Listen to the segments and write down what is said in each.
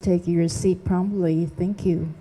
take your seat promptly. Thank you.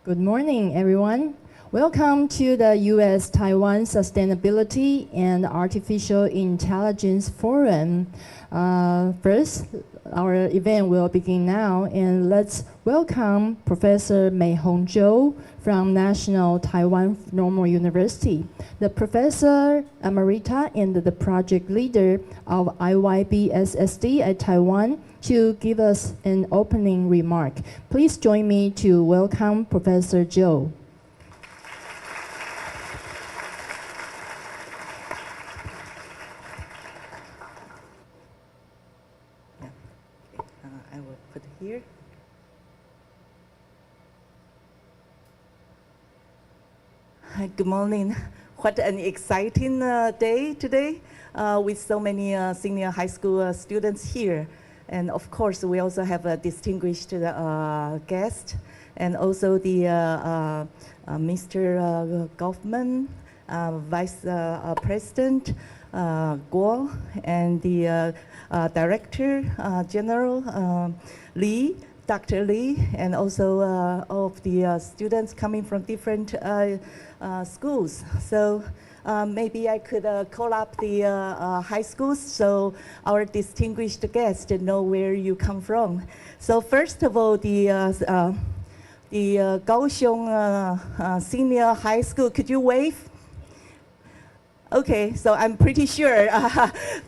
Good morning, everyone. Welcome to the U.S. Taiwan Sustainability and Artificial Intelligence Forum. First, our event will begin now, and let's welcome Professor Mei-Hong Zhou from National Taiwan Normal University, the Professor Emerita and the project leader of IYBSSD at Taiwan, to give us an opening remark. Please join me to welcome Professor Zhou. I will put here. Hi, good morning. What an exciting day today with so many senior high school students here. And of course, we also have a distinguished guest, and also the Mr. Goffman, Vice President Guo, and the Director General Lee, Dr. Lee, and also all of the students coming from different schools. So maybe I could call up the high schools so our distinguished guests know where you come from. So first of all, the Kaohsiung Senior High School, could you wave? Okay, so I'm pretty sure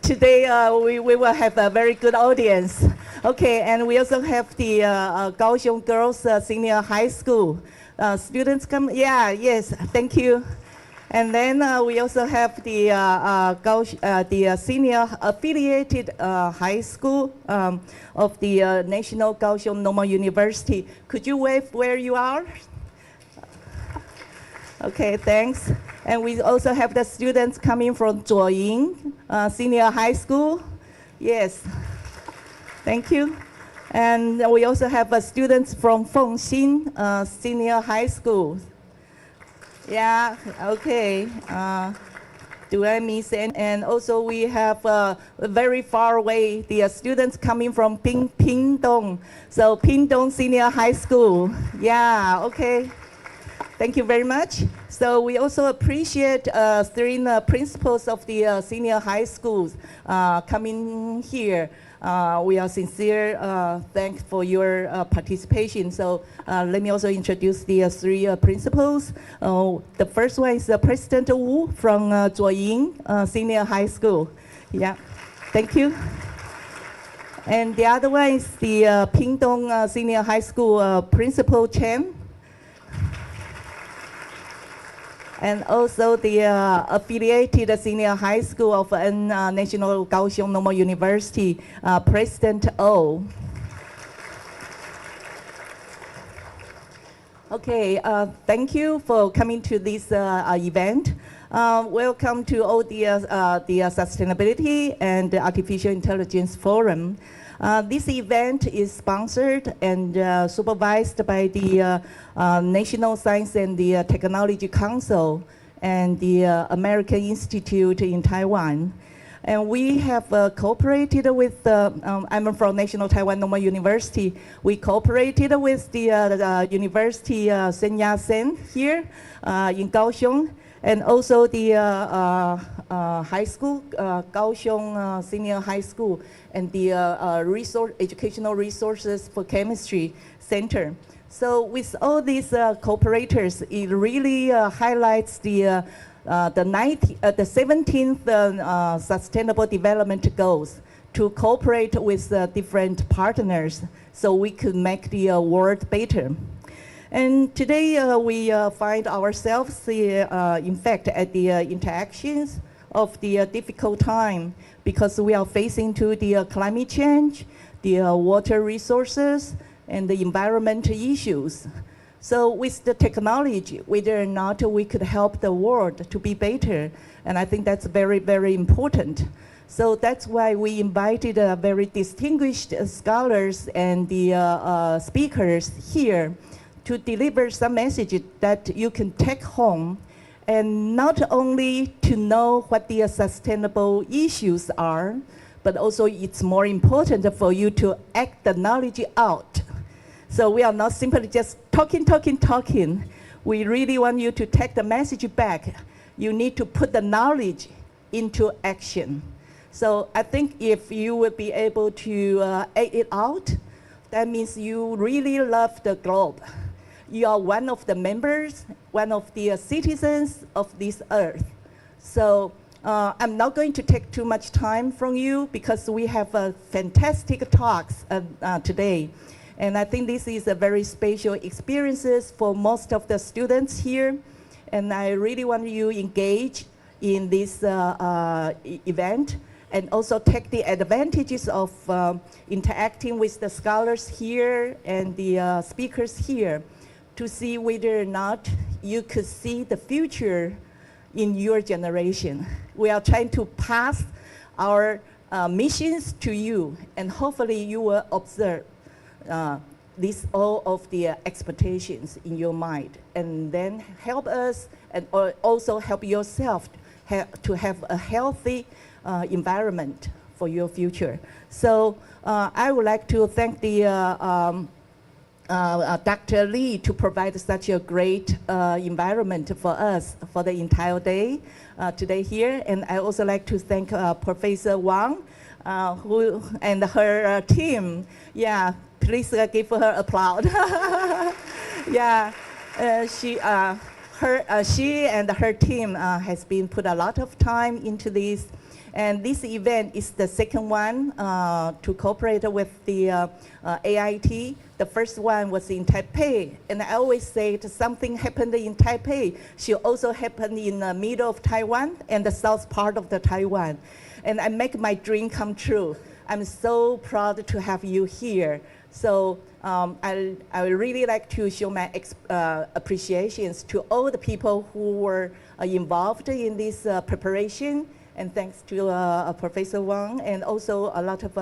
today we will have a very good audience. Okay, and we also have the Kaohsiung Girls Senior High School. Students come, yeah, yes, thank you. And then we also have the senior affiliated high school of the National Kaohsiung Normal University. Could you wave where you are? Okay, thanks. And we also have the students coming from Zuoying Senior High School. Yes, thank you. And we also have students from Fengxin Senior High School. Yeah, okay. Do I miss any? And also we have very far away the students coming from Pingdong. So Pingdong Senior High School. Yeah, okay. Thank you very much. So we also appreciate three principals of the senior high schools coming here. We are sincere, thanks for your participation. So let me also introduce the three principals. The first one is President Wu from Zuoying Senior High School. Yeah, thank you. And the other one is the Pingdong Senior High School Principal Chen. And also the affiliated senior high school of National Kaohsiung Normal University, President O. Okay, thank you for coming to this event. Welcome to all the Sustainability and Artificial Intelligence Forum. This event is sponsored and supervised by the National Science and the Technology Council and the American Institute in Taiwan. And we have cooperated with, I'm from National Taiwan Normal University. We cooperated with the University Sen Yat-sen here in Kaohsiung, and also the high school, Kaohsiung Senior High School, and the Educational Resources for Chemistry Center. So with all these cooperators, it really highlights the 17th Sustainable Development Goals to cooperate with different partners so we could make the world better. And today we find ourselves, in fact, at the interactions of the difficult time because we are facing to the climate change, the water resources, and the environmental issues. So with the technology, whether or not we could help the world to be better, and I think that's very, very important. So that's why we invited very distinguished scholars and the speakers here to deliver some messages that you can take home, and not only to know what the sustainable issues are, but also it's more important for you to act the knowledge out. So we are not simply just talking. We really want you to take the message back. You need to put the knowledge into action. So I think if you would be able to act it out, that means you really love the globe. You are one of the members, one of the citizens of this earth. So I'm not going to take too much time from you because we have fantastic talks today. And I think this is a very special experiences for most of the students here. And I really want you to engage in this event and also take the advantages of interacting with the scholars here and the speakers here to see whether or not you could see the future in your generation. We are trying to pass our missions to you, and hopefully you will observe all of the expectations in your mind, and then help us and also help yourself to have a healthy environment for your future. So I would like to thank the Dr. Lee to provide such a great environment for us for the entire day today here. And I also like to thank Professor Wang who and her team. Yeah, please give her applause. Yeah, she and her team has been put a lot of time into this. And this event is the second one to cooperate with the AIT. The first one was in Taipei. And I always say that something happened in Taipei should also happen in the middle of Taiwan and the south part of the Taiwan. And I make my dream come true. I'm so proud to have you here. So I would really like to show my appreciations to all the people who were involved in this preparation. And thanks to Professor Wang and also a lot of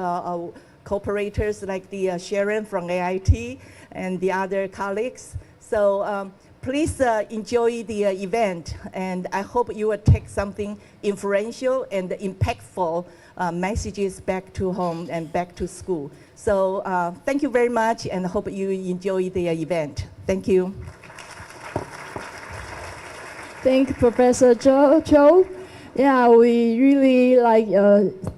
cooperators like the Sharon from AIT and the other colleagues. So please enjoy the event, and I hope you will take something influential and impactful messages back to home and back to school. So thank you very much, and hope you enjoy the event. Thank you. Thank you, Professor Cho. Yeah, we really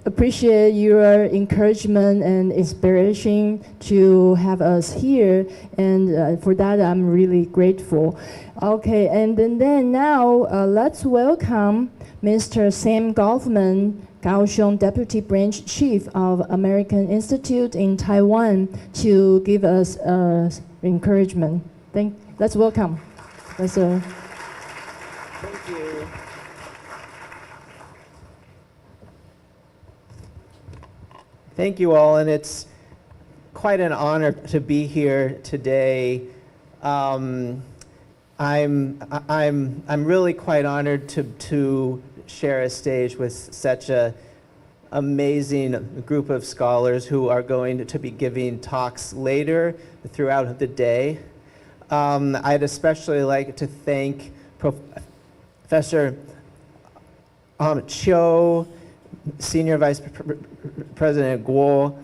appreciate your encouragement and inspiration to have us here, and for that I'm really grateful. Okay, and then now let's welcome Mr. Sam Goffman, Kaohsiung Deputy Branch Chief of American Institute in Taiwan, to give us encouragement. Let's welcome Professor. Thank you. Thank you all, and it's quite an honor to be here today. I'm really quite honored to share a stage with such an amazing group of scholars who are going to be giving talks later throughout the day. I'd especially like to thank Professor Cho, Senior Vice President Guo,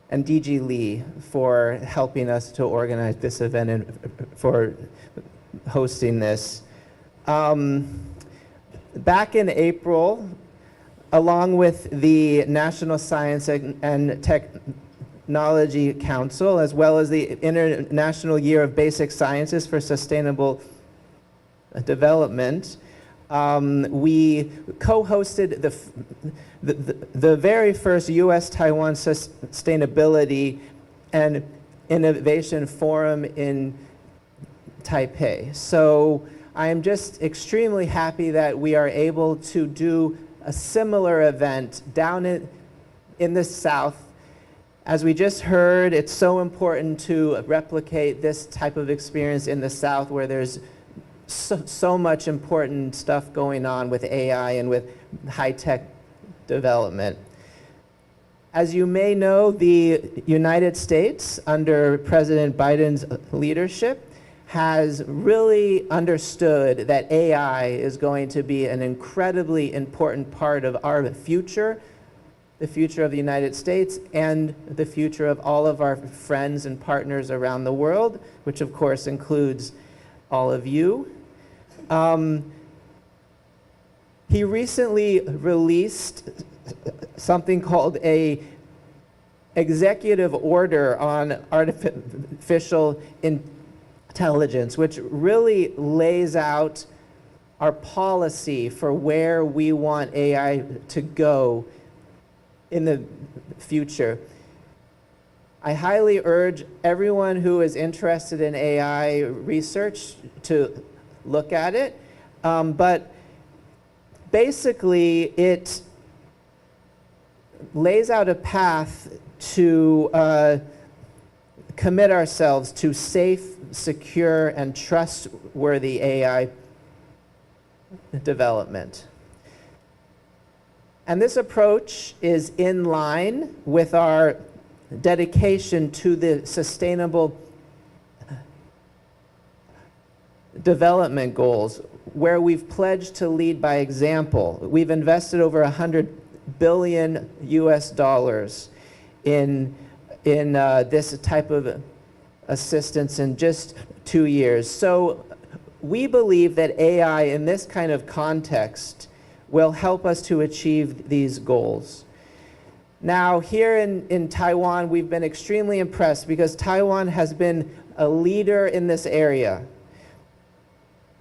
and DG Lee for helping us to organize this event and for hosting this. Back in April, along with the National Science and Technology Council, as well as the International Year of Basic Sciences for Sustainable Development, we co-hosted the very first U.S. Taiwan Sustainability and Innovation Forum in Taipei. So I am just extremely happy that we are able to do a similar event down in the South. As we just heard, it's so important to replicate this type of experience in the South, where there's so much important stuff going on with AI and with high-tech development. As you may know, the United States, under President Biden's leadership, has really understood that AI is going to be an incredibly important part of our future, the future of the United States and the future of all of our friends and partners around the world, which of course includes all of you. He recently released something called a executive order on artificial intelligence, which really lays out our policy for where we want AI to go in the future. I highly urge everyone who is interested in AI research to look at it, but basically it lays out a path to commit ourselves to safe, secure, and trustworthy AI development. And this approach is in line with our dedication to the Sustainable Development Goals, where we've pledged to lead by example. We've invested over $100 billion US in this type of assistance in just 2 years. So we believe that AI in this kind of context will help us to achieve these goals. Now, here in Taiwan, we've been extremely impressed because Taiwan has been a leader in this area,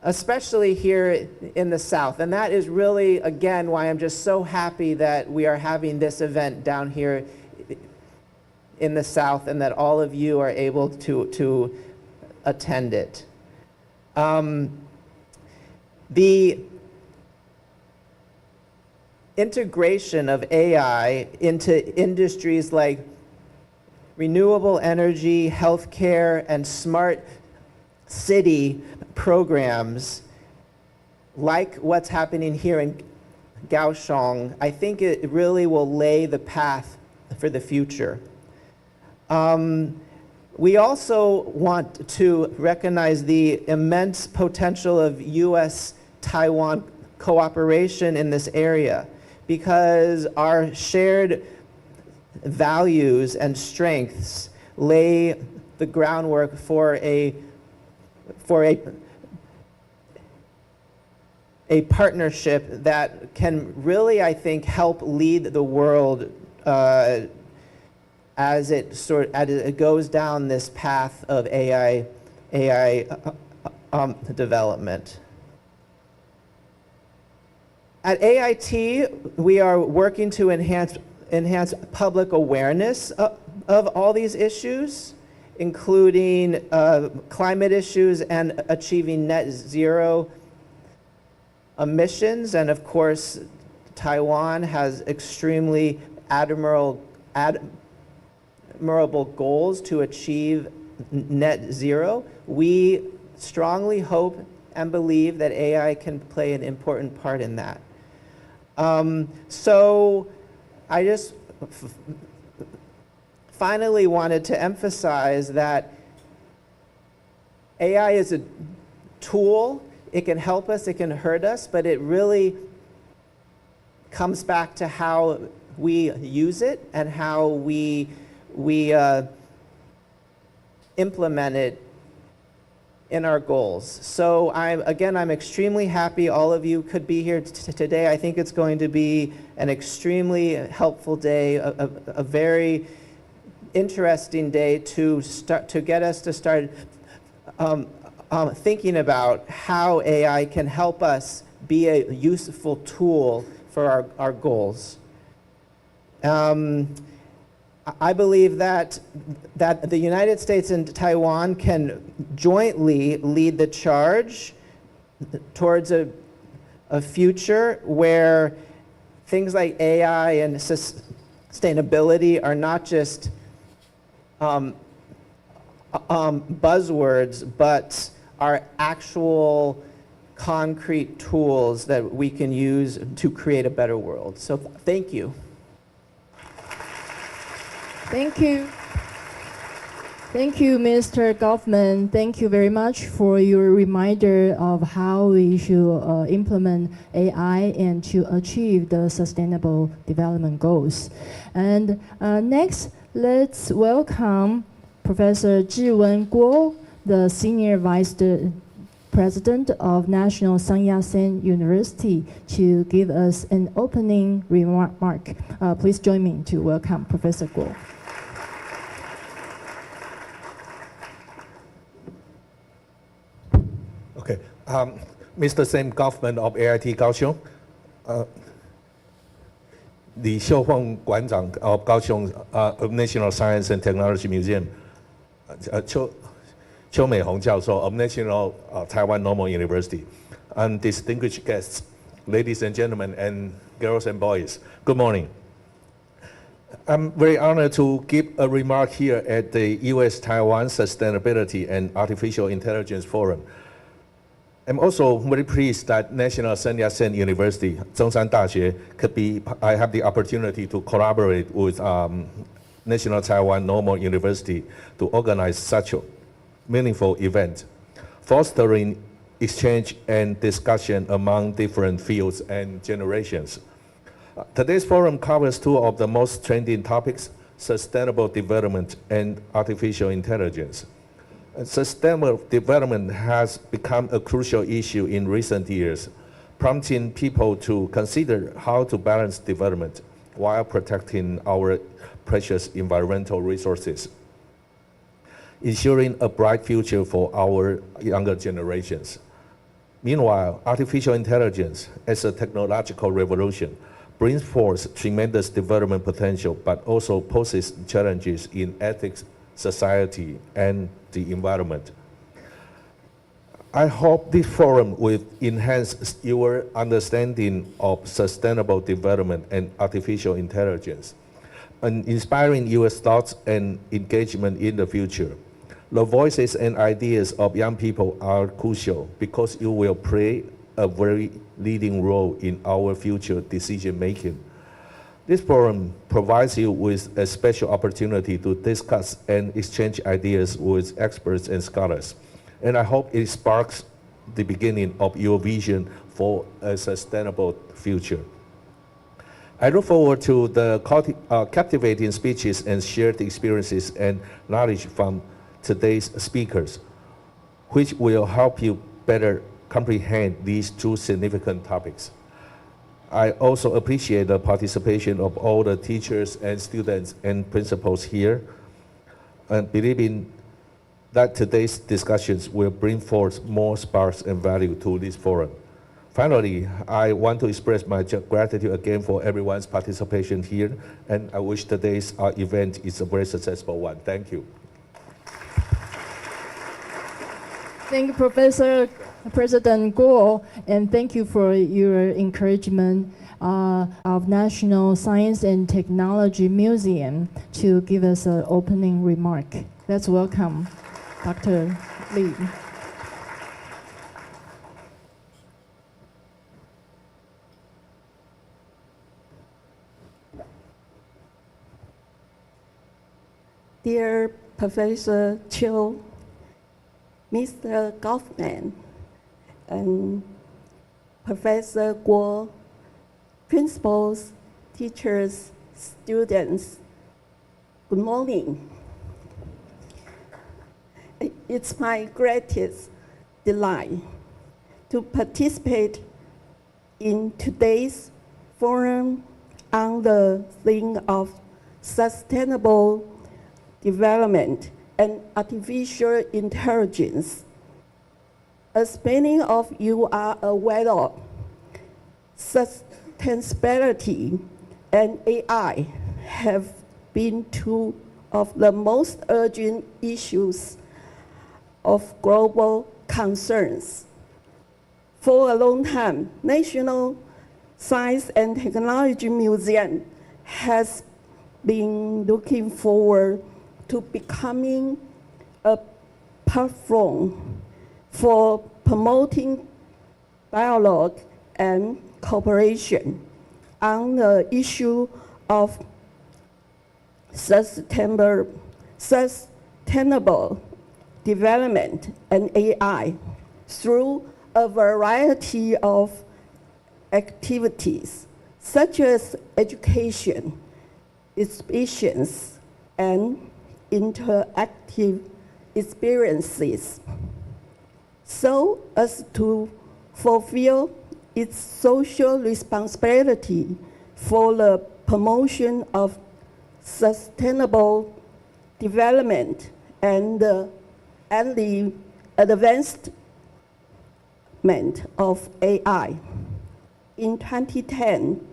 especially here in the South. And that is really, again, why I'm just so happy that we are having this event down here in the South and that all of you are able to attend it. The integration of AI into industries like renewable energy, healthcare, and smart city programs, like what's happening here in Kaohsiung, I think it really will lay the path for the future. We also want to recognize the immense potential of U.S. Taiwan cooperation in this area, because our shared values and strengths lay the groundwork for a partnership that can really, I think, help lead the world as it goes down this path of AI development. At AIT, we are working to enhance public awareness of all these issues, including climate issues and achieving net zero emissions. And of course, Taiwan has extremely admirable goals to achieve net zero. We strongly hope and believe that AI can play an important part in that. So I just finally wanted to emphasize that AI is a tool. It can help us, it can hurt us, but it really comes back to how we use it and how we implement it in our goals. So I'm extremely happy all of you could be here today. I think it's going to be an extremely helpful day, a very interesting day to get us to start thinking about how AI can help us be a useful tool for our goals. I believe that the United States and Taiwan can jointly lead the charge towards a future where things like AI and sustainability are not just buzzwords, but are actual concrete tools that we can use to create a better world. So thank you. Thank you. Thank you, Mr. Goffman. Thank you very much for your reminder of how we should implement AI and to achieve the sustainable development goals. And next, let's welcome Professor Zhiwen Guo, the Senior Vice President of National Sun Yat-sen University, to give us an opening remark. Please join me to welcome Professor Guo. Okay, Mr. Sam Goffman of AIT Kaohsiung, Li Xiuhong 馆长 of Kaohsiung National Science and Technology Museum, Qiu Meihong 教授 of National Taiwan Normal University, and distinguished guests, ladies and gentlemen, and girls and boys, good morning. I'm very honored to give a remark here at the U.S. Taiwan Sustainability and Artificial Intelligence Forum. I'm also very pleased that National Sun Yat-sen University, Zhongshan Daxue, I have the opportunity to collaborate with National Taiwan Normal University to organize such a meaningful event, fostering exchange and discussion among different fields and generations. Today's forum covers two of the most trending topics, sustainable development and artificial intelligence. Sustainable development has become a crucial issue in recent years, prompting people to consider how to balance development while protecting our precious environmental resources, ensuring a bright future for our younger generations. Meanwhile, artificial intelligence as a technological revolution brings forth tremendous development potential, but also poses challenges in ethics, society, and the environment. I hope this forum will enhance your understanding of sustainable development and artificial intelligence, and inspiring US thoughts and engagement in the future. The voices and ideas of young people are crucial because you will play a very leading role in our future decision making. This forum provides you with a special opportunity to discuss and exchange ideas with experts and scholars, and I hope it sparks the beginning of your vision for a sustainable future. I look forward to the captivating speeches and shared experiences and knowledge from today's speakers, which will help you better comprehend these two significant topics. I also appreciate the participation of all the teachers and students and principals here, and believing that today's discussions will bring forth more sparks and value to this forum. Finally, I want to express my gratitude again for everyone's participation here, and I wish today's event is a very successful one. Thank you. Thank you, Professor President Guo, and thank you for your encouragement of National Science and Technology Museum to give us an opening remark. Let's welcome Dr. Li. Dear Professor Chiu, Mr. Goffman, and Professor Guo, principals, teachers, students, good morning. It's my greatest delight to participate in today's forum on the theme of sustainable development and artificial intelligence. As many of you are aware of, sustainability and AI have been two of the most urgent issues of global concerns. For a long time, National Science and Technology Museum has been looking forward to becoming a platform for promoting dialogue and cooperation on the issue of sustainable sustainable development and AI through a variety of activities such as education, exhibitions, and interactive experiences, so as to fulfill its social responsibility for the promotion of sustainable development and the advancement of AI. In 2010,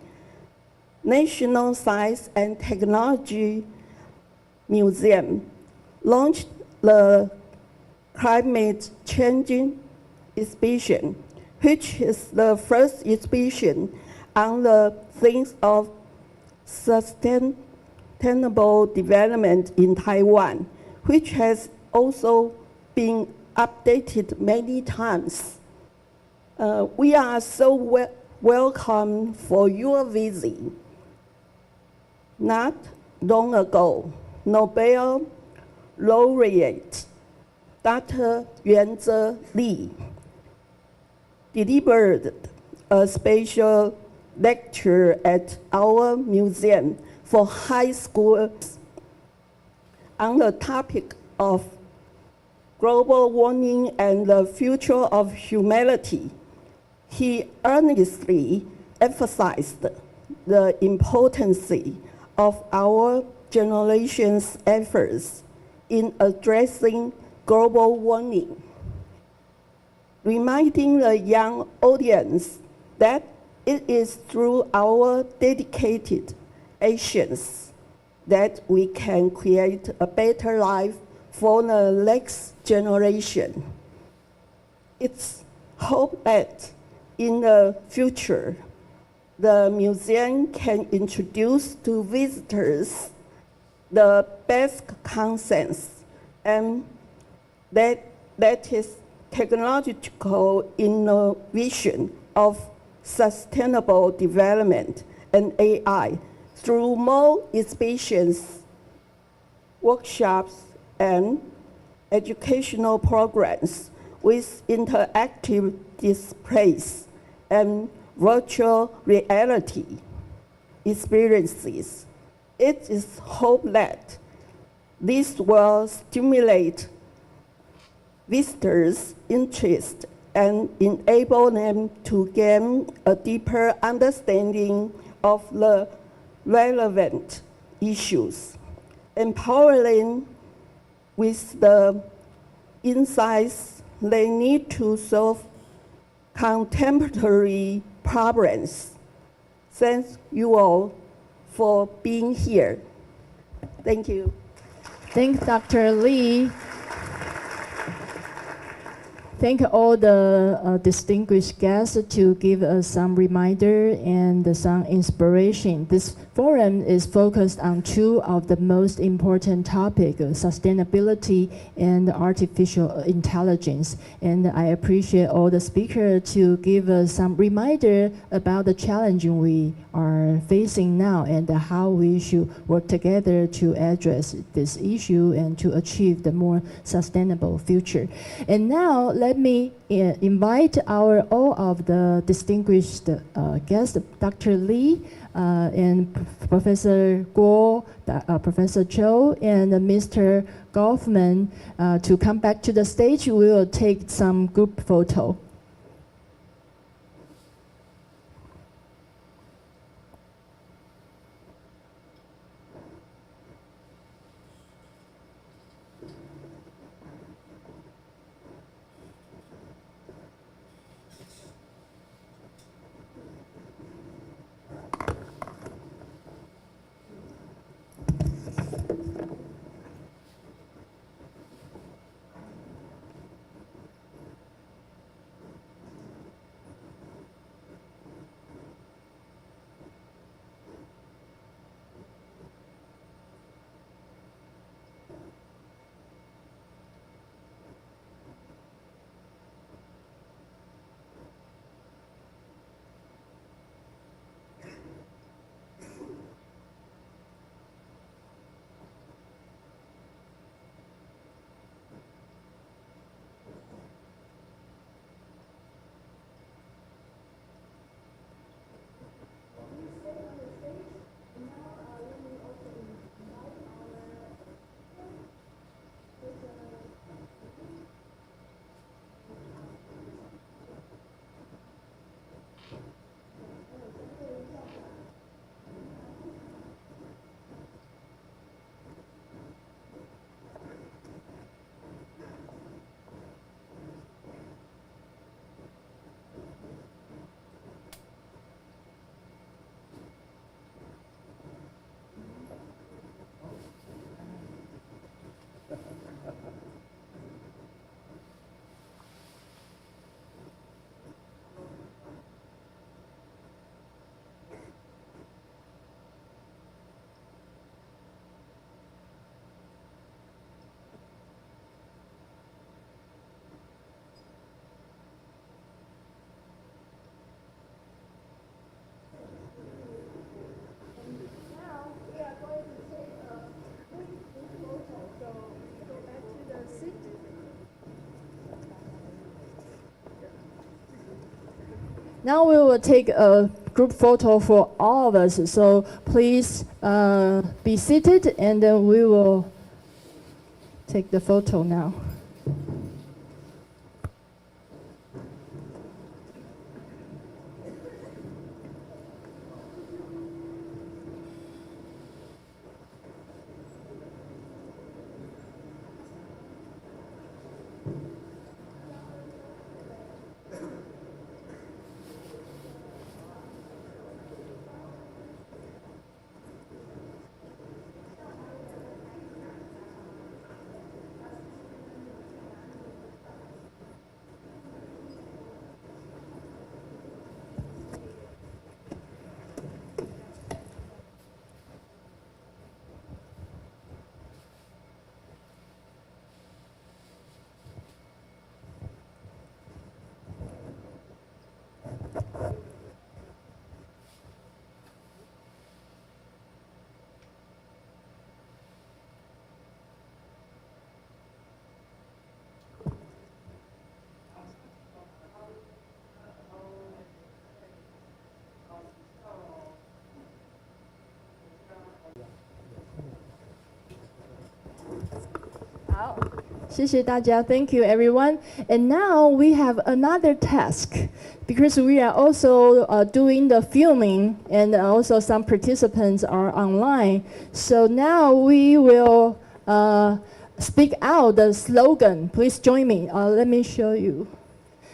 National Science and Technology Museum launched the Climate Change exhibition, which is the first exhibition on the themes of sustainable development in Taiwan, which has also been updated many times. We are so welcome for your visit. Not long ago, Nobel laureate Dr. Yuan Li delivered a special lecture at our museum for high schools on the topic of global warming and the future of humanity. He earnestly emphasized the importance of our generation's efforts in addressing global warming, reminding the young audience that it is through our dedicated actions that we can create a better life for the next generation. It's hoped that in the future, the museum can introduce to visitors the best concepts and that is technological innovation of sustainable development and AI through more exhibitions, workshops, and educational programs with interactive displays and virtual reality experiences. It is hoped that this will stimulate visitors' interest and enable them to gain a deeper understanding of the relevant issues, empowering with the insights they need to solve contemporary problems. Thank you all for being here. Thank you. Thank Dr. Li. Thank all the distinguished guests to give us some reminder and some inspiration. This forum is focused on two of the most important topics, sustainability and artificial intelligence. And I appreciate all the speakers to give us some reminder about the challenge we are facing now and how we should work together to address this issue and to achieve the more sustainable future. And now let me invite all of the distinguished guests, Dr. Li and Professor Guo, Professor Zhou, and Mr. Goffman to come back to the stage. We will take some group photo. Now we will take a group photo for all of us. So please be seated, and then we will take the photo now. Thank you, everyone. And now we have another task, because we are also doing the filming, and also some participants are online. So now we will speak out the slogan. Please join me. Let me show you.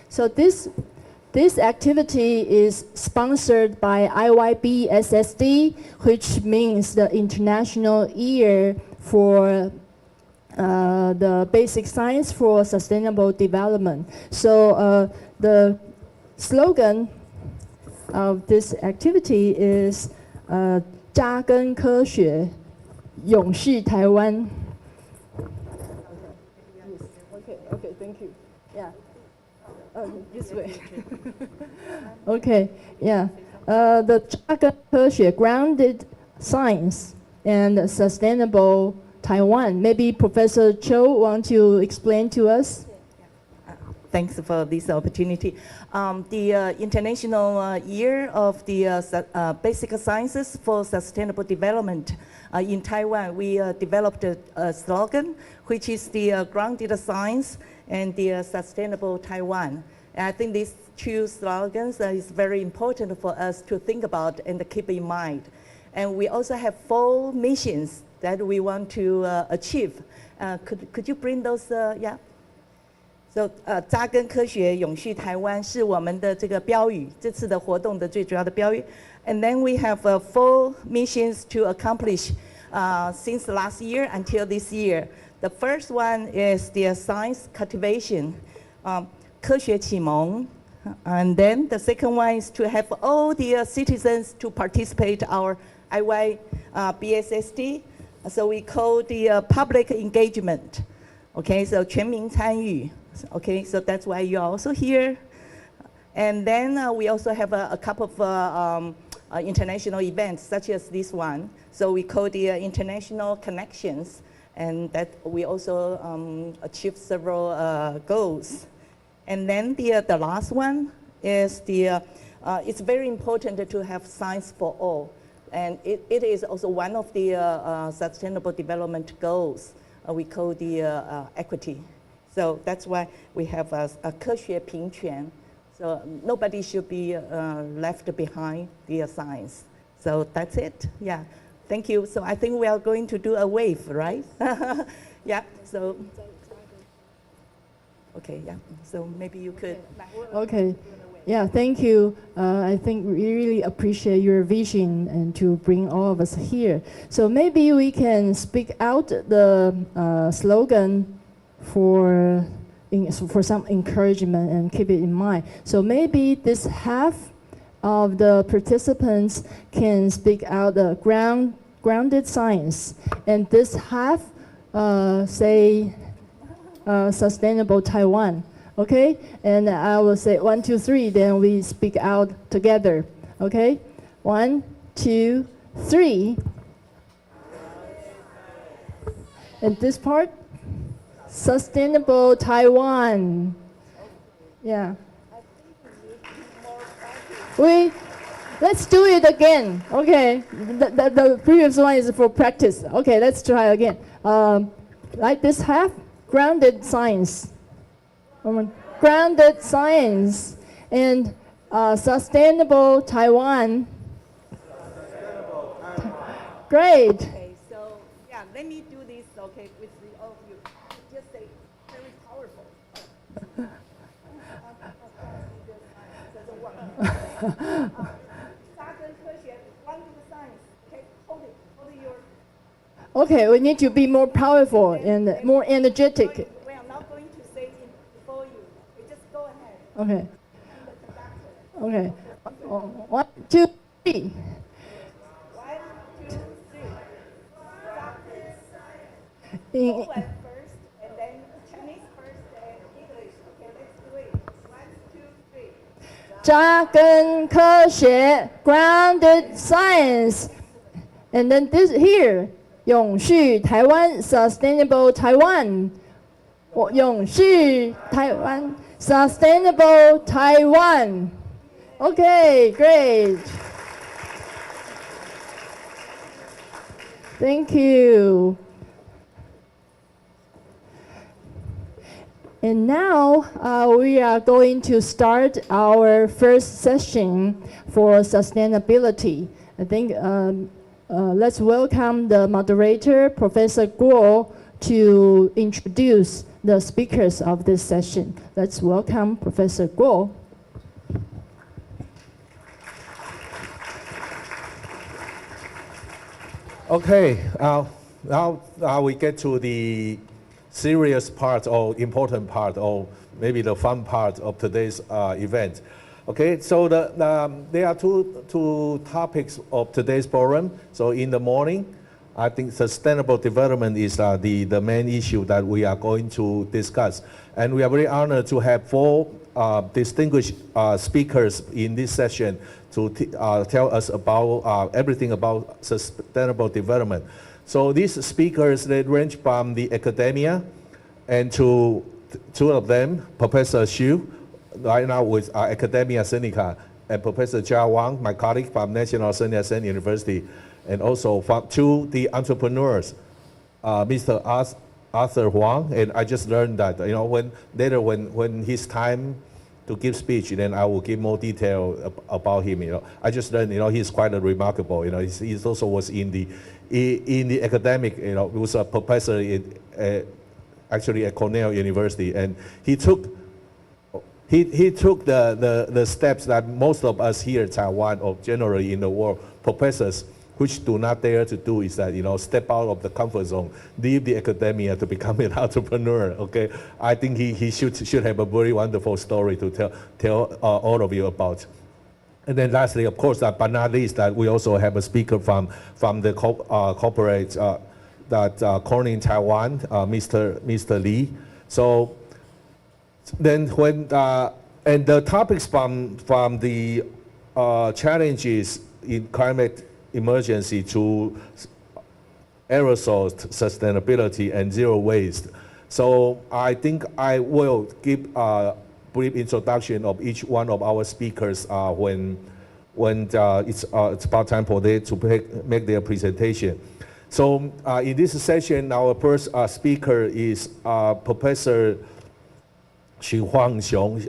So this activity is sponsored by IYB SSD, which means the International Year for the Basic Science for Sustainable Development. So the slogan of this activity is 扎根科学，永续台湾。Okay, thank you. Yeah. This way. Okay, yeah. The 扎根科学 grounded science and sustainable Taiwan. Maybe Professor Cho want to explain to us? Thanks for this opportunity. The International Year of the Basic Sciences for Sustainable Development in Taiwan, we developed a slogan, which is the grounded science and the sustainable Taiwan. And I think these two slogans is very important for us to think about and keep in mind. And we also have 4 missions that we want to achieve. Could you bring those? Yeah. So 扎根科学，永续台湾是我们的这个标语，这次的活动的最主要的标语。And then we have 4 missions to accomplish since last year until this year. The first one is the science cultivation, 科学启蒙. And then the second one is to have all the citizens to participate our IY BSSD. So we call the public engagement. Okay, so 全民参与. Okay, so that's why you're also here. And then we also have a couple of international events, such as this one. So we call the international connections, and that we also achieved several goals. And then the last one is it's very important to have science for all. And it is also one of the sustainable development goals. We call the equity. So that's why we have a 科学平权. So nobody should be left behind the science. So that's it. Yeah. Thank you. So I think we are going to do a wave, right? Yeah. So. Okay. Yeah. So maybe you could. Okay. Yeah, thank you. I think we really appreciate your vision and to bring all of us here. So maybe we can speak out the slogan for some encouragement and keep it in mind. So maybe this half of the participants can speak out the grounded science, and this half say sustainable Taiwan. Okay, and I will say 1, 2, 3, then we speak out together. Okay, 1, 2, 3. And this part, sustainable Taiwan. Yeah. Let's do it again. Okay, the previous one is for practice. Okay, let's try again. Like this half, grounded science. Grounded science and sustainable Taiwan. Great. Okay, so yeah, let me do this, okay, with all of you. Just say very powerful. Okay, we need to be more powerful and more energetic. We are not going to say it before you. We just go ahead. Okay. Okay. 1, 2, 3. 1, 2, 3. In- Poland first, and then Chinese first, and English. Okay, let's do it. 1, 2, 3. 扎根科学 grounded science. And then this here, 永续台湾 sustainable Taiwan. 永续台湾 sustainable Taiwan. Okay, great. Thank you. And now we are going to start our first session for sustainability. I think let's welcome the moderator, Professor Guo, to introduce the speakers of this session. Let's welcome Professor Guo. Okay, now we get to the serious part or important part or maybe the fun part of today's event. Okay, so there are two topics of today's program. So in the morning, I think sustainable development is the main issue that we are going to discuss. And we are very honored to have 4 distinguished speakers in this session to tell us about everything about sustainable development. So these speakers, they range from the academia, and two of them, Professor Xu, right now with Academia Sinica, and Professor Jia Wang, my colleague from National Sun Yat-sen University, and also to the entrepreneurs, Mr. Arthur Huang, and I just learned that, you know, when his time to give speech, then I will give more detail about him. You know, I just learned, you know, he's quite a remarkable. You know, he also was in the academic. You know, he was a professor actually at Cornell University, and he took the steps that most of us here in Taiwan or generally in the world, professors, which do not dare to do, is that, you know, step out of the comfort zone, leave the academia to become an entrepreneur. Okay, I think he should have a very wonderful story to tell all of you about. And then lastly, of course, but not least, that we also have a speaker from the corporate that Corning Taiwan, Mr. Li. So then when and the topics from the challenges in climate emergency to aerosol sustainability and zero waste. So I think I will give a brief introduction of each one of our speakers when it's about time for them to make their presentation. So in this session, our first speaker is Professor Huang Xiong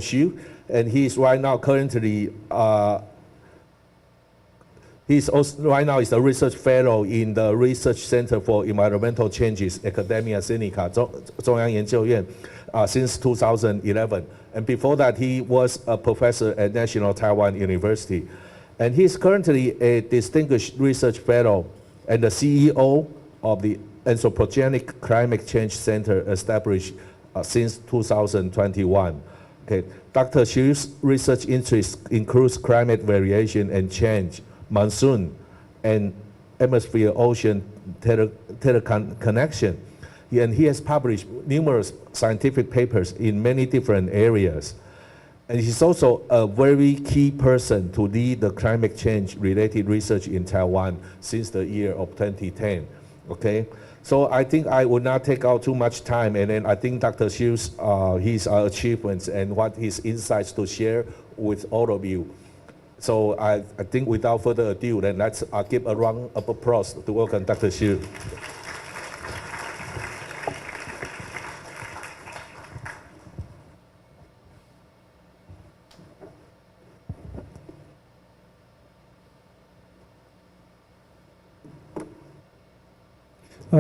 Xu, and he is right now currently he's also right now is a research fellow in the Research Center for Environmental Changes, Academia Sinica, 中央研究院, since 2011. And before that, he was a professor at National Taiwan University. And he's currently a distinguished research fellow and the CEO of the Anthropogenic Climate Change Center established since 2021. Okay. Dr. Xu's research interests includes climate variation and change, monsoon, and atmosphere-ocean teleconnection. And he has published numerous scientific papers in many different areas. And he's also a very key person to lead the climate change-related research in Taiwan since the year of 2010. Okay, So I think I would not take out too much time, and then I think Dr. Hsu's his achievements and what his insights to share with all of you. So I think without further ado, then let's give a round of applause to welcome Dr. Hsu.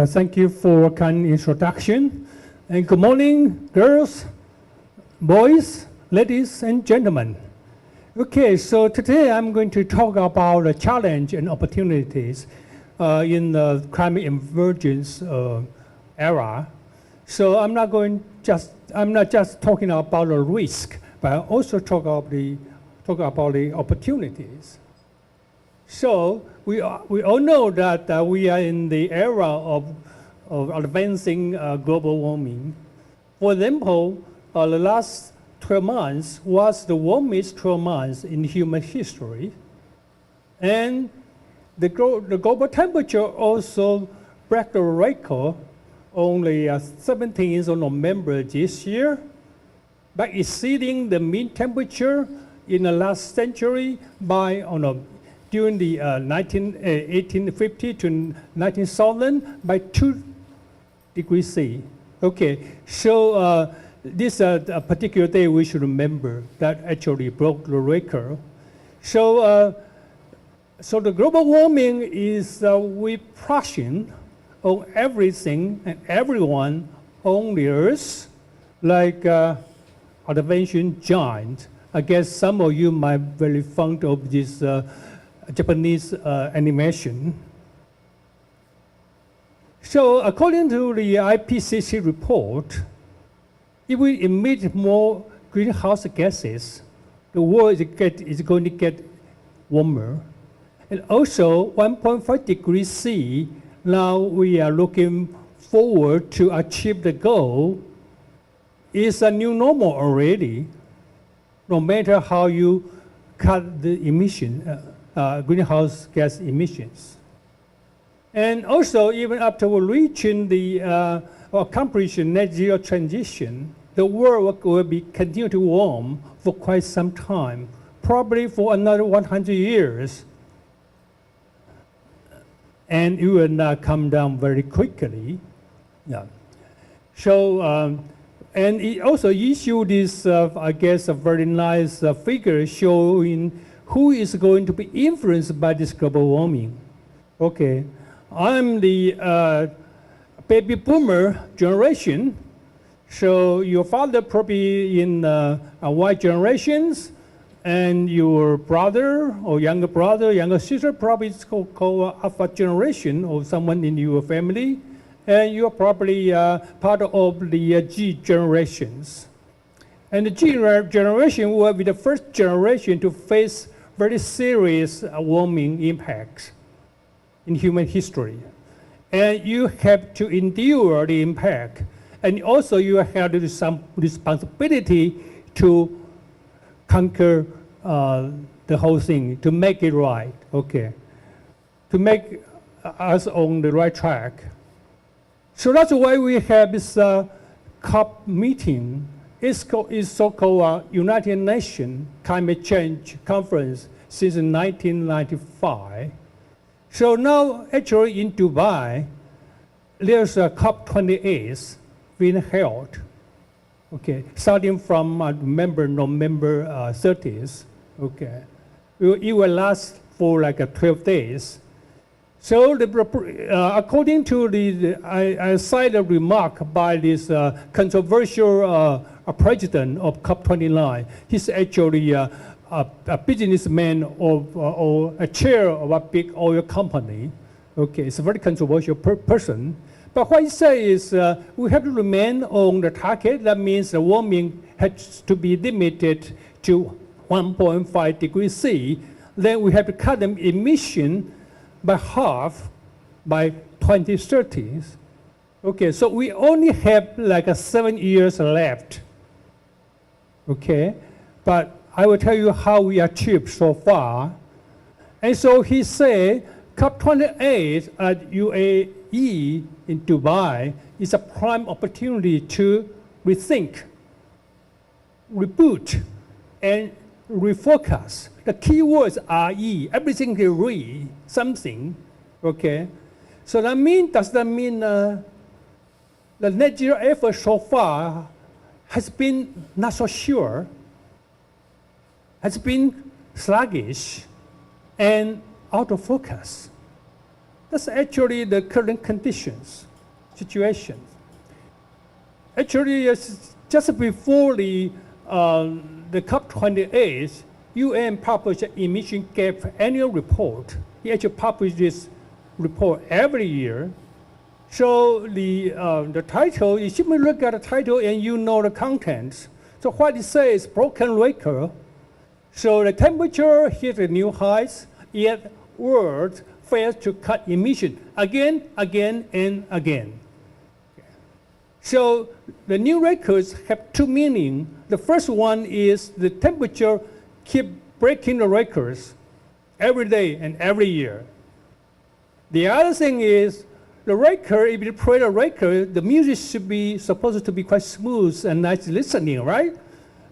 Thank you for a kind introduction. And good morning, girls, boys, ladies, and gentlemen. Okay, so today I'm going to talk about the challenge and opportunities in the climate emergence era. So I'm not just talking about the risk, but I also talk about the opportunities. So we all know that we are in the era of advancing global warming. For example, the last 12 months was the warmest 12 months in human history. And the global temperature also broke the record on the 17th of November this year, by exceeding the mean temperature in the last century by during the 1850 to 19,000 by 2 degrees C. Okay, so this a particular day we should remember that actually broke the record. So, so the global warming is repression on everything and everyone on the earth, like advanced giant. I guess some of you might be very fond of this Japanese animation. So according to the IPCC report, if we emit more greenhouse gases, the world is going to get warmer. And also 1.5 degrees C, now we are looking forward to achieve the goal, is a new normal already, no matter how you cut the emission, greenhouse gas emissions. And also, even after reaching the accomplishing net zero transition, the world will be continue to warm for quite some time, probably for another 100 years. And it will not come down very quickly. Yeah. So, and it also issued this, I guess, a very nice figure showing who is going to be influenced by this global warming. Okay, I'm the baby boomer generation. So your father probably in a white generations, and your brother or younger sister probably is called alpha generation, or someone in your family, and you're probably part of the G generations. And the G generation will be the first generation to face very serious warming impacts in human history. And you have to endure the impact. And also you have some responsibility to conquer the whole thing, to make it right, okay? To make us on the right track. So that's why we have this COP meeting. It's so-called United Nations Climate Change Conference since 1995. So now, actually in Dubai, there's a COP28 being held, okay, starting from November 30th, okay. It will last for like 12 days. So according to I cited a remark by this controversial president of COP29. He's actually a businessman or a chair of a big oil company. Okay, it's a very controversial person. But what he says is we have to remain on the target. That means the warming has to be limited to 1.5 degrees C. Then we have to cut the emission by half by 2030. Okay, so we only have like 7 years left. Okay, but I will tell you how we achieved so far. And so he said, COP28 at E in Dubai is a prime opportunity to rethink, reboot, and refocus. The key words are E. Everything is re, something, okay? So does that mean the net zero effort so far has been not so sure, has been sluggish, and out of focus? That's actually the current conditions, situation. Actually, just before the COP28, UN published an emission gap annual report. He actually published this report every year. So the title, you simply look at the title and you know the contents. So what it says, broken record. So the temperature hit a new heights, yet world fails to cut emission again, and again. So the new records have two meanings. The first one is the temperature keep breaking the records every day and every year. The other thing is the record, if you play the record, the music should be supposed to be quite smooth and nice listening, right?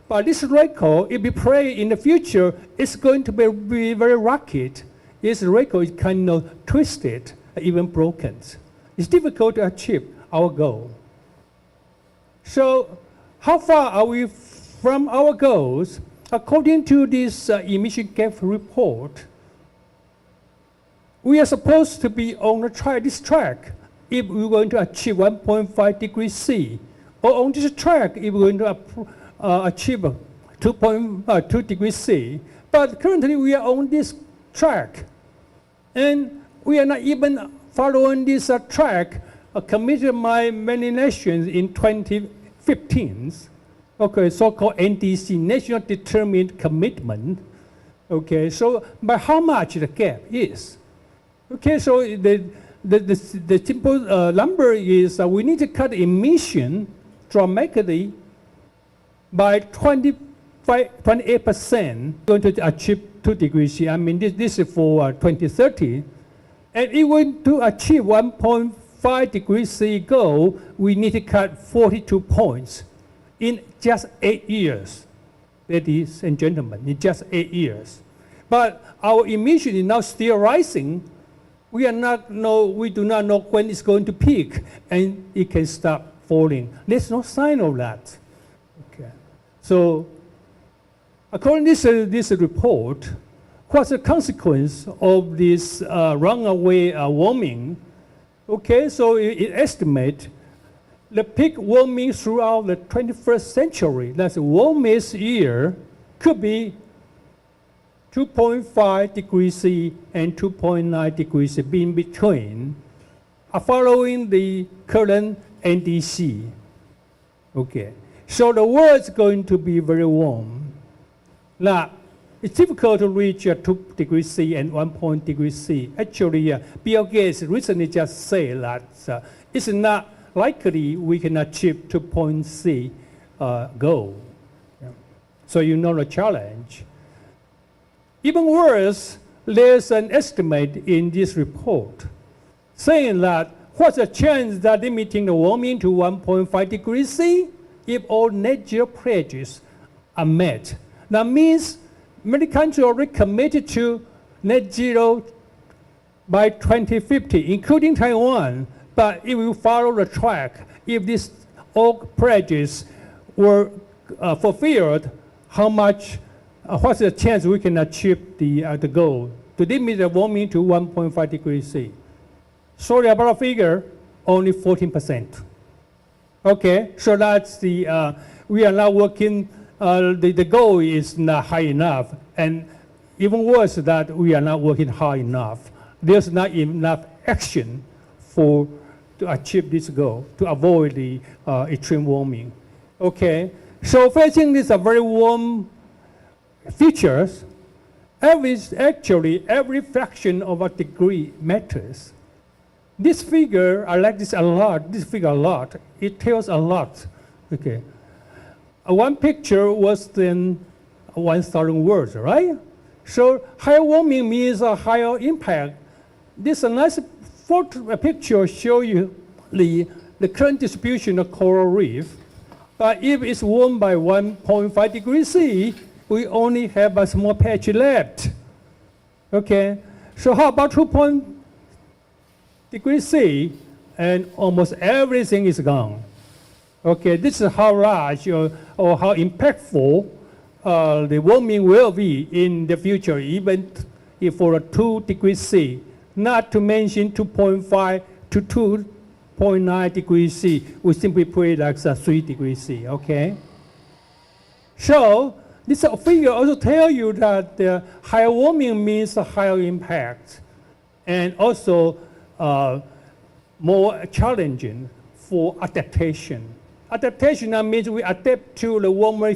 But this record, if you play in the future, it's going to be very rocket. This record is kind of twisted, even broken. It's difficult to achieve our goal. So how far are we from our goals? According to this emission gap report, we are supposed to be on this track if we're going to achieve 1.5 degrees C, or on this track if we're going to achieve 2 degrees C. But currently we are on this track, and we are not even following this track committed by many nations in 2015. Okay, so-called NDC, National Determined Commitment. Okay, so by how much the gap is? Okay, so the simple number is we need to cut emission dramatically by 28%, going to achieve 2 degrees C. I mean, this is for 2030. And if we want to achieve 1.5 degrees C goal, we need to cut 42 points in just 8 years, ladies and gentlemen, in just 8 years. But our emission is now still rising. We do not know when it's going to peak and it can start falling. There's no sign of that. Okay. So according to this report, what's the consequence of this runaway warming? Okay, so it estimates the peak warming throughout the 21st century, that's the warmest year, could be 2.5 degrees C and 2.9 degrees C, in between, following the current NDC. Okay, so the world is going to be very warm. Now, it's difficult to reach 2 degrees C and 1 degrees C. Actually, Bill Gates recently just said that it's not likely we can achieve 2 C goal. Yeah. So you know the challenge. Even worse, there's an estimate in this report saying that what's the chance that limiting the warming to 1.5 degrees C if all net zero pledges are met? That means many countries already committed to net zero by 2050, including Taiwan. But if we follow the track, if these all pledges were fulfilled, how much? What's the chance we can achieve the goal to limit the warming to 1.5 degrees C? Sorry about the figure, only 14%. Okay, so that's the, we are not working, the goal is not high enough, and even worse that we are not working hard enough. There's not enough action to achieve this goal, to avoid the extreme warming. Okay, so facing this very warm features, every fraction of a degree matters. This figure, I like this a lot, this figure a lot. It tells a lot, okay. One picture was then 1,000 words, right? So higher warming means a higher impact. This is a nice picture shows you the current distribution of coral reef. But if it's warmed by 1.5 degrees C, we only have a small patch left. Okay, so how about 2 degrees C, and almost everything is gone. Okay, this is how large or how impactful the warming will be in the future, even if for a 2 degrees C, not to mention 2.5 to 2.9 degrees C. We simply put it like 3 degrees C, okay? So this figure also tells you that the higher warming means a higher impact, and also more challenging for adaptation. Adaptation means we adapt to the warmer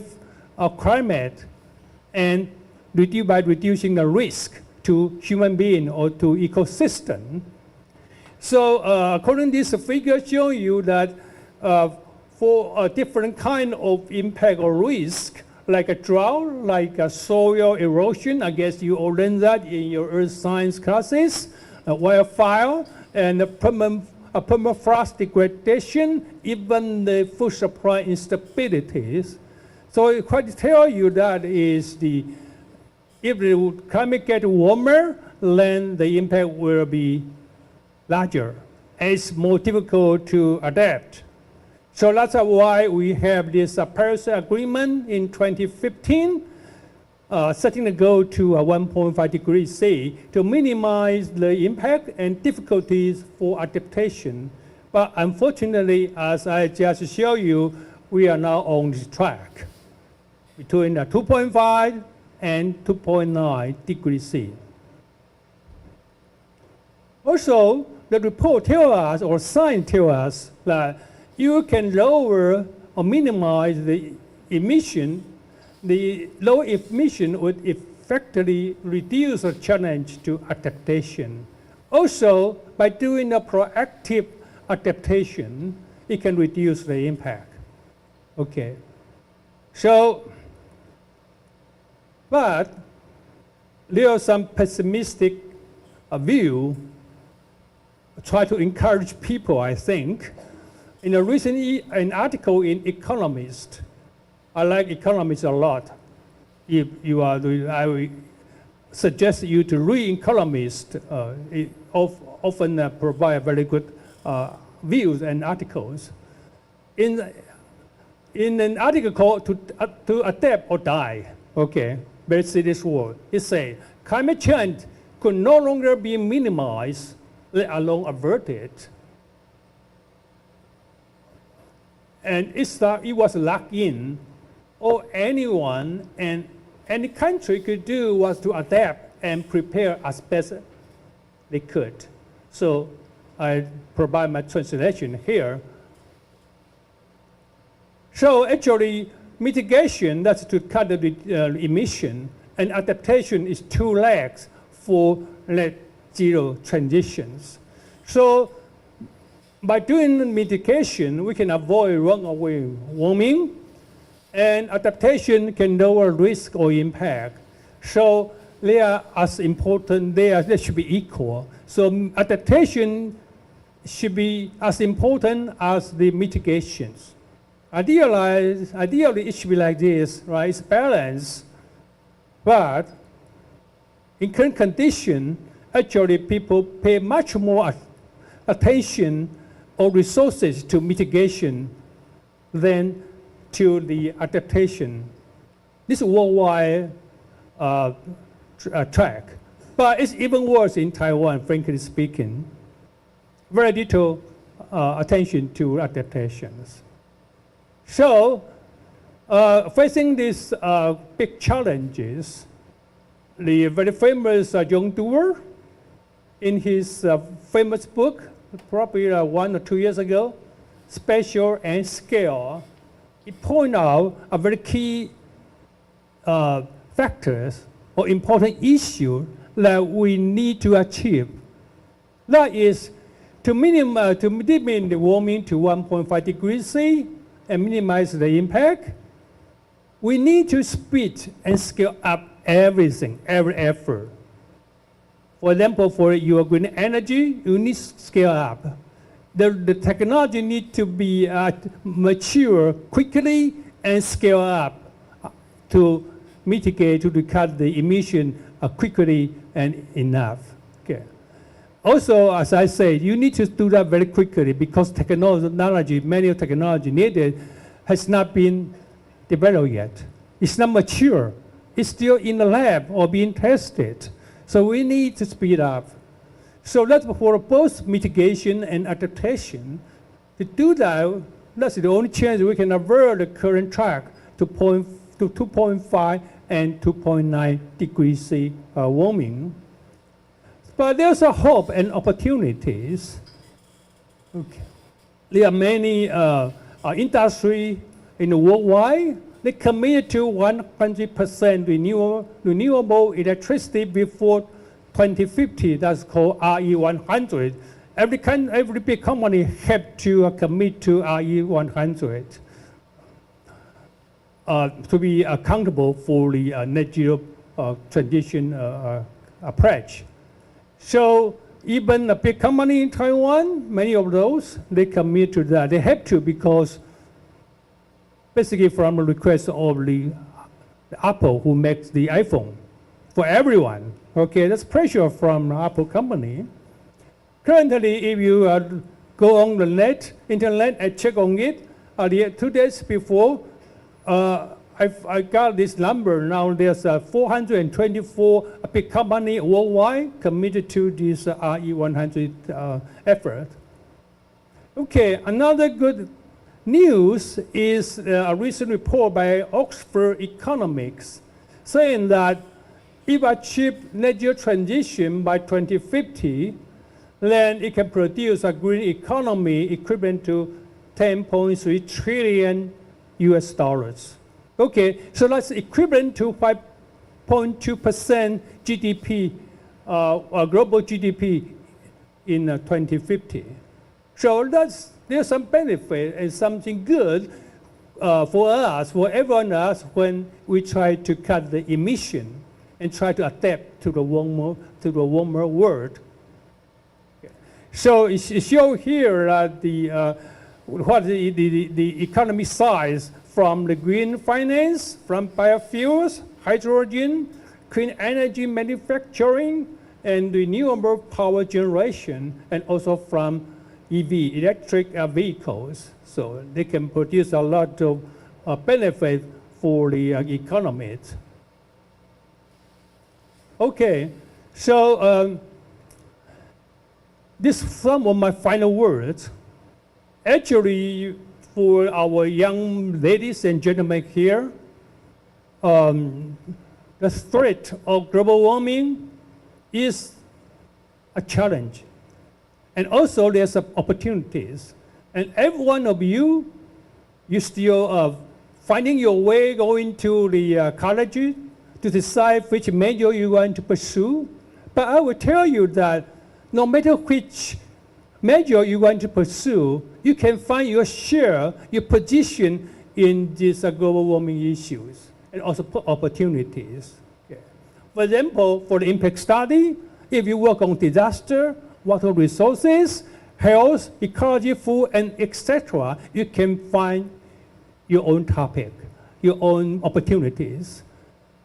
climate and by reducing the risk to human being or to ecosystem. So according to this figure, show you that for a different kind of impact or risk, like a drought, like a soil erosion, I guess you all learned that in your earth science classes, wildfire, and permafrost degradation, even the food supply instabilities. So it quite tell you that is if the climate gets warmer, then the impact will be larger. It's more difficult to adapt. So that's why we have this Paris Agreement in 2015, setting the goal to 1.5 degrees C to minimize the impact and difficulties for adaptation. But unfortunately, as I just showed you, we are now on this track between 2.5 and 2.9 degrees C. Also, the report tells us, or science tells us, that you can lower or minimize the emission. The low emission would effectively reduce the challenge to adaptation. Also, by doing a proactive adaptation, it can reduce the impact. Okay. So, but there are some pessimistic view. Try to encourage people, I think. In a recent an article in Economist, I like Economist a lot. If you are, I will suggest you to read Economist. It often provide very good views and articles. In an article called to Adapt or Die, okay, very serious word, it says, climate change could no longer be minimized, let alone averted. And it was locked in. All anyone and any country could do was to adapt and prepare as best they could. So I provide my translation here. So actually, mitigation, that's to cut the emission, and adaptation is two legs for net zero transitions. So by doing mitigation, we can avoid runaway warming, and adaptation can lower risk or impact. So they are as important, they should be equal. So adaptation should be as important as the mitigations. Ideally, it should be like this, right? It's balanced. But in current condition, actually people pay much more attention or resources to mitigation than to the adaptation. This is worldwide track. But it's even worse in Taiwan, frankly speaking. Very little attention to adaptations. So, facing these big challenges, the very famous John Dewar, in his famous book, probably 1 or 2 years ago, Spatial and Scale, he pointed out a very key factors or important issue that we need to achieve. That is to limit the warming to 1.5 degrees C and minimize the impact. We need to speed and scale up everything, every effort For example, for your green energy, you need to scale up. The technology needs to be mature quickly and scale up to mitigate, to cut the emission quickly and enough. Okay. Also, as I said, you need to do that very quickly because technology, many technology needed has not been developed yet. It's not mature. It's still in the lab or being tested. So we need to speed up. So that's for both mitigation and adaptation. To do that, that's the only chance we can avert the current track to 2.5 and 2.9 degrees C warming. But there's a hope and opportunities. Okay. There are many industry in the worldwide. They committed to 100% renewable electricity before 2050. That's called RE100. Every big company have to commit to RE100 to be accountable for the net zero transition approach. So even a big company in Taiwan, many of those, they commit to that. They have to because basically from a request of the Apple who makes the iPhone for everyone. Okay, that's pressure from the Apple company. Currently, if you go on the internet and check on it, 2 days before, I got this number. Now there's 424 big company worldwide committed to this RE100 effort. Okay, another good news is a recent report by Oxford Economics saying that if achieve net zero transition by 2050, then it can produce a green economy equivalent to 10.3 trillion US dollars. Okay, so that's equivalent to 5.2% GDP, global GDP in 2050. So there's some benefit and something good for us, for everyone else, when we try to cut the emission and try to adapt to the warmer world. Okay. So it shows here what the economy size from the green finance, from biofuels, hydrogen, clean energy manufacturing, and renewable power generation, and also from EV, electric vehicles. So they can produce a lot of benefit for the economy. Okay, so this is some of my final words. Actually, for our young ladies and gentlemen here, the threat of global warming is a challenge. And also there's opportunities. And every one of you, you still finding your way going to the college to decide which major you want to pursue. But I will tell you that no matter which major you want to pursue, you can find your share, your position in these global warming issues and also opportunities. Okay. For example, for the impact study, if you work on disaster, water resources, health, ecology, food, and etc., you can find your own topic, your own opportunities.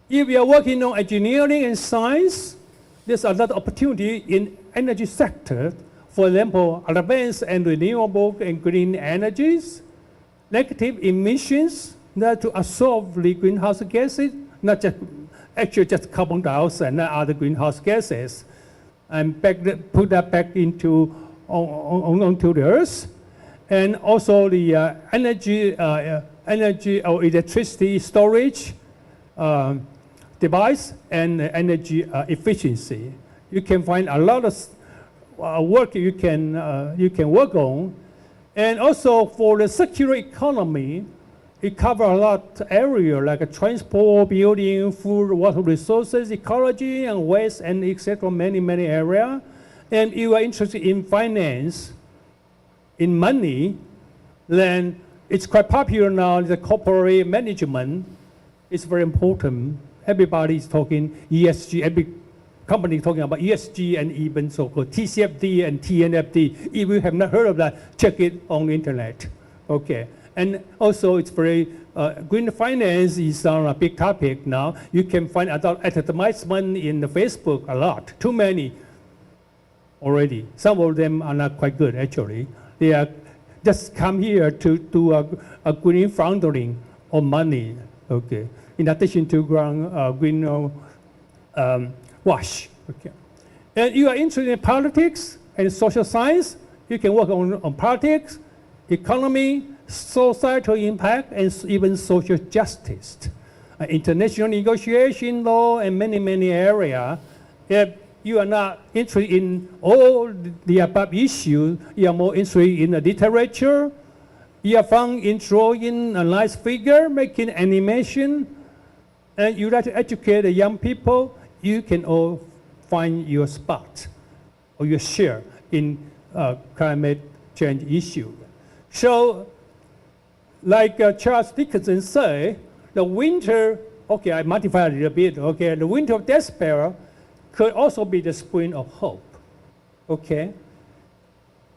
If you are working on engineering and science, there's a lot of opportunity in energy sector. For example, advanced and renewable and green energies, negative emissions that to absorb the greenhouse gases, not just carbon dioxide and other greenhouse gases, and put that back into onto the earth, and also the energy or electricity storage device and energy efficiency. You can find a lot of work you can work on, and also for the circular economy, it covers a lot of area like transport, building, food, water resources, ecology, and waste, and etc. Many areas. And you are interested in finance, in money, then it's quite popular now. The corporate management is very important. Everybody is talking ESG. Every company talking about ESG and even so-called TCFD and TNFD. If you have not heard of that, check it on the internet. Okay, and also it's very green finance is on a big topic now. You can find advertisement in the Facebook a lot, too many already. Some of them are not quite good actually. They are just come here to do a green funding of money. Okay, in addition to green wash. Okay, and you are interested in politics and social science. You can work on politics, economy, societal impact, and even social justice, international negotiation law, and many areas. If you are not interested in all the above issues, you are more interested in the literature, you are found in drawing a nice figure, making animation, and you like to educate the young people, you can all find your spot or your share in climate change issue. So, like Charles Dickens say, the winter, okay, I modify a little bit, okay, the winter of despair could also be the spring of hope, okay?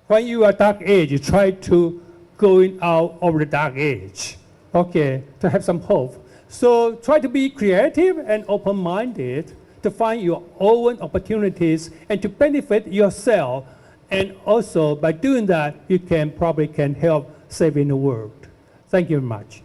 When you are dark age, you try to going out of the dark age, okay, to have some hope. So try to be creative and open-minded to find your own opportunities and to benefit yourself. And also by doing that, you probably can help saving the world. Thank you very much.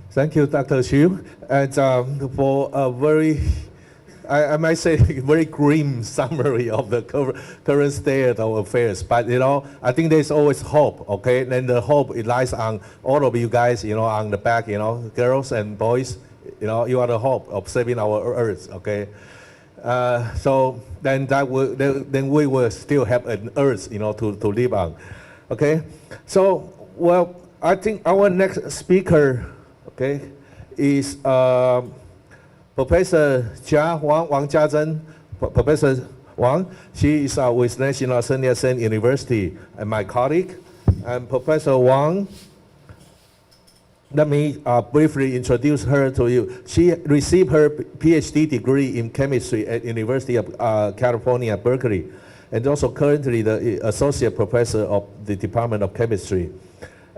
Thank you, Dr. Xu, and for a very, I might say, very grim summary of the current state of affairs. But you know, I think there's always hope. Okay, and the hope it lies on all of you guys. You know, on the back. You know, girls and boys. You know, you are the hope of saving our Earth. Okay, so then then we will still have an Earth. You know, to live on. Okay, so well, I think our next speaker. Okay, is Professor Wang Jiazhen. Professor Wang, she is with National Sun Yat-sen University and my colleague. And Professor Wang, let me briefly introduce her to you. She received her PhD degree in chemistry at University of California, Berkeley, and also currently the Associate Professor of the Department of Chemistry,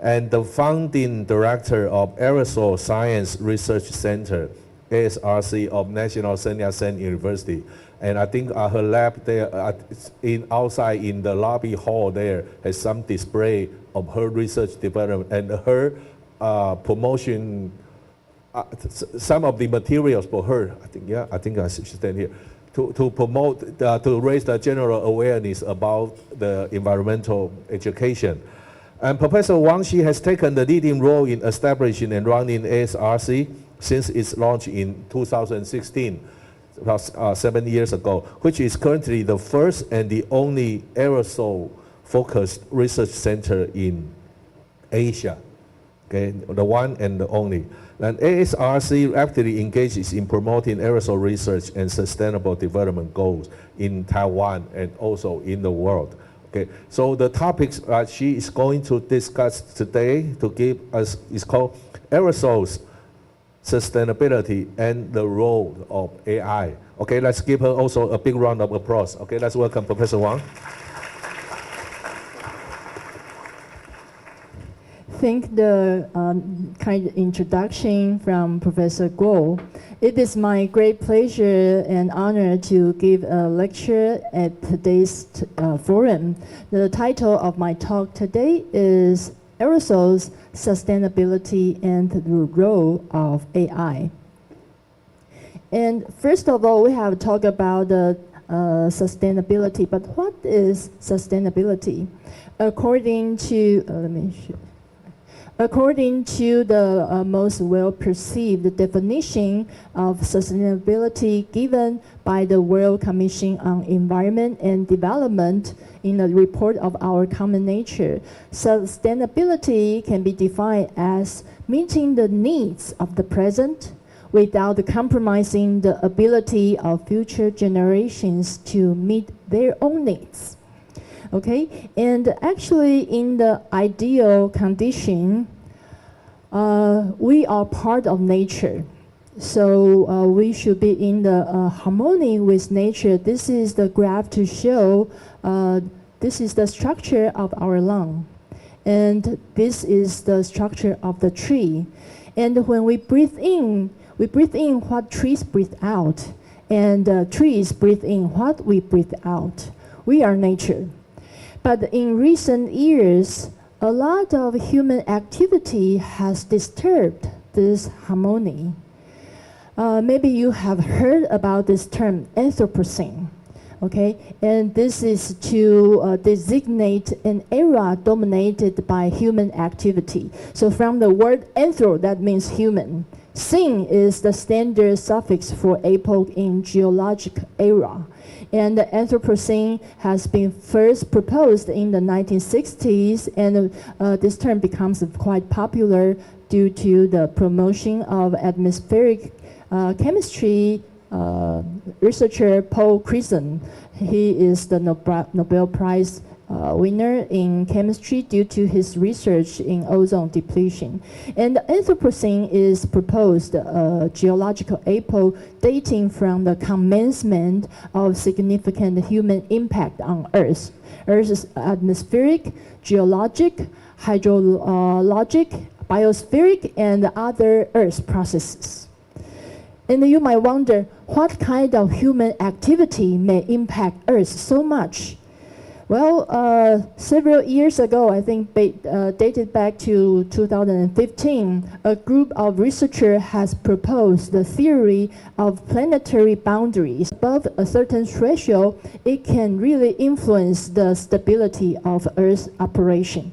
and the founding director of Aerosol Science Research Center, ASRC, of National Sun Yat-sen University. And I think her lab there, outside in the lobby hall there, has some display of her research development and her promotion, some of the materials for her. I think I should stand here. To promote, to raise the general awareness about the environmental education. And Professor Wang, she has taken the leading role in establishing and running ASRC since its launch in 2016, about 7 years ago, which is currently the first and the only aerosol-focused research center in Asia, okay, the one and the only. And ASRC actively engages in promoting aerosol research and sustainable development goals in Taiwan and also in the world. Okay, so the topics she is going to discuss today to give us is called aerosols, sustainability, and the role of AI. Okay, let's give her also a big round of applause. Okay, let's welcome Professor Wang. Thank the kind introduction from Professor Guo. It is my great pleasure and honor to give a lecture at today's forum. The title of my talk today is Aerosols, Sustainability, and the Role of AI. And first of all, we have talked about the sustainability, but what is sustainability? According to, According to the most well-perceived definition of sustainability given by the World Commission on Environment and Development in the report of Our Common Nature, sustainability can be defined as meeting the needs of the present without compromising the ability of future generations to meet their own needs. Okay, and actually in the ideal condition, we are part of nature. So we should be in the harmony with nature. This is the graph to show this is the structure of our lung. And this is the structure of the tree. And when we breathe in what trees breathe out. And trees breathe in what we breathe out. We are nature. But in recent years, a lot of human activity has disturbed this harmony. Maybe you have heard about this term, Anthropocene. Okay, and this is to designate an era dominated by human activity. So from the word anthro, that means human. Cene is the standard suffix for epoch in geologic era. And the Anthropocene has been first proposed in the 1960s, and this term becomes quite popular due to the promotion of atmospheric chemistry researcher Paul Cresson. He is the Nobel Prize winner in chemistry due to his research in ozone depletion. And the Anthropocene is proposed geological epoch dating from the commencement of significant human impact on Earth. Earth's atmospheric, geologic, hydrologic, biospheric, and other Earth processes. And you might wonder, what kind of human activity may impact Earth so much? Well, several years ago, I think dated back to 2015, a group of researchers has proposed the theory of planetary boundaries. Above a certain threshold, it can really influence the stability of Earth's operation.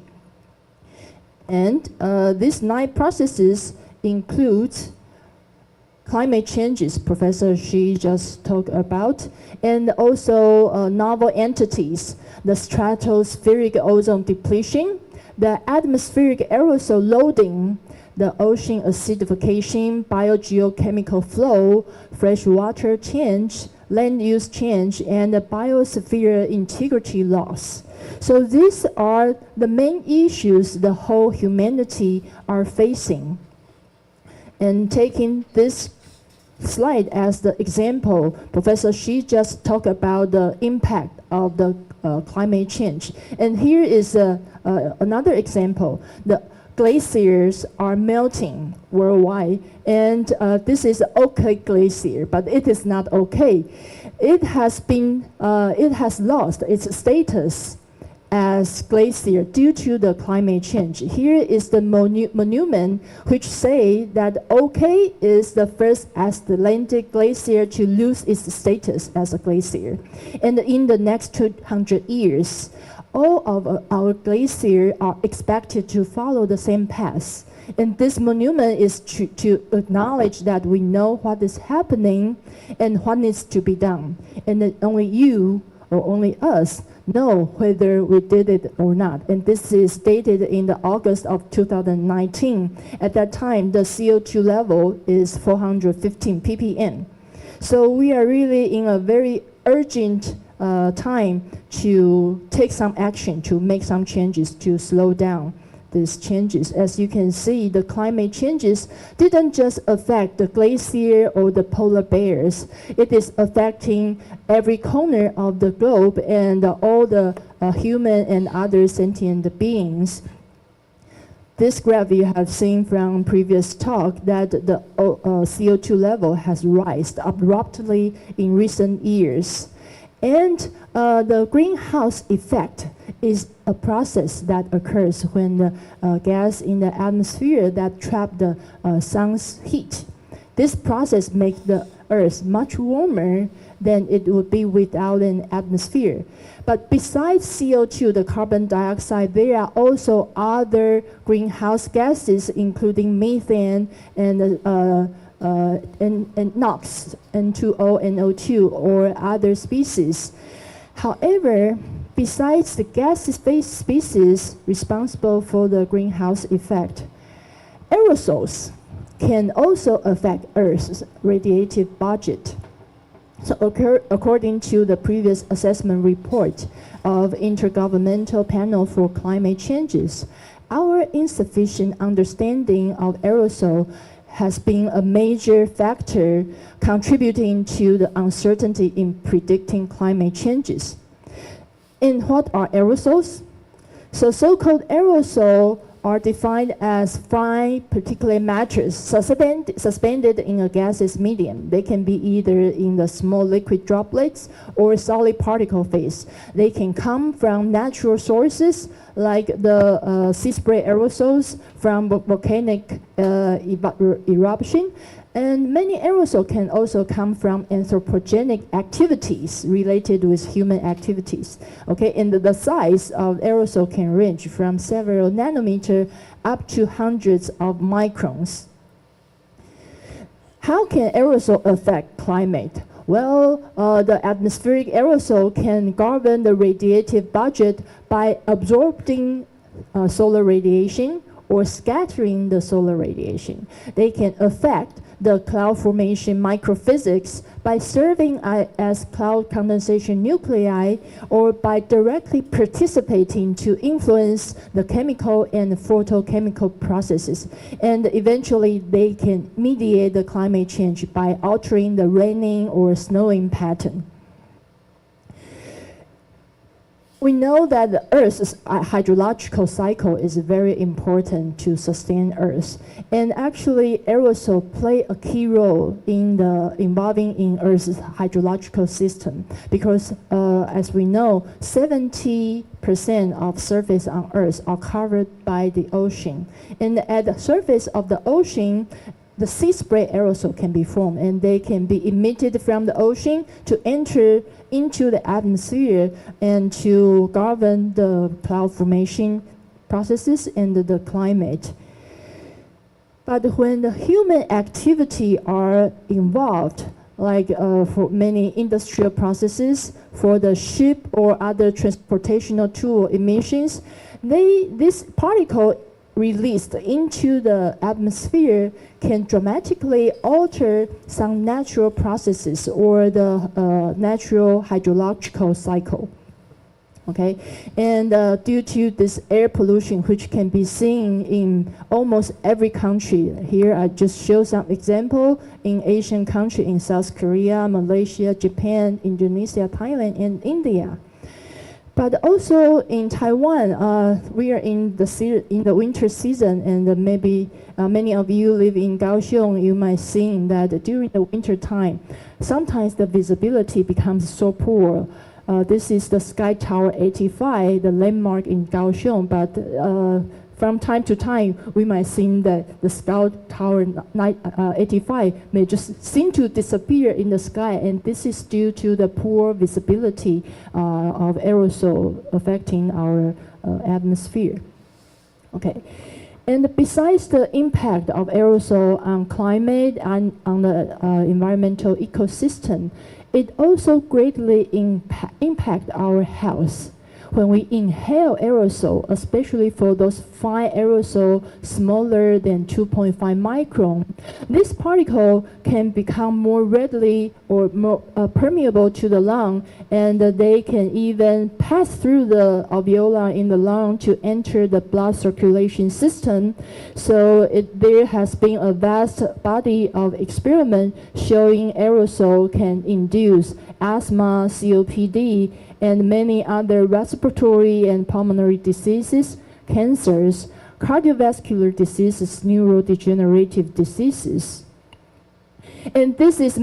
And these 9 processes include climate changes, Professor Xi just talked about, and also novel entities, the stratospheric ozone depletion, the atmospheric aerosol loading, the ocean acidification, biogeochemical flow, freshwater change, land use change, and the biosphere integrity loss. So these are the main issues the whole humanity are facing. And taking this slide as the example, Professor Xi just talked about the impact of the climate change. And here is another example. The glaciers are melting worldwide, and this is OK glacier, but it is not OK. It has lost its status as glacier due to the climate change. Here is the monument which say that OK is the first Icelandic glacier to lose its status as a glacier. And in the next 200 years, all of our glaciers are expected to follow the same path. And this monument is to acknowledge that we know what is happening and what needs to be done. And that only you or only us know whether we did it or not. And this is dated in the August of 2019. At that time, the CO2 level is 415 ppm. So we are really in a very urgent time to take some action, to make some changes, to slow down these changes. As you can see, the climate changes didn't just affect the glacier or the polar bears. It is affecting every corner of the globe and all the human and other sentient beings. This graph you have seen from previous talk that the CO2 level has risen abruptly in recent years. And the greenhouse effect is a process that occurs when the gas in the atmosphere that trap the sun's heat. This process makes the Earth much warmer than it would be without an atmosphere. But besides CO2, the carbon dioxide, there are also other greenhouse gases, including methane and NOx, N2O, NO2, or other species. However, besides the gas species responsible for the greenhouse effect, aerosols, can also affect Earth's radiative budget. So according to the previous assessment report of Intergovernmental Panel for Climate Changes, our insufficient understanding of aerosol has been a major factor contributing to the uncertainty in predicting climate changes. And what are aerosols? So so-called aerosols are defined as fine particulate matters suspended in a gaseous medium. They can be either in the small liquid droplets or solid particle phase. They can come from natural sources like the sea spray aerosols from volcanic eruption. And many aerosols can also come from anthropogenic activities related with human activities. Okay, and the size of aerosol can range from several nanometers up to hundreds of microns. How can aerosol affect climate? Well, the atmospheric aerosol can govern the radiative budget by absorbing solar radiation or scattering the solar radiation. They can affect the cloud formation microphysics by serving as cloud condensation nuclei or by directly participating to influence the chemical and photochemical processes. And eventually they can mediate the climate change by altering the raining or snowing pattern. We know that the Earth's hydrological cycle is very important to sustain Earth. And actually, aerosol play a key role in involving in Earth's hydrological system because, as we know, 70% of surface on Earth are covered by the ocean. And at the surface of the ocean, the sea spray aerosol can be formed, and they can be emitted from the ocean to enter into the atmosphere and to govern the cloud formation processes and the climate. But when the human activity are involved, like for many industrial processes, for the ship or other transportational tool emissions, this particle released into the atmosphere can dramatically alter some natural processes or the natural hydrological cycle. Okay, and due to this air pollution, which can be seen in almost every country, here I just show some example in Asian countries, in South Korea, Malaysia, Japan, Indonesia, Thailand, and India. But also in Taiwan, we are in the winter season, and maybe many of you live in Kaohsiung. You might see that during the winter time, sometimes the visibility becomes so poor. This is the Sky Tower 85, the landmark in Kaohsiung. But from time to time, we might see that the Sky Tower 85 may just seem to disappear in the sky, and this is due to the poor visibility of aerosol affecting our atmosphere. Okay, and besides the impact of aerosol on climate and on the environmental ecosystem, it also greatly impact our health. When we inhale aerosol, especially for those fine aerosol smaller than 2.5 micron, this particle can become more readily or more permeable to the lung, and they can even pass through the alveoli in the lung to enter the blood circulation system. So there has been a vast body of experiment showing aerosol can induce asthma, COPD, and many other respiratory and pulmonary diseases, cancers, cardiovascular diseases, neurodegenerative diseases. And this is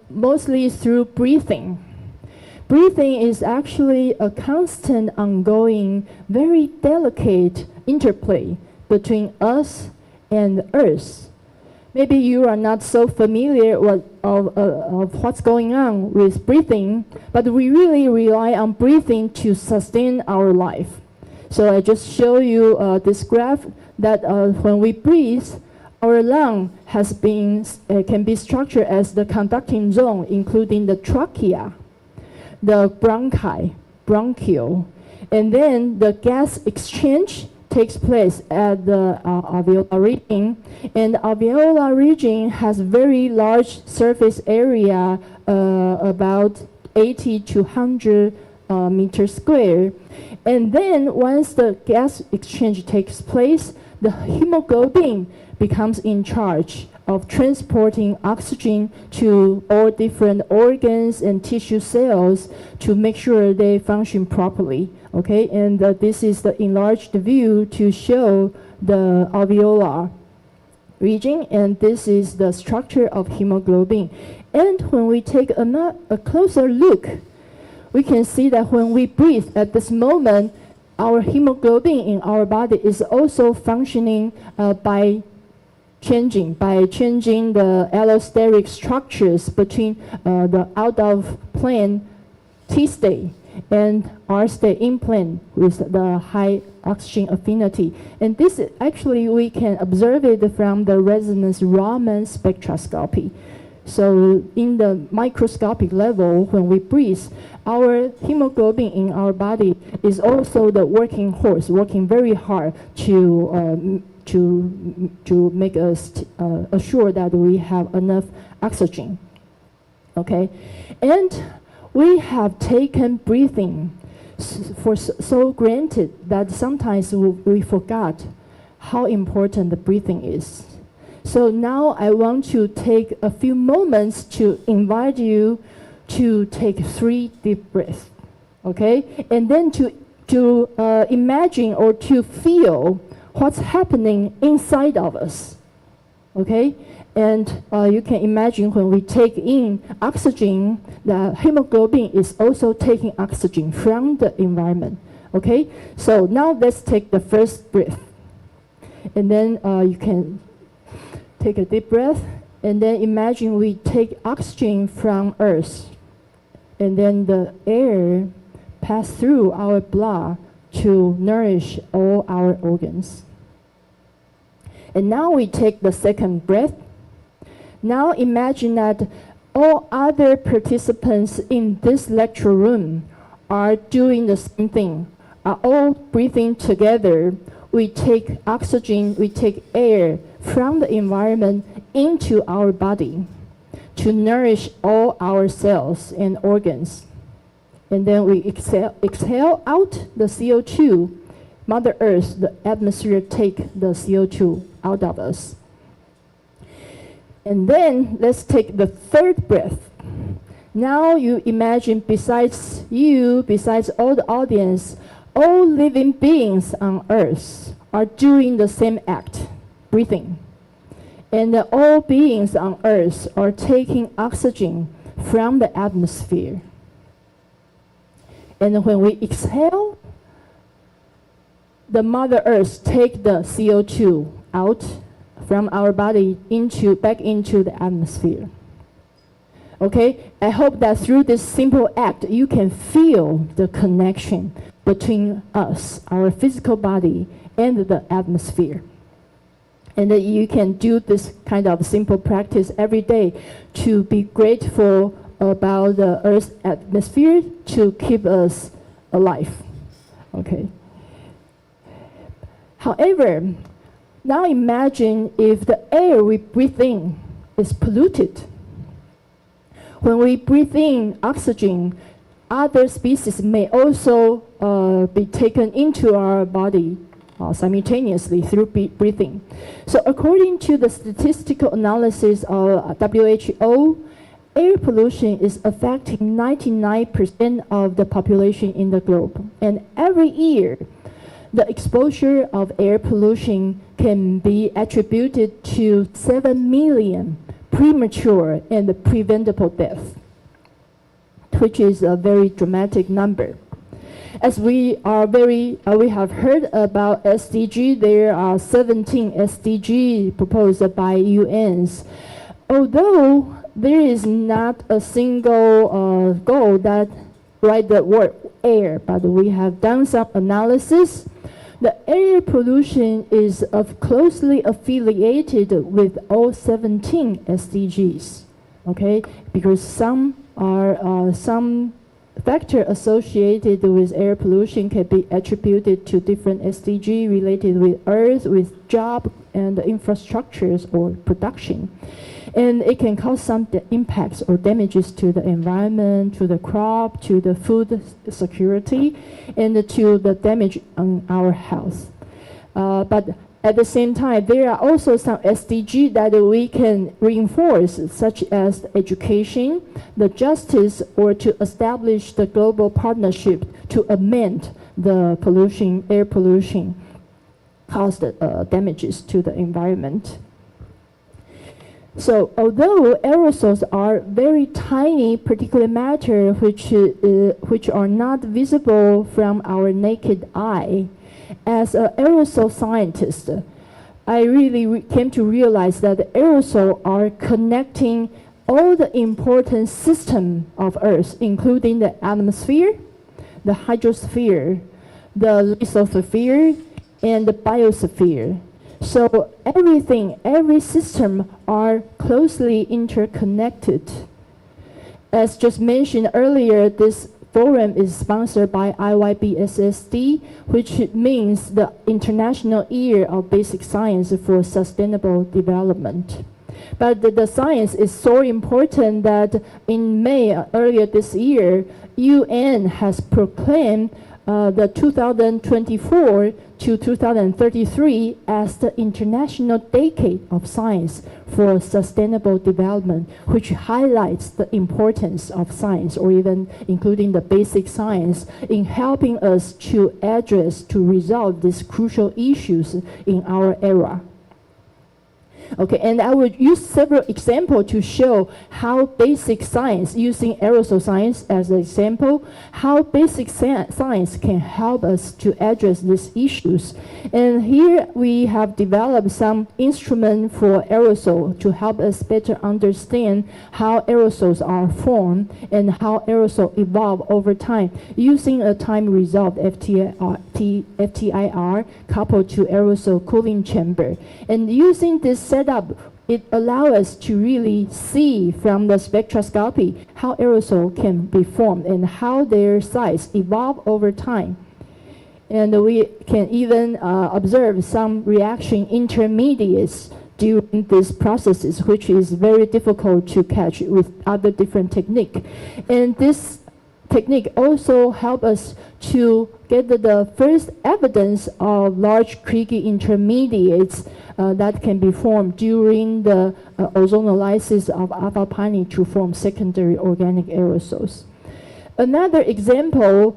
mostly through breathing. Breathing is actually a constant, ongoing, very delicate interplay between us and the Earth. Maybe you are not so familiar of what's going on with breathing, but we really rely on breathing to sustain our life. So I just show you this graph that when we breathe, our lung can be structured as the conducting zone, including the trachea, the bronchi, bronchiole, and then the gas exchange takes place at the alveolar region, and the alveolar region has very large surface area, about 80 to 100 meters square. And then once the gas exchange takes place, the hemoglobin becomes in charge of transporting oxygen to all different organs and tissue cells to make sure they function properly. Okay, and this is the enlarged view to show the alveolar region, and this is the structure of hemoglobin. And when we take a closer look, we can see that when we breathe at this moment, our hemoglobin in our body is also functioning by changing the allosteric structures between the out of plane T state and R state in plane with the high oxygen affinity. And this actually we can observe it from the resonance Raman spectroscopy. So in the microscopic level, when we breathe, our hemoglobin in our body is also the working horse, working very hard to make us assure that we have enough oxygen. Okay, and we have taken breathing for so granted that sometimes we forgot how important the breathing is. So now I want to take a few moments to invite you to take 3 deep breaths, okay? And then to imagine or to feel what's happening inside of us, okay? And you can imagine when we take in oxygen, the hemoglobin is also taking oxygen from the environment, okay? So now let's take the first breath. And then you can take a deep breath, and then imagine we take oxygen from Earth, and then the air pass through our blood to nourish all our organs. And now we take the second breath. Now imagine that all other participants in this lecture room are doing the same thing, are all breathing together. We take oxygen, we take air from the environment into our body to nourish all our cells and organs. And then we exhale out the CO2. Mother Earth, the atmosphere, take the CO2 out of us. And then let's take the third breath. Now you imagine besides you, besides all the audience, all living beings on Earth are doing the same act, breathing. And all beings on Earth are taking oxygen from the atmosphere. And when we exhale, the Mother Earth takes the CO2 out from our body back into the atmosphere. Okay, I hope that through this simple act, you can feel the connection between us, our physical body, and the atmosphere. And that you can do this kind of simple practice every day to be grateful about the Earth's atmosphere to keep us alive. Okay. However, now imagine if the air we breathe in is polluted. When we breathe in oxygen, other species may also be taken into our body simultaneously through breathing. So according to the statistical analysis of WHO, air pollution is affecting 99% of the population in the globe. And every year, the exposure of air pollution can be attributed to 7 million premature and preventable deaths, which is a very dramatic number. As we have heard about SDG, there are 17 SDG proposed by UNs. Although there is not a single goal that write the word air, but we have done some analysis. The air pollution is closely affiliated with all 17 SDGs, okay? Because some factor associated with air pollution can be attributed to different SDG related with Earth, with job and infrastructures or production. And it can cause some impacts or damages to the environment, to the crop, to the food security, and to the damage on our health. But at the same time, there are also some SDG that we can reinforce, such as education, the justice, or to establish the global partnership to amend the pollution, air pollution caused damages to the environment. So although aerosols are very tiny particulate matter which are not visible from our naked eye, as an aerosol scientist, I really came to realize that aerosols are connecting all the important systems of Earth, including the atmosphere, the hydrosphere, the lithosphere, and the biosphere. So everything, every system are closely interconnected. As just mentioned earlier, this forum is sponsored by IYBSSD, which means the International Year of Basic Science for Sustainable Development. But the science is so important that in May earlier this year, UN has proclaimed the 2024 to 2033 as the International Decade of Science for Sustainable Development, which highlights the importance of science, or even including the basic science, in helping us to address, to resolve these crucial issues in our era. Okay, and I would use several examples to show how basic science, using aerosol science as an example, how basic science can help us to address these issues. And here we have developed some instruments for aerosol to help us better understand how aerosols are formed and how aerosols evolve over time, using a time-resolved FTIR coupled to aerosol cooling chamber. And using this setup, it allows us to really see from the spectroscopy how aerosol can be formed and how their size evolve over time. And we can even observe some reaction intermediates during these processes, which is very difficult to catch with other different techniques. And this technique also helps us to get the first evidence of large creaky intermediates that can be formed during the ozonolysis of alpha pinene to form secondary organic aerosols. Another example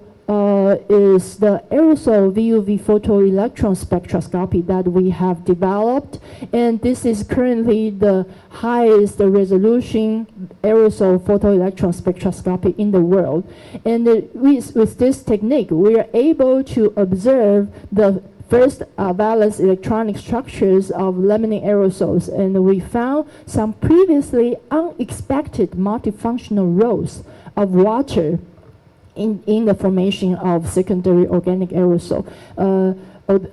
is the aerosol VUV photoelectron spectroscopy that we have developed, and this is currently the highest resolution aerosol photoelectron spectroscopy in the world. And with this technique, we are able to observe the first valence electronic structures of laminar aerosols, and we found some previously unexpected multifunctional roles of water in the formation of secondary organic aerosol.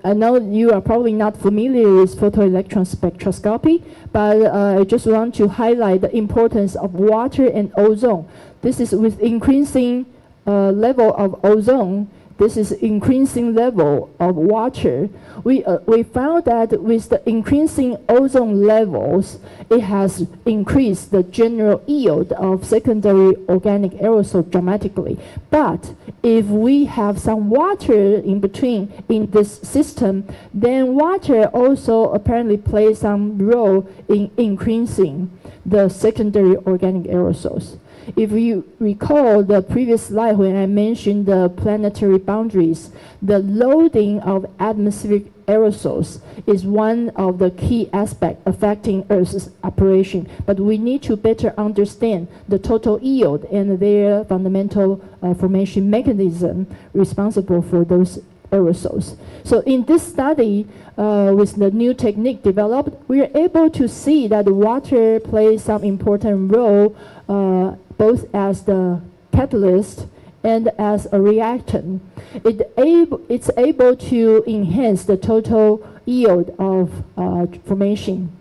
I know you are probably not familiar with photoelectron spectroscopy, but I just want to highlight the importance of water and ozone. This is with increasing level of ozone, this is increasing level of water. We found that with the increasing ozone levels, it has increased the general yield of secondary organic aerosol dramatically. But if we have some water in between in this system, then water also apparently plays some role in increasing the secondary organic aerosols. If you recall the previous slide when I mentioned the planetary boundaries, the loading of atmospheric aerosols is one of the key aspects affecting Earth's operation. But we need to better understand the total yield and their fundamental formation mechanism responsible for those aerosols. So in this study, with the new technique developed, we are able to see that water plays some important role both as the catalyst and as a reactant. It's able to enhance the total yield of formation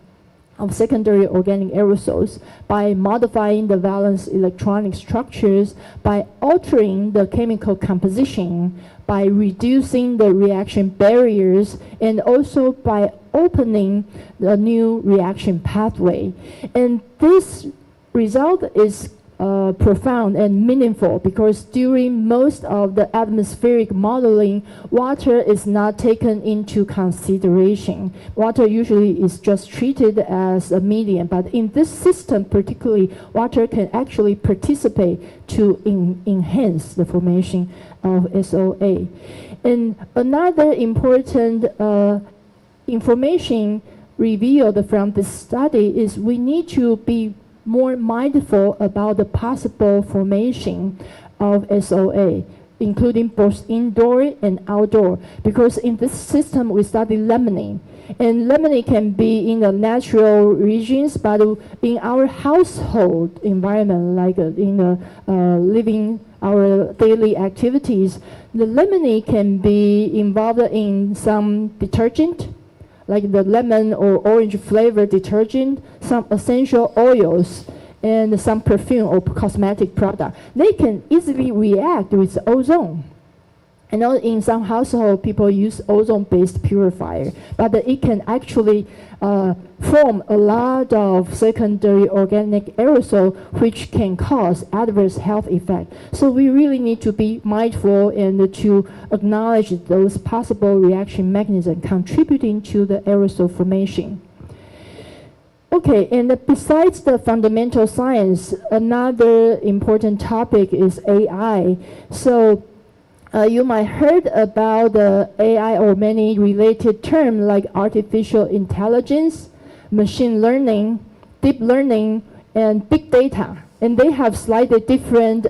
of secondary organic aerosols by modifying the valence electronic structures, by altering the chemical composition, by reducing the reaction barriers, and also by opening the new reaction pathway. And this result is profound and meaningful because during most of the atmospheric modeling, water is not taken into consideration. Water usually is just treated as a medium, but in this system particularly, water can actually participate to enhance the formation of SOA. And another important information revealed from this study is we need to be more mindful about the possible formation of SOA, including both indoor and outdoor, because in this system we study lemony. And lemony can be in the natural regions, but in our household environment, like in the living our daily activities, the lemony can be involved in some detergent, like the lemon or orange flavored detergent, some essential oils, and some perfume or cosmetic product. They can easily react with ozone. I know in some household people use ozone-based purifier, but it can actually form a lot of secondary organic aerosol which can cause adverse health effects. So we really need to be mindful and to acknowledge those possible reaction mechanisms contributing to the aerosol formation. Okay, and besides the fundamental science, another important topic is AI. So you might heard about the AI or many related terms like artificial intelligence, machine learning, deep learning, and big data. And they have slightly different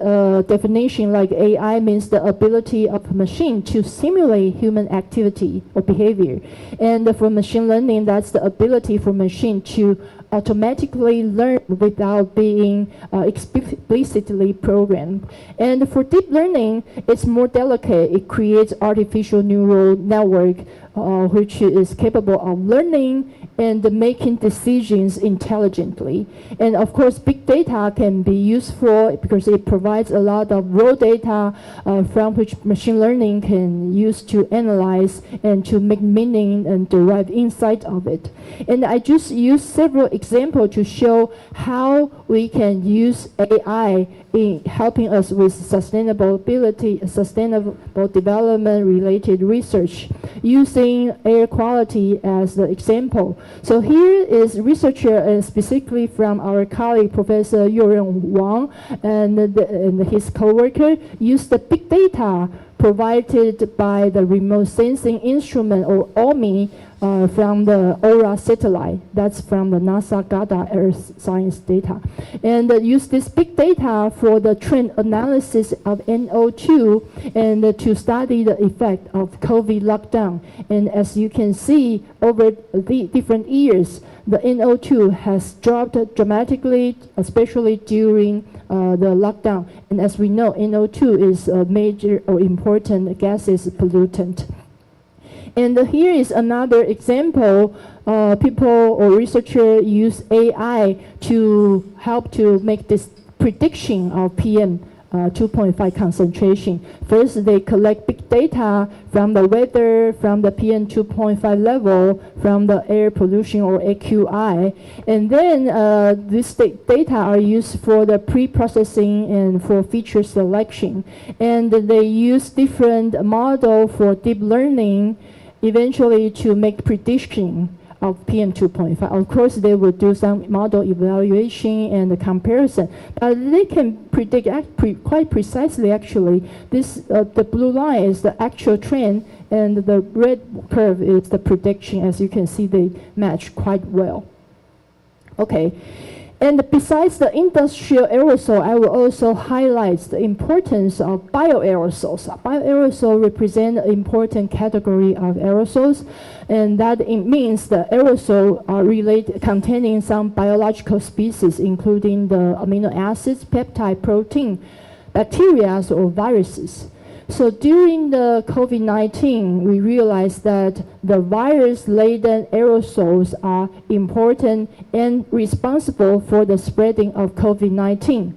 definition, like AI means the ability of a machine to simulate human activity or behavior. And for machine learning, that's the ability for machine to automatically learn without being explicitly programmed. And for deep learning, it's more delicate. It creates artificial neural network which is capable of learning and making decisions intelligently. And of course, big data can be useful because it provides a lot of raw data from which machine learning can use to analyze and to make meaning and derive insight of it. And I just used several examples to show how we can use AI in helping us with sustainability, sustainable development related research, using air quality as the example. So here is researcher and specifically from our colleague, Professor Yuren Wang, and his co-worker used the big data provided by the remote sensing instrument or OMI from the Aura satellite. That's from the NASA Goddard Earth Science data. And use this big data for the trend analysis of NO2 and to study the effect of COVID lockdown. And as you can see, over the different years, the NO2 has dropped dramatically, especially during the lockdown. And as we know, NO2 is a major or important gaseous pollutant. And here is another example. People or researchers use AI to help to make this prediction of PM 2.5 concentration. First, they collect big data from the weather, from the PM 2.5 level, from the air pollution or AQI. And then this data are used for the pre-processing and for feature selection. And they use different models for deep learning eventually to make prediction of PM 2.5. Of course, they will do some model evaluation and the comparison, but they can predict quite precisely actually. This, the blue line is the actual trend and the red curve is the prediction. As you can see, they match quite well. Okay. And besides the industrial aerosol, I will also highlight the importance of bioaerosols. Bioaerosols represent an important category of aerosols, and that it means the aerosol are containing some biological species, including the amino acids, peptide, protein, bacteria, or viruses. So during the COVID-19, we realized that the virus-laden aerosols are important and responsible for the spreading of COVID-19.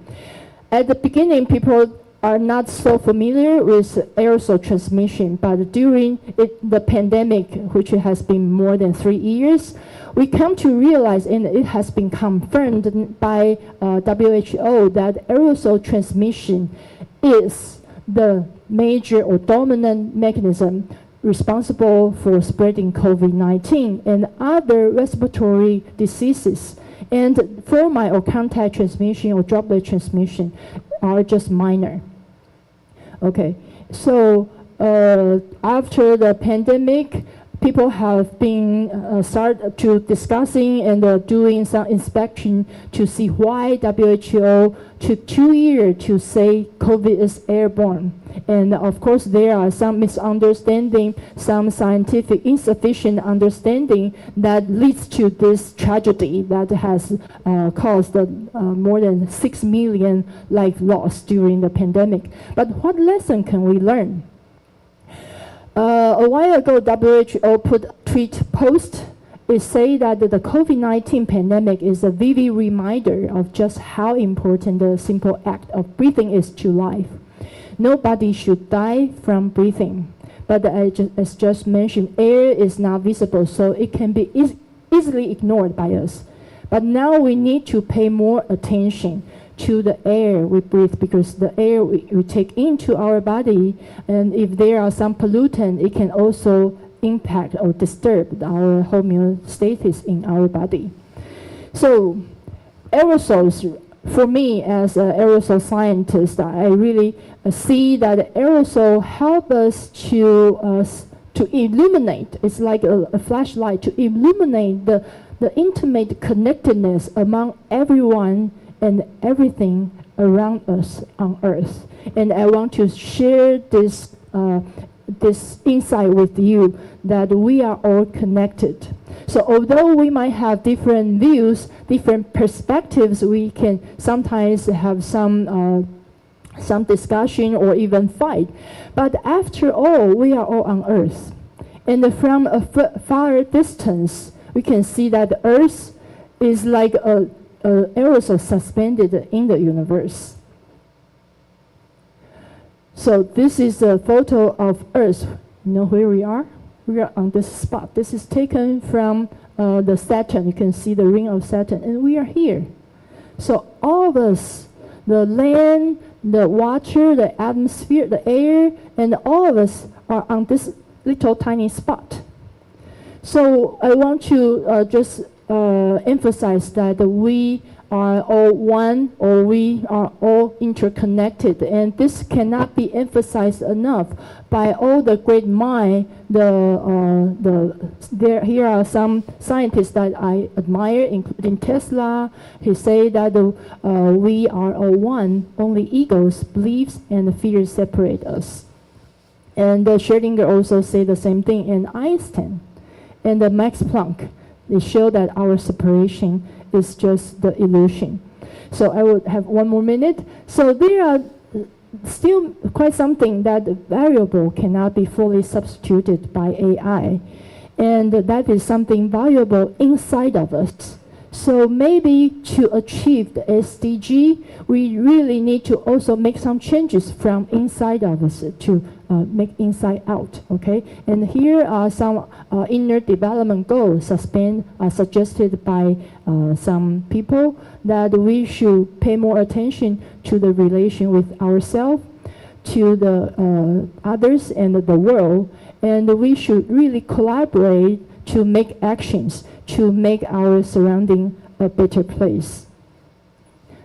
At the beginning, people are not so familiar with aerosol transmission, but during the pandemic, which has been more than 3 years, we come to realize, and it has been confirmed by WHO, that aerosol transmission is the major or dominant mechanism responsible for spreading COVID-19 and other respiratory diseases. And formal or contact transmission or droplet transmission are just minor. Okay, so after the pandemic, people have been start to discussing and doing some inspection to see why WHO took 2 years to say COVID is airborne. And of course, there are some misunderstanding, some scientific insufficient understanding that leads to this tragedy that has caused more than 6 million life loss during the pandemic. But what lesson can we learn? A while ago, WHO put a tweet post. It say that the COVID-19 pandemic is a vivid reminder of just how important the simple act of breathing is to life. Nobody should die from breathing. But as just mentioned, air is not visible, so it can be easily ignored by us. But now we need to pay more attention to the air we breathe, because the air we take into our body, and if there are some pollutant, it can also impact or disturb our homeostasis in our body. So aerosols, for me as an aerosol scientist, I really see that aerosol help us to illuminate. It's like a flashlight to illuminate the intimate connectedness among everyone and everything around us on Earth. And I want to share this insight with you that we are all connected. So although we might have different views, different perspectives, we can sometimes have some discussion or even fight. But after all, we are all on Earth. And from a far distance, we can see that the Earth is like a aerosol suspended in the universe. So this is a photo of Earth. You know where we are? We are on this spot. This is taken from the Saturn. You can see the ring of Saturn, and we are here. So all of us, the land, the water, the atmosphere, the air, and all of us are on this little tiny spot. So I want to just emphasize that we are all one, or we are all interconnected, and this cannot be emphasized enough by all the great minds. Here are some scientists that I admire, including Tesla. He said that we are all one. Only egos, beliefs, and fears separate us. And Schrödinger also said the same thing, and Einstein, and Max Planck. They show that our separation is just the illusion. So I would have 1 more minute. So there are still quite something that variable cannot be fully substituted by AI. And that is something valuable inside of us. So maybe to achieve the SDG, we really need to also make some changes from inside of us to make inside out, okay? And here are some inner development goals suggested by some people, that we should pay more attention to the relation with ourselves, to the others and the world, and we should really collaborate to make actions to make our surrounding a better place.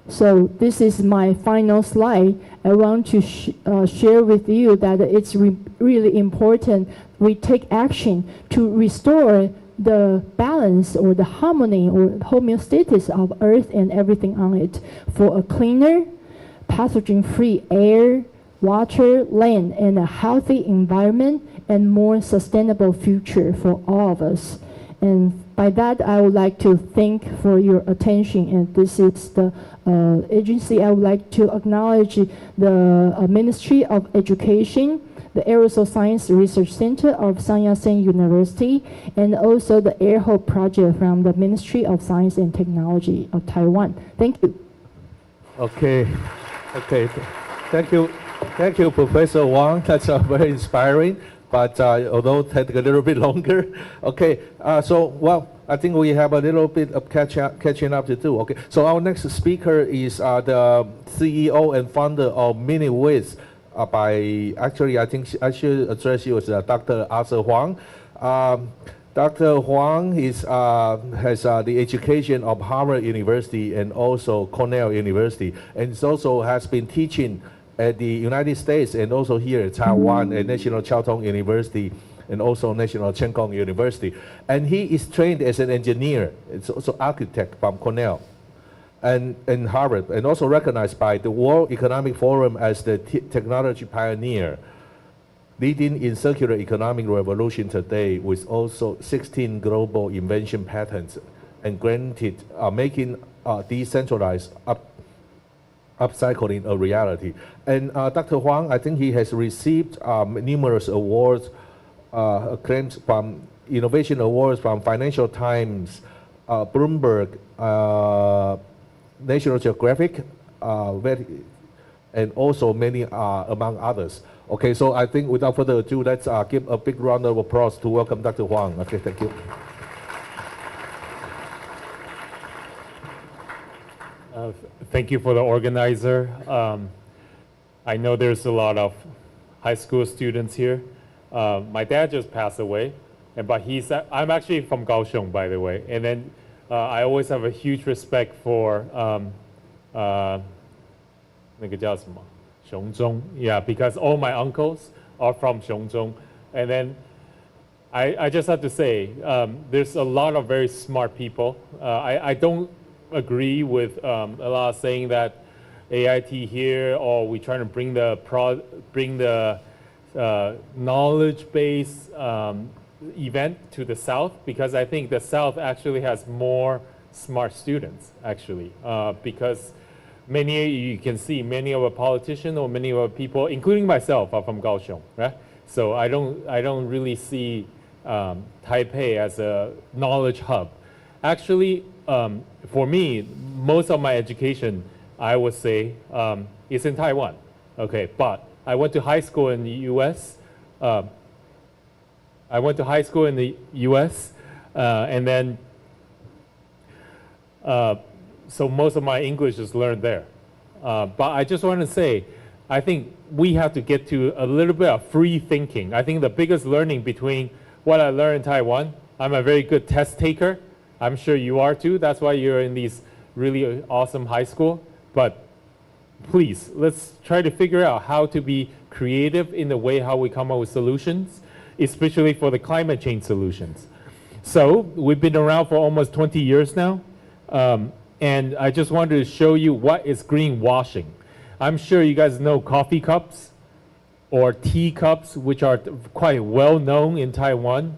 So this is my final slide. I want to share with you that it's really important we take action to restore the balance or the harmony or homeostasis of Earth and everything on it, for a cleaner, pathogen-free air, water, land, and a healthy environment, and more sustainable future for all of us. And By that, I would like to thank for your attention, and this is the agency. I would like to acknowledge the Ministry of Education, the Aerosol Science Research Center of Sun Yat-sen University, and also the Air Hope Project from the Ministry of Science and Technology of Taiwan. Thank you. Okay. Thank you, Professor Wang. That's very inspiring. But although it take a little bit longer, okay. I think we have a little bit of catching up to do. Okay. So our next speaker is the CEO and founder of MiniWiz. I think I should address you as Dr. Arthur Huang. Dr. Huang has the education of Harvard University and also Cornell University, and also has been teaching at the United States and also here at Taiwan at National Chiao Tung University and also National Cheng Kung University. And he is trained as an engineer, it's also architect from Cornell and Harvard, and also recognized by the World Economic Forum as the technology pioneer, leading in circular economic revolution today with also 16 global invention patents and granted, making decentralized upcycling a reality. And Dr. Huang, I think he has received numerous awards, claims from innovation awards from Financial Times, Bloomberg, National Geographic, and also many among others. Okay, so I think without further ado, let's give a big round of applause to welcome Dr. Huang. Okay, thank you. Thank you for the organizer. I know there's a lot of high school students here. My dad just passed away, but I'm actually from Kaohsiung, by the way. And then I always have a huge respect for 那个叫什么？雄中, yeah, because all my uncles are from Xiongzhong. And then I just have to say, there's a lot of very smart people. I don't agree with a lot of saying that AIT here, or we trying to bring the knowledge-based event to the South, because I think the South actually has more smart students, actually, because you can see many of our politicians or many of our people, including myself, are from Kaohsiung, right? So I don't really see Taipei as a knowledge hub. Actually, for me, most of my education, I would say, is in Taiwan. Okay, but I went to high school in the U.S. And then so most of my English is learned there. But I just want to say, I think we have to get to a little bit of free thinking. I think the biggest learning between what I learned in Taiwan, I'm a very good test taker. I'm sure you are too. That's why you're in these really awesome high school. But please, let's try to figure out how to be creative in the way how we come up with solutions, especially for the climate change solutions. So we've been around for almost 20 years now. And I just wanted to show you what is greenwashing. I'm sure you guys know coffee cups or tea cups, which are quite well known in Taiwan,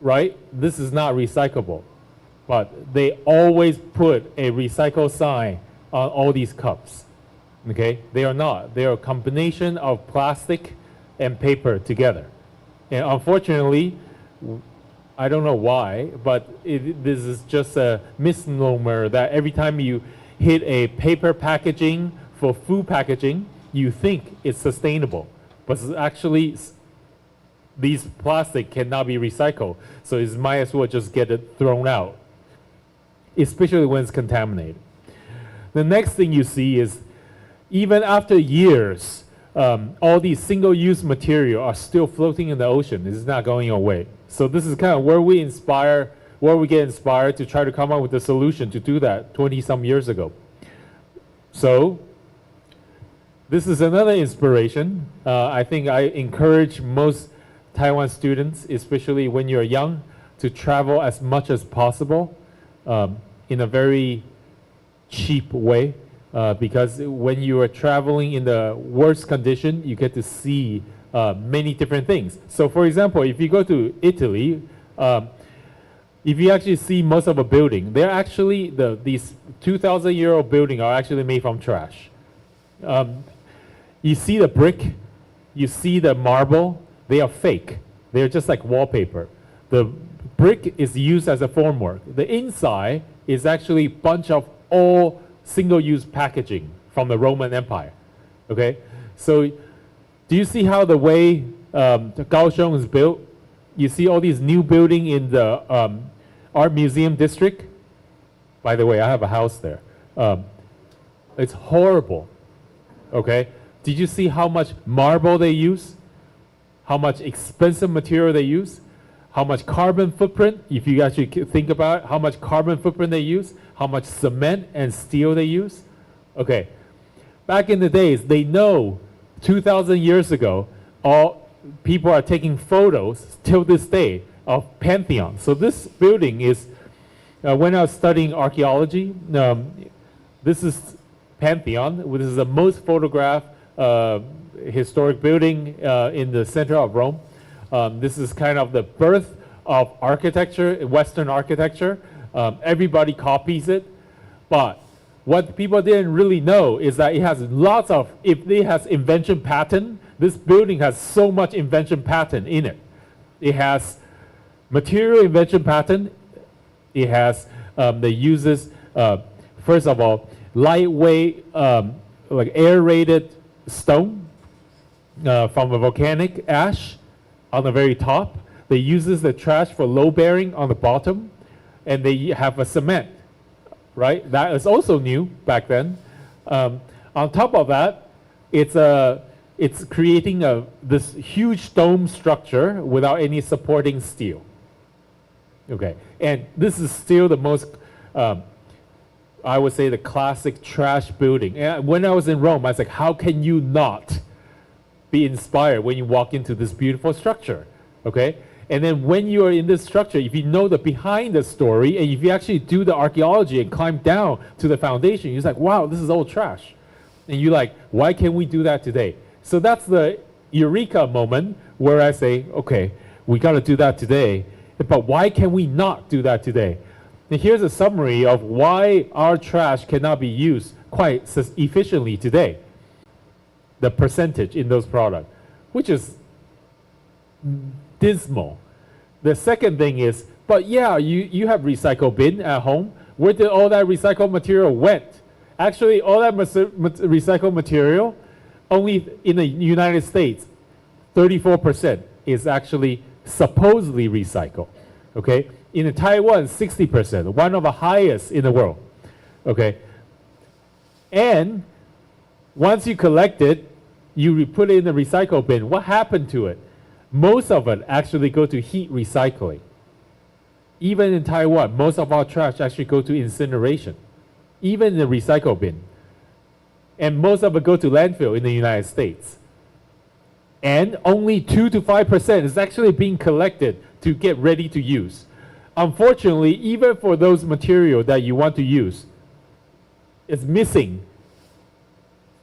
right? This is not recyclable, but they always put a recycle sign on all these cups, okay? They are not. They are a combination of plastic and paper together. And unfortunately, I don't know why, but this is just a misnomer that every time you hit a paper packaging for food packaging, you think it's sustainable. But it's actually, these plastic cannot be recycled, so it might as well just get it thrown out, especially when it's contaminated. The next thing you see is, even after years, all these single-use material are still floating in the ocean. It's not going away. So this is kind of where we get inspired to try to come up with a solution to do that 20-some years ago. So this is another inspiration. I think I encourage most Taiwan students, especially when you're young, to travel as much as possible in a very cheap way. Because when you are traveling in the worst condition, you get to see many different things. So for example, if you go to Italy, if you actually see most of a building, they're actually, these 2,000-year-old buildings are actually made from trash. You see the brick, you see the marble, they are fake. They're just like wallpaper. The brick is used as a formwork. The inside is actually a bunch of all single-use packaging from the Roman Empire. Okay, so do you see how the way Kaohsiung is built? You see all these new buildings in the art museum district. By the way, I have a house there. It's horrible. Okay, did you see how much marble they use? How much expensive material they use? How much carbon footprint, if you actually think about it, how much carbon footprint they use? How much cement and steel they use? Okay, back in the days, they know 2,000 years ago, all people are taking photos till this day of Pantheon. So this building is, when I was studying archaeology, this is Pantheon. This is the most photographed historic building in the center of Rome. This is kind of the birth of architecture, Western architecture. Everybody copies it. But what people didn't really know is that it has lots of, if it has invention pattern, this building has so much invention pattern in it. It has material invention pattern. It has, the uses, first of all, lightweight, like aerated stone from a volcanic ash on the very top. They uses the trash for load bearing on the bottom, and they have a cement, right? That is also new back then. On top of that, it's creating this huge dome structure without any supporting steel. Okay, and this is still the most, I would say, the classic trash building. And when I was in Rome, I was like, how can you not be inspired when you walk into this beautiful structure? Okay, and then when you are in this structure, if you know the behind the story, and if you actually do the archaeology and climb down to the foundation, you're like, wow, this is old trash. And you're like, why can't we do that today? So that's the eureka moment where I say, okay, we got to do that today. But why can we not do that today? And here's a summary of why our trash cannot be used quite efficiently today. The percentage in those products, which is dismal. The second thing is, but yeah, you have recycle bin at home. Where did all that recycled material went? Actually, all that recycled material, only in the United States, 34% is actually supposedly recycled. Okay, in Taiwan, 60%, one of the highest in the world. Okay, and once you collect it, you put it in the recycle bin. What happened to it? Most of it actually go to heat recycling. Even in Taiwan, most of our trash actually go to incineration, even in the recycle bin. And most of it go to landfill in the United States. And only 2 to 5% is actually being collected to get ready to use. Unfortunately, even for those materials that you want to use, it's missing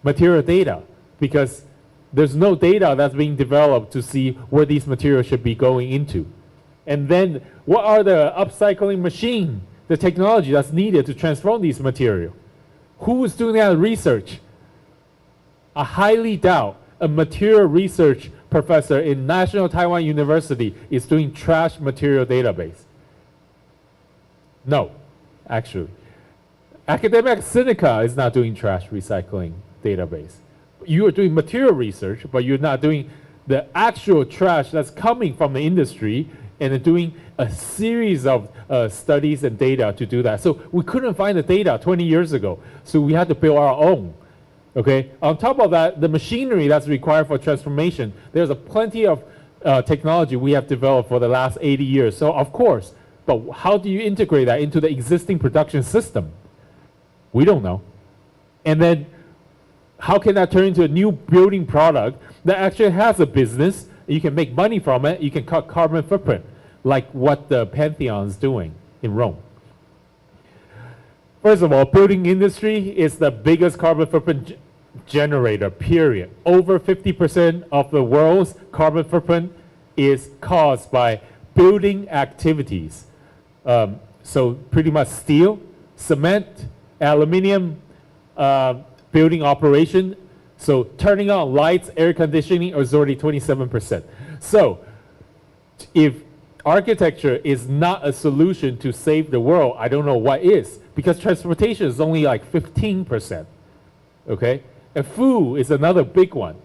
material data because there's no data that's being developed to see where these materials should be going into. And then what are the upcycling machine, the technology that's needed to transform these materials? Who is doing that research? I highly doubt a material research professor in National Taiwan University is doing trash material database. No, actually. Academic Sinica is not doing trash recycling database. You are doing material research, but you're not doing the actual trash that's coming from the industry and doing a series of studies and data to do that. So we couldn't find the data 20 years ago, so we had to build our own. Okay. On top of that, the machinery that's required for transformation, there's plenty of technology we have developed for the last 80 years. So of course, but how do you integrate that into the existing production system? We don't know. And then how can that turn into a new building product that actually has a business? You can make money from it. You can cut carbon footprint, like what the Pantheon is doing in Rome. First of all, building industry is the biggest carbon footprint generator, period. Over 50% of the world's carbon footprint is caused by building activities. So pretty much steel, cement, aluminum, building operation. So turning on lights, air conditioning is already 27%. So if architecture is not a solution to save the world, I don't know what is, because transportation is only like 15%, okay? And food is another big one,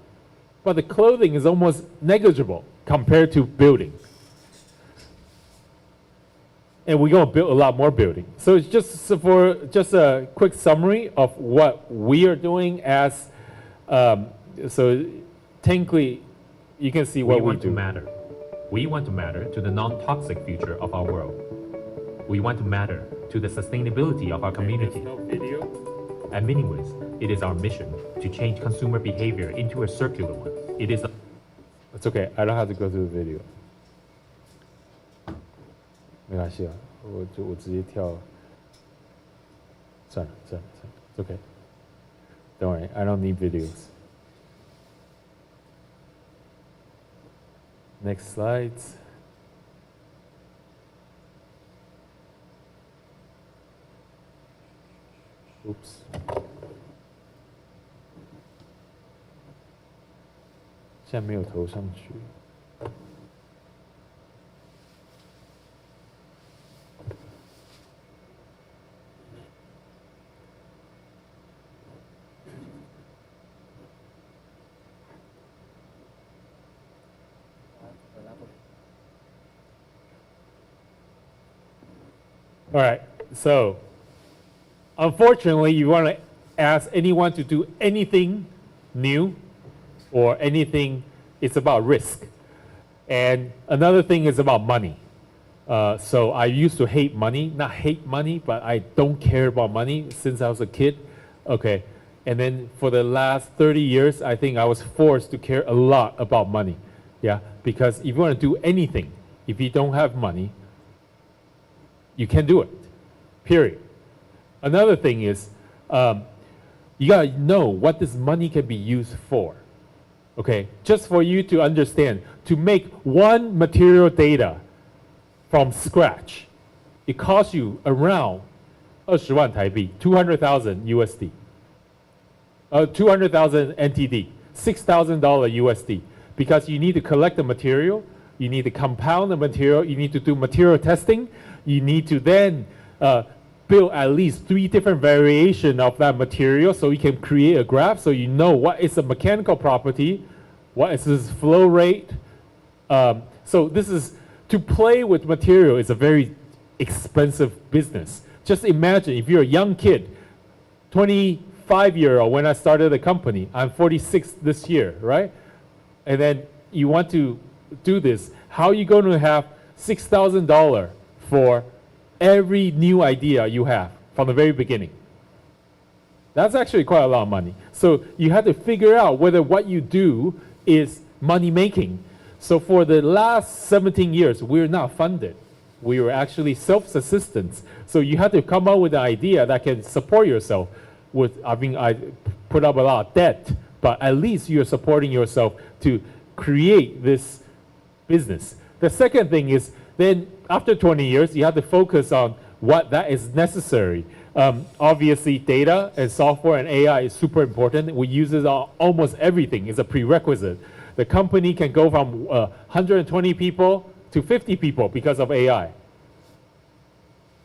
but the clothing is almost negligible compared to building. And we're going to build a lot more building. So it's just a quick summary of what we are doing as, so technically you can see what we want do. To matter. We want to matter to the non-toxic future of our world. We want to matter to the sustainability of our community. No video. In many ways, it is our mission to change consumer behavior into a circular one. It is. It's okay. I don't have to go through the video. 没关系啊，我直接跳。算了，It's okay. Don't worry, I don't need videos. Next slides. Oops. 现在没有投上去。All right, so unfortunately, you want to ask anyone to do anything new or anything, it's about risk. And another thing is about money. So I used to hate money, not hate money, but I don't care about money since I was a kid. Okay, and then for the last 30 years, I think I was forced to care a lot about money. Yeah, because if you want to do anything, if you don't have money, you can't do it, period. Another thing is, you gotta know what this money can be used for, okay? Just for you to understand, to make one material data from scratch, it costs you around 20万台币, 200,000 USD, 200,000 NTD, $6,000 USD, because you need to collect the material, you need to compound the material, you need to do material testing, you need to then build at least 3 different variations of that material so you can create a graph so you know what is the mechanical property, what is its flow rate. So this is, to play with material is a very expensive business. Just imagine if you're a young kid, 25-year-old when I started the company, I'm 46 this year, right? And then you want to do this, how are you going to have $6,000 for every new idea you have from the very beginning? That's actually quite a lot of money. So you have to figure out whether what you do is money making. So for the last 17 years, we're not funded. We were actually self-subsistence. So you have to come up with an idea that can support yourself with, I mean, I put up a lot of debt, but at least you're supporting yourself to create this business. The second thing is, then after 20 years, you have to focus on what that is necessary. Obviously, data and software and AI is super important. We use it on almost everything. It's a prerequisite. The company can go from 120 people to 50 people because of AI.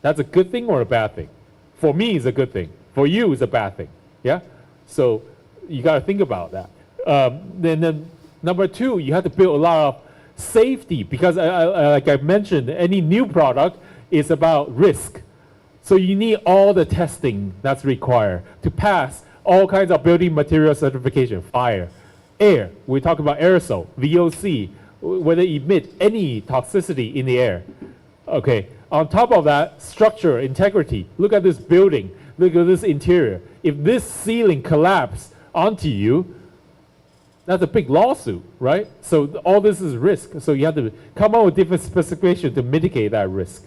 That's a good thing or a bad thing? For me, it's a good thing. For you, it's a bad thing. Yeah? So you got to think about that. Then number 2, you have to build a lot of safety, because like I mentioned, any new product is about risk. So you need all the testing that's required to pass all kinds of building material certification, fire, air. We talk about aerosol, VOC, whether it emit any toxicity in the air. Okay, on top of that, structure, integrity. Look at this building, look at this interior. If this ceiling collapses onto you, that's a big lawsuit, right? So all this is risk. So you have to come up with different specifications to mitigate that risk.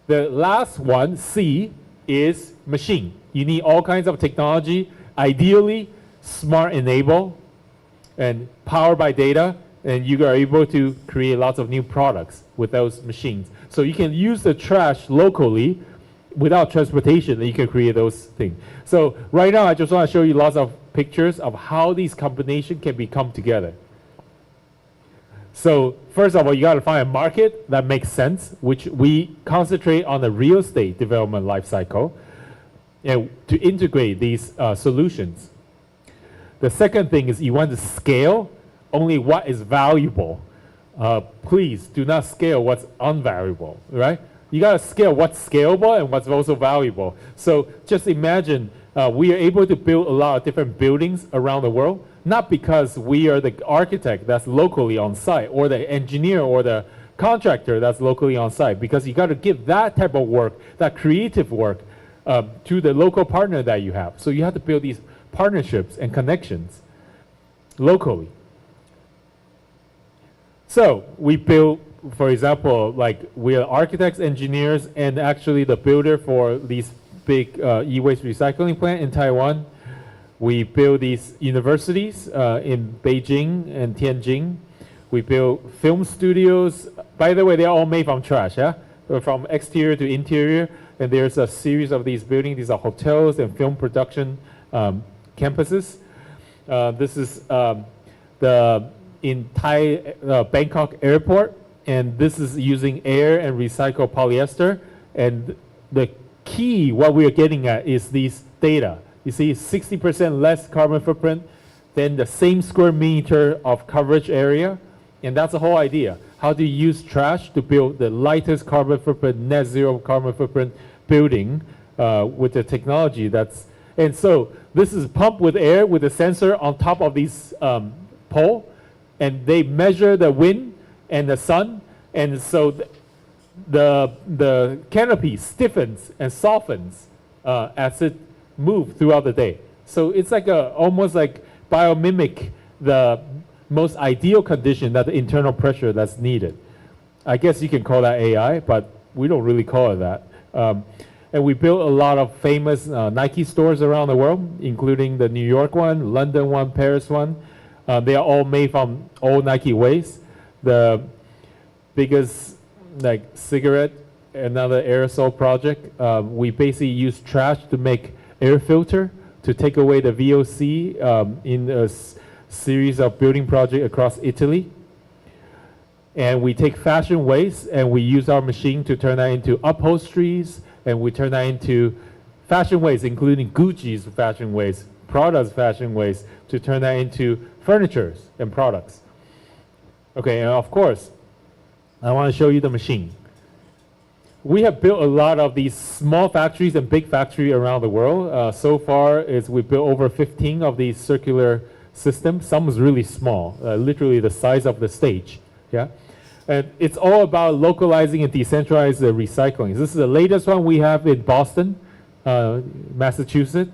The last one, C, is machine. You need all kinds of technology, ideally smart enable and powered by data, And you are able to create lots of new products with those machines. So you can use the trash locally without transportation, and you can create those things. So right now, I just want to show you lots of pictures of how these combinations can become together. So first of all, you got to find a market that makes sense, which we concentrate on the real estate development life cycle, and to integrate these solutions. The second thing is you want to scale only what is valuable. Please do not scale what's unvaluable, right? You got to scale what's scalable and what's also valuable. So just imagine we are able to build a lot of different buildings around the world, not because we are the architect that's locally on site or the engineer or the contractor that's locally on site, because you got to give that type of work, that creative work, to the local partner that you have. So you have to build these partnerships and connections locally. So we build, for example, like we are architects, engineers, and actually the builder for these big e-waste recycling plant in Taiwan. We build these universities in Beijing and Tianjin. We build film studios. By the way, they're all made from trash, yeah? From exterior to interior. And there's a series of these buildings. These are hotels and film production campuses. This is in Bangkok airport, and this is using air and recycled polyester. And the key, what we are getting at, is these data. You see 60% less carbon footprint than the same square meter of coverage area. And that's the whole idea. How do you use trash to build the lightest carbon footprint, net zero carbon footprint building with the technology that's, and so this is pumped with air with a sensor on top of these pole, and they measure the wind and the sun, and so the canopy stiffens and softens as it moves throughout the day. So it's like almost like biomimic the most ideal condition, that the internal pressure that's needed. I guess you can call that AI, but we don't really call it that. And we built a lot of famous Nike stores around the world, including the New York one, London one, Paris one. They are all made from old Nike waste. The biggest, like cigarette, another aerosol project, we basically use trash to make air filter to take away the VOC in a series of building projects across Italy. And we take fashion waste and we use our machine to turn that into upholsteries, and we turn that into fashion waste, including Gucci's fashion waste, Prada's fashion waste, to turn that into furnitures and products. Okay, and of course, I want to show you the machine. We have built a lot of these small factories and big factories around the world. So far, we built over 15 of these circular systems. Some is really small, literally the size of the stage. Yeah, and it's all about localizing and decentralizing the recycling. This is the latest one we have in Boston, Massachusetts.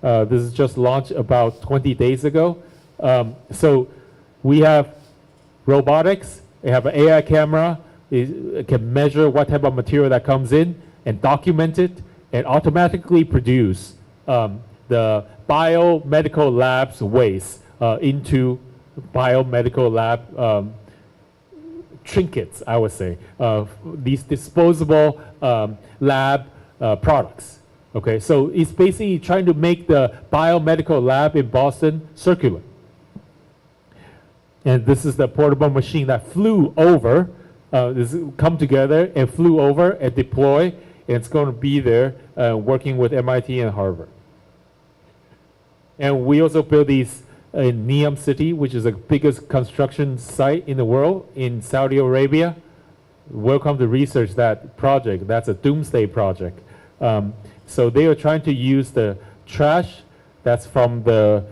This is just launched about 20 days ago. So we have robotics. We have an AI camera. It can measure what type of material that comes in and document it and automatically produce the biomedical lab's waste into biomedical lab trinkets, I would say, these disposable lab products. Okay, so it's basically trying to make the biomedical lab in Boston circular. And this is the portable machine that flew over, this come together and flew over and deploy, and it's going to be there working with MIT and Harvard. And we also build these in Neom City, which is the biggest construction site in the world in Saudi Arabia. Welcome to research that project. That's a doomsday project. So they are trying to use the trash that's from the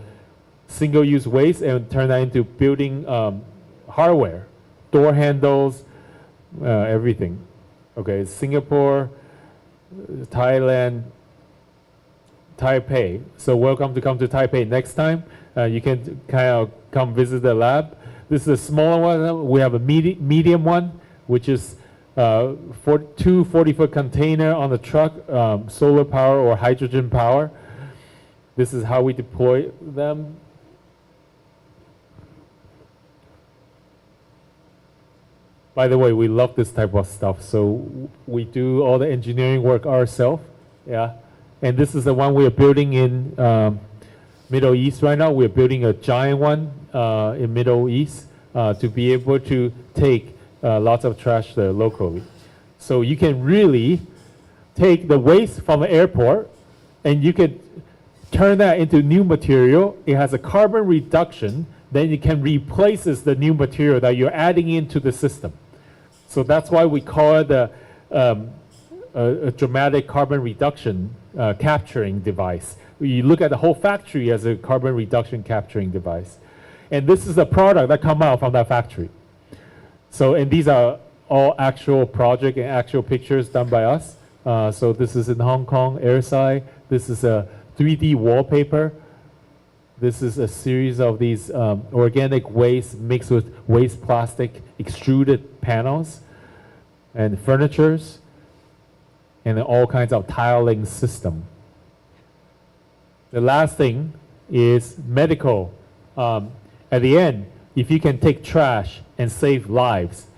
single-use waste and turn that into building hardware, door handles, everything. Okay, Singapore, Thailand, Taipei. So welcome to come to Taipei next time. You can kind of come visit the lab. This is a smaller one. We have a medium one, which is for 2 40-foot container on the truck, solar power or hydrogen power. This is how we deploy them. By the way, we love this type of stuff, so we do all the engineering work ourselves. Yeah, and this is the one we are building in Middle East right now. We're building a giant one in Middle East to be able to take lots of trash there locally. So you can really take the waste from the airport and you can turn that into new material. It has a carbon reduction, then it can replace the new material that you're adding into the system. So that's why we call it a dramatic carbon reduction capturing device. You look at the whole factory as a carbon reduction capturing device. And this is the product that come out from that factory. So, and these are all actual project and actual pictures done by us. So this is in Hong Kong, airside. This is a 3D wallpaper. This is a series of these organic waste mixed with waste plastic extruded panels and furnitures and all kinds of tiling system. The last thing is medical. At the end, if you can take trash and save lives,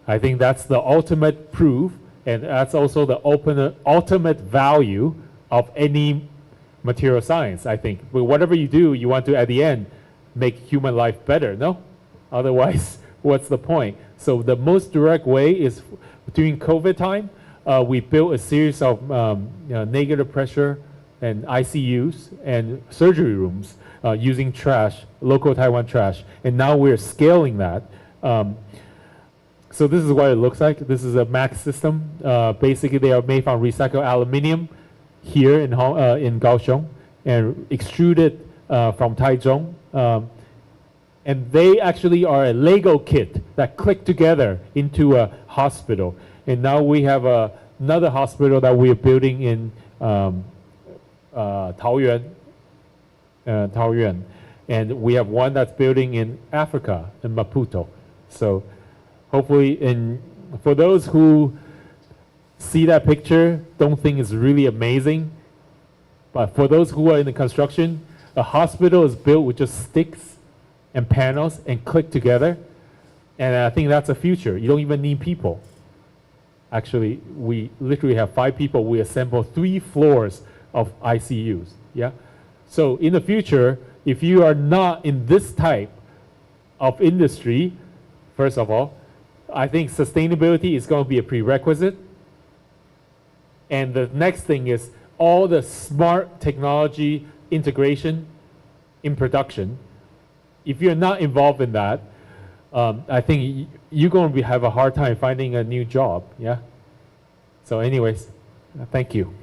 I think that's the ultimate proof, and that's also the ultimate value of any material science, I think. But whatever you do, you want to, at the end, make human life better, no? Otherwise, what's the point? So the most direct way is during COVID time, we built a series of negative pressure and ICUs and surgery rooms using trash, local Taiwan trash. And now we're scaling that. So this is what it looks like. This is a MAX system. Basically, they are made from recycled aluminum here in Kaohsiung and extruded from Taichung. And they actually are a Lego kit that click together into a hospital. And now we have another hospital that we are building in Taoyuan. And we have one that's building in Africa, in Maputo. So hopefully, for those who see that picture, don't think it's really amazing. But for those who are in the construction, a hospital is built with just sticks and panels and click together. And I think that's the future. You don't even need people. Actually, we literally have 5 people. We assemble 3 floors of ICUs. Yeah. So in the future, if you are not in this type of industry, first of all, I think sustainability is going to be a prerequisite. And the next thing is all the smart technology integration in production. If you're not involved in that, I think you're going to have a hard time finding a new job. Yeah. So anyways, thank you.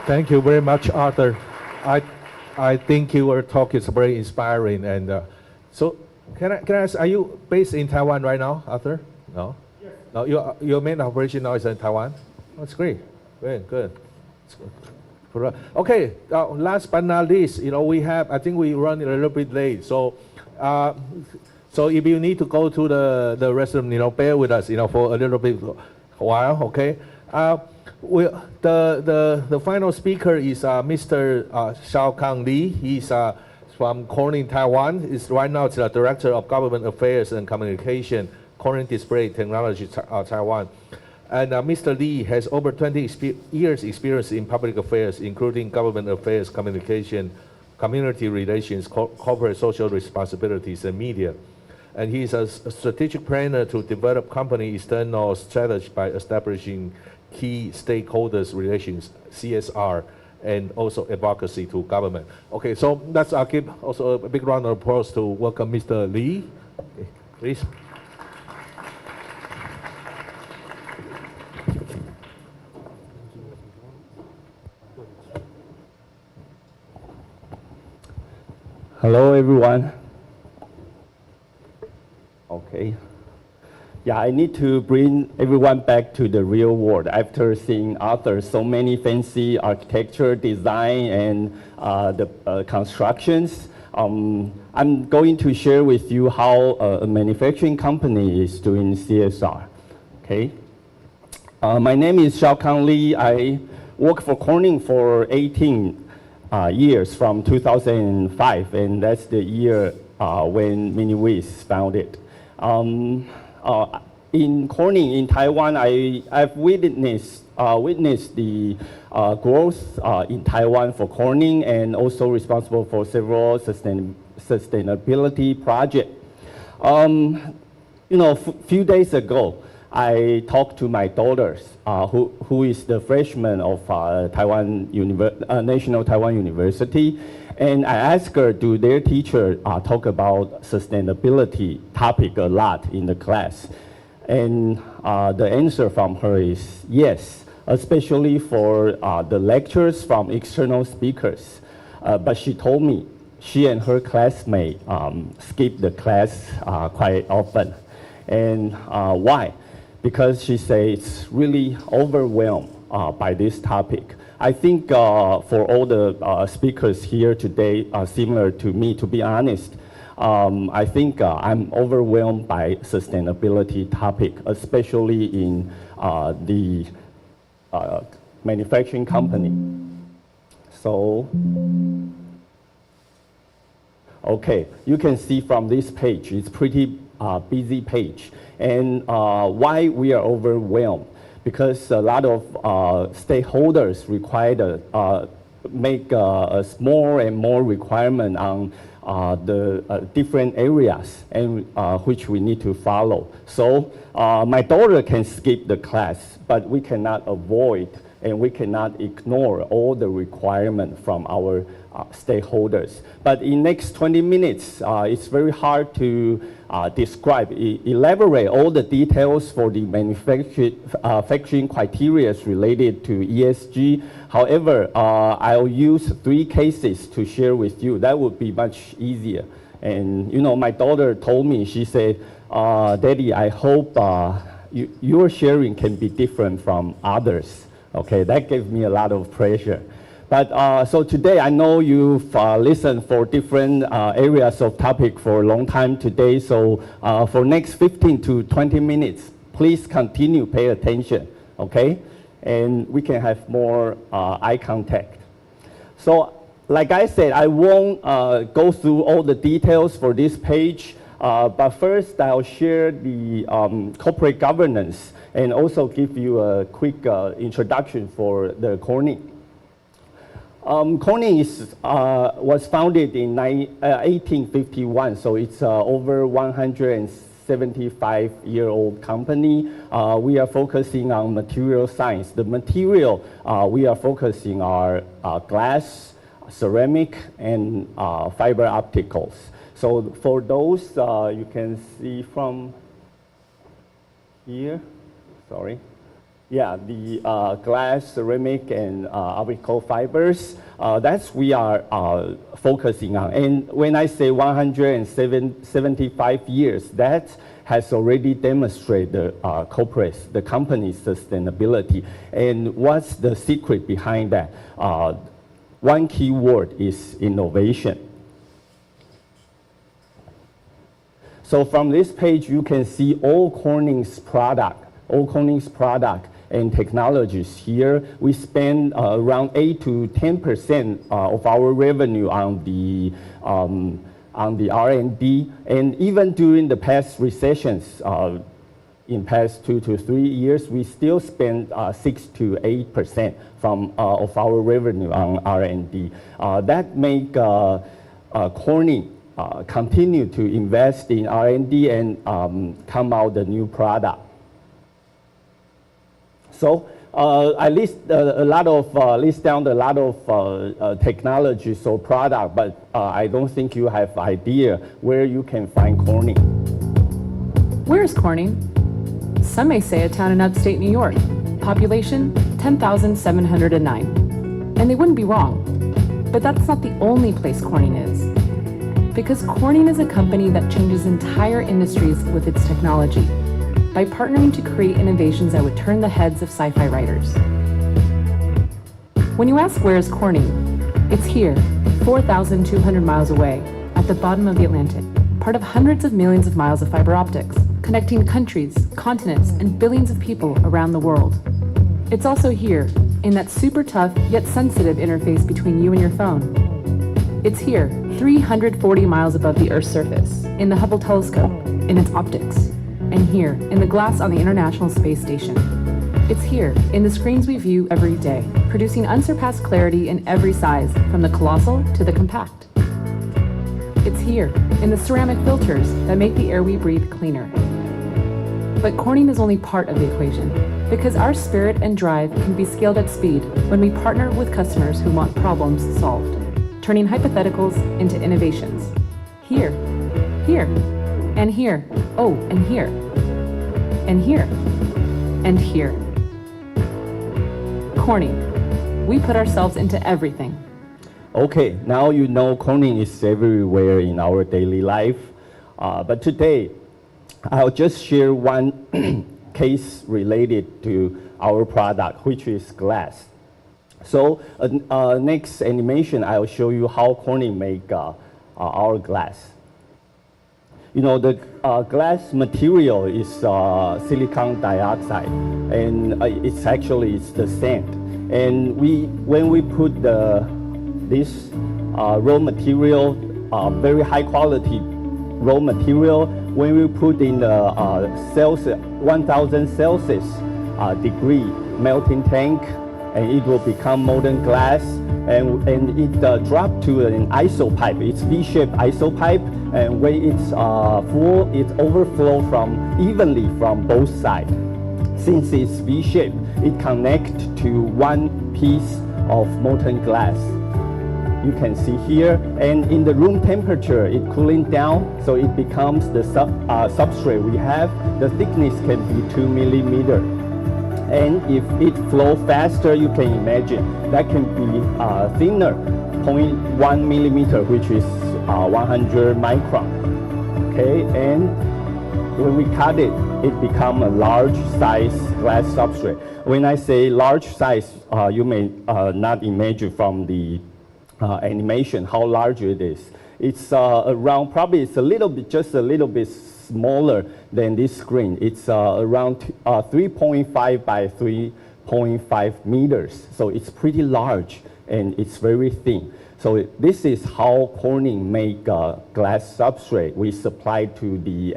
Thank you very much, Arthur. I think your talk is very inspiring. And so, can I ask, are you based in Taiwan right now, Arthur? No? Yes. No, your main operation now is in Taiwan? That's great. Very good. Okay, last but not least, I think we run a little bit late. So, so if you need to go to the restroom, bear with us, for a little bit while, okay? The final speaker is Mr. Xiaokang Li. He's from Corning, Taiwan. Right now, it's the Director of Government Affairs and Communication, Corning Display Technology, Taiwan. And Mr. Li has over 20 years experience in public affairs, including government affairs, communication, community relations, corporate social responsibilities, and media. And he's a strategic planner to develop company external strategy by establishing key stakeholders relations, CSR, and also advocacy to government. Okay, so I'll give also a big round of applause to welcome Mr. Li. Okay, please. Hello, everyone. Okay. Yeah, I need to bring everyone back to the real world after seeing Arthur so many fancy architecture, design, and the constructions. I'm going to share with you how a manufacturing company is doing CSR. Okay. My name is Xiaokang Li. I work for Corning for 18 years from 2005, and that's the year when Mini Wiz founded. In Corning in Taiwan, I've witnessed the growth in Taiwan for Corning, and also responsible for several sustainability projects. Few days ago, I talked to my daughters, who is the freshman of National Taiwan University, and I asked her, do their teacher talk about sustainability topic a lot in the class? And the answer from her is yes, especially for the lectures from external speakers. But she told me she and her classmate skip the class quite often. And why? Because she says it's really overwhelmed by this topic. I think for all the speakers here today, similar to me, to be honest, I think I'm overwhelmed by sustainability topic, especially in the manufacturing company. So, okay, you can see from this page, it's pretty busy page. And why we are overwhelmed? Because a lot of stakeholders require make more and more requirement on the different areas, and which we need to follow. So my daughter can skip the class, but we cannot avoid and we cannot ignore all the requirements from our stakeholders. But in next 20 minutes, it's very hard to elaborate all the details for the manufacturing criteria related to ESG. However, I'll use 3 cases to share with you. That would be much easier. And my daughter told me, she said, Daddy, I hope your sharing can be different from others. Okay, that gave me a lot of pressure. But so today, I know you've listened for different areas of topic for a long time today. So for next 15 to 20 minutes, please continue pay attention, okay? And we can have more eye contact. So like I said, I won't go through all the details for this page. But first, I'll share the corporate governance and also give you a quick introduction for the Corning. Corning was founded in 1851, so it's over 175-year-old company. We are focusing on material science. The material we are focusing are glass, ceramic, and fiber opticals. So for those, you can see from here, sorry. Yeah, the glass, ceramic, and optical fibers, that's we are focusing on. And when I say 175 years, that has already demonstrated the company's sustainability. And what's the secret behind that? One key word is innovation. So from this page, you can see all Corning's product and technologies here. We spend around 8 to 10% of our revenue on the R&D, and even during the past recessions, in past 2 to 3 years, we still spend 6 to 8% of our revenue on R&D. That make Corning continue to invest in R&D and come out the new product. So I list down a lot of technologies or product, but I don't think you have idea where you can find Corning. Where is Corning? Some may say a town in upstate New York. Population 10,709. And they wouldn't be wrong. But that's not the only place Corning is. Because Corning is a company that changes entire industries with its technology by partnering to create innovations that would turn the heads of sci-fi writers. When you ask where is Corning, it's here, 4,200 miles away, at the bottom of the Atlantic, part of hundreds of millions of miles of fiber optics, connecting countries, continents, and billions of people around the world. It's also here, in that super tough yet sensitive interface between you and your phone. It's here, 340 miles above the Earth's surface, in the Hubble telescope, in its optics, and here, in the glass on the International Space Station. It's here, in the screens we view every day, producing unsurpassed clarity in every size, from the colossal to the compact. It's here, in the ceramic filters that make the air we breathe cleaner. But Corning is only part of the equation, because our spirit and drive can be scaled at speed when we partner with customers who want problems solved, turning hypotheticals into innovations. Here, here, and here, oh, and here, and here, and here. Corning, we put ourselves into everything. Okay, now you know Corning is everywhere in our daily life. But today, I'll just share one case related to our product, which is glass. So next animation, I'll show you how Corning make our glass. You know, the glass material is silicon dioxide, and it's the sand. And when we put this raw material, very high quality raw material, when we put in the 1000 Celsius degree melting tank, and it will become molten glass, and it dropped to an isopipe. It's V-shaped isopipe, and when it's full, it overflows evenly from both sides. Since it's V-shaped, it connects to one piece of molten glass. You can see here, and in the room temperature, it cooling down, so it becomes the substrate we have. The thickness can be 2 millimeters. And if it flows faster, you can imagine that can be thinner, 0.1 millimeter, which is 100 micron. Okay, and when we cut it, it becomes a large size glass substrate. When I say large size, you may not imagine from the animation how large it is. It's around, probably it's just a little bit smaller than this screen. It's around 3.5 by 3.5 meters. So it's pretty large and it's very thin. So this is how Corning make glass substrate. We supply to the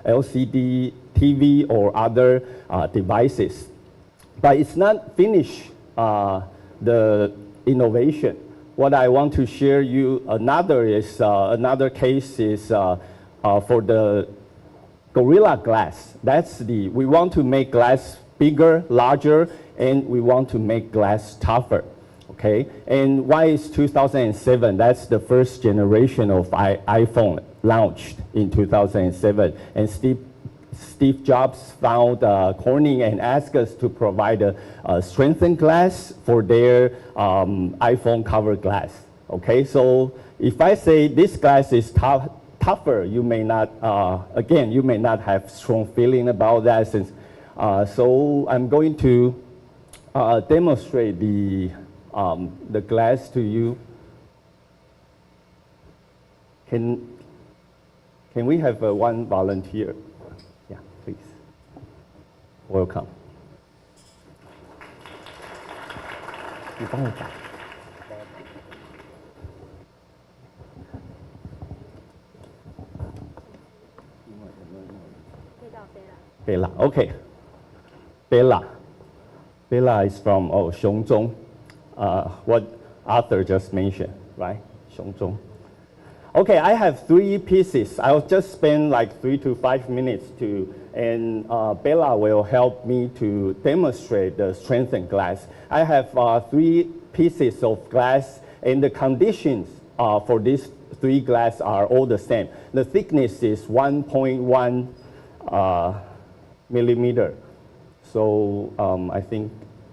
LCD TV or other devices. But it's not finished, the innovation. What I want to share you another case is for the Gorilla Glass. We want to make glass bigger, larger, and we want to make glass tougher. Okay, and why is 2007? That's the first generation of iPhone launched in 2007, and Steve Jobs found Corning and asked us to provide a strengthened glass for their iPhone cover glass. Okay, so if I say this glass is tougher, you may not, again, you may not have strong feeling about that. So I'm going to demonstrate the glass to you. Can we have one volunteer? Yeah, please. Welcome. 你帮我打。Bella, okay. Bella is from Xiongzhong. What Arthur just mentioned, right? Xiongzhong. Okay, I have 3 pieces. I'll just spend like 3 to 5 minutes and Bella will help me to demonstrate the strengthened glass. I have 3 pieces of glass, and the conditions for these 3 glass are all the same. The thickness is 1.1 millimeter. So I think,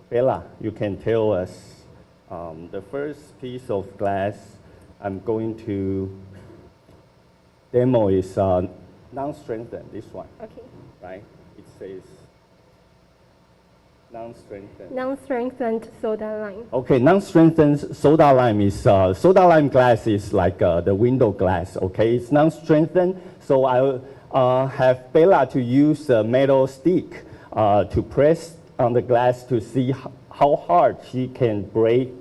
Bella, you can tell us the first piece of glass I'm going to demo is non-strengthened, this one. Okay. Right? It says non-strengthened. Non-strengthened soda lime. Okay, non-strengthened soda lime is, soda lime glass is like the window glass, okay? It's non-strengthened, so I'll have Bella to use a metal stick to press on the glass to see how hard she can break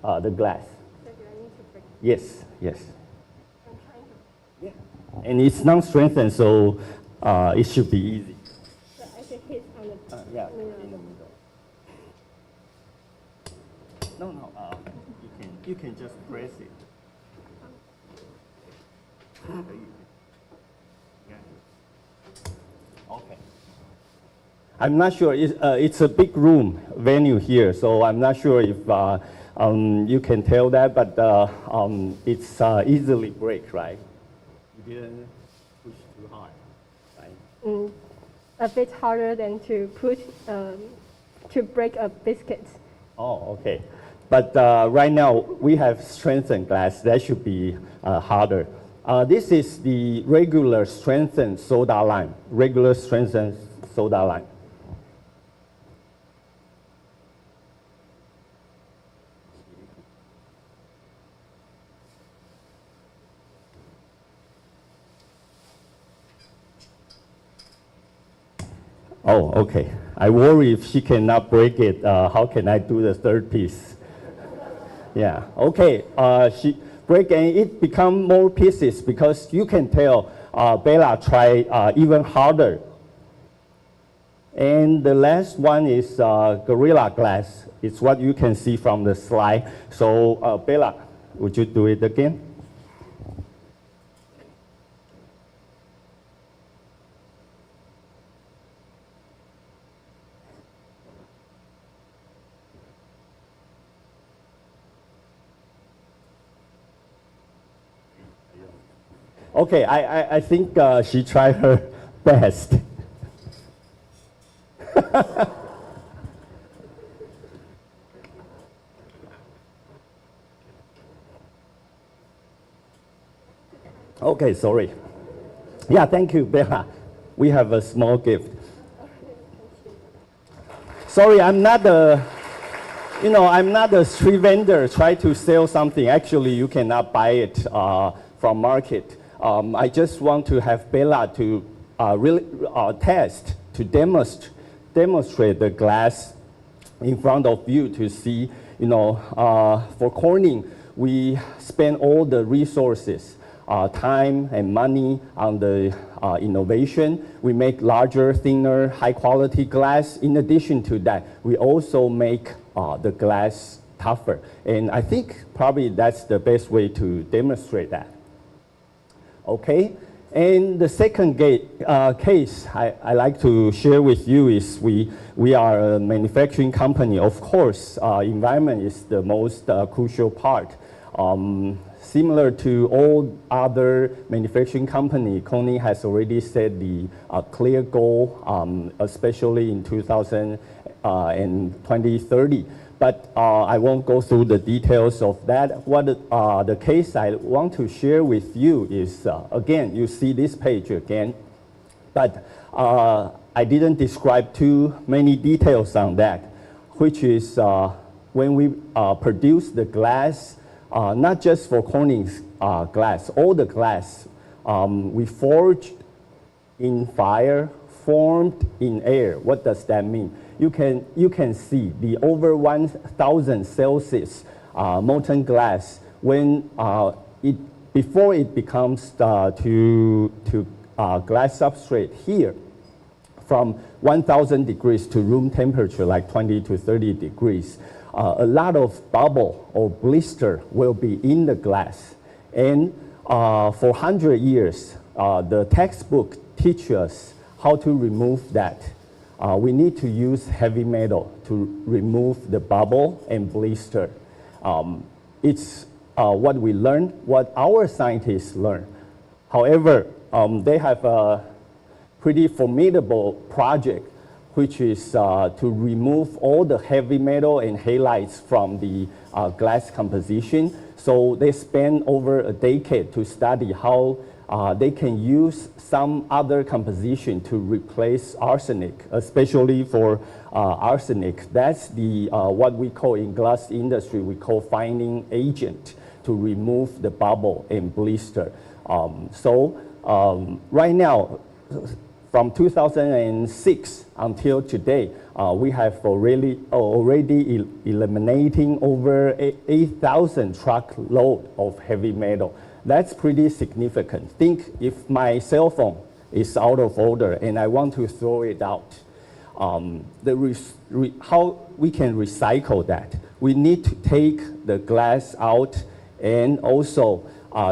the glass. So do I need to break Yes, yes. Yeah. And it's non-strengthened, so it should be easy. So I can hit on the Yeah, middle. in the middle. No, you can just press it. Okay. I'm not sure. It's a big room venue here, so I'm not sure if you can tell that, but it's easily break, right? You didn't push too hard, right? A bit harder than to push to break a biscuit. Oh, okay. But right now we have strengthened glass. That should be harder. This is the regular strengthened soda lime. Regular strengthened soda lime. Oh, okay. I worry if she cannot break it, how can I do the third piece? Yeah, okay. She break and it become more pieces because you can tell Bella try even harder. And the last one is Gorilla Glass. It's what you can see from the slide. So Bella, would you do it again? Okay, I think she tried her best. Okay, sorry. Yeah, thank you, Bella. We have a small gift. Sorry, I'm not a street vendor try to sell something. Actually, you cannot buy it from market. I just want to have Bella to really test, to demonstrate the glass in front of you to see, for Corning, we spend all the resources, time and money on the innovation. We make larger, thinner, high quality glass. In addition to that, we also make the glass tougher. And I think probably that's the best way to demonstrate that. Okay, and the second case I like to share with you is we are a manufacturing company. Of course, environment is the most crucial part. Similar to all other manufacturing company, Corning has already set the clear goal, especially in 2030. But I won't go through the details of that. What the case I want to share with you is, again, you see this page again, but I didn't describe too many details on that, which is when we produce the glass, not just for Corning's glass, all the glass, we forged in fire, formed in air. What does that mean? You can see the over 1,000 Celsius molten glass when before it becomes to glass substrate here, from 1,000 degrees to room temperature, like 20 to 30 degrees. A lot of bubble or blister will be in the glass. And for 100 years, the textbook teaches us how to remove that. We need to use heavy metal to remove the bubble and blister. It's what we learn, what our scientists learn. However, they have a pretty formidable project, which is to remove all the heavy metal and halides from the glass composition. So they spend over a decade to study how they can use some other composition to replace arsenic, especially for arsenic. That's the what we call in glass industry, we call fining agent to remove the bubble and blister. Right now, from 2006 until today, we have already eliminating over 8,000 truckload of heavy metal. That's pretty significant. Think if my cell phone is out of order and I want to throw it out, how we can recycle that? We need to take the glass out and also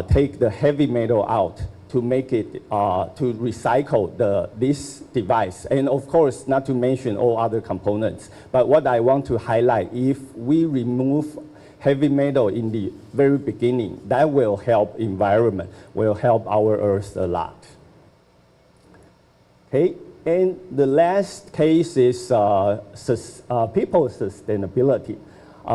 take the heavy metal out to make it, to recycle this device. And of course, not to mention all other components. But what I want to highlight, if we remove heavy metal in the very beginning, that will help environment, will help our Earth a lot. Okay, and the last case is people sustainability.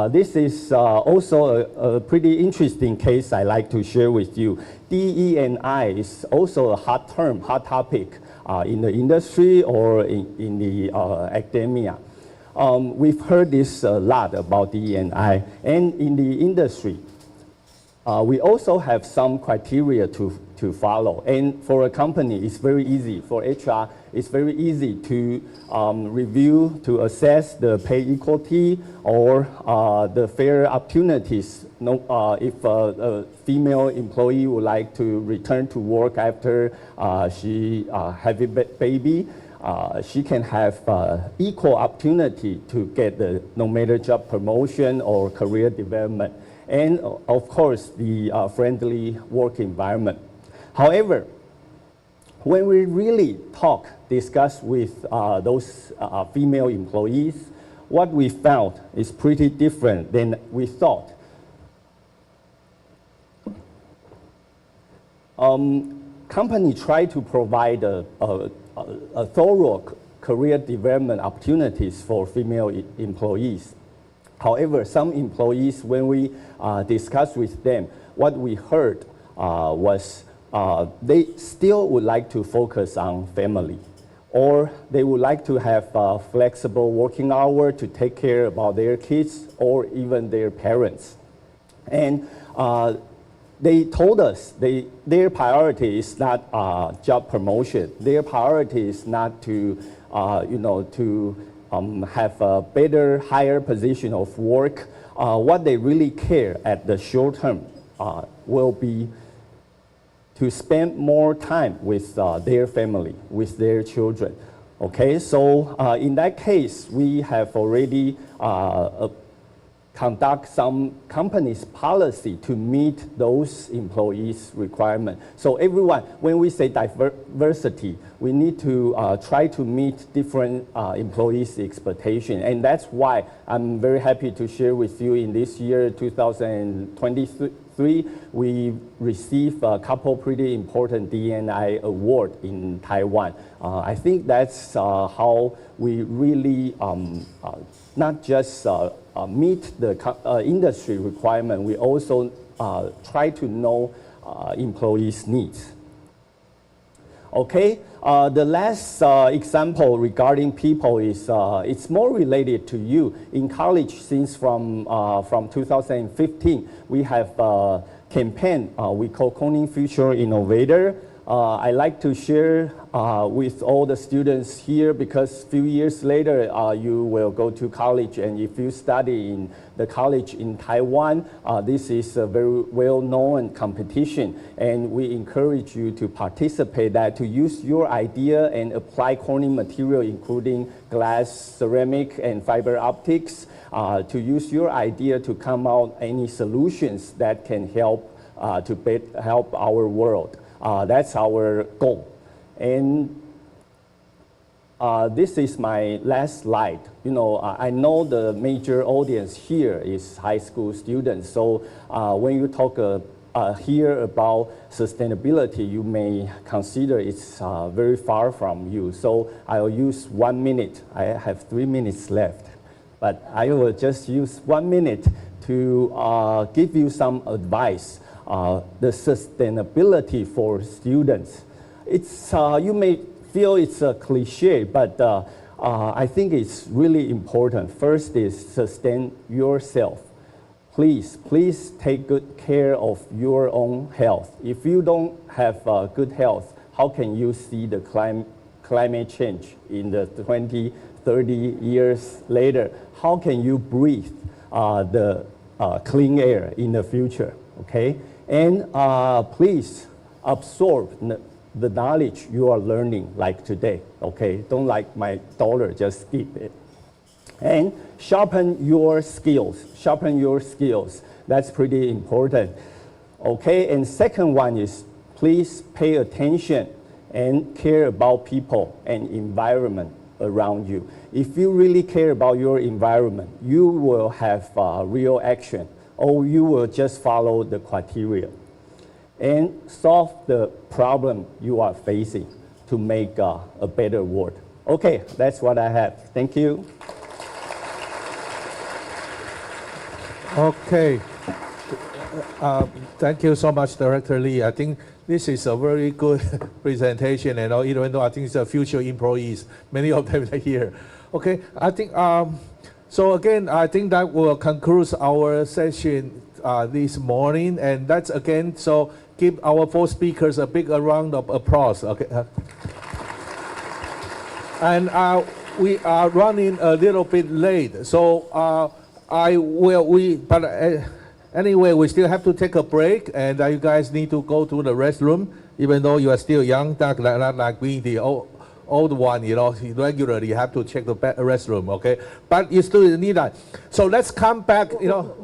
This is also a pretty interesting case I like to share with you. DE&I is also a hot term, hot topic in the industry or in the academia. We've heard this a lot about DE&I, and in the industry, we also have some criteria to follow. And for a company, it's very easy. For HR, it's very easy to review, to assess the pay equality or the fair opportunities. If a female employee would like to return to work after she have a baby, she can have equal opportunity to get the no matter job promotion or career development. And of course, the friendly work environment. However, when we really discuss with those female employees, what we found is pretty different than we thought. Company try to provide a thorough career development opportunities for female employees. However, some employees, when we discussed with them, what we heard was they still would like to focus on family, or they would like to have flexible working hour to take care about their kids or even their parents. And they told us their priority is not job promotion. Their priority is not to, have a better, higher position of work. What they really care at the short term will be to spend more time with their family, with their children. Okay, so in that case, we have already conduct some company's policy to meet those employees' requirements. So everyone, when we say diversity, we need to try to meet different employees' expectation. And that's why I'm very happy to share with you in this year, 2023, we received a couple pretty important D&I award in Taiwan. I think that's how we really not just meet the industry requirement, we also try to know employees' needs. Okay, the last example regarding people is it's more related to you. In college, since from 2015, we have a campaign we call Corning Future Innovator. I like to share with all the students here because a few years later you will go to college, and if you study in the college in Taiwan, this is a very well-known competition, and we encourage you to participate that, to use your idea and apply Corning material including glass, ceramic, and fiber optics, to use your idea to come out any solutions that can help to help our world. That's our goal. And this is my last slide. You know, I know the major audience here is high school students. So when you talk here about sustainability, you may consider it's very far from you. So I'll use 1 minute. I have 3 minutes left. But I will just use 1 minute to give you some advice. The sustainability for students. It's, you may feel it's a cliche, but I think it's really important. First is sustain yourself. Please take good care of your own health. If you don't have good health, how can you see the climate change in the 20, 30 years later? How can you breathe the clean air in the future, okay? And please absorb the knowledge you are learning like today, okay? Don't like my daughter, just skip it. And sharpen your skills, That's pretty important, okay? And second one is please pay attention and care about people and environment around you. If you really care about your environment, you will have real action, or you will just follow the criteria and solve the problem you are facing to make a better world. Okay, that's what I have. Thank you. Okay. Thank you so much, Director Lee. I think this is a very good presentation, and even though I think it's the future employees, many of them are here. Okay, I think, so again, I think that will conclude our session this morning, and that's again, so give our 4 speakers a big round of applause. Okay. And we are running a little bit late, so anyway, we still have to take a break, and you guys need to go to the restroom, even though you are still young, not like me, the old one, you know, regularly have to check the restroom, okay? But you still need that. So let's come back, you know.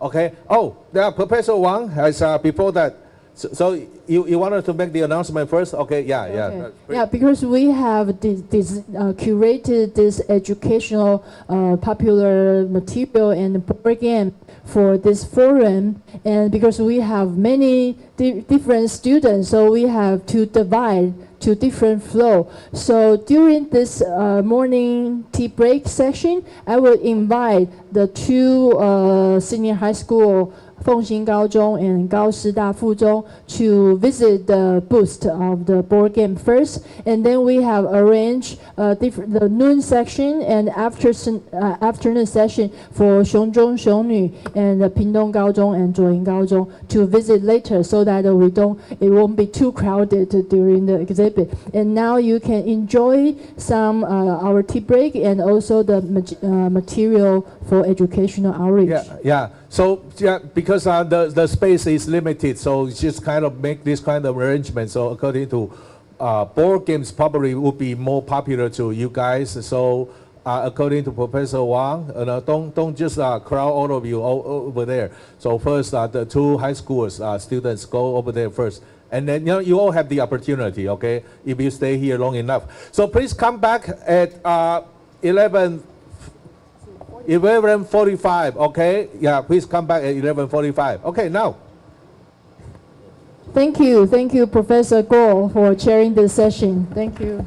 Okay. Oh, there, Professor Wang has before that. So you wanted to make the announcement first? Okay, yeah, yeah. Okay. Yeah, because we have curated this educational popular material and board game for this forum, and because we have many different students, so we have to divide to different flow. So during this morning tea break session, I will invite the 2 senior high school Feng Xing Gaozhong and Gao Shida Fuzhong to visit the booth of the board game first, and then we have arranged the noon section and afternoon session for Xiongzhong Xiongnu and Pingdong Gaozhong and Zhuoying Gaozhong to visit later, so that it won't be too crowded during the exhibit. And now you can enjoy some our tea break and also the material for educational outreach. Yeah, yeah. So yeah, because the space is limited, so just kind of make this kind of arrangement. So according to board games, probably would be more popular to you guys. So according to Professor Wang, don't just crowd all of you over there. So first, the 2 high school students go over there first. And then you all have the opportunity, okay, if you stay here long enough. So please come back at 11:45, okay? Yeah, please come back at 11:45. Okay, now. Thank you, Professor Guo, for chairing this session. Thank you.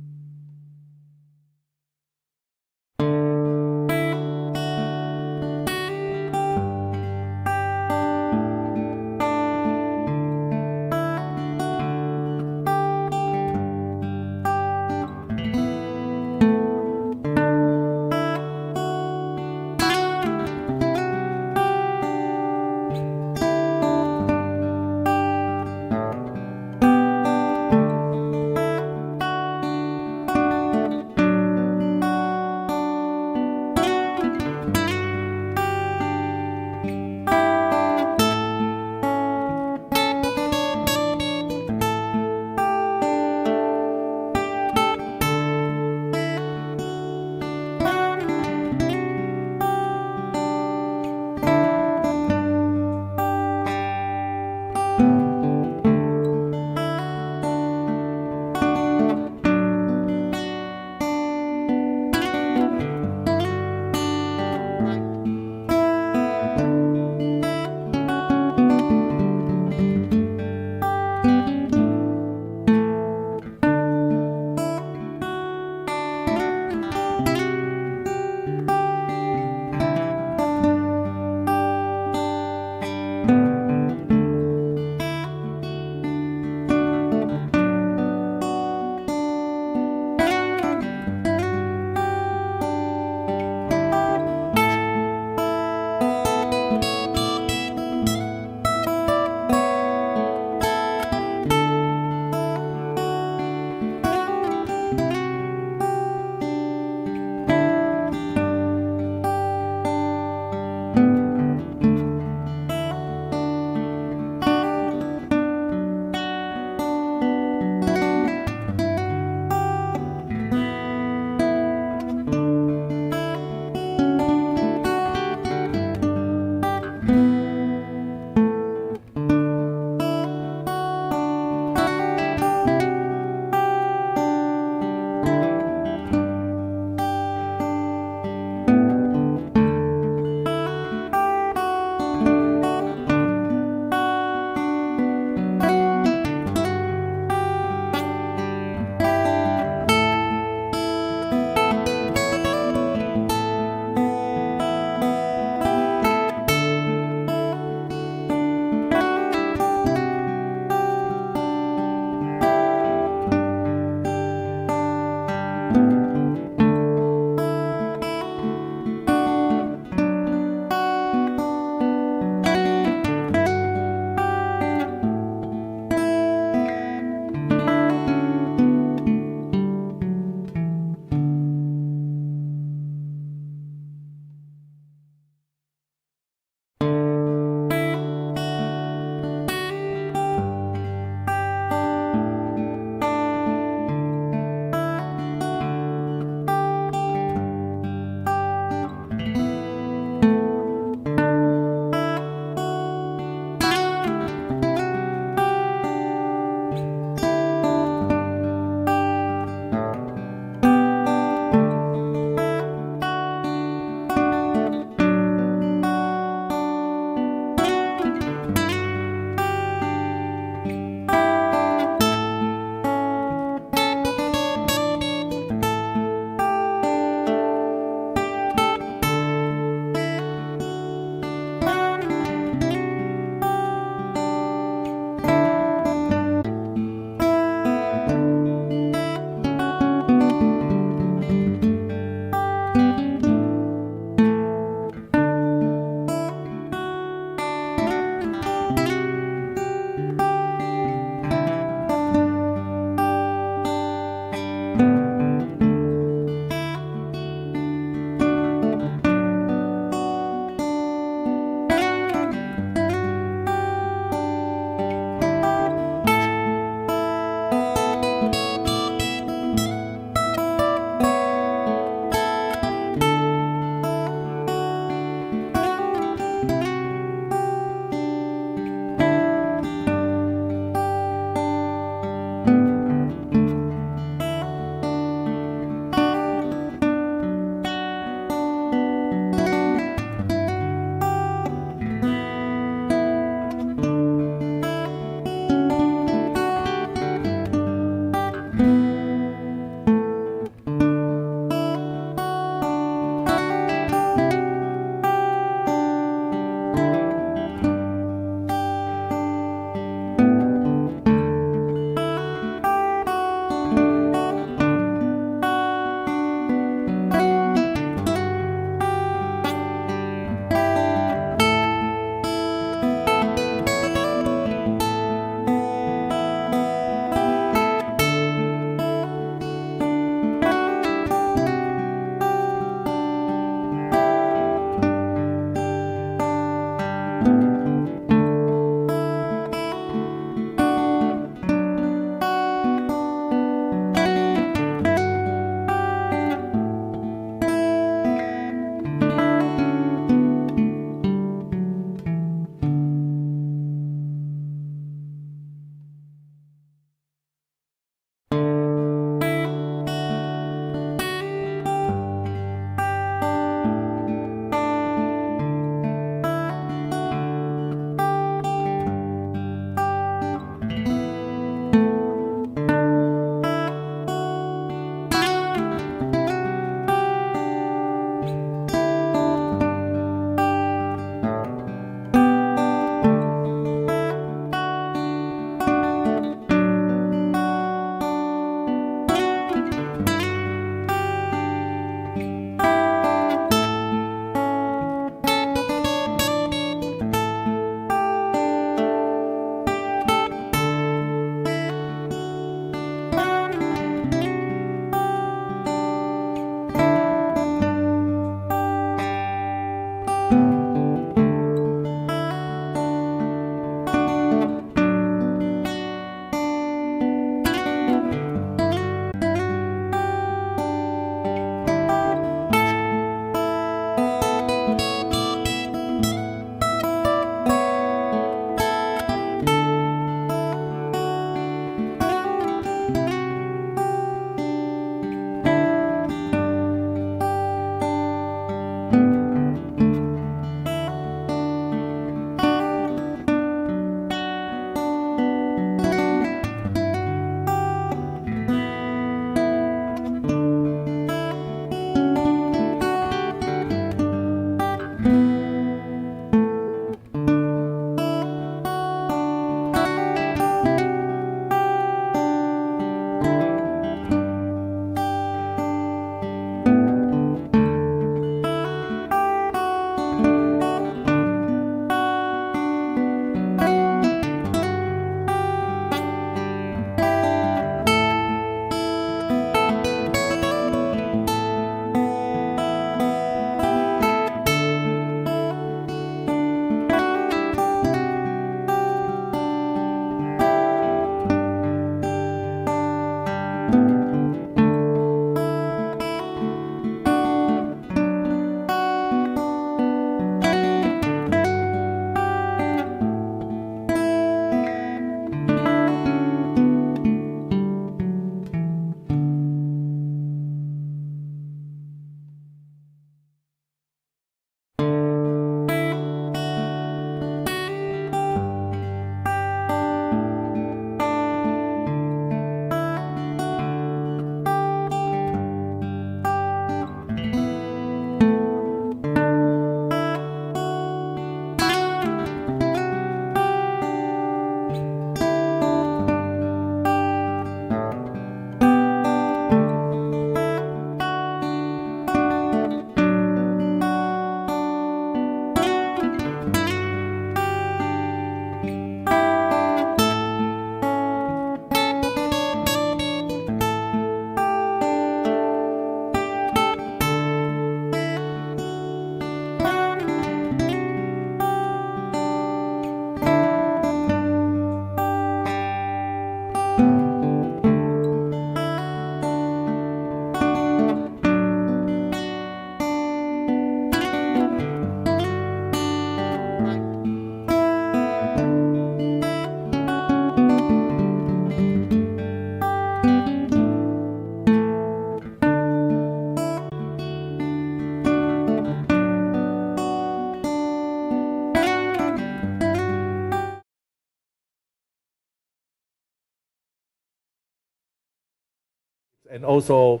And also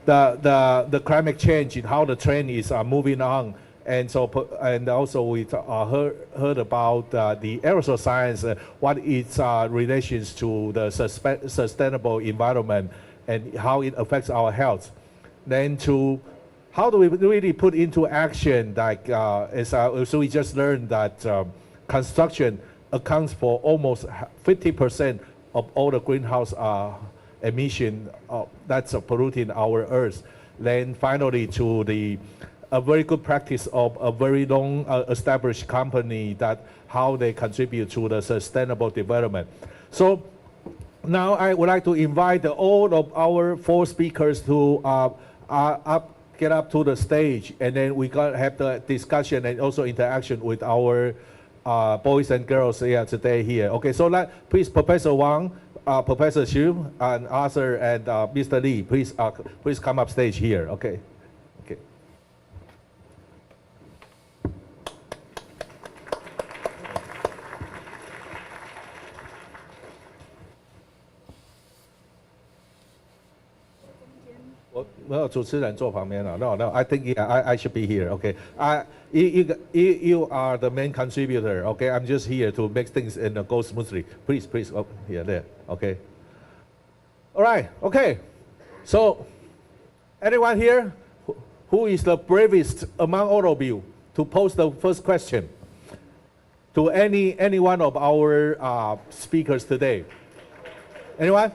the climate change and how the trend is moving on. And so, and also we heard about the aerosol science, what its relations to the sustainable environment and how it affects our health. Then to how do we really put into action, like so we just learned that construction accounts for almost 50% of all the greenhouse emission that's polluting our earth. Then finally to a very good practice of a very long established company, that how they contribute to the sustainable development. So now I would like to invite all of our 4 speakers to get up to the stage, and then we can have the discussion and also interaction with our boys and girls here today here. Okay, so please, Professor Wang, Professor Xu, and Arthur, and Mr. Lee, please come up stage here. Okay. Okay. Well, 主持人坐旁边了。No, I think I should be here. Okay. You are the main contributor. Okay, I'm just here to make things go smoothly. Please, oh, here, there. Okay. All right. Okay. So, anyone here who is the bravest among all of you to pose the first question to any one of our speakers today? Anyone?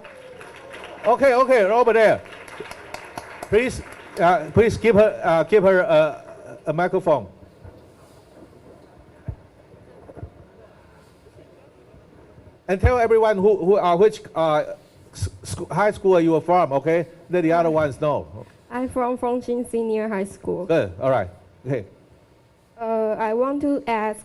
Okay. Over there. Please give her a microphone. And tell everyone which high school you are from, okay? Let the other ones know. I'm from Fengqin Senior High School. Good, all right, okay. I want to ask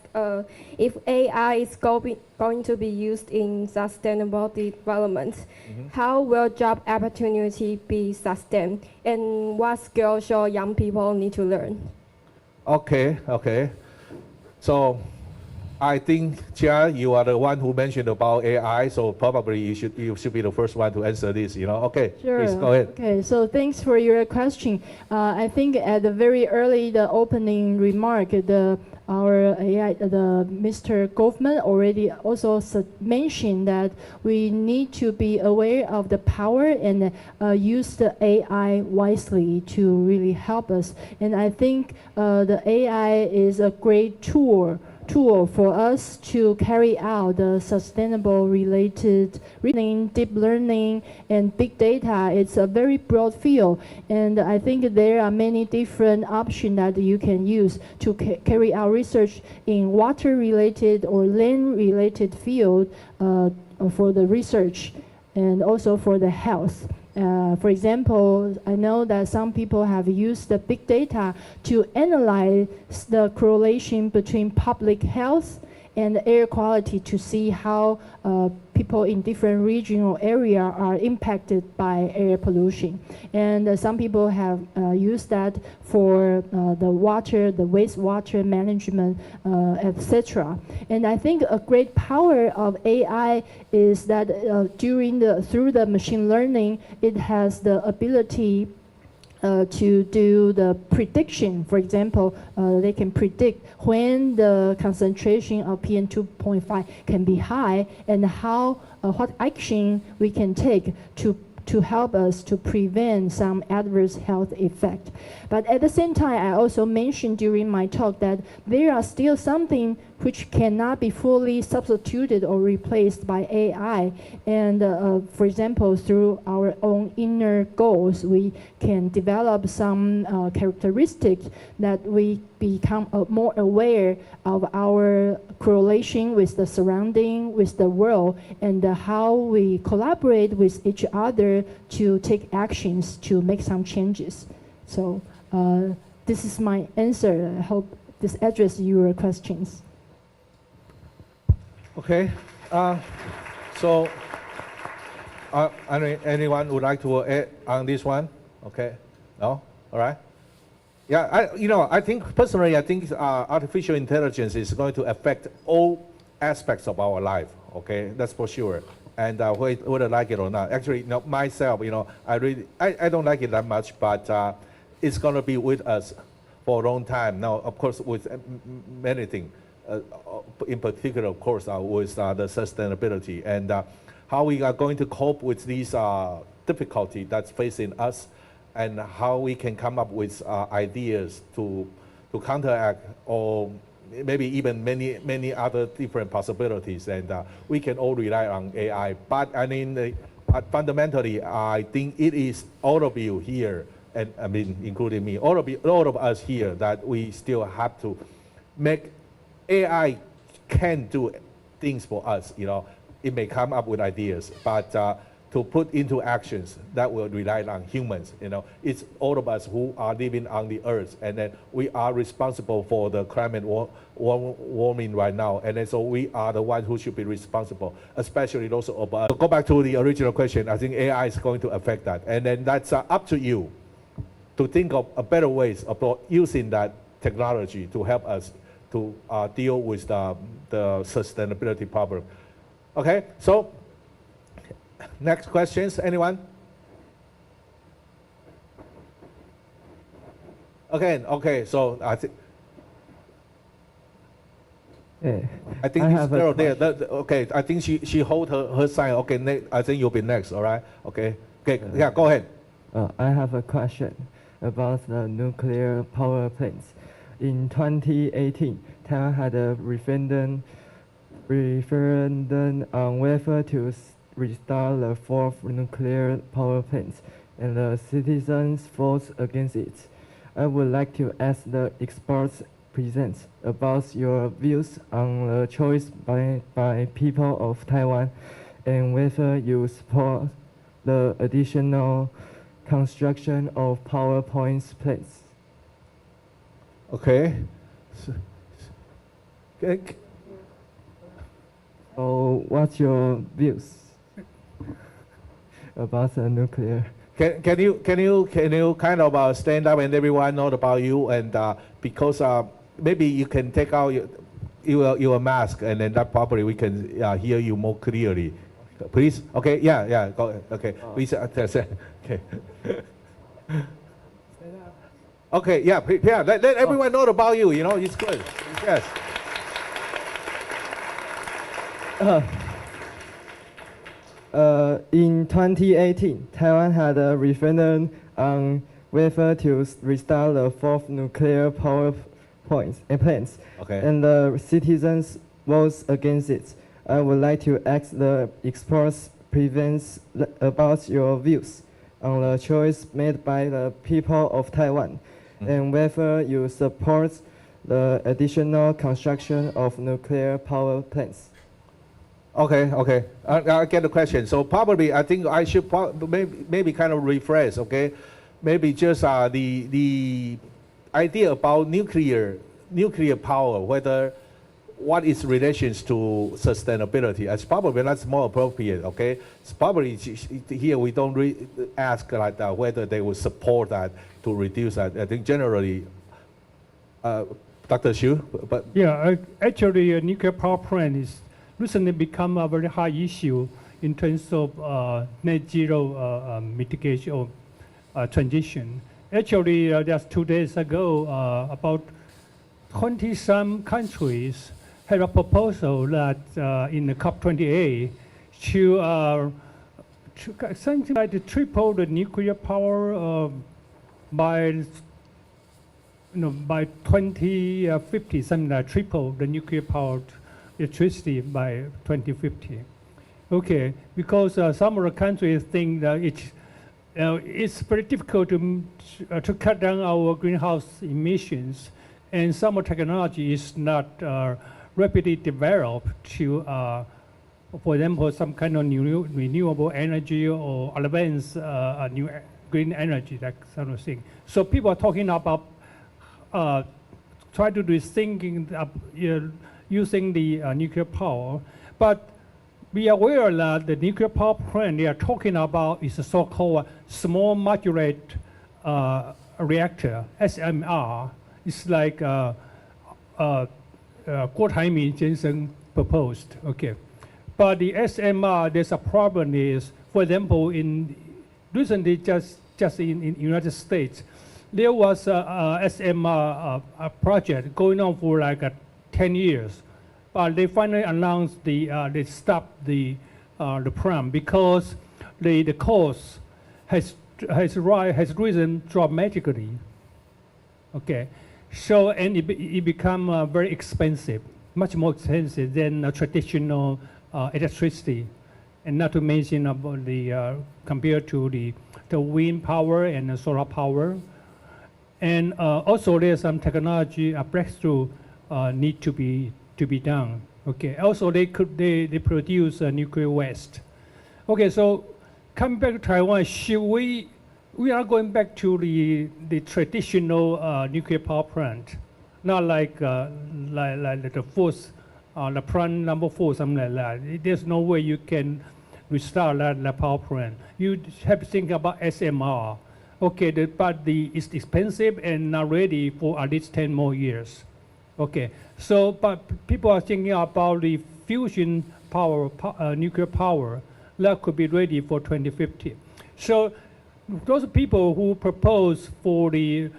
if AI is going to be used in sustainable development, how will job opportunity be sustained, and what skills should young people need to learn? Okay. So I think, Chia, you are the one who mentioned about AI, so probably you should be the first one to answer this, you know? Okay, sure. Please go ahead. Okay, so thanks for your question. I think at the very early, the opening remark, our AI, Mr. Goffman already also mentioned that we need to be aware of the power and use the AI wisely to really help us. And I think the AI is a great tool for us to carry out the sustainable related reasoning, deep learning, and big data. It's a very broad field, and I think there are many different options that you can use to carry out research in water-related or land-related field for the research and also for the health. For example, I know that some people have used the big data to analyze the correlation between public health and air quality to see how people in different regional areas are impacted by air pollution. And some people have used that for the water, the wastewater management, etc. And I think a great power of AI is that through the machine learning, it has the ability to do the prediction. For example, they can predict when the concentration of PM 2.5 can be high and what action we can take to help us to prevent some adverse health effect. But at the same time, I also mentioned during my talk that there are still something which cannot be fully substituted or replaced by AI. And for example, through our own inner goals, we can develop some characteristics that we become more aware of our correlation with the surrounding, with the world, and how we collaborate with each other to take actions to make some changes. So this is my answer. I hope this addresses your questions. Okay, so anyone would like to add on this one? Okay, no, all right. Yeah, I think personally, artificial intelligence is going to affect all aspects of our life. Okay, that's for sure. and whether I like it or not. Actually, you know, myself, you know, I don't like it that much, but it's going to be with us for a long time. Now, of course, with many things, in particular, of course, with the sustainability and how we are going to cope with these difficulty that's facing us, and how we can come up with ideas to counteract, or maybe even many other different possibilities, and we can all rely on AI. But I mean, fundamentally, I think it is all of you here, and I mean, including me, all of us here, that we still have to make AI can do things for us. You know, it may come up with ideas, but to put into actions that will rely on humans. You know, it's all of us who are living on the earth, and then we are responsible for the climate warming right now, and then so we are the ones who should be responsible, especially those of us. So go back to the original question. I think AI is going to affect that, and then that's up to you to think of better ways of using that technology to help us to deal with the sustainability problem. Okay, so. Next questions, anyone? Okay, so I think it's Carol there. Okay, I think she hold her sign. Okay, I think you'll be next, all right? Okay, yeah, go ahead. I have a question about the nuclear power plants. In 2018, Taiwan had a referendum on whether to restart the 4th nuclear power plants, and the citizens voted against it. I would like to ask the experts present about your views on the choice by people of Taiwan, and whether you support the additional construction of power plants. Okay. So what's your views about the nuclear? Can you kind of stand up and everyone know about you, and because maybe you can take out your mask, and then that probably we can hear you more clearly. Please. Okay. Yeah. Go ahead. Okay. Please. Okay. Okay. Yeah. Let everyone know about you. You know, it's good. Yes. In 2018, Taiwan had a referendum on whether to restart the 4th nuclear power plants, okay. And the citizens voted against it. I would like to ask the experts about your views on the choice made by the people of Taiwan, and whether you support the additional construction of nuclear power plants. Okay. I get the question. So probably I think I should maybe kind of rephrase. Okay, maybe just the idea about nuclear power, whether what its relations to sustainability. It's probably that's more appropriate. Okay, it's probably here we don't ask like that whether they will support that to reduce that. I think generally, Dr. Xu, but yeah, actually, a nuclear power plant is recently become a very high issue in terms of net zero mitigation or transition. Actually, just 2 days ago, about 20-some countries had a proposal that in the COP28 to something like to triple the nuclear power by 2050, something like triple the nuclear powered electricity by 2050. Okay, because some of the countries think that it's very difficult to cut down our greenhouse emissions, and some technology is not rapidly developed to, for example, some kind of renewable energy or advanced new green energy, that sort of thing. So people are talking about try to do thinking using the nuclear power, but be aware that the nuclear power plant they are talking about is a so-called small modular reactor, SMR. It's like Guo Taiming Jensen proposed. Okay, But the SMR, there's a problem is, for example, recently just in United States, there was a SMR a project going on for like 10 years, but they finally announced they stopped the program because the cost has risen dramatically. Okay, so and it become very expensive, much more expensive than traditional electricity, and not to mention about the compared to the wind power and the solar power. And also there's some technology breakthrough need to be done. Okay. Also they produce nuclear waste. Okay. So coming back to Taiwan, should we are going back to the traditional nuclear power plant, not like the fourth, the plant number 4, something like that. There's no way you can restart that power plant. You have to think about SMR. Okay, but it's expensive and not ready for at least 10 more years. Okay, so but people are thinking about the fusion power, nuclear power, that could be ready for 2050. So those people who propose for the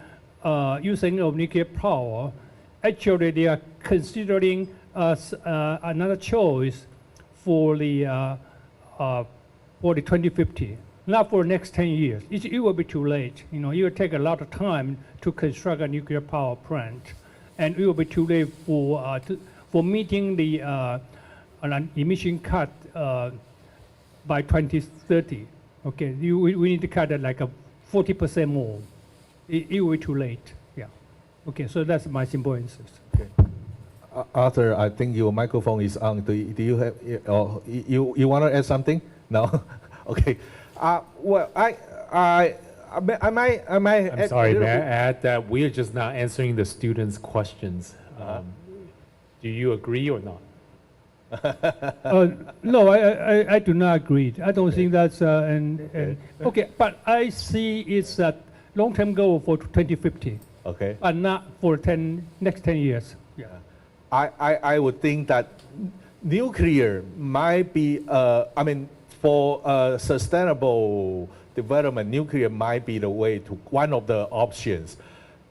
using of nuclear power, actually they are considering another choice for the 2050. Not for the next 10 years. It will be too late. You know, it will take a lot of time to construct a nuclear power plant, and it will be too late for meeting the emission cut by 2030. Okay, we need to cut it like 40% more. It will be too late. Yeah. Okay, so that's my simple answers. Okay. Arthur, I think your microphone is on. Do you have? You want to add something? No. Okay. Well, I'm sorry, may I add that we are just not answering the students' questions. Do you agree or not? No, I do not agree. I don't think that's okay. But I see it's a long-term goal for 2050. Okay. But not for next 10 years. Yeah. I would think that nuclear might be. I mean, for sustainable development, nuclear might be the way to one of the options,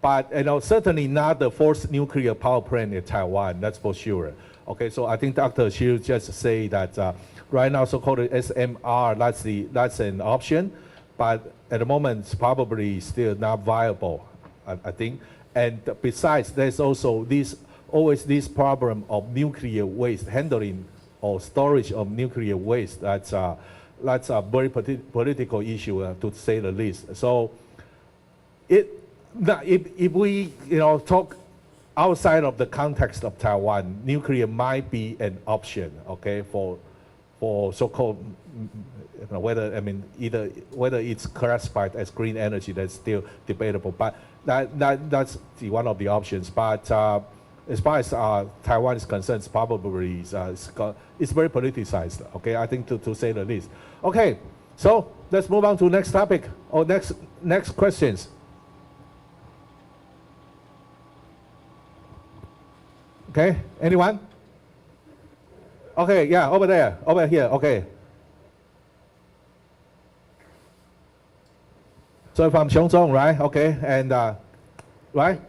but certainly not the fourth nuclear power plant in Taiwan. That's for sure. Okay, so I think Dr. Xiu just say that right now, so-called SMR, that's an option, but at the moment it's probably still not viable. I think, and besides, there's also always this problem of nuclear waste handling or storage of nuclear waste. That's a very political issue, to say the least. So, if we talk outside of the context of Taiwan, nuclear might be an option. Okay, for so-called whether it's classified as green energy, that's still debatable. But that's one of the options. But as far as Taiwan is concerned, it's probably it's very politicized. Okay, I think to say the least. Okay, so let's move on to next topic or next questions. Okay, anyone? Okay, yeah, over here. Okay. So from Xiongzhong, right? Okay, and right?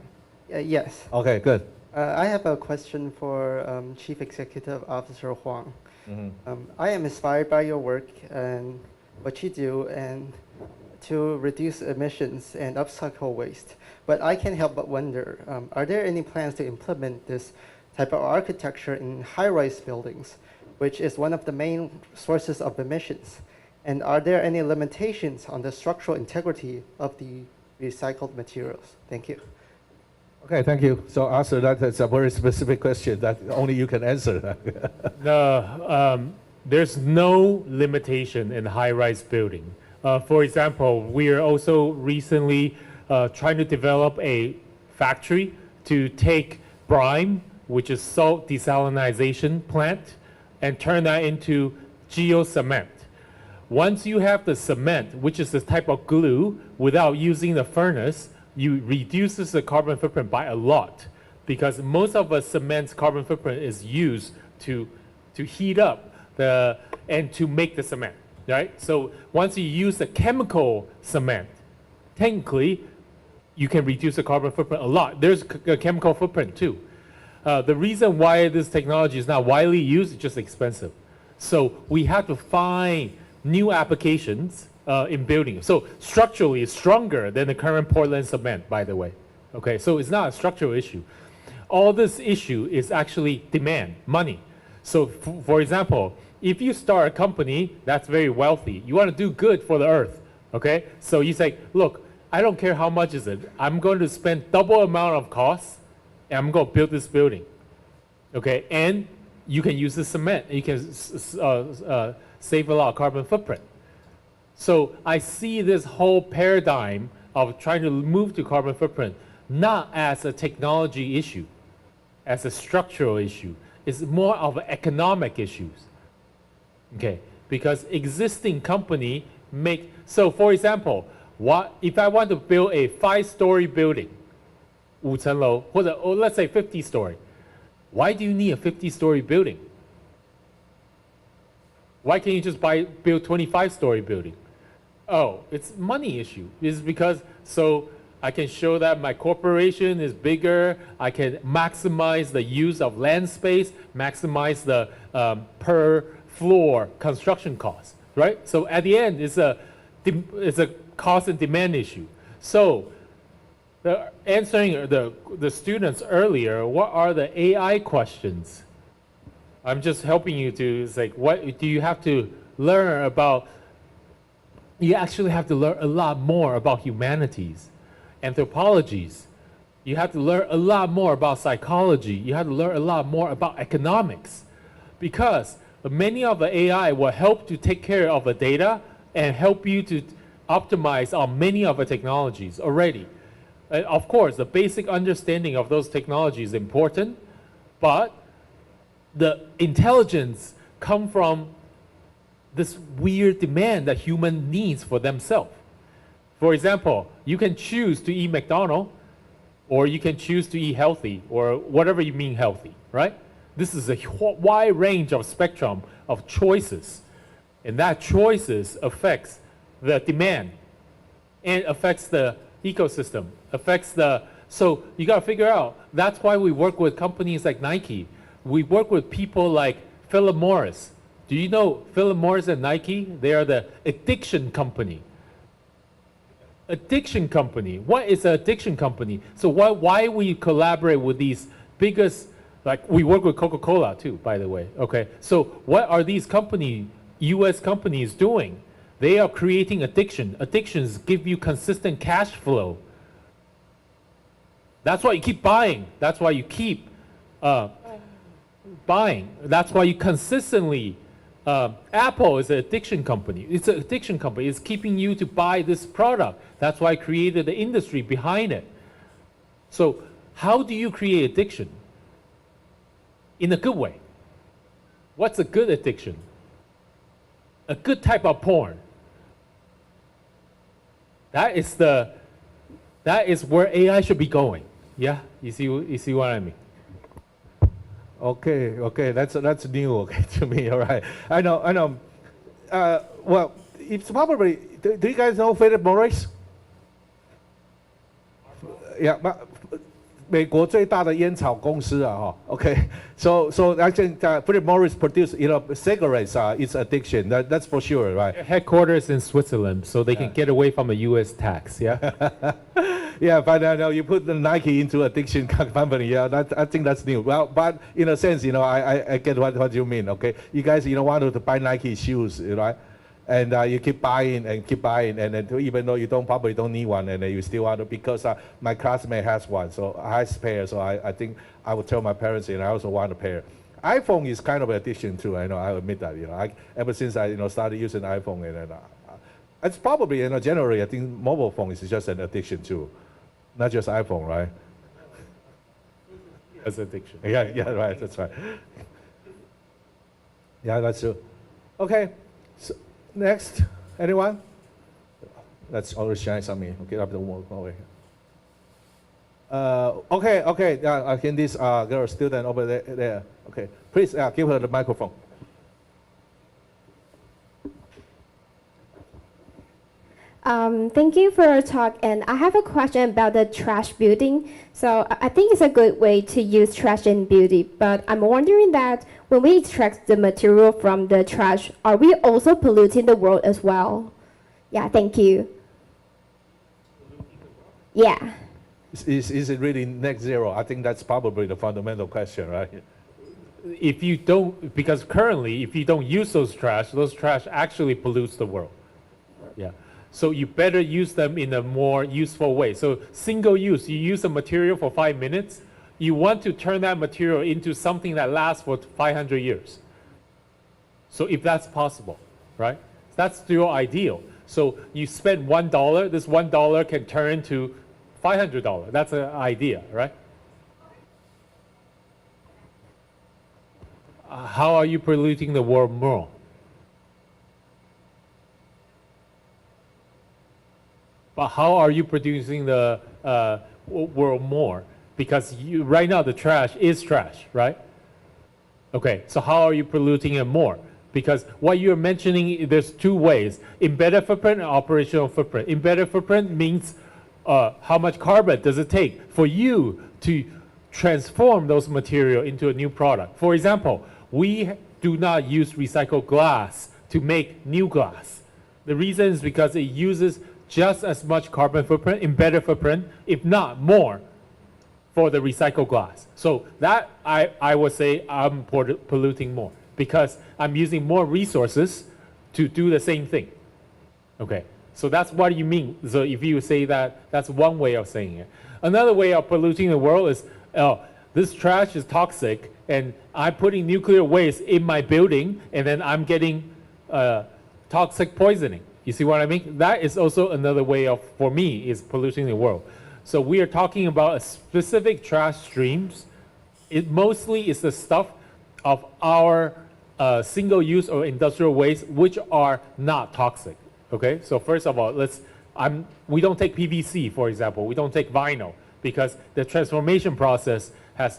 Yes. Okay, good. I have a question for Chief Executive Officer Huang. Mm-hmm. I am inspired by your work and what you do and to reduce emissions and upcycle waste. But I can't help but wonder, are there any plans to implement this type of architecture in high-rise buildings, which is one of the main sources of emissions? And are there any limitations on the structural integrity of the recycled materials? Thank you. Okay, thank you. So Arthur, that's a very specific question that only you can answer. There's no limitation in high-rise building. For example, we are also recently trying to develop a factory to take brine, which is salt desalinization plant, and turn that into geocement. Once you have the cement, which is this type of glue, without using the furnace, you reduces the carbon footprint by a lot, because most of a cement's carbon footprint is used to heat up and to make the cement, right? So once you use the chemical cement, technically, you can reduce the carbon footprint a lot. There's a chemical footprint too. The reason why this technology is not widely used is just expensive. So we have to find new applications in building. So structurally, it's stronger than the current Portland cement, by the way. Okay, so it's not a structural issue. All this issue is actually demand, money. So for example, if you start a company that's very wealthy, you want to do good for the earth, okay? So you say, look, I don't care how much is it. I'm going to spend double amount of costs, and I'm going to build this building, okay? And you can use the cement. You can save a lot of carbon footprint. So I see this whole paradigm of trying to move to carbon footprint not as a technology issue, as a structural issue. It's more of economic issues, okay? Because existing company make, so for example, what if I want to build a 5-story building, 5层楼, or let's say 50-story, why do you need a 50-story building? Why can't you just build 25-story building? Oh, it's money issue. It's because, so I can show that my corporation is bigger, I can maximize the use of land space, maximize the per floor construction cost, right? So at the end, it's a cost and demand issue. So answering the students earlier, what are the AI questions? I'm just helping you to say, what do you have to learn about? You actually have to learn a lot more about humanities, anthropologies. You have to learn a lot more about psychology. You have to learn a lot more about economics, because many of the AI will help to take care of the data and help you to optimize on many of the technologies already. Of course, the basic understanding of those technologies is important, but the intelligence comes from this weird demand that human needs for themselves. For example, you can choose to eat McDonald's, or you can choose to eat healthy, or whatever you mean healthy, right? This is a wide range of spectrum of choices, and that choices affects the demand and affects the ecosystem, affects the, so you got to figure out, that's why we work with companies like Nike. We work with people like Philip Morris. Do you know Philip Morris and Nike? They are the addiction company. Addiction company. What is an addiction company? So why we collaborate with these biggest, like we work with Coca-Cola too, by the way. Okay, so what are these companies, U.S. companies doing? They are creating addiction. Addictions give you consistent cash flow. That's why you keep buying. That's why you keep buying. That's why you consistently, Apple is an addiction company. It's an addiction company. It's keeping you to buy this product. That's why I created the industry behind it. So how do you create addiction? In a good way. What's a good addiction? A good type of porn. That is where AI should be going. Yeah, you see what I mean? Okay, that's new, okay, to me. All right, I know. Well, it's probably. Do you guys know Philip Morris? Yeah, 美国最大的烟草公司啊，哈 ，OK，so actually Philip Morris produce cigarettes. It's addiction. That's for sure, right? Headquarters in Switzerland, so they can get away from the U.S. tax. Yeah. Yeah, but you put the Nike into addiction company. Yeah, I think that's new. Well, but in a sense, I get what you mean. Okay, you guys, want to buy Nike shoes, right? And you keep buying, and then even though you probably don't need one, and you still want to, because my classmate has one, so has a pair, so I think I would tell my parents, I also want a pair. iPhone is kind of an addiction too. I know, I admit that. Ever since I started using iPhone, and it's probably generally I think mobile phone is just an addiction too, not just iPhone, right? As addiction. Yeah, right. That's right. Yeah, that's true. Okay. So, next, anyone? That's always shines on me. Okay, up the wall over here. Okay. I think this girl student over there. Okay, please give her the microphone. Thank you for your talk, and I have a question about the trash building. So I think it's a good way to use trash in beauty, but I'm wondering that when we extract the material from the trash, are we also polluting the world as well? Yeah, thank you. Yeah. Is it really net zero? I think that's probably the fundamental question, right? If you don't, because currently, if you don't use those trash actually pollutes the world. Yeah. So you better use them in a more useful way. So single use, you use a material for 5 minutes, you want to turn that material into something that lasts for 500 years. So if that's possible, right? That's your ideal. So you spend $1, this $1 can turn into $500. That's an idea, right? How are you polluting the world more? But how are you producing the world more? Because right now the trash is trash, right? Okay, so how are you polluting it more? Because what you're mentioning, there's two ways: embedded footprint and operational footprint. Embedded footprint means how much carbon does it take for you to transform those material into a new product. For example, we do not use recycled glass to make new glass. The reason is because it uses just as much carbon footprint, embedded footprint, if not more, for the recycled glass. So that I would say I'm polluting more because I'm using more resources to do the same thing. Okay, so that's what you mean. So if you say that, that's one way of saying it. Another way of polluting the world is, oh, this trash is toxic and I'm putting nuclear waste in my building and then I'm getting toxic poisoning. You see what I mean? That is also another way of, for me, is polluting the world. So we are talking about a specific trash streams. It mostly is the stuff of our single-use or industrial waste, which are not toxic. Okay. So first of all, we don't take PVC, for example. We don't take vinyl because the transformation process has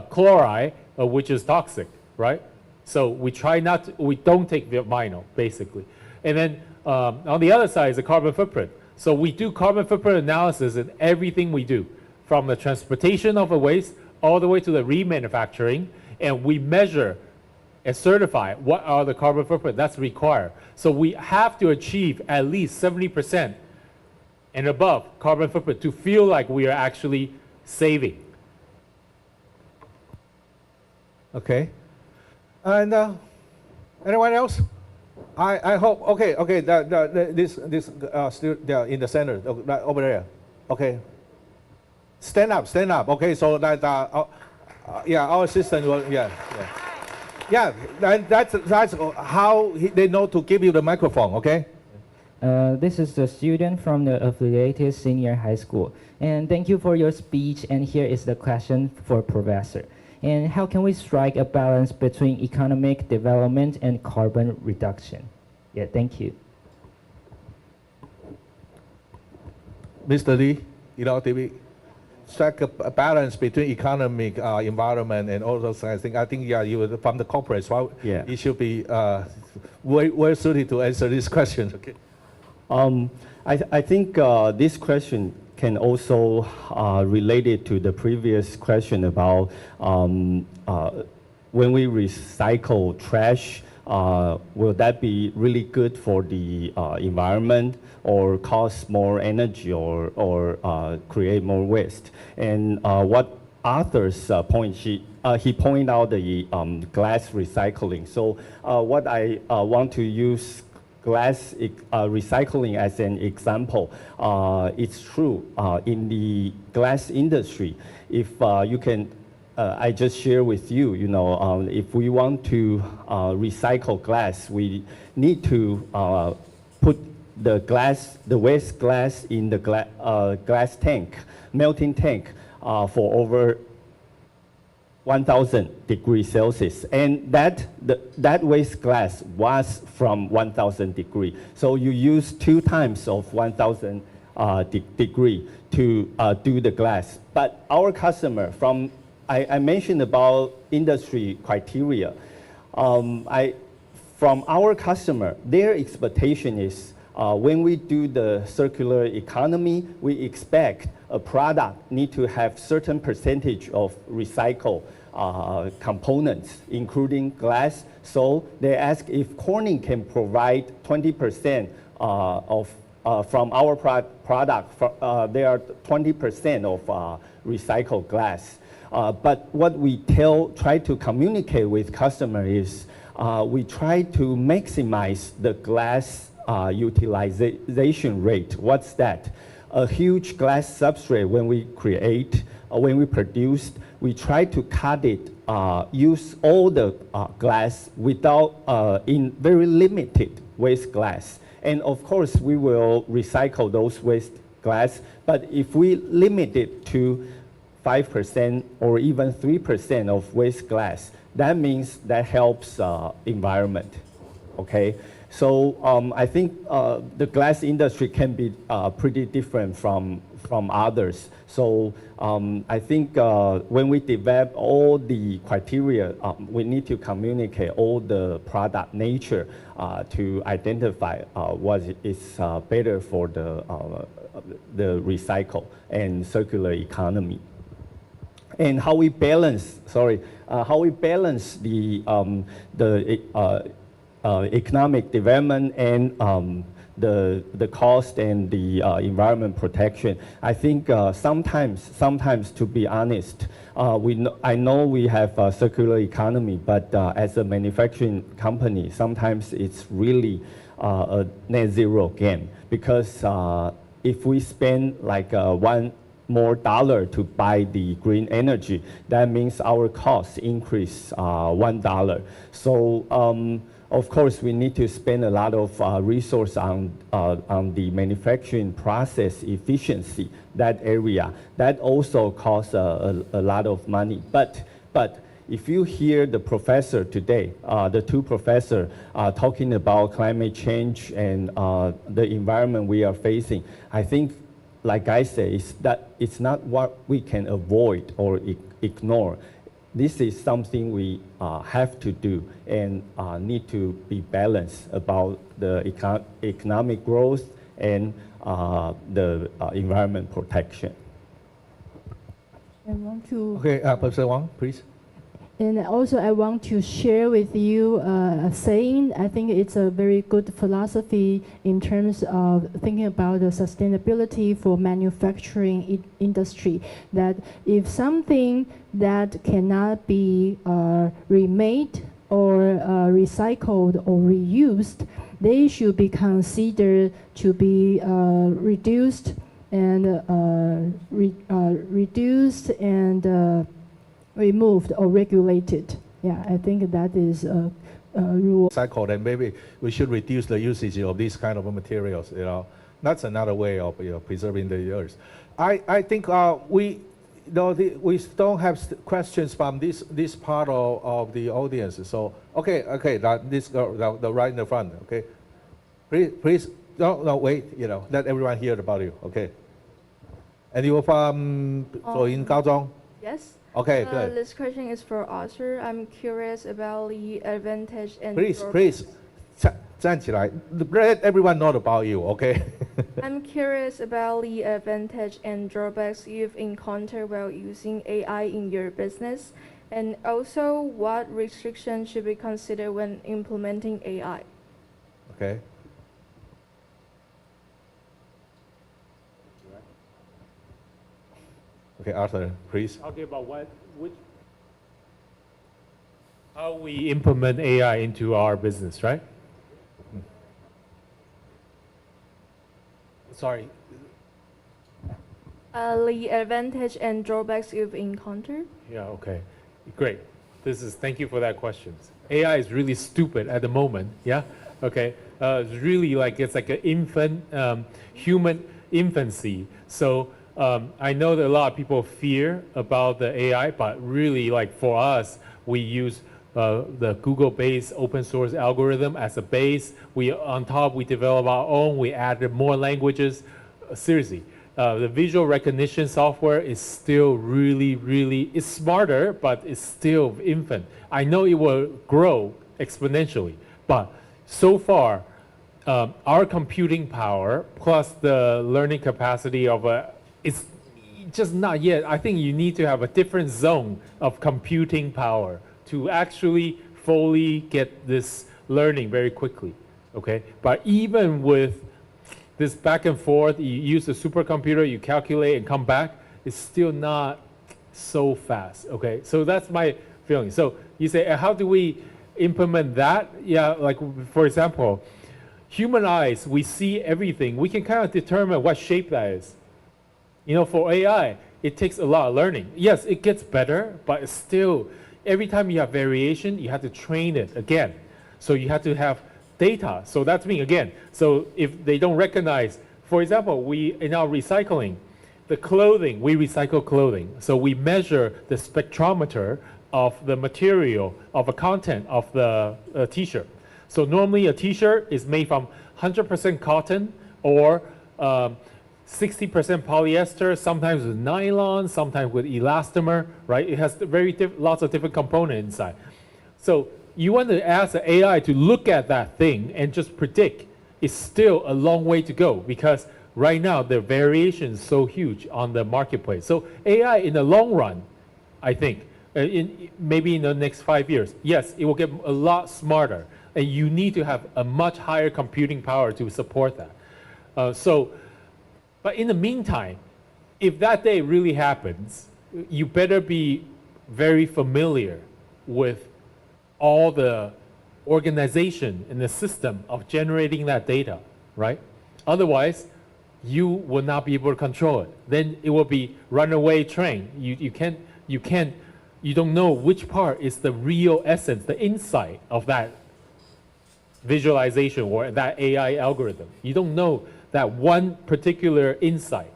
chloride, which is toxic, right? So we don't take the vinyl, basically. And then on the other side is the carbon footprint. So we do carbon footprint analysis in everything we do, from the transportation of the waste all the way to the remanufacturing, and we measure and certify what are the carbon footprint that's required. So we have to achieve at least 70% and above carbon footprint to feel like we are actually saving. Okay. And anyone else? I hope. Okay. This still in the center over there. Okay. Stand up. Okay. So that yeah, our assistant will. Yeah. That's how they know to give you the microphone. Okay. This is the student from the affiliated senior high school, and thank you for your speech. And here is the question for Professor. And how can we strike a balance between economic development and carbon reduction? Yeah, thank you. Mr. Lee, did we strike a balance between economic, environment, and all those kinds of things? I think, you were from the corporate, so you should be well suited to answer this question. Okay. I think this question can also relate it to the previous question about when we recycle trash, will that be really good for the environment or cost more energy or create more waste? And what Arthur's point, he pointed out the glass recycling. So what I want to use glass recycling as an example. It's true in the glass industry. If you can, I just share with you, if we want to recycle glass, we need to put the waste glass in the glass tank, melting tank, for over 1,000 degrees Celsius, and that waste glass was from 1,000 degree. So you use 2 times of 1,000 degree to do the glass. But our customer, I mentioned about industry criteria. From our customer, their expectation is When we do the circular economy, we expect a product need to have certain percentage of recycled components, including glass. So they ask if Corning can provide 20% from our product. They are 20% of recycled glass. But what we try to communicate with customer is we try to maximize the glass utilization rate. What's that? A huge glass substrate when we create, when we produce, we try to cut it, use all the glass without, in very limited waste glass. And of course, we will recycle those waste glass, but if we limit it to 5% or even 3% of waste glass, that means that helps environment, okay? So I think the glass industry can be pretty different from others. So I think when we develop all the criteria, we need to communicate all the product nature to identify what is better for the recycle and circular economy. And how we balance, how we balance the economic development and the cost and the environment protection. I think sometimes, to be honest, I know we have a circular economy, but as a manufacturing company, sometimes it's really a net zero game, because if we spend like $1 more to buy the green energy, that means our costs increase $1. So of course, we need to spend a lot of resource on the manufacturing process efficiency, that area. That also costs a lot of money. But if you hear the professor today, the two professors talking about climate change and the environment we are facing, I think, like I say, it's not what we can avoid or ignore. This is something we have to do and need to be balanced about the economic growth and the environment protection. I want to. Okay, Professor Wang, please. And also I want to share with you a saying. I think it's a very good philosophy in terms of thinking about the sustainability for manufacturing industry, that if something that cannot be remade or recycled or reused, they should be considered to be reduced and removed or regulated. Yeah, I think that is a rule. Cycle, and maybe we should reduce the usage of these kind of materials. You know, that's another way of preserving the earth. I think we don't have questions from this part of the audience. So okay, this girl, the right in the front. Okay, please, no, wait. You know, let everyone hear about you. Okay, and you are from in Kaohsiung? Yes. Okay, good. This question is for Arthur. I'm curious about the advantage and Please, 站起来. Let everyone know about you, okay? I'm curious about the advantage and drawbacks you've encountered while using AI in your business, and also what restrictions should be considered when implementing AI. Okay. Okay, Arthur, please. Talking about how we implement AI into our business, right? Sorry. The advantage and drawbacks you've encountered. Yeah, okay. Great. Thank you for that question. AI is really stupid at the moment, yeah? Okay. It's really it's like an human infancy. So I know that a lot of people fear about the AI, but really, for us, we use the Google-based open source algorithm as a base. On top, we develop our own. We added more languages. Seriously, the visual recognition software is still it's smarter, but it's still infant. I know it will grow exponentially, but so far, our computing power plus the learning capacity of it's just not yet. I think you need to have a different zone of computing power to actually fully get this learning very quickly, okay? But even with this back and forth, you use a supercomputer, you calculate and come back, it's still not so fast, okay? So that's my feeling. So you say, how do we implement that? Yeah, like for example, human eyes, we see everything. We can kind of determine what shape that is. You know, for AI, it takes a lot of learning. Yes, it gets better, but it's still, every time you have variation, you have to train it again. So you have to have data. So that's me again. So if they don't recognize, for example, in our recycling, the clothing, we recycle clothing. So we measure the spectrometer of the material, of a content of the t-shirt. So normally a t-shirt is made from 100% cotton or 60% polyester, sometimes with nylon, sometimes with elastomer, right? It has lots of different components inside. So you want to ask the AI to look at that thing and just predict. It's still a long way to go because right now the variation is so huge on the marketplace. So AI in the long run, I think, maybe in the next 5 years, yes, it will get a lot smarter. And you need to have a much higher computing power to support that. But in the meantime, if that day really happens, you better be very familiar with all the organization and the system of generating that data, right? Otherwise, you will not be able to control it. Then it will be runaway train. You don't know which part is the real essence, the insight of that visualization or that AI algorithm. You don't know that one particular insight.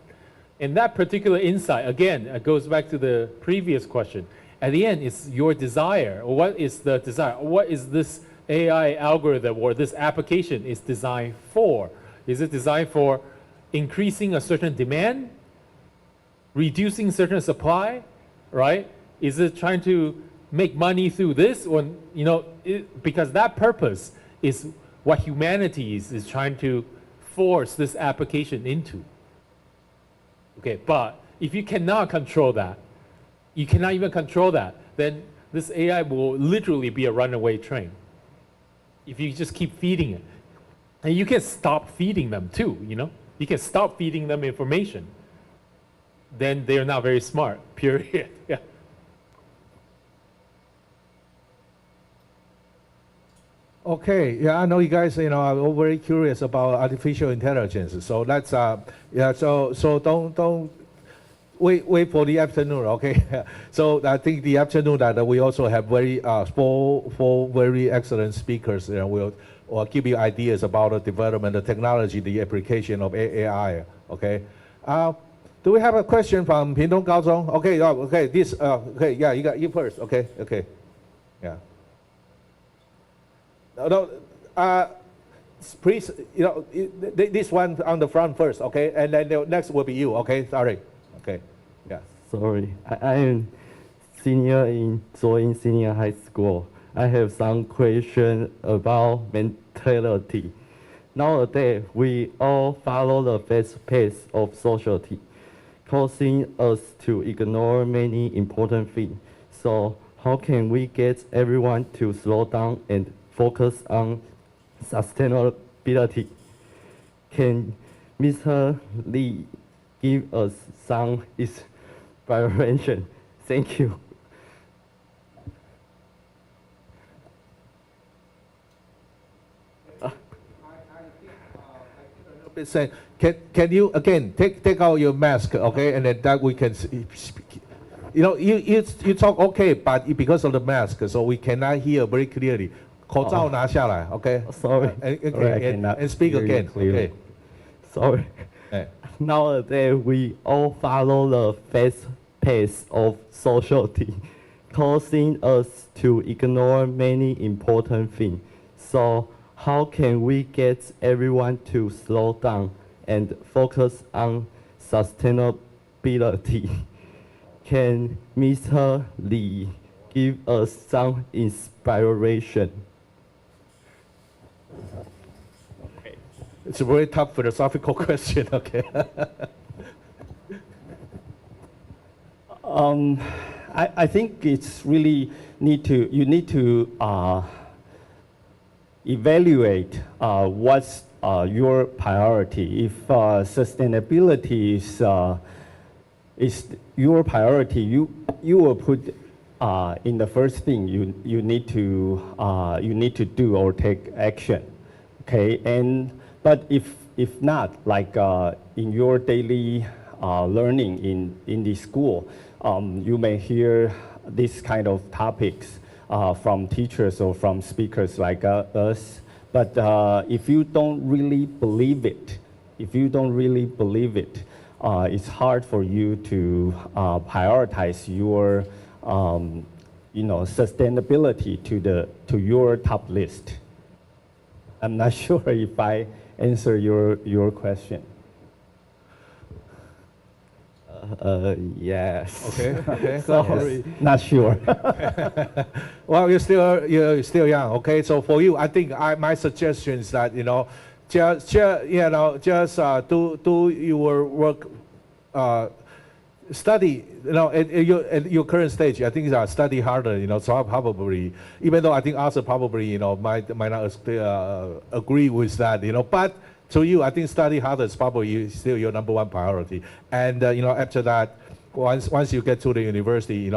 And that particular insight, again, it goes back to the previous question. At the end, it's your desire. Or what is the desire? What is this AI algorithm or this application is designed for? Is it designed for increasing a certain demand? Reducing certain supply, right? Is it trying to make money through this? Or, you know, because that purpose is what humanity is trying to force this application into. Okay, but if you cannot control that, you cannot even control that, then this AI will literally be a runaway train. If you just keep feeding it. And you can stop feeding them too, you know? You can stop feeding them information. Then they're not very smart, period. Yeah. Okay, yeah, I know you guys, you know, are all very curious about artificial intelligence. So let's, yeah, so don't wait for the afternoon, okay? So I think the afternoon that we also have four very excellent speakers, and will give you ideas about the development, the technology, the application of AI, okay? Do we have a question from Pingtung Gaozhong? Okay, okay, this, okay, yeah, you first, okay, yeah. No, please, you know, this one on the front first, okay? And then the next will be you, okay? Sorry. Okay, yeah. Sorry, I am senior in Zuoying Senior High School. I have some question about mentality. Nowadays, we all follow the fast pace of society, causing us to ignore many important things. So how can we get everyone to slow down and focus on sustainability? Can Mr. Lee give us some inspiration? Thank you. Can you again take out your mask, okay, and then that we can speak. You know, you talk okay, but because of the mask, so we cannot hear very clearly. 口罩拿下来, okay? Sorry. And speak again. Okay. Sorry. Nowadays, we all follow the fast pace of society, causing us to ignore many important things. So how can we get everyone to slow down and focus on sustainability? Can Mr. Lee give us some inspiration? It's a very tough philosophical question, okay? I think it's really you need to evaluate what's your priority. If sustainability is your priority, you will put in the first thing you need to do or take action. Okay, but if not, like in your daily learning in the school, you may hear this kind of topics from teachers or from speakers like us. But if you don't really believe it, it's hard for you to prioritize your sustainability to your top list. I'm not sure if I answer your question. Yes. Okay. Sorry. Not sure. Well, you're still young. Okay, so for you, I think my suggestion is that just do your work, study. At your current stage, I think study harder. So probably, even though I think Arthur probably might not agree with that. But to you, I think study harder is probably still your number one priority. And after that, once you get to the university,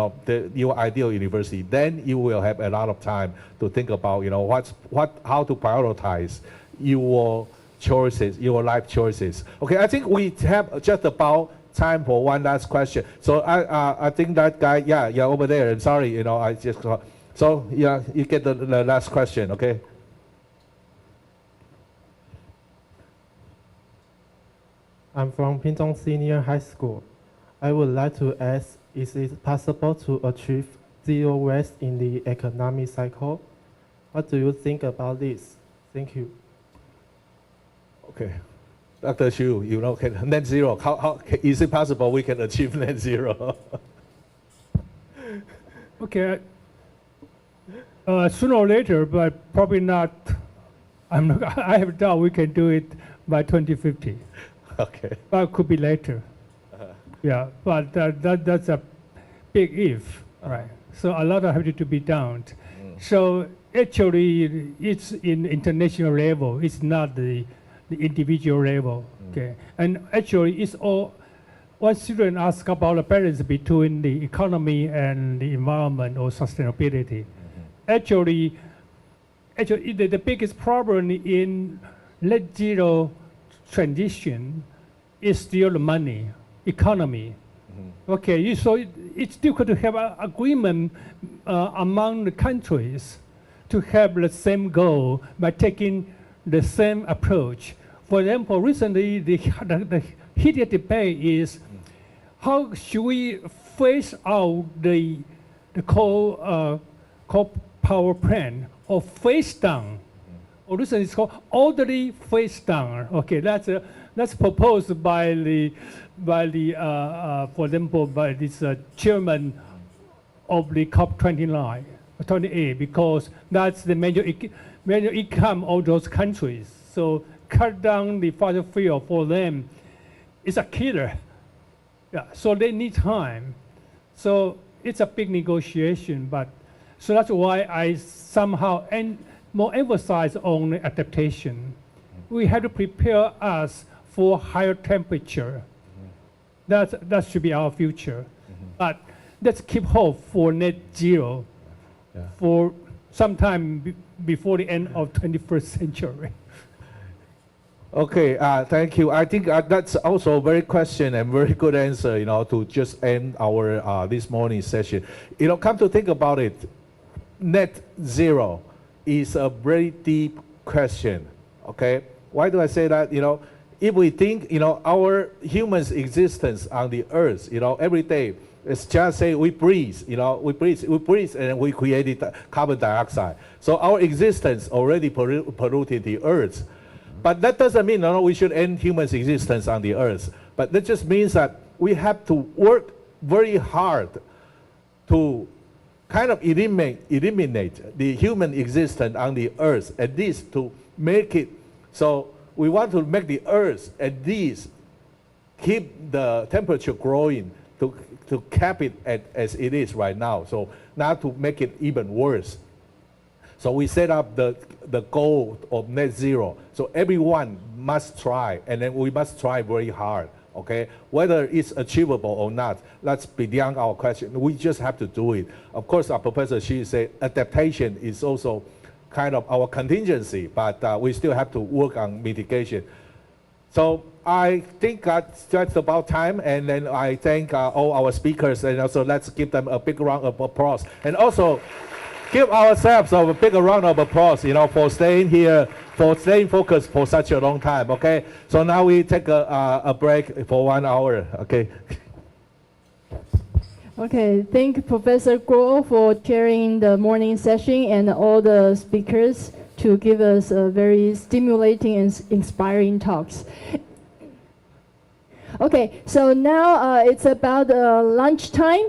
your ideal university, then you will have a lot of time to think about how to prioritize your choices, your life choices. Okay, I think we have just about time for one last question. So I think that guy, yeah, over there. I'm sorry, I just so yeah, you get the last question. Okay. I'm from Pingtung Senior High School. I would like to ask, is it possible to achieve zero waste in the economic cycle? What do you think about this? Thank you. Okay. Dr. Xu, net zero. How is it possible we can achieve net zero? Okay. Sooner or later, but probably not. I have doubt we can do it by 2050. Okay. But it could be later. Yeah, but that's a big if, right? So a lot of have to be done. So actually, it's in international level. It's not the individual level. Okay, and actually, it's all. When students ask about the balance between the economy and the environment or sustainability, actually, the biggest problem in net zero transition is still the money, economy. Okay, so it's difficult to have an agreement among the countries to have the same goal by taking the same approach. For example, recently the heated debate is how should we phase out the coal power plant or phase down. Or recently it's called orderly phase down. Okay, that's proposed by for example, by this chairman of the COP28, because that's the major income of those countries. So cut down the fossil fuel for them is a killer. Yeah, so they need time. So it's a big negotiation, but so that's why I somehow more emphasize on adaptation. We have to prepare us for higher temperature. That should be our future. But let's keep hope for net zero for sometime before the end of 21st century. Okay, thank you. I think that's also a very question and very good answer, to just end our this morning session. Come to think about it, net zero is a very deep question, okay? Why do I say that? If we think, our humans' existence on the earth, every day, it's just say we breathe, we breathe and we created carbon dioxide. So our existence already polluted the earth. But that doesn't mean we should end humans' existence on the earth. But that just means that we have to work very hard to kind of eliminate the human existence on the earth, at least to make it so we want to make the Earth at least keep the temperature growing to cap it as it is right now, so not to make it even worse. So we set up the goal of net zero. So everyone must try, and then we must try very hard, okay? Whether it's achievable or not, that's beyond our question. We just have to do it. Of course, our Professor Xi said adaptation is also kind of our contingency, but we still have to work on mitigation. So I think that's about time, and then I thank all our speakers, and also let's give them a big round of applause. And also give ourselves a big round of applause, for staying here, for staying focused for such a long time, okay? So now we take a break for 1 hour, okay? Okay, thank Professor Guo for chairing the morning session and all the speakers to give us a very stimulating and inspiring talks. Okay, so now it's about lunchtime,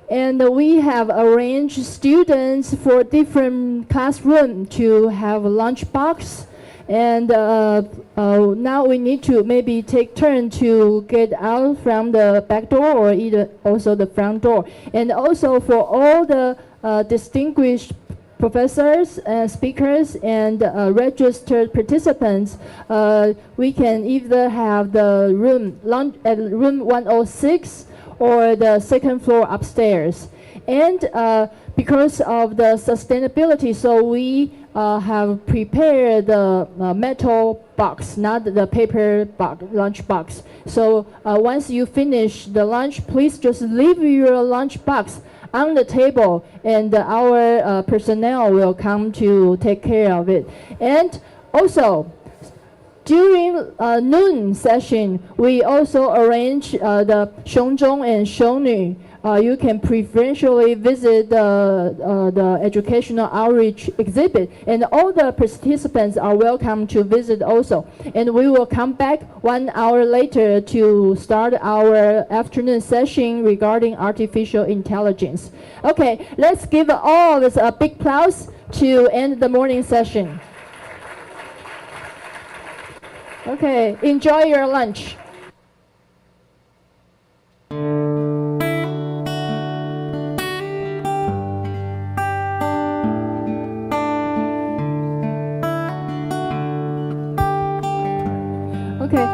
and we have arranged students for different classrooms to have a lunch box. And now we need to maybe take turn to get out from the back door or either also the front door. And also for all the distinguished professors and speakers and registered participants, we can either have the lunch at room 106 or the second floor upstairs. And because of the sustainability, so we have prepared the metal box, not the paper box, lunch box. So once you finish the lunch, please just leave your lunch box on the table, and our personnel will come to take care of it. And also, during noon session, we also arrange the 熊中 and 熊女. You can preferentially visit the educational outreach exhibit, and all the participants are welcome to visit also. And we will come back 1 hour later to start our afternoon session regarding artificial intelligence. Okay, let's give all this a big applause to end the morning session. Okay, enjoy your lunch. Okay.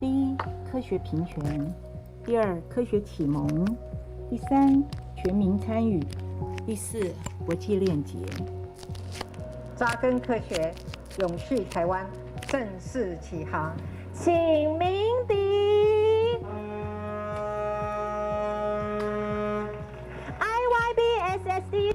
第一，科学平权；第二，科学启蒙；第三，全民参与；第四，国际链接。扎根科学，永续台湾，正式起航，请鸣笛。IYBSSD。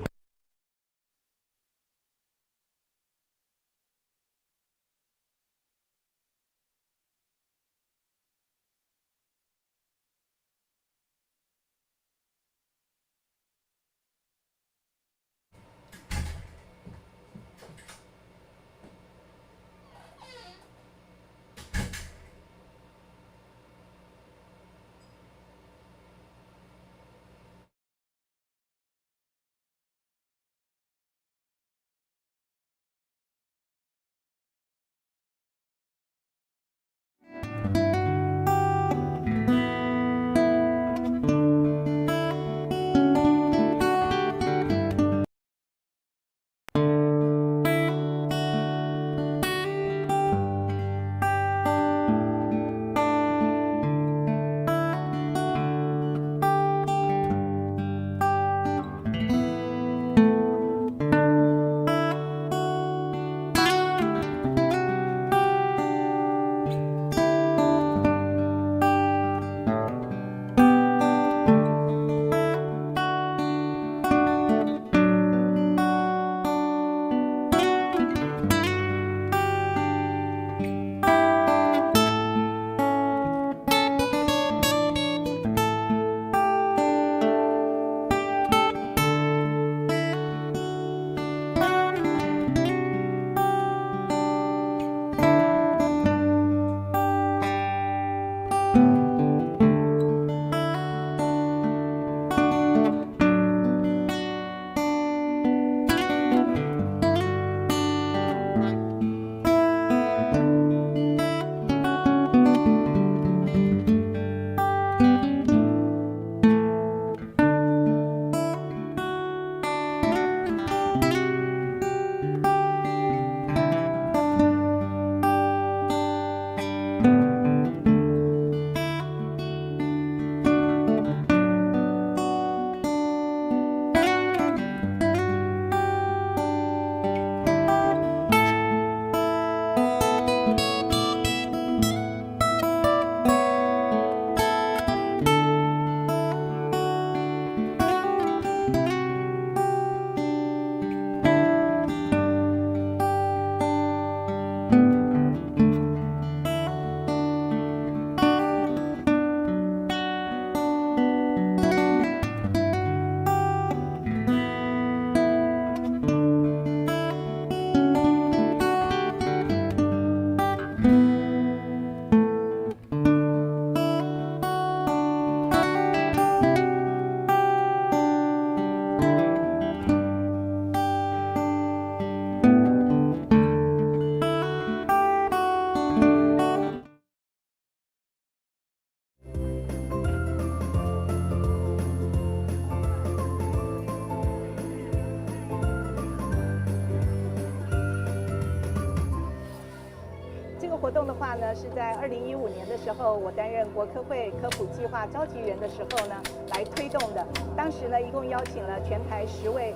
活动的话呢，是在2015年的时候，我担任国科会科普计划召集员的时候呢，来推动的。当时呢，一共邀请了全台10位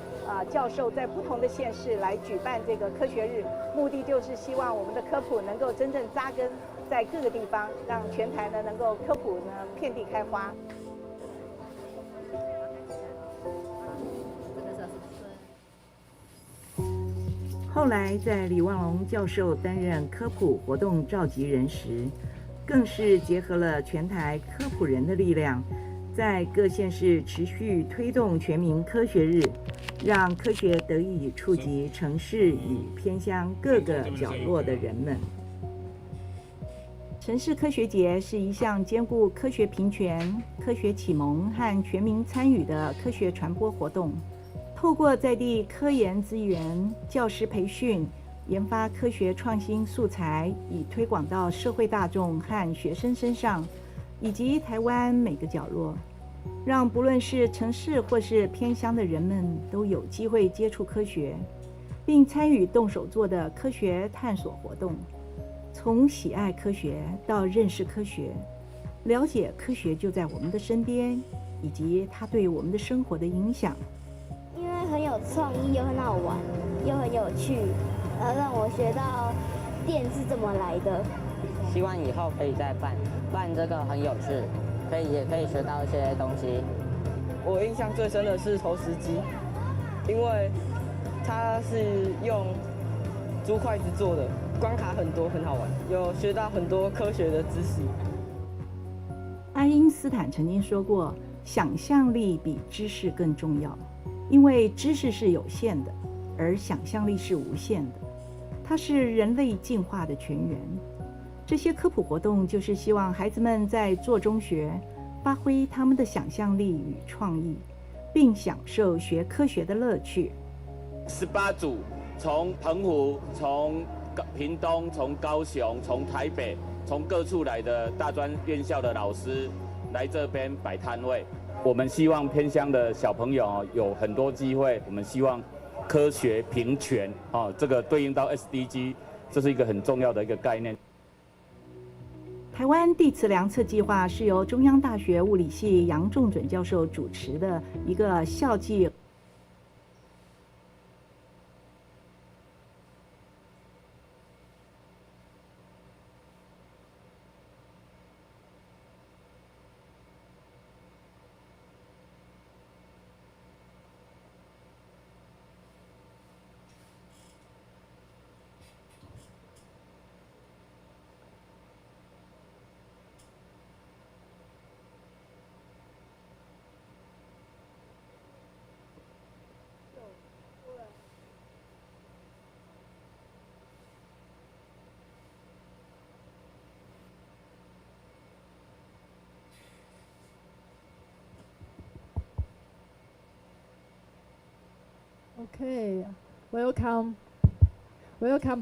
教授，在不同的县市来举办这个科学日，目的就是希望我们的科普能够真正扎根在各个地方，让全台呢能够科普呢遍地开花。后来，在李万龙教授担任科普活动召集人时，更是结合了全台科普人的力量，在各县市持续推动全民科学日，让科学得以触及城市与偏乡各个角落的人们。城市科学节是一项兼顾科学平权、科学启蒙和全民参与的科学传播活动。透过在地科研资源、教师培训、研发科学创新素材，以推广到社会大众和学生身上，以及台湾每个角落，让不论是城市或是偏乡的人们都有机会接触科学，并参与动手做的科学探索活动。从喜爱科学到认识科学，了解科学就在我们的身边，以及它对我们的生活的影响。因为很有创意，又很好玩，又很有趣，让我学到电是怎么来的。希望以后可以再办这个很有趣，也可以学到一些东西。我印象最深的是投石机，因为它是用竹筷子做的，关卡很多，很好玩，有学到很多科学的知识。爱因斯坦曾经说过，想象力比知识更重要，因为知识是有限的，而想象力是无限的，它是人类进化的泉源。这些科普活动就是希望孩子们在做中学，发挥他们的想象力与创意，并享受学科学的乐趣。18组从澎湖、从屏东、从高雄、从台北、从各处来的大专院校的老师来这边摆摊位。我们希望偏乡的小朋友有很多机会，我们希望科学平权这个对应到 SDG， 这是一个很重要的一个概念。台湾地磁量测计划是由中央大学物理系杨仲准教授主持的一个校际。Okay, welcome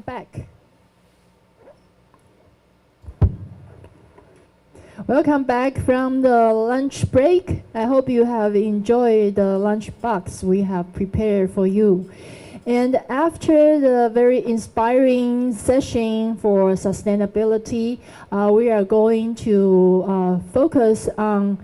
back. Welcome back from the lunch break. I hope you have enjoyed the lunch box we have prepared for you. And after the very inspiring session for sustainability, we are going to focus on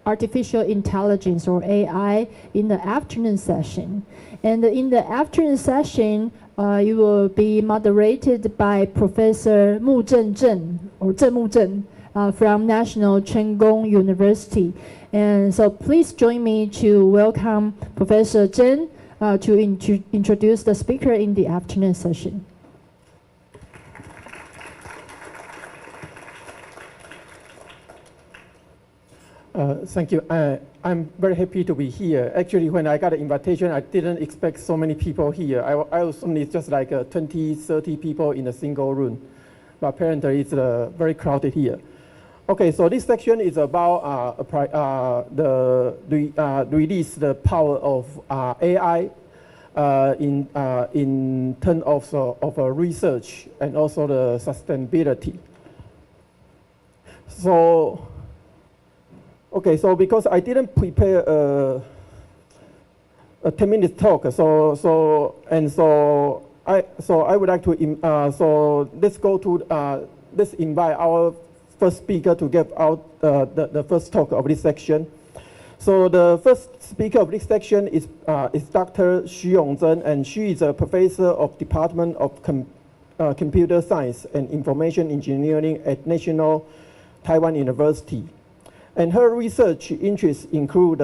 artificial intelligence or AI in the afternoon session. And in the afternoon session, you will be moderated by Professor Mu Zhenzhen or Zheng Mu Zheng from National Cheng Kung University. And so please join me to welcome Professor Zheng to introduce the speaker in the afternoon session. Thank you. I'm very happy to be here. Actually, when I got the invitation, I didn't expect so many people here. I assumed it's just like 20, 30 people in a single room. But apparently, it's very crowded here. Okay, so this section is about release the power of AI in terms of research and also the sustainability. So. Okay, so because I didn't prepare a 10-minute talk, so I would like to so let's go to let's invite our first speaker to give out the first talk of this section. So the first speaker of this section is Dr. Xu Yongzhen, and she is a professor of Department of Computer Science and Information Engineering at National Taiwan University. And her research interests include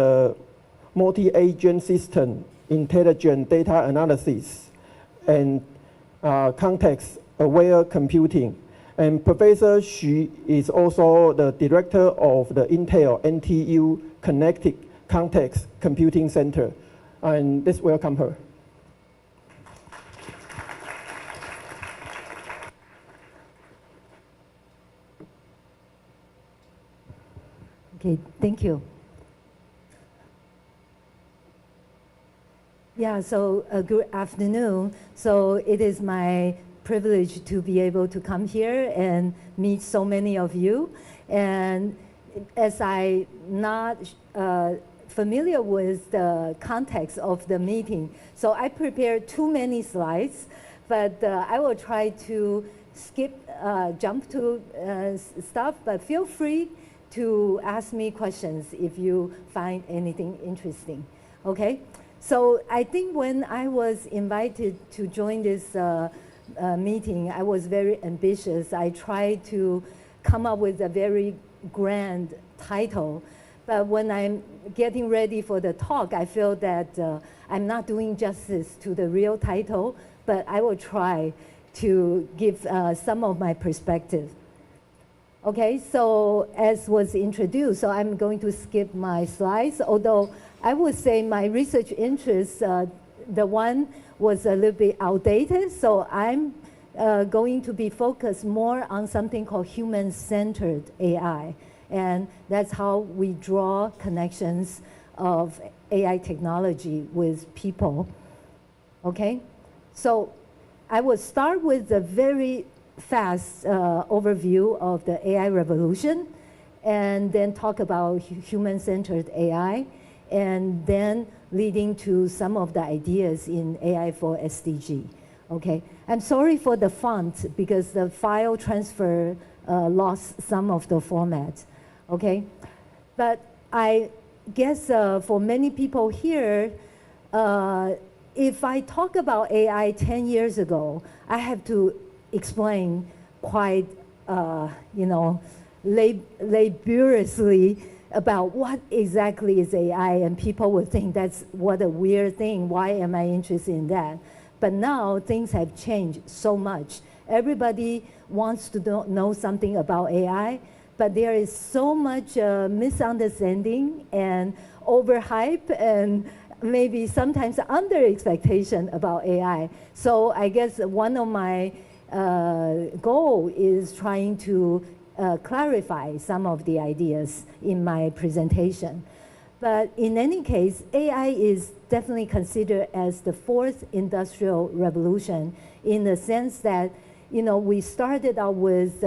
multi-agent system, intelligent data analysis, and context-aware computing. And Professor Xu is also the director of the Intel NTU Connected Context Computing Center. And let's welcome her. Okay, thank you. Yeah, so good afternoon. So it is my privilege to be able to come here and meet so many of you. And as I'm not familiar with the context of the meeting, so I prepared too many slides. but I will try to jump to stuff, but feel free to ask me questions if you find anything interesting, okay? So I think when I was invited to join this meeting, I was very ambitious. I tried to come up with a very grand title, but when I'm getting ready for the talk, I feel that I'm not doing justice to the real title, but I will try to give some of my perspective. Okay, so as was introduced, so I'm going to skip my slides, although I would say my research interest, the one was a little bit outdated, so I'm going to be focused more on something called human-centered AI, and that's how we draw connections of AI technology with people, okay? So I will start with a very fast overview of the AI revolution, and then talk about human-centered AI, and then leading to some of the ideas in AI for SDG. Okay, I'm sorry for the font because the file transfer lost some of the format. Okay, but I guess for many people here, if I talk about AI 10 years ago, I have to explain quite, laboriously about what exactly is AI, and people would think that's what a weird thing, why am I interested in that? But now things have changed so much. Everybody wants to know something about AI, but there is so much misunderstanding and overhype and maybe sometimes under expectation about AI. So I guess one of my goal is trying to clarify some of the ideas in my presentation. But in any case, AI is definitely considered as the fourth industrial revolution in the sense that, we started out with,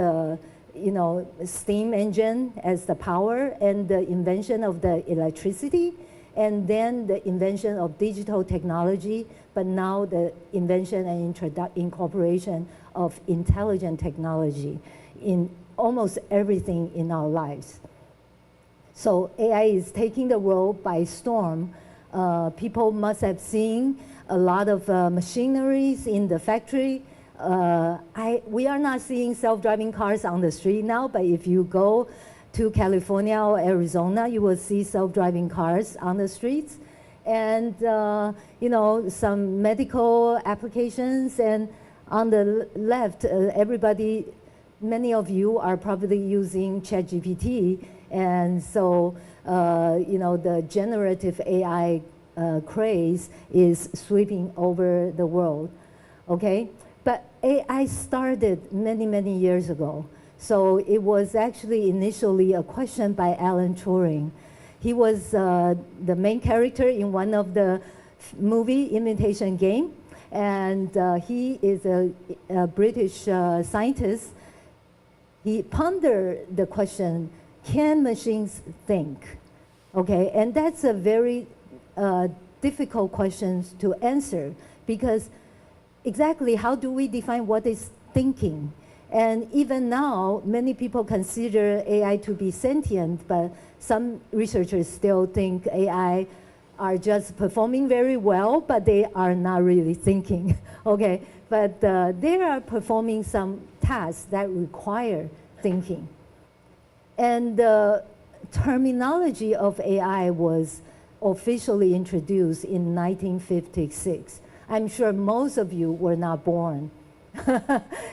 steam engine as the power and the invention of the electricity, and then the invention of digital technology, but now the invention and incorporation of intelligent technology in almost everything in our lives. So AI is taking the world by storm. People must have seen a lot of machineries in the factory. We are not seeing self-driving cars on the street now, but if you go to California or Arizona, you will see self-driving cars on the streets. And, some medical applications. And on the left, many of you are probably using ChatGPT. And so, the generative AI craze is sweeping over the world, okay? But AI started many, many years ago. So it was actually initially a question by Alan Turing. He was the main character in one of the movie Imitation Game. And he is a British scientist. He pondered the question, can machines think? Okay, and that's a very difficult question to answer because exactly how do we define what is thinking? And even now, many people consider AI to be sentient, but some researchers still think AI are just performing very well, but they are not really thinking, okay? But they are performing some tasks that require thinking. And the terminology of AI was officially introduced in 1956. I'm sure most of you were not born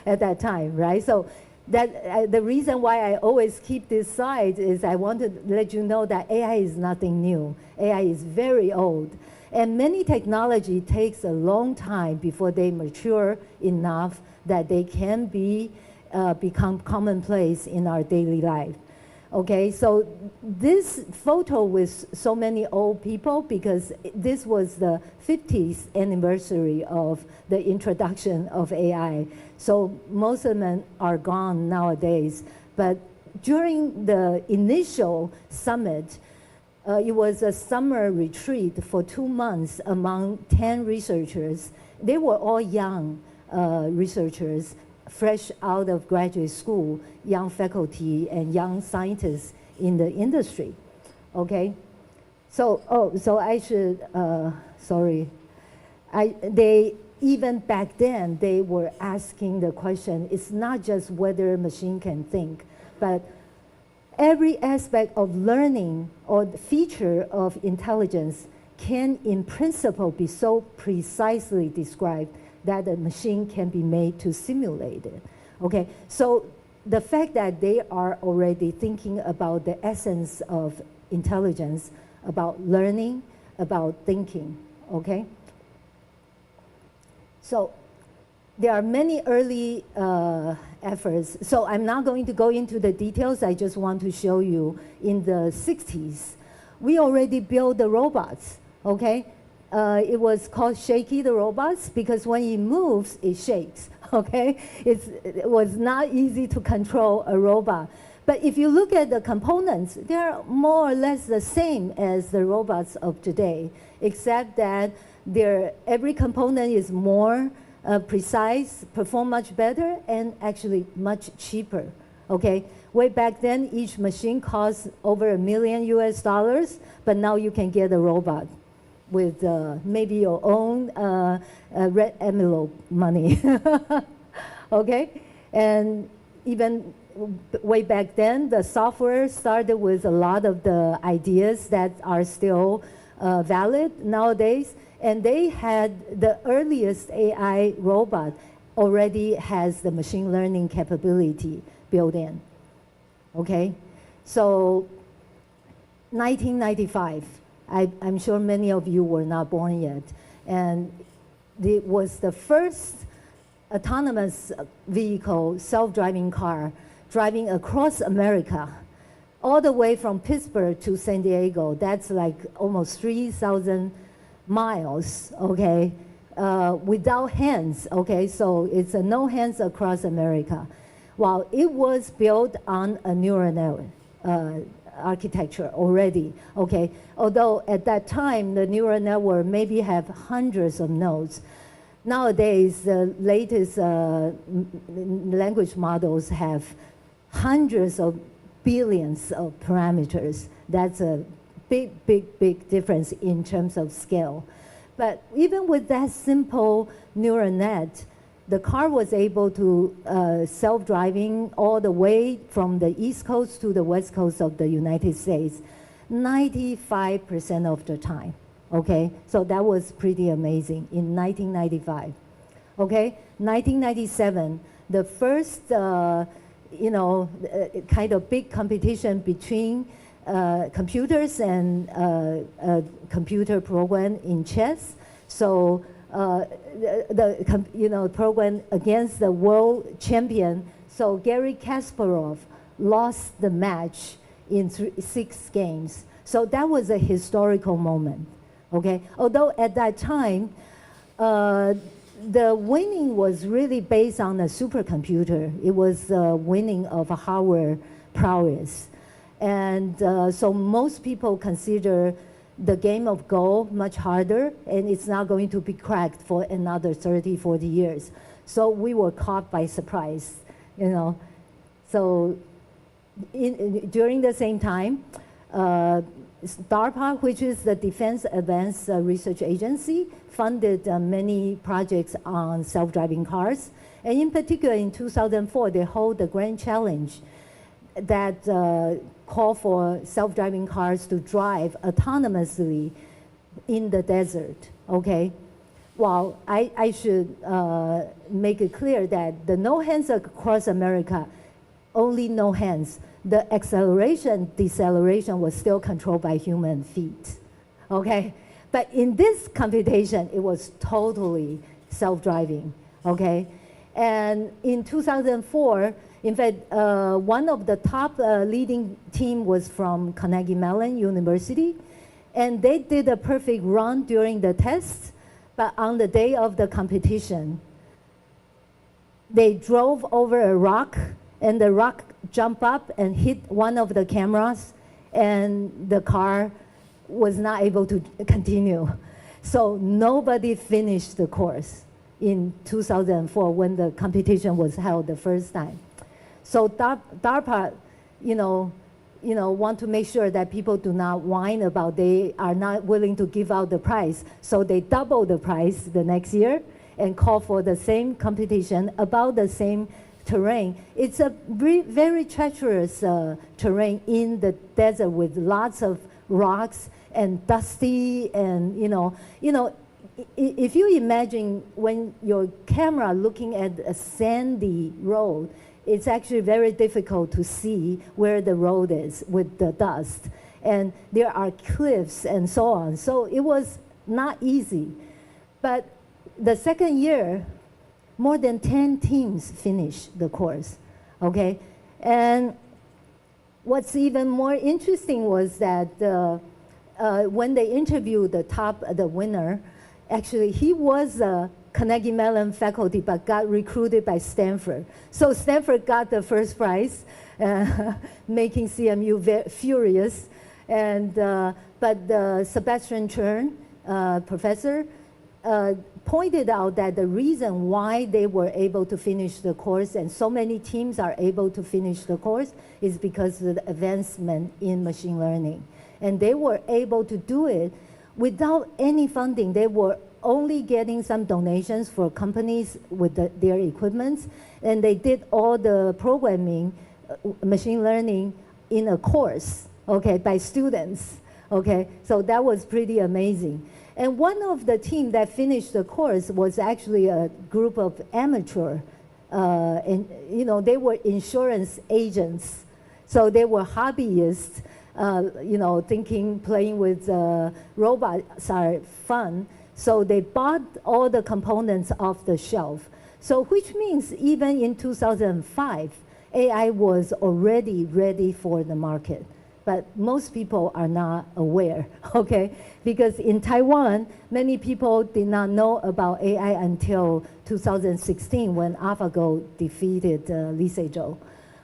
at that time, right? So that the reason why I always keep this slide is I want to let you know that AI is nothing new. AI is very old. And many technology takes a long time before they mature enough that they can become commonplace in our daily life. Okay, so this photo with so many old people because this was the 50th anniversary of the introduction of AI. So most of them are gone nowadays. But during the initial summit, it was a summer retreat for 2 months among 10 researchers. They were all young. researchers fresh out of graduate school, young faculty and young scientists in the industry. Okay, so I should sorry. They even back then they were asking the question. It's not just whether a machine can think, but every aspect of learning or the feature of intelligence can, in principle, be so precisely described that a machine can be made to simulate it. Okay, so the fact that they are already thinking about the essence of intelligence, about learning, about thinking, okay? So there are many early efforts. So I'm not going to go into the details. I just want to show you in the 60s, we already built the robots, okay? It was called Shaky the robots because when it moves, it shakes, okay? It was not easy to control a robot. But if you look at the components, they're more or less the same as the robots of today, except that every component is more precise, perform much better, and actually much cheaper, okay? Way back then, each machine cost over $1 million US, but now you can get a robot with maybe your own red envelope money, okay? And even way back then, the software started with a lot of the ideas that are still valid nowadays. And they had the earliest AI robot already has the machine learning capability built in, okay? So 1995, I'm sure many of you were not born yet, and it was the first autonomous vehicle, self-driving car, driving across America, all the way from Pittsburgh to San Diego. That's like almost 3,000 miles, okay, without hands, okay, so it's a no hands across America. While it was built on a neural network architecture already, okay, although at that time the neural network maybe have hundreds of nodes. Nowadays, the latest language models have hundreds of billions of parameters. That's a big difference in terms of scale. But even with that simple neural net, the car was able to self-driving all the way from the East Coast to the West Coast of the United States, 95% of the time, okay? So that was pretty amazing in 1995, okay? 1997, the first, kind of big competition between computers and a computer program in chess. So the program against the world champion. So Garry Kasparov lost the match in 6 games. So that was a historical moment, okay? Although at that time, the winning was really based on a supercomputer. It was winning of a hardware prowess. And so most people consider the game of Go much harder, and it's not going to be cracked for another 30, 40 years. So we were caught by surprise, So during the same time, DARPA, which is the Defense Advanced Research Agency, funded many projects on self-driving cars. And in particular, in 2004, they hold the Grand Challenge that call for self-driving cars to drive autonomously in the desert, okay? Well, I should make it clear that the no hands across America, only no hands. The acceleration, deceleration was still controlled by human feet, okay? But in this computation, it was totally self-driving, okay? And in 2004, in fact, one of the top leading team was from Carnegie Mellon University, and they did a perfect run during the test, but on the day of the competition, they drove over a rock, and the rock jumped up and hit one of the cameras, and the car was not able to continue. So nobody finished the course in 2004 when the competition was held the first time. So DARPA, want to make sure that people do not whine about they are not willing to give out the prize. So they double the price the next year and call for the same competition about the same terrain. It's a very treacherous terrain in the desert with lots of rocks and dusty and, if you imagine when your camera looking at a sandy road, it's actually very difficult to see where the road is with the dust. And there are cliffs and so on. So it was not easy. But the second year, more than 10 teams finished the course, okay? And what's even more interesting was that when they interviewed the winner, actually he was a Carnegie Mellon faculty but got recruited by Stanford. So Stanford got the first prize, making CMU very furious. But Sebastian Chern, professor, pointed out that the reason why they were able to finish the course and so many teams are able to finish the course is because of the advancement in machine learning. And they were able to do it without any funding. They were only getting some donations for companies with their equipment, and they did all the programming, machine learning in a course, okay, by students, okay? So that was pretty amazing. And one of the team that finished the course was actually a group of amateur, and they were insurance agents. So they were hobbyists, thinking playing with robots are fun. So they bought all the components off the shelf. So which means even in 2005, AI was already ready for the market. But most people are not aware, okay? Because in Taiwan, many people did not know about AI until 2016 when AlphaGo defeated Lee Se-jo.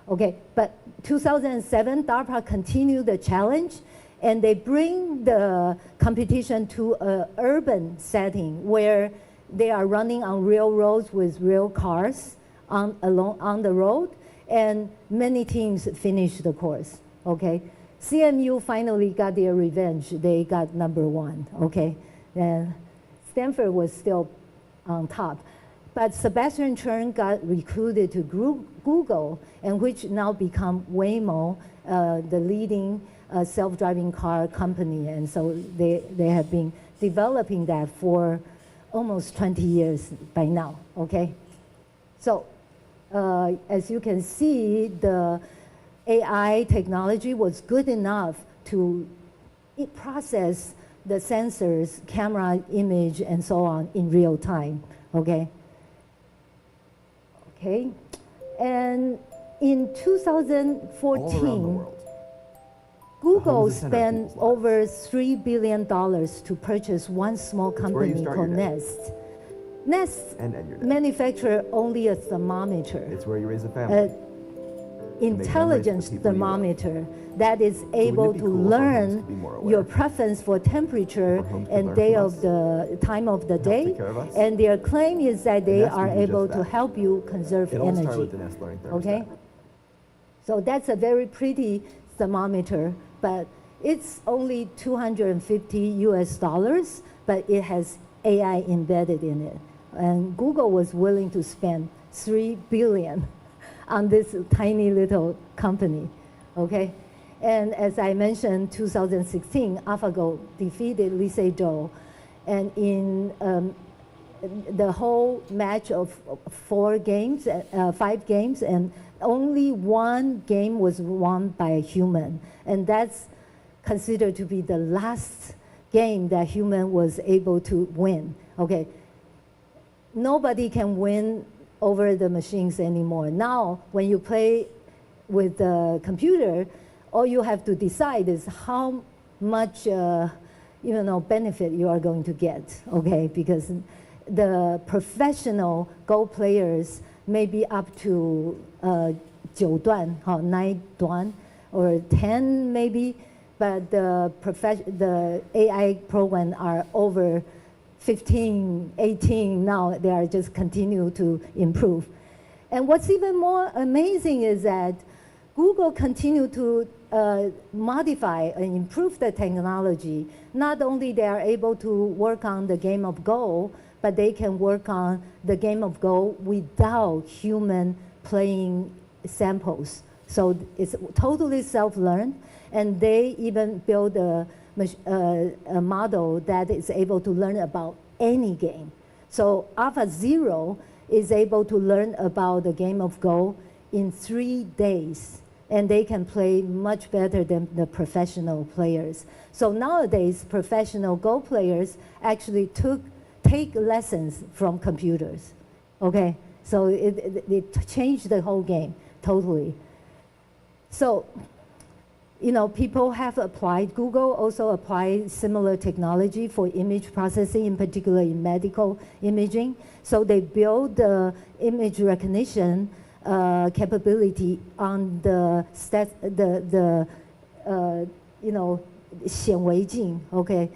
Okay, but 2007, DARPA continued the challenge, and they bring the competition to an urban setting where they are running on real roads with real cars on the road, and many teams finished the course, okay? CMU finally got their revenge. They got #1, okay? And Stanford was still on top. But Sebastian Chern got recruited to Google, and which now become Waymo, the leading self-driving car company. And so they have been developing that for almost 20 years by now, okay? So as you can see, the AI technology was good enough to process the sensors, camera, image, and so on in real time, okay? Okay, and in 2014, Google spent over $3 billion to purchase one small company called Nest. Nest manufactures only a thermometer. It's where you raise a family. Intelligence thermometer that is able to learn your preference for temperature and time of the day, and their claim is that they are able to help you conserve energy. Okay, so that's a very pretty thermometer, but it's only $250 but it has AI embedded in it, and Google was willing to spend $3 billion on this tiny little company, okay? And as I mentioned, 2016, AlphaGo defeated Lee Se-jo, and in the whole match of 5 games, and only one game was won by a human, and that's considered to be the last game that human was able to win, okay? Nobody can win over the machines anymore. Now, when you play with the computer, all you have to decide is how much benefit you are going to get, okay? Because the professional Go players may be up to 9 段, or 10 maybe, but the AI program are over 15, 18, now they are just continue to improve. And what's even more amazing is that Google continue to modify and improve the technology. Not only they are able to work on the game of Go, but they can work on the game of Go without human playing samples. So it's totally self-learned, and they even build a model that is able to learn about any game. So AlphaZero is able to learn about the game of Go in 3 days, and they can play much better than the professional players. So nowadays, professional Go players actually take lessons from computers, okay? So it changed the whole game totally. So, you know, people have applied, Google also applied similar technology for image processing, in particular in medical imaging. So they build the image recognition capability on the you know, 显微镜, okay?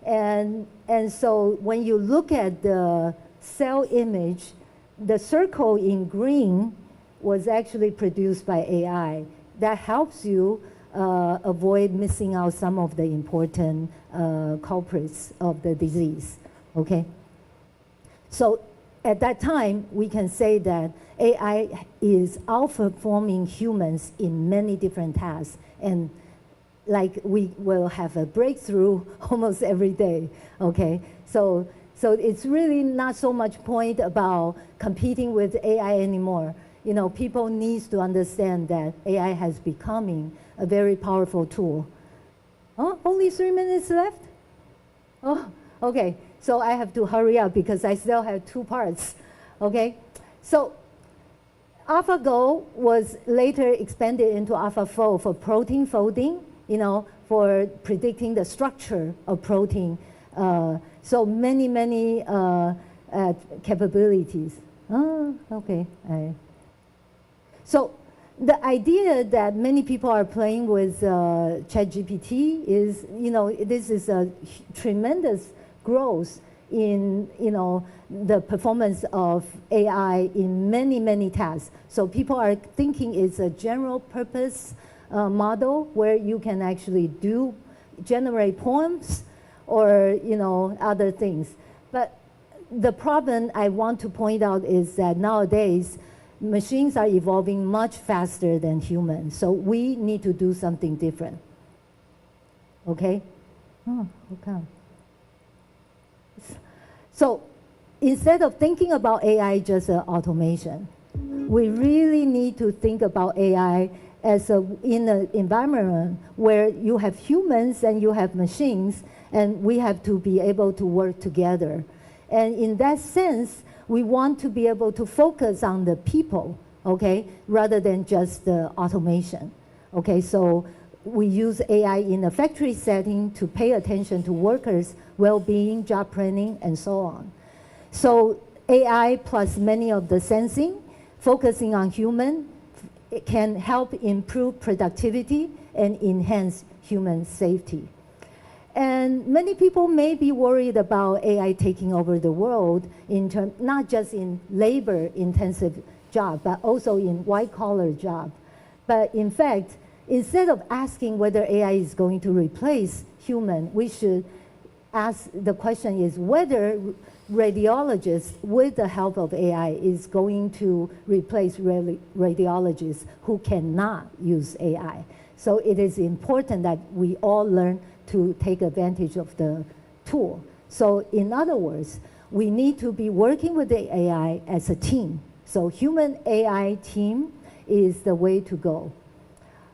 And so when you look at the cell image, the circle in green was actually produced by AI. That helps you avoid missing out some of the important culprits of the disease, okay? So at that time, we can say that AI is outperforming humans in many different tasks, and like we will have a breakthrough almost every day, okay? So it's really not so much point about competing with AI anymore. You know, people need to understand that AI has becoming a very powerful tool. Oh, only 3 minutes left? Oh, okay. So I have to hurry up because I still have 2 parts, okay? So AlphaGo was later expanded into AlphaFold for protein folding, you know, for predicting the structure of protein. So many capabilities. Oh, okay. So the idea that many people are playing with ChatGPT is, you know, this is a tremendous growth in, you know, the performance of AI in many tasks. So people are thinking it's a general purpose model where you can actually generate poems or, you know, other things. But the problem I want to point out is that nowadays, machines are evolving much faster than humans, so we need to do something different. Okay? Oh, okay. So instead of thinking about AI just as automation, we really need to think about AI as in an environment where you have humans and you have machines, and we have to be able to work together. And in that sense, we want to be able to focus on the people, okay, rather than just the automation. Okay, so we use AI in a factory setting to pay attention to workers' well-being, job planning, and so on. So AI plus many of the sensing, focusing on human, it can help improve productivity and enhance human safety. And many people may be worried about AI taking over the world, not just in labor-intensive job, but also in white-collar job. But in fact, instead of asking whether AI is going to replace human, we should ask the question is whether radiologists, with the help of AI, is going to replace radiologists who cannot use AI. So it is important that we all learn to take advantage of the tool. So in other words, we need to be working with the AI as a team. So human AI team is the way to go.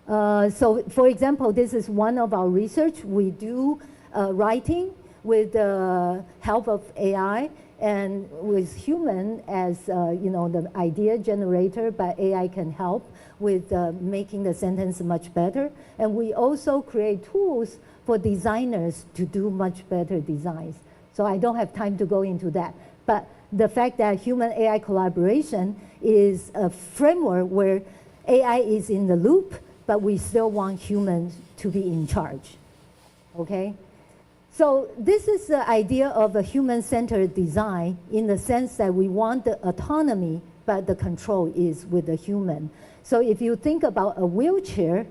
So for example, this is one of our research. We do writing with the help of AI and with human as you know, the idea generator, but AI can help with making the sentence much better. And we also create tools for designers to do much better designs. So I don't have time to go into that. But the fact that human AI collaboration is a framework where AI is in the loop, but we still want humans to be in charge, okay? So this is the idea of a human-centered design in the sense that we want the autonomy, but the control is with the human. So if you think about a wheelchair,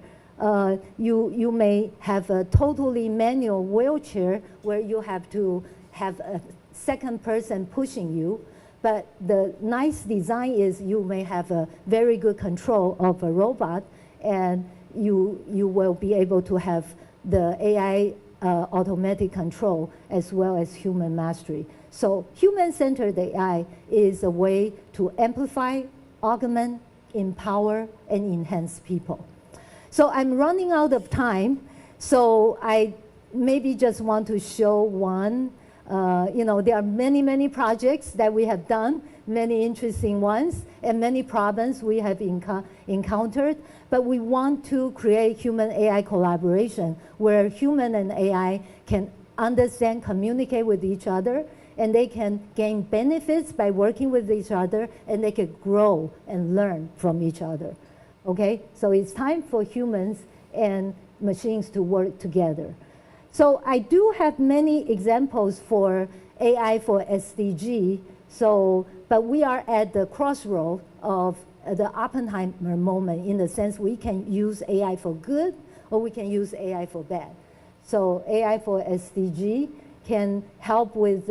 you may have a totally manual wheelchair where you have to have a second person pushing you. But the nice design is you may have a very good control of a robot, and you will be able to have the AI automatic control as well as human mastery. So human-centered AI is a way to amplify, augment, empower, and enhance people. So I'm running out of time, so I maybe just want to show one. There are many projects that we have done, many interesting ones, and many problems we have encountered. But we want to create human-AI collaboration where human and AI can understand, communicate with each other, and they can gain benefits by working with each other, and they can grow and learn from each other. Okay, so it's time for humans and machines to work together. So I do have many examples for AI for SDG, but we are at the crossroad of the Oppenheimer moment in the sense we can use AI for good or we can use AI for bad. So AI for SDG can help with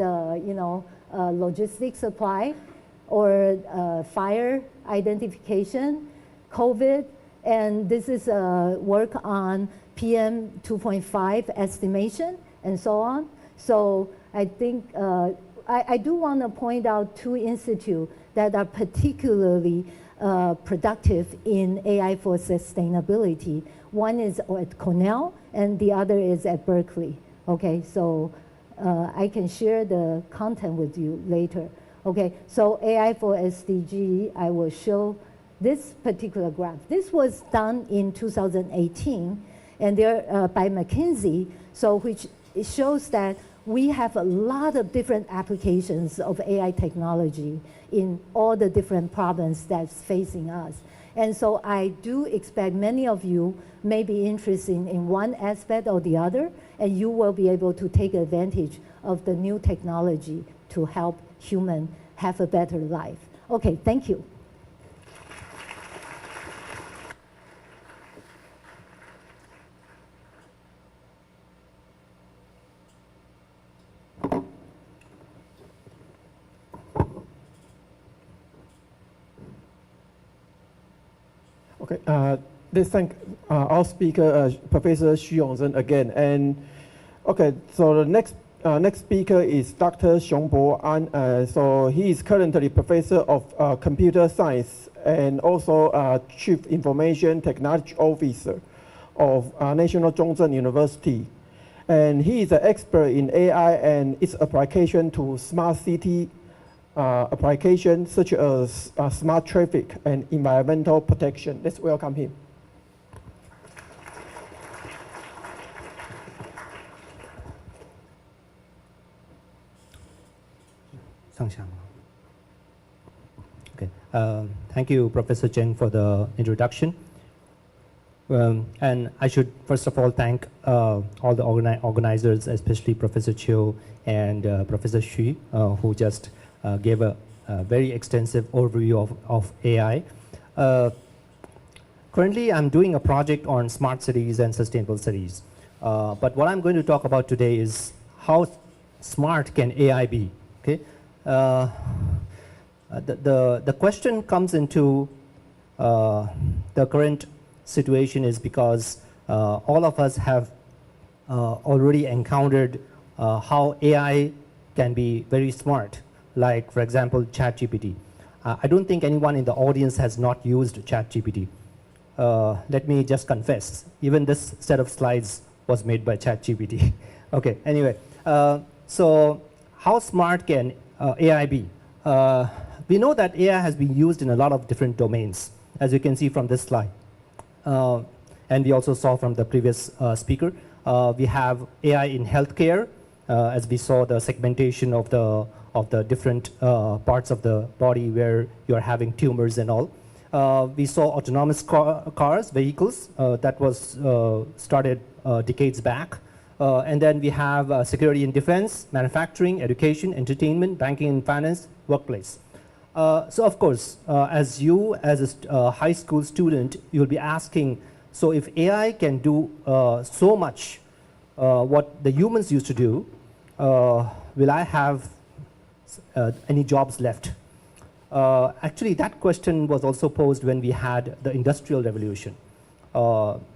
logistics supply or fire identification, COVID, and this is work on PM 2.5 estimation and so on. So I think I do want to point out two institutes that are particularly productive in AI for sustainability. One is at Cornell and the other is at Berkeley. Okay, so I can share the content with you later. Okay, so AI for SDG, I will show this particular graph. This was done in 2018 and they're by McKinsey, so which it shows that we have a lot of different applications of AI technology in all the different problems that's facing us. And so I do expect many of you may be interested in one aspect or the other, and you will be able to take advantage of the new technology to help humans have a better life. Okay, thank you. Okay, let's thank our speaker, Professor Xu Yongzhen again. And okay, so the next speaker is Dr. Xiongbo An. So he is currently Professor of Computer Science and also Chief Information Technology Officer of National Zhongzheng University. And he is an expert in AI and its application to smart city applications such as smart traffic and environmental protection. Let's welcome him. Okay. Thank you, Professor Cheng, for the introduction. And I should first of all thank all the organizers, especially Professor Chiu and Professor Xu, who just gave a very extensive overview of AI. Currently, I'm doing a project on smart cities and sustainable cities. But what I'm going to talk about today is how smart can AI be? Okay. The question comes into the current situation is because all of us have already encountered how AI can be very smart. Like, for example, ChatGPT. I don't think anyone in the audience has not used ChatGPT. Let me just confess, even this set of slides was made by ChatGPT. Okay, anyway, so how smart can AI be? We know that AI has been used in a lot of different domains, as you can see from this slide. And we also saw from the previous speaker, we have AI in healthcare, as we saw the segmentation of the different parts of the body where you're having tumors and all. We saw autonomous vehicles that was started decades back. And then we have security and defense, manufacturing, education, entertainment, banking and finance, workplace. So of course, as you, as a high school student, you'll be asking, so if AI can do so much what the humans used to do, will I have any jobs left? Actually, that question was also posed when we had the Industrial Revolution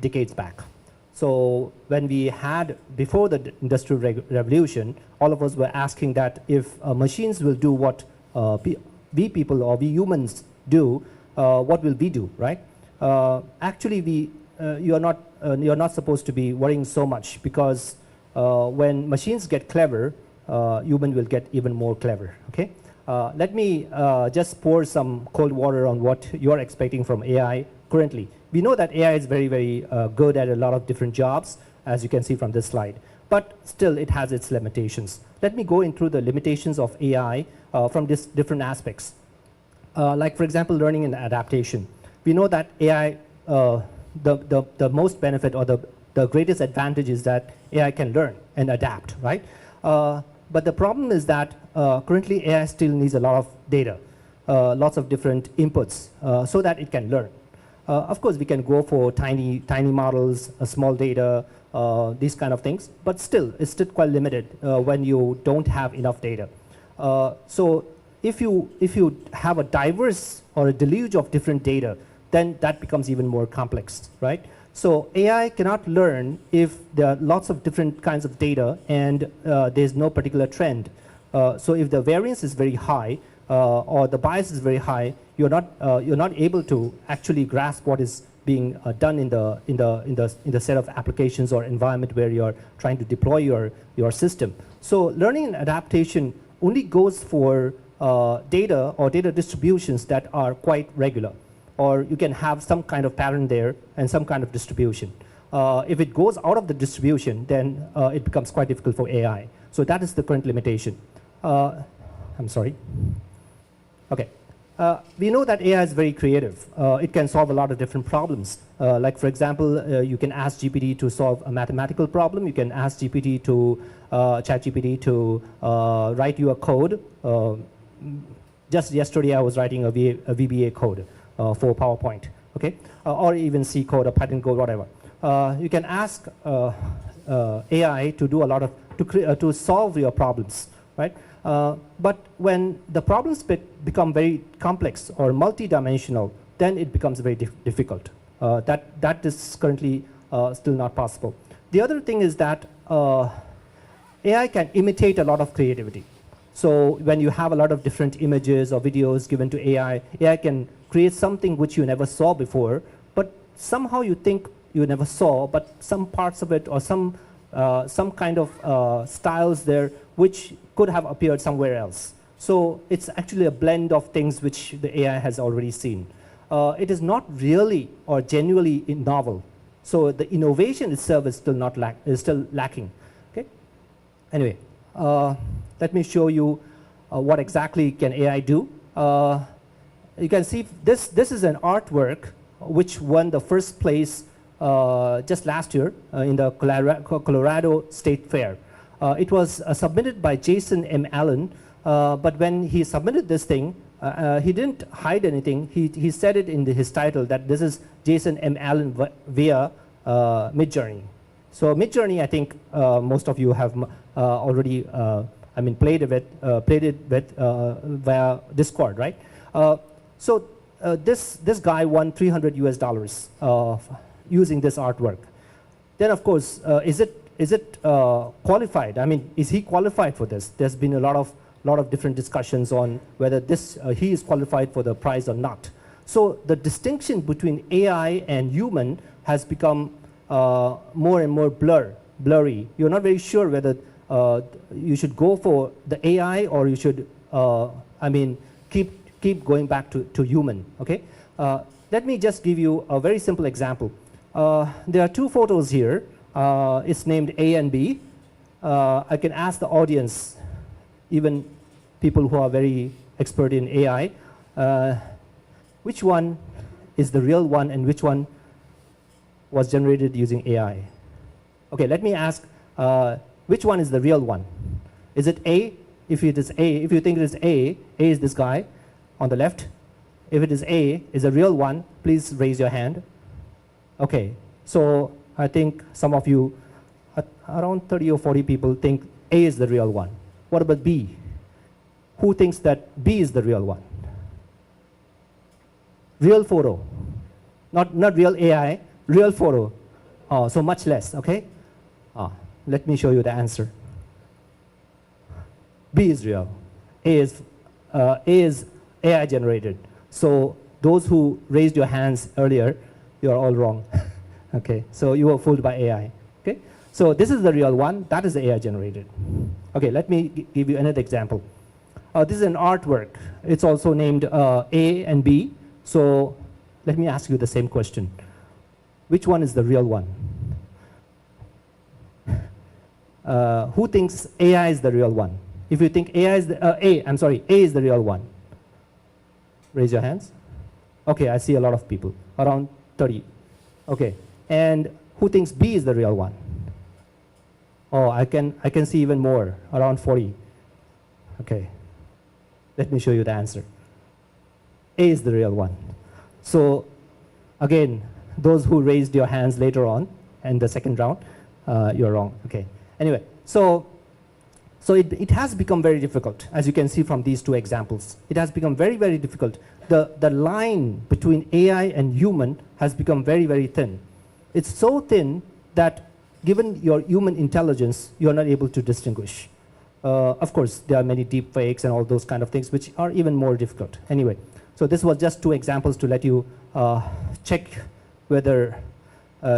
decades back. So when we had, before the Industrial Revolution, all of us were asking that if machines will do what we people or we humans do, what will we do, right? Actually, you're not supposed to be worrying so much, because when machines get clever, human will get even more clever, okay? Let me just pour some cold water on what you're expecting from AI currently. We know that AI is very, very good at a lot of different jobs, as you can see from this slide. But still, it has its limitations. Let me go into the limitations of AI from these different aspects. Like, for example, learning and adaptation. We know that AI, the most benefit or the greatest advantage is that AI can learn and adapt, right? But the problem is that currently AI still needs a lot of data, lots of different inputs, so that it can learn. Of course, we can go for tiny models, small data, these kind of things, but still, it's still quite limited when you don't have enough data. So if you have a diverse or a deluge of different data, then that becomes even more complex, right? So AI cannot learn if there are lots of different kinds of data and there's no particular trend. So if the variance is very high or the bias is very high, you're not able to actually grasp what is being done in the set of applications or environment where you're trying to deploy your system. So learning and adaptation only goes for data or data distributions that are quite regular, or you can have some kind of pattern there and some kind of distribution. If it goes out of the distribution, then it becomes quite difficult for AI. So that is the current limitation. I'm sorry. Okay. We know that AI is very creative. It can solve a lot of different problems. Like, for example, you can ask GPT to solve a mathematical problem. You can ask GPT to, ChatGPT to write you a code. Just yesterday, I was writing a VBA code for PowerPoint, okay? Or even C code or Python code, whatever. You can ask AI to do a lot of, to solve your problems, right? But when the problems become very complex or multi-dimensional, then it becomes very difficult. That is currently still not possible. The other thing is that AI can imitate a lot of creativity. So when you have a lot of different images or videos given to AI, AI can create something which you never saw before, but somehow you think you never saw, but some parts of it or some kind of styles there which could have appeared somewhere else. So it's actually a blend of things which the AI has already seen. It is not really or genuinely novel. So the innovation itself is still lacking. Okay. Anyway, let me show you what exactly can AI do. You can see this is an artwork which won the first place just last year in the Colorado State Fair. It was submitted by Jason M. Allen, but when he submitted this thing, he didn't hide anything. He said it in his title that this is Jason M. Allen via Midjourney. So Midjourney, I think most of you have already, played it with via Discord, right? So this guy won $300 US using this artwork. Then, of course, is it qualified? I mean, is he qualified for this? There's been a lot of different discussions on whether he is qualified for the prize or not. So the distinction between AI and human has become more and more blurry. You're not very sure whether you should go for the AI or you should, keep going back to human. Okay. Let me just give you a very simple example. There are two photos here. It's named A and B. I can ask the audience, even people who are very expert in AI, which one is the real one and which one was generated using AI? Okay, let me ask which one is the real one? Is it A? If it is A, if you think it is A is this guy on the left. If it is A, is a real one, please raise your hand. Okay, so I think some of you, around 30 or 40 people think A is the real one. What about B? Who thinks that B is the real one? Real photo, not real AI, real photo. Oh, so much less, okay? Let me show you the answer. B is real. A is AI generated. So those who raised your hands earlier, you are all wrong. Okay, so you were fooled by AI. Okay, so this is the real one. That is the AI generated. Okay, let me give you another example. This is an artwork. It's also named A and B. So let me ask you the same question. Which one is the real one? Who thinks AI is the real one? If you think A is the real one, raise your hands. Okay, I see a lot of people, around 30. Okay, and who thinks B is the real one? Oh, I can see even more, around 40. Okay, let me show you the answer. A is the real one. So again, those who raised your hands later on in the second round, you're wrong. Okay, anyway, so it has become very difficult, as you can see from these two examples. It has become very, very difficult. The line between AI and human has become very, very thin. It's so thin that given your human intelligence, you're not able to distinguish. Of course, there are many deep fakes and all those kind of things, which are even more difficult. Anyway, so this was just two examples to let you check whether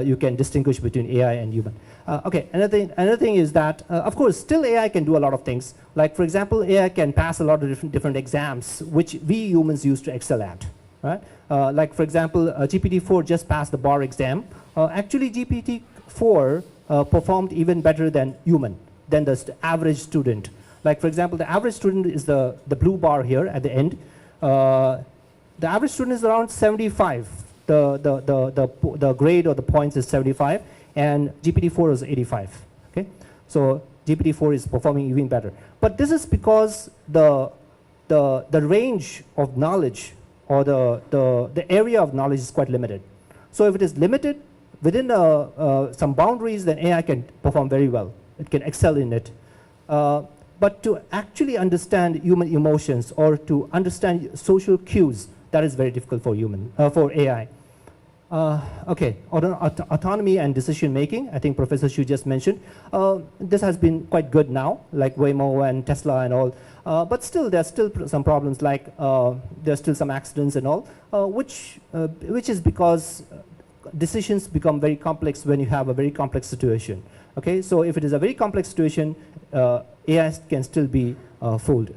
you can distinguish between AI and human. Okay, another thing is that, of course, still AI can do a lot of things. Like, for example, AI can pass a lot of different exams, which we humans used to excel at. Right? Like, for example, GPT-4 just passed the bar exam. Actually, GPT-4 performed even better than human, than the average student. Like, for example, the average student is the blue bar here at the end. The average student is around 75. The grade or the points is 75, and GPT-4 is 85. Okay, so GPT-4 is performing even better. But this is because the range of knowledge or the area of knowledge is quite limited. So if it is limited within some boundaries, then AI can perform very well. It can excel in it. But to actually understand human emotions or to understand social cues, that is very difficult for AI. Okay, autonomy and decision making, I think Professor Xu just mentioned. This has been quite good now, like Waymo and Tesla and all. But still, there's still some problems, like there's still some accidents and all, which is because decisions become very complex when you have a very complex situation. Okay, so if it is a very complex situation, AI can still be fooled.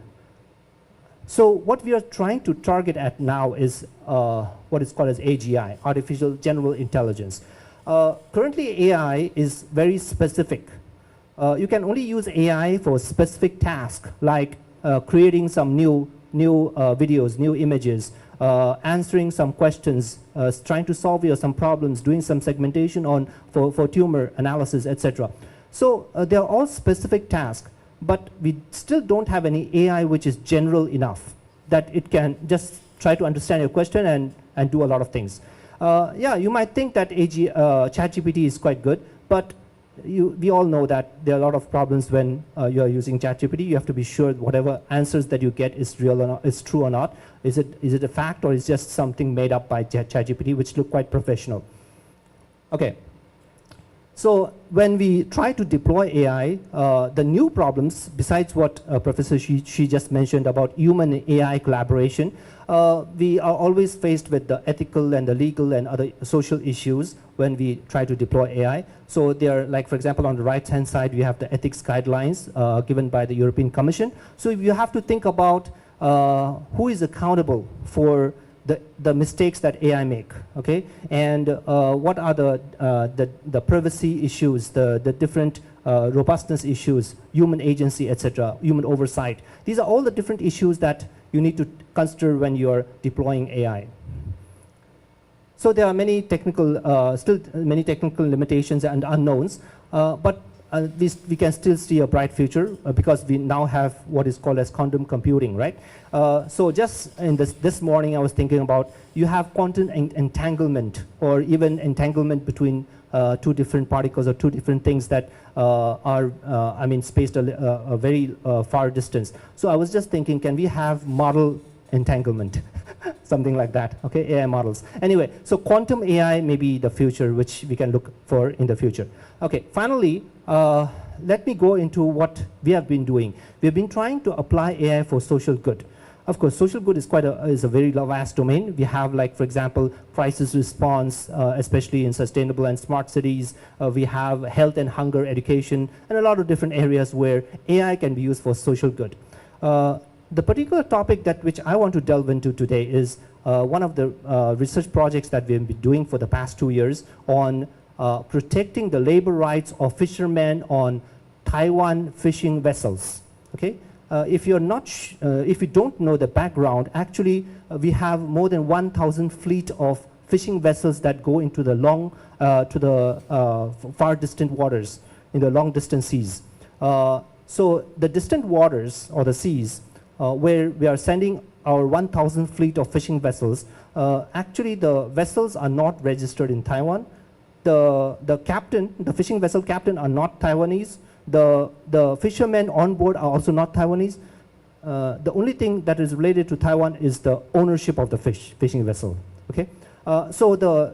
So what we are trying to target at now is what is called as AGI, Artificial General Intelligence. Currently, AI is very specific. You can only use AI for specific tasks, like creating some new videos, new images, answering some questions, trying to solve some problems, doing some segmentation for tumor analysis, etc. So they are all specific tasks. But we still don't have any AI which is general enough that it can just try to understand your question and do a lot of things. Yeah, you might think that ChatGPT is quite good, but we all know that there are a lot of problems when you are using ChatGPT. You have to be sure whatever answers that you get is real or not, is true or not. Is it a fact, or is just something made up by ChatGPT, which look quite professional? Okay. So when we try to deploy AI, the new problems, besides what Professor Xi just mentioned about human and AI collaboration, we are always faced with the ethical and the legal and other social issues when we try to deploy AI. So there, like for example, on the right-hand side, we have the ethics guidelines given by the European Commission. So you have to think about who is accountable for the mistakes that AI make, okay, and what are the privacy issues, the different robustness issues, human agency, etc., human oversight. These are all the different issues that you need to consider when you're deploying AI. So there are many technical, still many technical limitations and unknowns, but we can still see a bright future because we now have what is called as quantum computing, right? So just in this morning, I was thinking about you have quantum entanglement or even entanglement between two different particles or two different things that are, spaced a very far distance. So I was just thinking, can we have model entanglement? Something like that, okay, AI models. Anyway, so quantum AI may be the future, which we can look for in the future. Okay, finally, let me go into what we have been doing. We have been trying to apply AI for social good. Of course, social good is is a very vast domain. We have, like, for example, crisis response, especially in sustainable and smart cities. We have health and hunger education, and a lot of different areas where AI can be used for social good. The particular topic which I want to delve into today is one of the research projects that we've been doing for the past 2 years on protecting the labor rights of fishermen on Taiwan fishing vessels. Okay, if you don't know the background, actually we have more than 1,000 fleet of fishing vessels that go into the far distant waters, in the long distance seas. So the distant waters or the seas where we are sending our 1,000 fleet of fishing vessels, actually the vessels are not registered in Taiwan. The captain, the fishing vessel captain are not Taiwanese. The fishermen on board are also not Taiwanese. The only thing that is related to Taiwan is the ownership of the fishing vessel. Okay, so the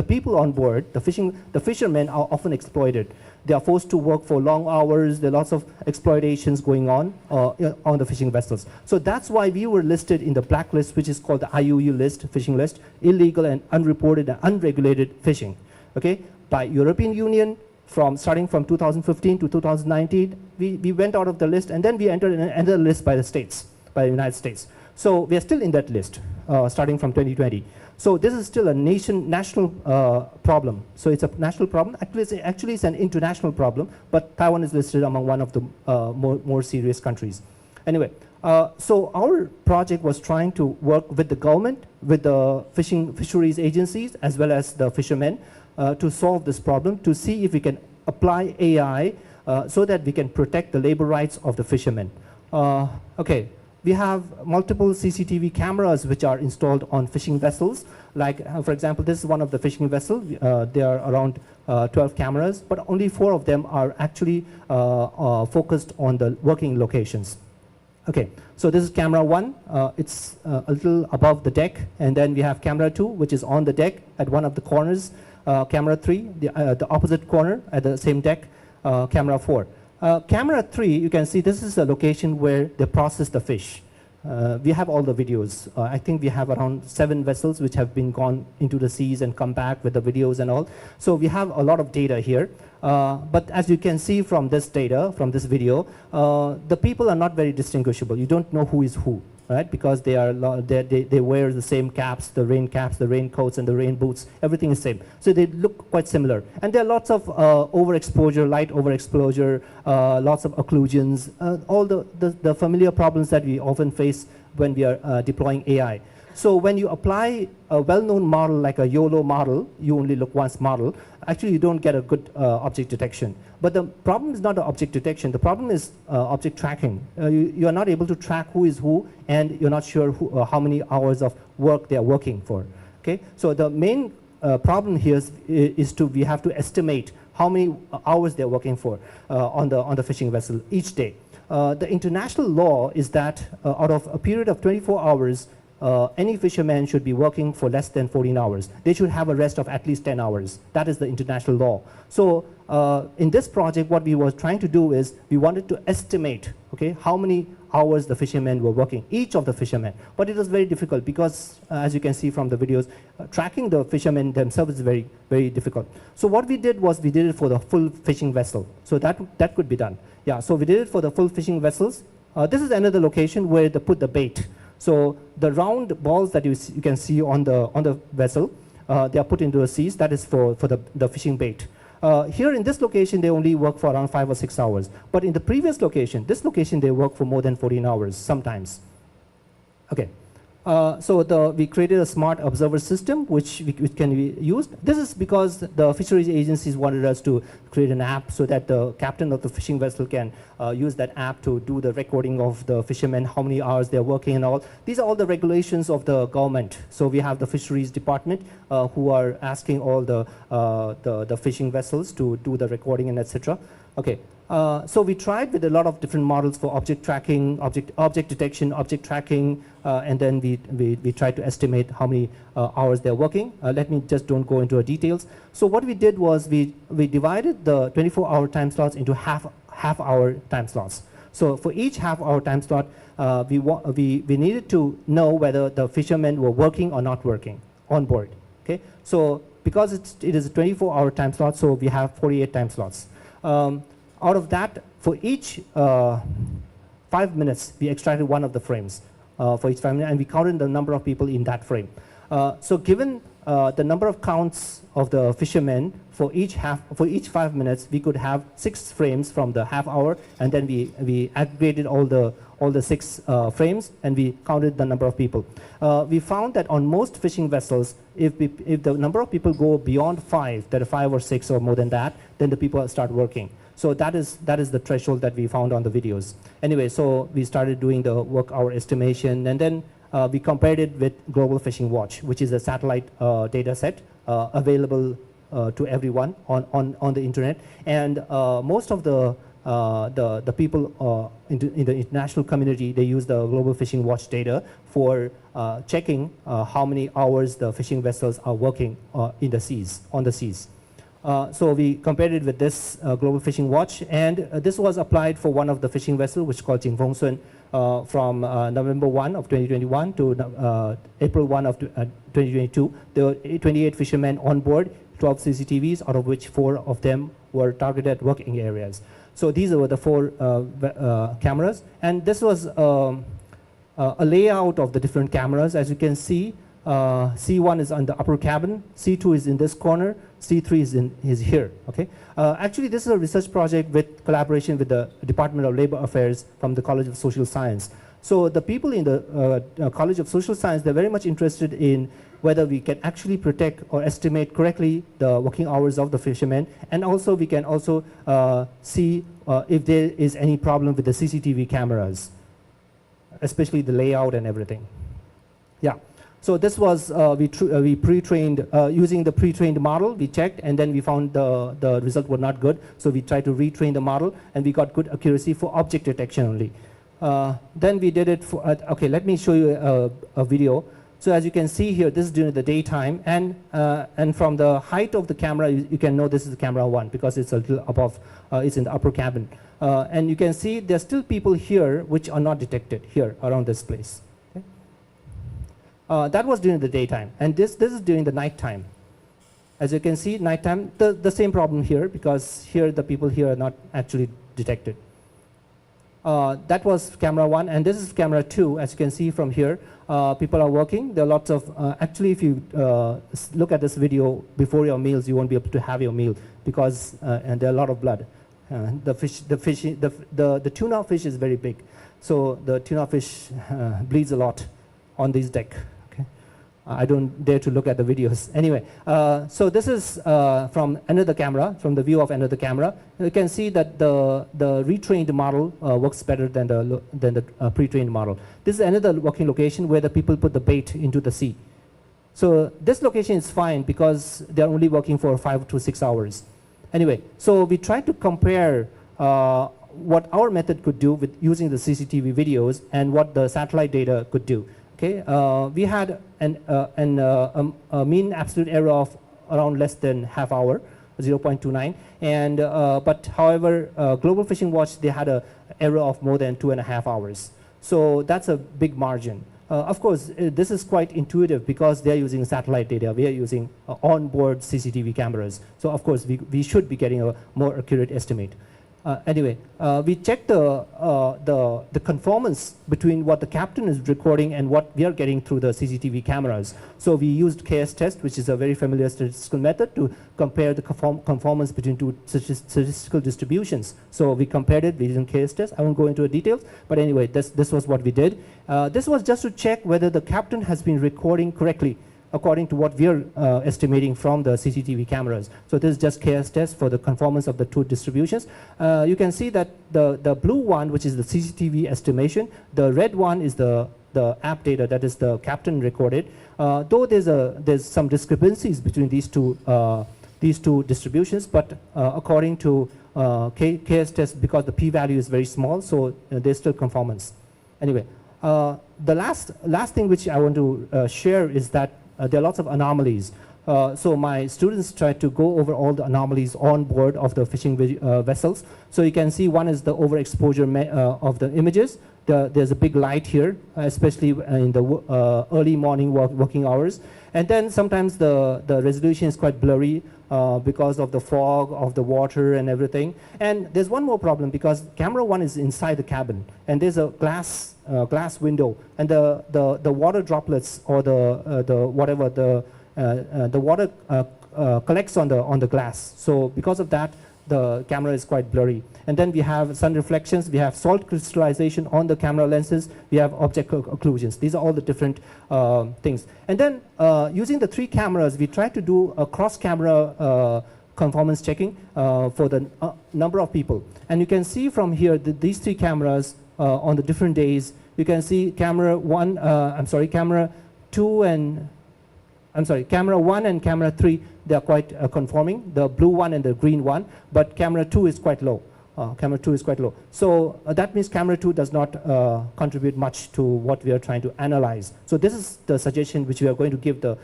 people on board, the fishermen are often exploited. They are forced to work for long hours. There are lots of exploitations going on the fishing vessels. So that's why we were listed in the blacklist, which is called the IUU list, fishing list, illegal and unreported and unregulated fishing. Okay, by European Union, starting from 2015 to 2019, we went out of the list, and then we entered another list by the United States. So we are still in that list, starting from 2020. So this is still a national problem. So it's a national problem. Actually, it's an international problem, but Taiwan is listed among one of the more serious countries. Anyway, so our project was trying to work with the government, with the fisheries agencies, as well as the fishermen, to solve this problem, to see if we can apply AI so that we can protect the labor rights of the fishermen. Okay. We have multiple CCTV cameras which are installed on fishing vessels. Like, for example, this is one of the fishing vessels. There are around 12 cameras, but only 4 of them are actually focused on the working locations. Okay, so this is camera 1. It's a little above the deck, and then we have camera 2, which is on the deck at one of the corners. Camera 3, the opposite corner at the same deck. Camera 4. Camera 3, you can see this is a location where they process the fish. We have all the videos. I think we have around 7 vessels which have been gone into the seas and come back with the videos and all. So we have a lot of data here. But as you can see from this data, from this video, the people are not very distinguishable. You don't know who is who, right? Because they wear the same caps, the rain coats, and the rain boots. Everything is same. So they look quite similar. And there are lots of overexposure, light overexposure, lots of occlusions, all the familiar problems that we often face when we are deploying AI. So when you apply a well-known model like a YOLO model, you only look once model, actually you don't get a good object detection. But the problem is not the object detection, the problem is object tracking. You are not able to track who is who, and you're not sure how many hours of work they are working for. Okay, so the main problem here is we have to estimate how many hours they're working for on the fishing vessel each day. The international law is that out of a period of 24 hours, any fisherman should be working for less than 14 hours. They should have a rest of at least 10 hours. That is the international law. So in this project, what we were trying to do is we wanted to estimate, okay, how many hours the fishermen were working, each of the fishermen. But it was very difficult because, as you can see from the videos, tracking the fishermen themselves is very, very difficult. So what we did was we did it for the full fishing vessel. So that could be done. Yeah, so we did it for the full fishing vessels. This is another location where they put the bait. So the round balls that you can see on the vessel, they are put into the seas. That is for the fishing bait. Here in this location, they only work for around 5 or 6 hours. But in the previous location, this location, they work for more than 14 hours sometimes. Okay. We created a smart observer system which can be used. This is because the fisheries agencies wanted us to create an app so that the captain of the fishing vessel can use that app to do the recording of the fishermen, how many hours they're working and all. These are all the regulations of the government. So we have the fisheries department who are asking all the fishing vessels to do the recording and etc. Okay. So we tried with a lot of different models for object tracking, object detection, object tracking, and then we tried to estimate how many hours they're working. Let me just don't go into the details. So what we did was we divided the 24-hour time slots into half-hour time slots. So for each half-hour time slot, we needed to know whether the fishermen were working or not working on board. Okay. So because it is a 24-hour time slot, so we have 48 time slots. Out of that, for each 5 minutes, we extracted one of the frames for each 5 minutes, and we counted the number of people in that frame. So given the number of counts of the fishermen for each 5 minutes, we could have 6 frames from the half hour, and then we aggregated all the 6 frames, and we counted the number of people. We found that on most fishing vessels, if the number of people go beyond 5, that are 5 or 6 or more than that, then the people start working. So that is the threshold that we found on the videos. Anyway, so we started doing the work hour estimation, and then we compared it with Global Fishing Watch, which is a satellite data set available to everyone on the internet. And most of the people in the international community, they use the Global Fishing Watch data for checking how many hours the fishing vessels are working on the seas. So we compared it with this Global Fishing Watch, and this was applied for one of the fishing vessels, which is called Jingfeng Sun, from November 1 of 2021 to April 1 of 2022. There were 28 fishermen on board, 12 CCTVs, out of which 4 of them were targeted working areas. So these were the 4 cameras, and this was a layout of the different cameras. As you can see, C1 is on the upper cabin, C2 is in this corner, C3 is here. Okay. Actually, this is a research project with collaboration with the Department of Labor Affairs from the College of Social Science. So the people in the College of Social Science, they're very much interested in whether we can actually protect or estimate correctly the working hours of the fishermen, and also we can also see if there is any problem with the CCTV cameras, especially the layout and everything. Yeah. So this was, we pre-trained, using the pre-trained model, we checked, and then we found the result were not good. So we tried to retrain the model, and we got good accuracy for object detection only. Then we did it for, okay, let me show you a video. So as you can see here, this is during the daytime, and from the height of the camera, you can know this is camera 1 because it's a little above, it's in the upper cabin. And you can see there's still people here which are not detected here around this place. That was during the daytime, and this is during the nighttime. As you can see, nighttime, the same problem here, because here the people here are not actually detected. That was camera 1, and this is camera 2. As you can see from here, people are working. There are lots of, actually if you look at this video before your meals, you won't be able to have your meal because, and there are a lot of blood. The tuna fish is very big. So the tuna fish bleeds a lot on this deck. I don't dare to look at the videos. Anyway, so this is from another camera, from the view of another camera. You can see that the retrained model works better than the pre-trained model. This is another working location where the people put the bait into the sea. So this location is fine because they're only working for 5 to 6 hours. Anyway, so we tried to compare what our method could do with using the CCTV videos and what the satellite data could do. Okay, we had a mean absolute error of around less than half hour, 0.29, and but however, Global Fishing Watch, they had a error of more than 2.5 hours. So that's a big margin. Of course, this is quite intuitive because they're using satellite data. We are using onboard CCTV cameras. So of course, we should be getting a more accurate estimate. Anyway, we checked the conformance between what the captain is recording and what we are getting through the CCTV cameras. So we used KS test, which is a very familiar statistical method to compare the conformance between two statistical distributions. So we compared it, we used KS test. I won't go into the details, but anyway, this was what we did. This was just to check whether the captain has been recording correctly according to what we are estimating from the CCTV cameras. So this is just KS test for the conformance of the two distributions. You can see that the blue one, which is the CCTV estimation, the red one is the app data, that is the captain recorded. Though there's some discrepancies between these two distributions, but according to KS test, because the p-value is very small, so there's still conformance. Anyway, the last thing which I want to share is that there are lots of anomalies. So my students tried to go over all the anomalies on board of the fishing vessels. So you can see one is the overexposure of the images. There's a big light here, especially in the early morning working hours. And then sometimes the resolution is quite blurry because of the fog of the water and everything. And there's one more problem because camera one is inside the cabin and there's a glass window, and the water droplets or the water collects on the glass. So because of that, the camera is quite blurry. And then we have sun reflections, we have salt crystallization on the camera lenses, we have object occlusions. These are all the different things. And then using the 3 cameras, we try to do a cross-camera conformance checking for the number of people. And you can see from here that these 3 cameras on the different days, you can see camera 1 and camera 3, they are quite conforming, the blue one and the green one, but camera 2 is quite low. So that means camera 2 does not contribute much to what we are trying to analyze. So this is the suggestion which we are going to give the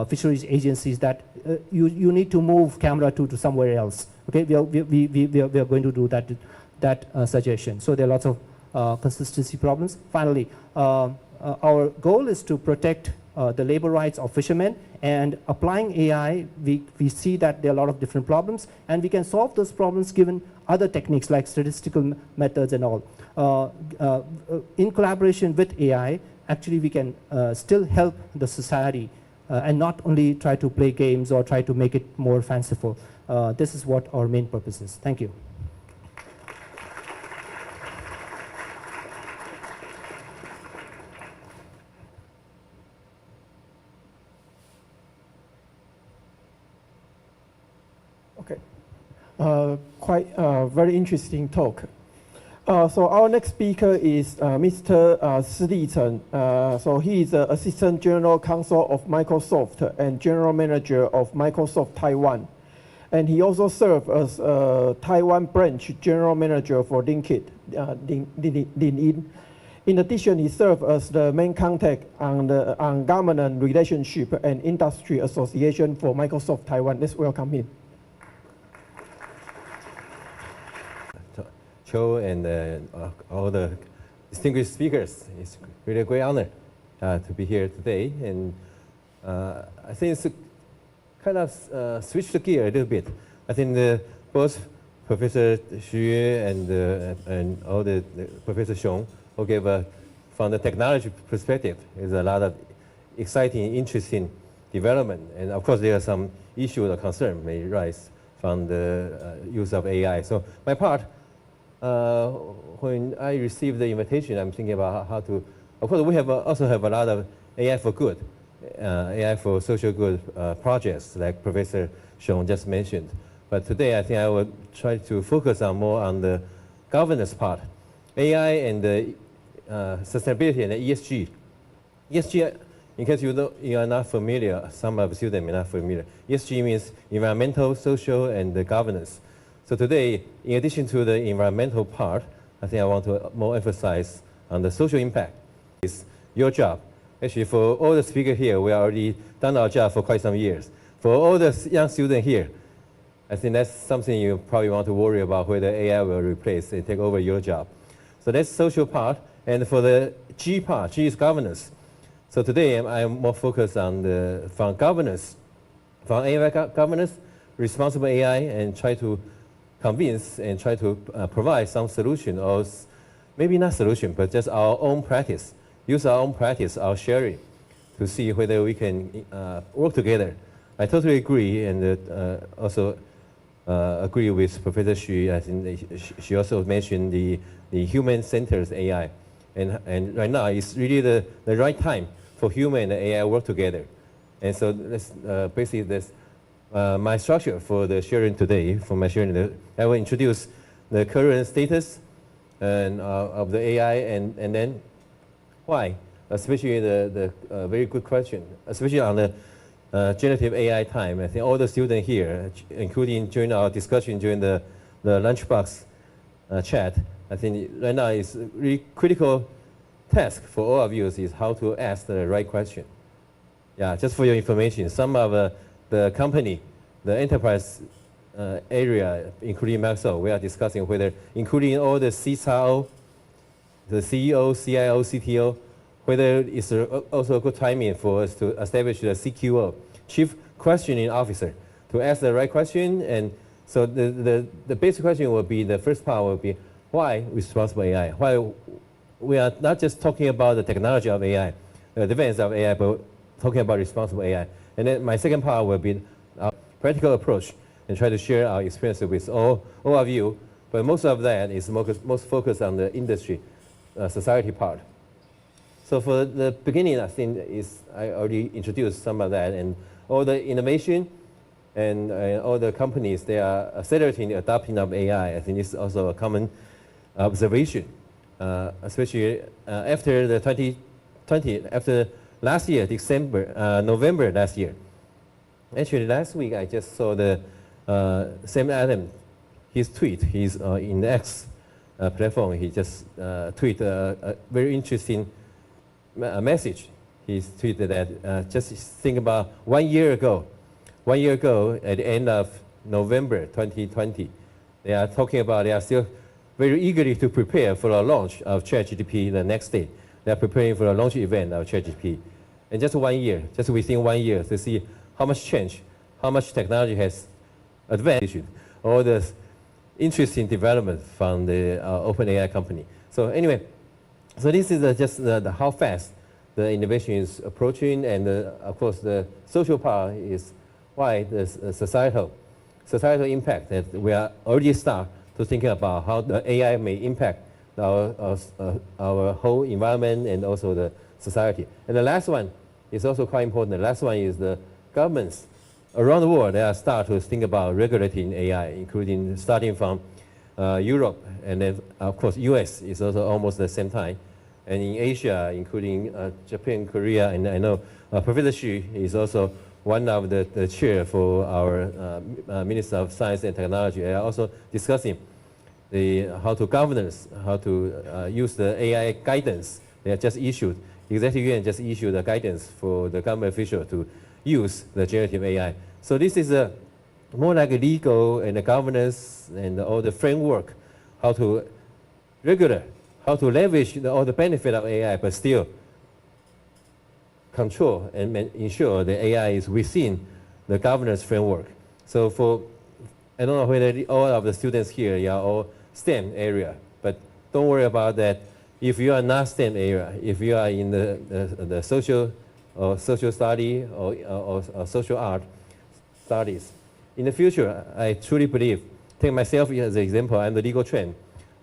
fisheries agencies, that you need to move camera 2 to somewhere else. Okay, we are going to do that suggestion. So there are lots of consistency problems. Finally, our goal is to protect the labor rights of fishermen, and applying AI, we see that there are a lot of different problems, and we can solve those problems given other techniques like statistical methods and all. In collaboration with AI, actually we can still help the society and not only try to play games or try to make it more fanciful. This is what our main purpose is. Thank you. Quite very interesting talk. So our next speaker is Mr. Si Licheng. So he is the Assistant General Counsel of Microsoft and General Manager of Microsoft Taiwan. And he also served as Taiwan Branch General Manager for LinkedIn. In addition, he served as the main contact on government relationship and industry association for Microsoft Taiwan. Let's welcome him. Cho and all the distinguished speakers. It's really a great honor to be here today. And I think it's kind of switch the gear a little bit. I think both Professor Xu and all the Professor Xiong who gave from the technology perspective, there's a lot of exciting, interesting development. And of course, there are some issues or concerns may rise from the use of AI. So my part, when I received the invitation, I'm thinking about how to, of course, we also have a lot of AI for good, AI for social good projects like Professor Xiong just mentioned. But today, I think I will try to focus more on the governance part. AI and the sustainability and the ESG. ESG, in case you are not familiar, some of the students may not familiar. ESG means environmental, social, and the governance. So today, in addition to the environmental part, I think I want to more emphasize on the social impact. It's your job. Actually, for all the speakers here, we already done our job for quite some years. For all the young students here, I think that's something you probably want to worry about, whether AI will replace and take over your job. So that's social part. And for the G part, G is governance. So today, I'm more focused on from governance, from AI governance, responsible AI, and try to convince and try to provide some solution, or maybe not solution, but just our own practice. Use our own practice, our sharing, to see whether we can work together. I totally agree, and also agree with Professor Xu. I think she also mentioned the human-centered AI. And right now, it's really the right time for human and AI work together. And so that's basically this, my structure for the sharing today. For my sharing, I will introduce the current status and, of the AI, and then why, especially the very good question, especially on the generative AI time. I think all the students here, including during our discussion during the lunchbox chat, I think right now is a really critical task for all of you is how to ask the right question. Yeah, just for your information, some of the company, the enterprise area, including Microsoft, we are discussing whether, including all the CISO, the CEO, CIO, CTO, whether it's also a good timing for us to establish the CQO, Chief Questioning Officer, to ask the right question. And so the basic question will be, the first part will be, why responsible AI? Why we are not just talking about the technology of AI, the advance of AI, but talking about responsible AI. And then my second part will be our practical approach and try to share our experience with all of you. But most of that is most focused on the industry, society part. So for the beginning, I think I already introduced some of that, and all the innovation and all the companies, they are accelerating the adoption of AI. I think this is also a common observation, especially after the 2020, after last year, November last year. Actually, last week I just saw the Sam Adams, his tweet. He's in the X platform. He just tweeted a very interesting message. He tweeted that just think about 1 year ago, at the end of November 2020, they are talking about, they are still very eagerly to prepare for the launch of ChatGPT the next day. They are preparing for the launch event of ChatGPT. And just 1 year, just within 1 year, to see how much change, how much technology has advanced, all the interesting development from the OpenAI company. So anyway, so this is just how fast the innovation is approaching, and of course the social part is why the societal impact that we are already start to thinking about how the AI may impact our whole environment and also the society. And the last one is also quite important. The last one is the governments around the world. They are start to think about regulating AI, including starting from Europe, and then of course U.S. is also almost the same time. And in Asia, including Japan, Korea, and I know Professor Xu is also one of the chair for our Minister of Science and Technology. They are also discussing how to use the AI guidance. They have just issued, Executive Yuan just issued a guidance for the government official to use the generative AI. So this is more like a legal and the governance and all the framework, how to leverage all the benefit of AI, but still control and ensure the AI is within the governance framework. So I don't know whether all of the students here are all STEM area, but don't worry about that. If you are not STEM area, if you are in the social study or social art studies, in the future, I truly believe, take myself as an example, I'm the legal trained.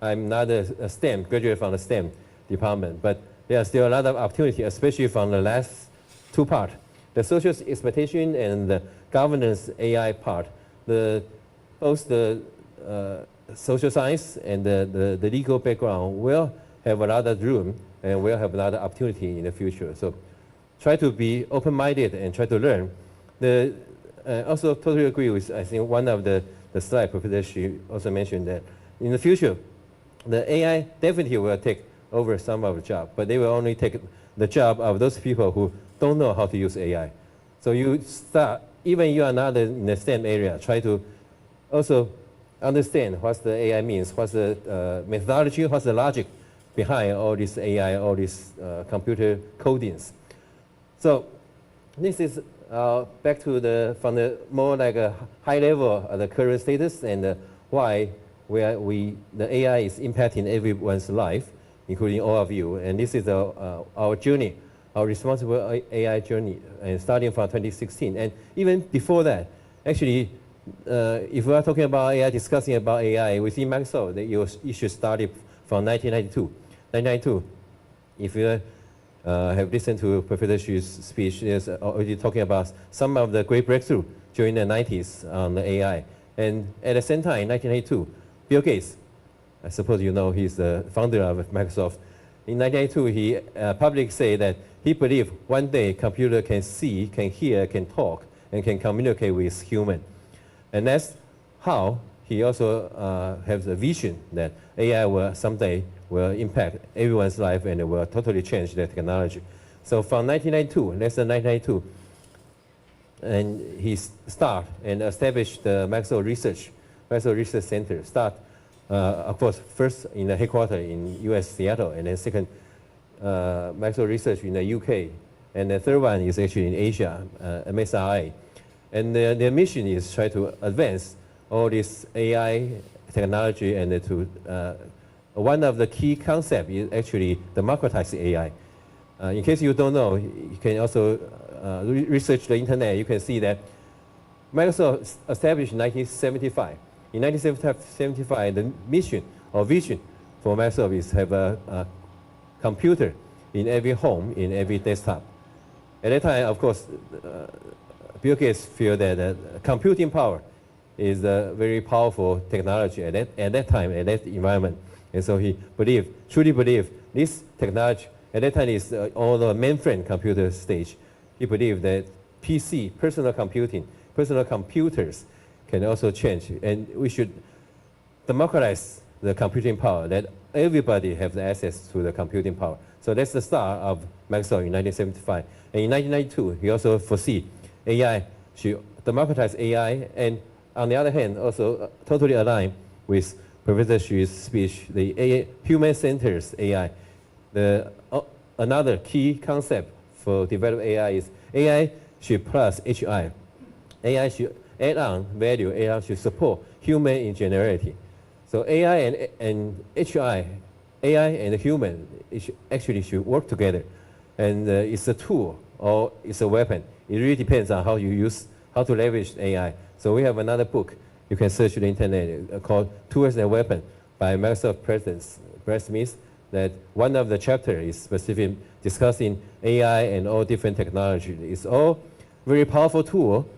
I'm not a STEM, graduate from the STEM department, but there are still a lot of opportunity, especially from the last two parts, the social expectation and the governance AI part. Both the social science and the legal background will have a lot of room and will have a lot of opportunity in the future. So try to be open-minded and try to learn. Also totally agree with, I think, one of the slides Professor Xu also mentioned that in the future, the AI definitely will take over some of the job, but they will only take the job of those people who don't know how to use AI. So you start, even you are not in the STEM area, try to also understand what the AI means, what's the methodology, what's the logic behind all this AI, all these computer codings. So this is back to from the more like a high level of the current status and why the AI is impacting everyone's life, including all of you. And this is our journey, our responsible AI journey, and starting from 2016. And even before that, actually, if we are talking about AI, discussing about AI within Microsoft, the issue started from 1992. 1992, if you have listened to Professor Xu's speech, is already talking about some of the great breakthrough during the 90s on the AI. And at the same time, in 1992, Bill Gates, I suppose you know he's the founder of Microsoft. In 1992, he publicly said that he believed one day computer can see, can hear, can talk, and can communicate with human. And that's how he also has a vision that AI will someday will impact everyone's life and it will totally change the technology. So from 1992, less than 1992, and he started and established the Microsoft Research Center. Of course, first in the headquarters in U.S. Seattle, and then second, Microsoft Research in the UK, and the third one is actually in Asia, MSRA. And their mission is try to advance all this AI technology, and one of the key concepts is actually democratize AI. In case you don't know, you can also research the internet. You can see that Microsoft established in 1975. In 1975, the mission or vision for Microsoft is to have a computer in every home, in every desktop. At that time, of course, Bill Gates feel that computing power is a very powerful technology at that time, at that environment. And so he truly believed this technology, at that time is all the mainframe computer stage. He believed that PC, personal computing, personal computers can also change. And we should democratize the computing power, that everybody has access to the computing power. So that's the start of Microsoft in 1975. And in 1992, he also foresee AI should democratize AI, and on the other hand, also totally aligned with Professor Xu's speech, the AI, human-centered AI. Another key concept for developing AI is AI should plus HI. AI should add on value, AI should support human ingenuity. So AI and HI, AI and human, actually should work together. And it's a tool or it's a weapon. It really depends on how you use, how to leverage AI. So we have another book you can search on the internet called Tools and Weapons by Microsoft President Brad Smith, that one of the chapters is specifically discussing AI and all different technology. It's all very powerful tool,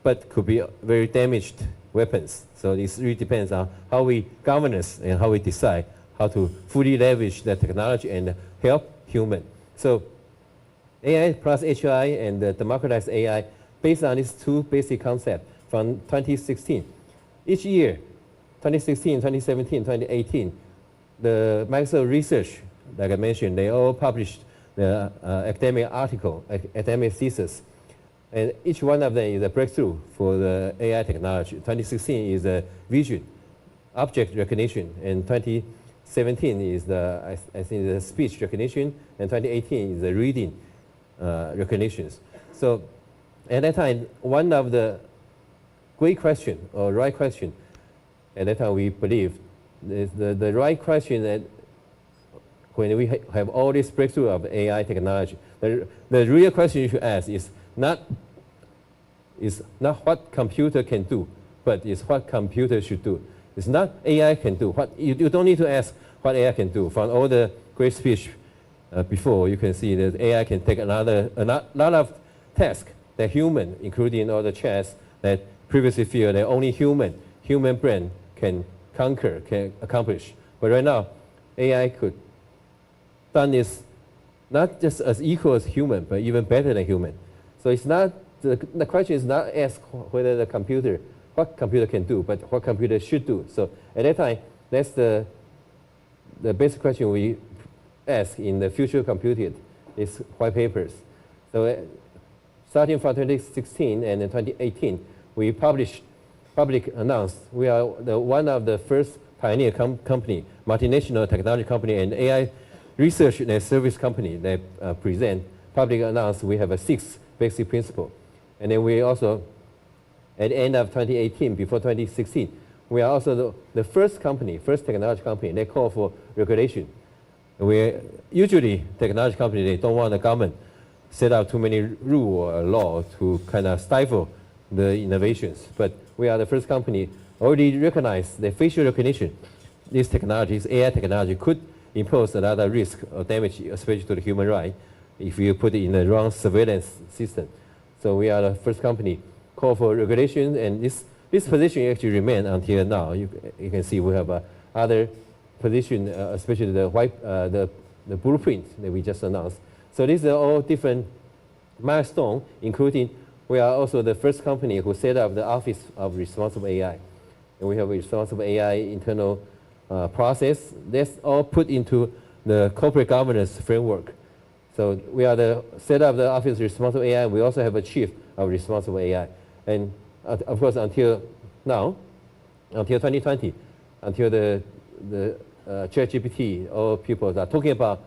but could be very damaged weapons. So it really depends on how we governance and how we decide how to fully leverage the technology and help human. So AI plus HI and democratized AI, based on these two basic concepts from 2016. Each year, 2016, 2017, 2018, the Microsoft Research, like I mentioned, they all published the academic article, academic thesis. And each one of them is a breakthrough for the AI technology. 2016 is a vision, object recognition, and 2017 is I think the speech recognition, and 2018 is the reading recognitions. So at that time, one of the great question or right question, at that time we believe the right question that when we have all this breakthrough of AI technology, the real question you should ask is not what computer can do, but is what computer should do. It's not AI can do. You don't need to ask what AI can do. From all the great speech before, you can see that AI can take a lot of tasks that human, including all the chats that previously feel that only human brain can conquer, can accomplish. But right now, AI could done this not just as equal as human, but even better than human. So it's not, the question is not ask whether what computer can do, but what computer should do. So at that time, that's the basic question we ask in the future computing is white papers. So starting from 2016 and 2018, we public announced we are one of the first pioneer company, multinational technology company, and AI research and service company that present public announced we have a 6 basic principle. And then we also, at the end of 2018, before 2016, we are also the first technology company, they call for regulation. Usually technology companies, they don't want the government set up too many rules or law to kind of stifle the innovations. But we are the first company already recognize the facial recognition. These technologies, AI technology, could impose a lot of risk or damage, especially to the human right, if you put it in the wrong surveillance system. So we are the first company call for regulation, and this position actually remains until now. You can see we have other position, especially the blueprint that we just announced. So these are all different milestones, including we are also the first company who set up the Office of Responsible AI. And we have a responsible AI internal process. That's all put into the corporate governance framework. So we are the set up the Office of Responsible AI. We also have a Chief of Responsible AI. And of course, until now, until 2020, until the ChatGPT, all people are talking about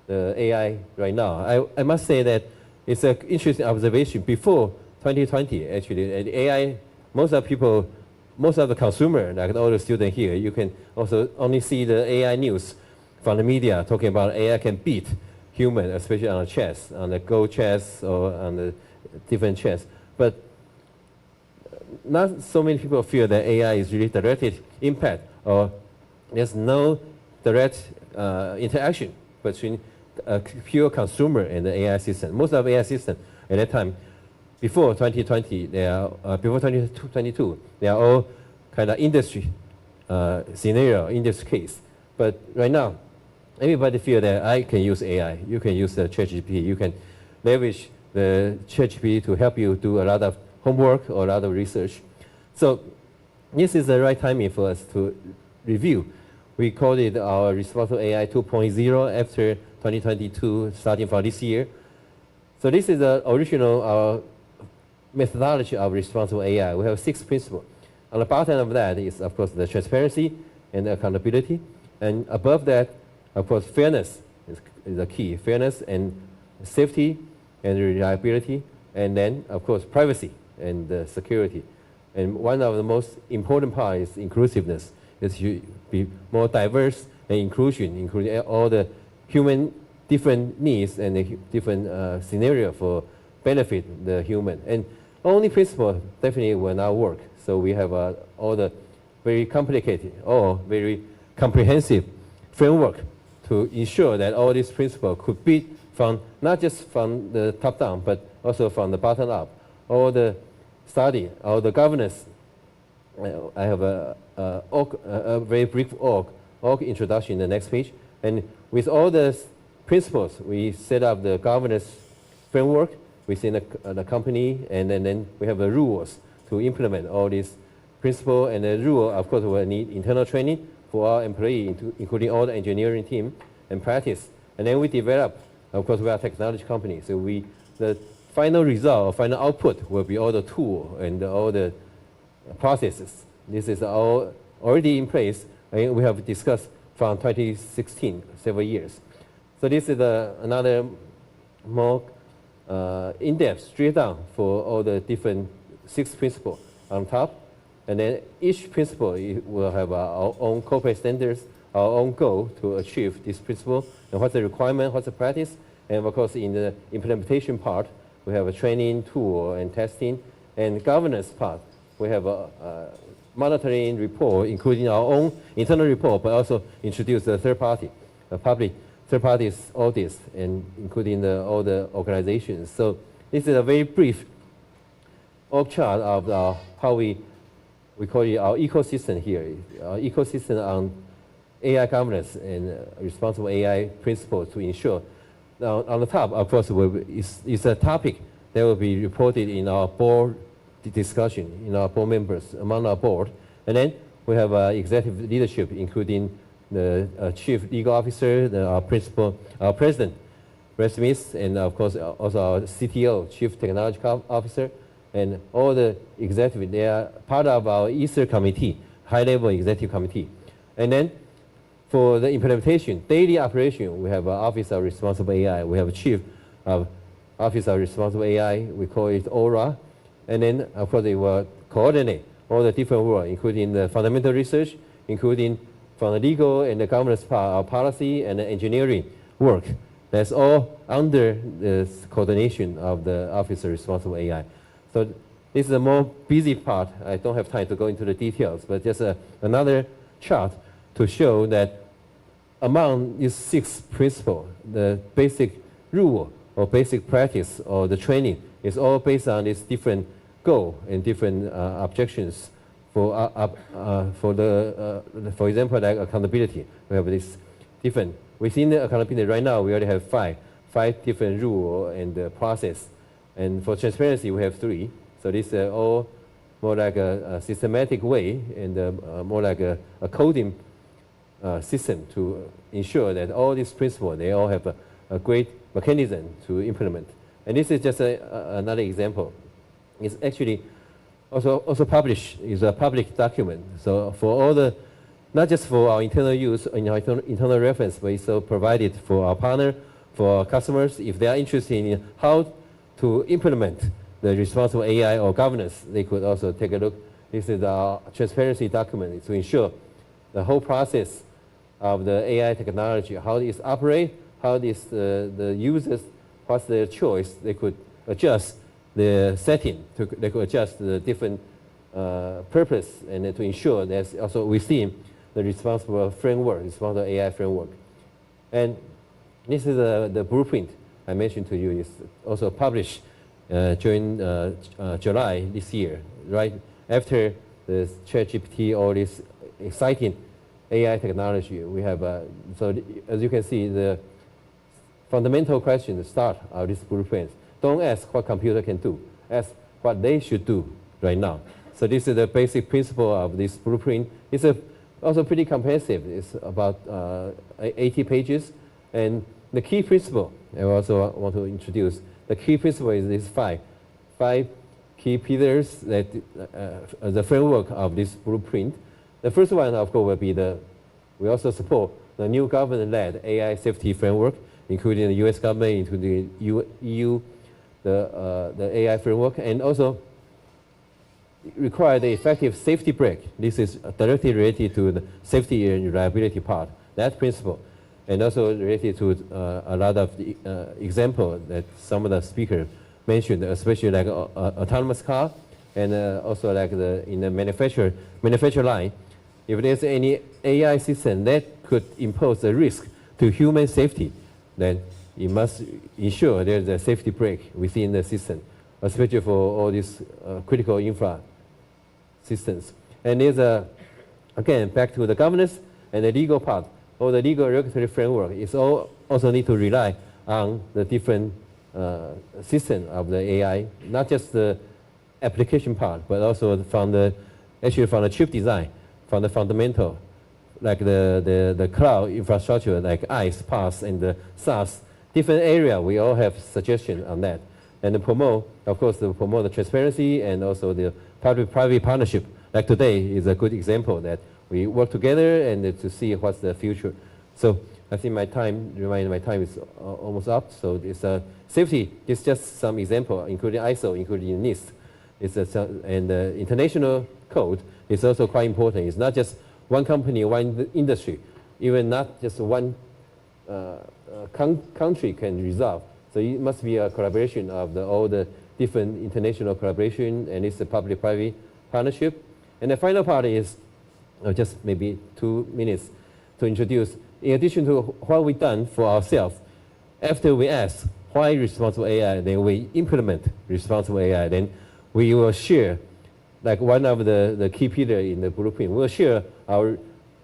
the AI right now. I must say that it's an interesting observation. Before 2020, actually, the AI, most of the consumer, like all the students here, you can also only see the AI news from the media talking about AI can beat human, especially on the chess, on the Go chess or on the different chess. But not so many people feel that AI is really directed impact, or there's no direct interaction between a pure consumer and the AI system. Most of the AI system at that time, before 2020, before 2022, they are all kind of industry scenario, industry case. But right now, everybody feel that I can use AI. You can use the ChatGPT. You can leverage the ChatGPT to help you do a lot of homework or a lot of research. So this is the right timing for us to review. We called it our Responsible AI 2.0 after 2022, starting from this year. So this is the original methodology of responsible AI. We have 6 principles. On the bottom of that is, of course, the transparency and the accountability. And above that, of course, fairness is the key. Fairness and safety and reliability. And then, of course, privacy and security. And one of the most important parts is inclusiveness. It should be more diverse and inclusion, including all the human different needs and the different scenario for benefit the human. And only principle definitely will not work. So we have all the very complicated or very comprehensive framework to ensure that all these principles could be from not just from the top down, but also from the bottom up. All the study, all the governance. I have a very brief org introduction in the next page. And with all the principles, we set up the governance framework within the company, and then we have the rules to implement all these principles. And the rule, of course, will need internal training for our employees, including all the engineering team and practice. And then we develop, of course, we are a technology company, so the final result or final output will be all the tool and all the processes. This is all already in place, and we have discussed from 2016, several years. So this is another more in-depth, straight down for all the different 6 principles on top. And then each principle will have our own corporate standards, our own goal to achieve this principle, and what's the requirement, what's the practice. And of course, in the implementation part, we have a training, tool, and testing. And governance part, we have a monitoring report, including our own internal report, but also introduce the third party, public third parties audits, and including all the organizations. So this is a very brief org chart of how we call it our ecosystem here. Our ecosystem on AI governance and responsible AI principles to ensure. Now, on the top, of course, is a topic that will be reported in our board discussion, in our board members, among our board. And then we have executive leadership, including the chief legal officer, our president, Brett Smith, and of course also our CTO, chief technology officer, and all the executive. They are part of our ESER committee, high-level executive committee. And then for the implementation, daily operation, we have an Office of Responsible AI. We have a chief of Office of Responsible AI. We call it ORA. And then, of course, they will coordinate all the different work, including the fundamental research, including from the legal and the governance part, policy and the engineering work. That's all under the coordination of the Officer responsible AI. So this is the more busy part. I don't have time to go into the details, but just another chart to show that among these 6 principles, the basic rule or basic practice or the training is all based on these different goals and different objections for example, like accountability. We have this different. Within the accountability right now, we already have five different rules and process. And for transparency, we have 3. So this is all more like a systematic way and more like a coding system to ensure that all these principles, they all have a great mechanism to implement. And this is just another example. It's actually also published, is a public document. So for all the, not just for our internal use, internal reference, but it's also provided for our partner, for our customers. If they are interested in how to implement the responsible AI or governance, they could also take a look. This is our transparency document to ensure the whole process of the AI technology, how it operates, how this, the users, what's their choice. They could adjust the setting, they could adjust the different purpose, and to ensure that's also within the responsible framework, responsible AI framework. And this is the blueprint I mentioned to you. Is also published during July this year, right after the ChatGPT, all this exciting AI technology. We have, so as you can see, the fundamental question, the start of this blueprint. Don't ask what computer can do. Ask what they should do right now. So this is the basic principle of this blueprint. It's also pretty comprehensive. It's about 80 pages. And the key principle, I also want to introduce, the key principle is these five key pillars that the framework of this blueprint. The first one, of course, will be we also support the new government-led AI safety framework, including the U.S. government, including the EU, the AI framework, and also require the effective safety brake. This is directly related to the safety and reliability part, that principle, and also related to a lot of the examples that some of the speakers mentioned, especially like autonomous car, and also like in the manufacture line. If there's any AI system that could impose a risk to human safety, then it must ensure there's a safety brake within the system, especially for all these critical infra systems. And there's again, back to the governance and the legal part, or the legal regulatory framework is also need to rely on the different system of the AI, not just the application part, but also from the chip design, from the fundamental, like the cloud infrastructure, like ICE, PaaS, and the SaaS, different area, we all have suggestions on that. And to promote, of course, to promote the transparency and also the public-private partnership. Like today is a good example that we work together and to see what's the future. So I think my time is almost up. So it's safety is just some example, including ISO, including NIST. And the international code is also quite important. It's not just one company, one industry, even not just one country can resolve. So it must be a collaboration of all the different international collaboration, and it's a public-private partnership. And the final part is just maybe 2 minutes to introduce. In addition to what we've done for ourselves, after we ask why responsible AI, then we implement responsible AI. Then we will share, like one of the key pillars in the blueprint. We'll share our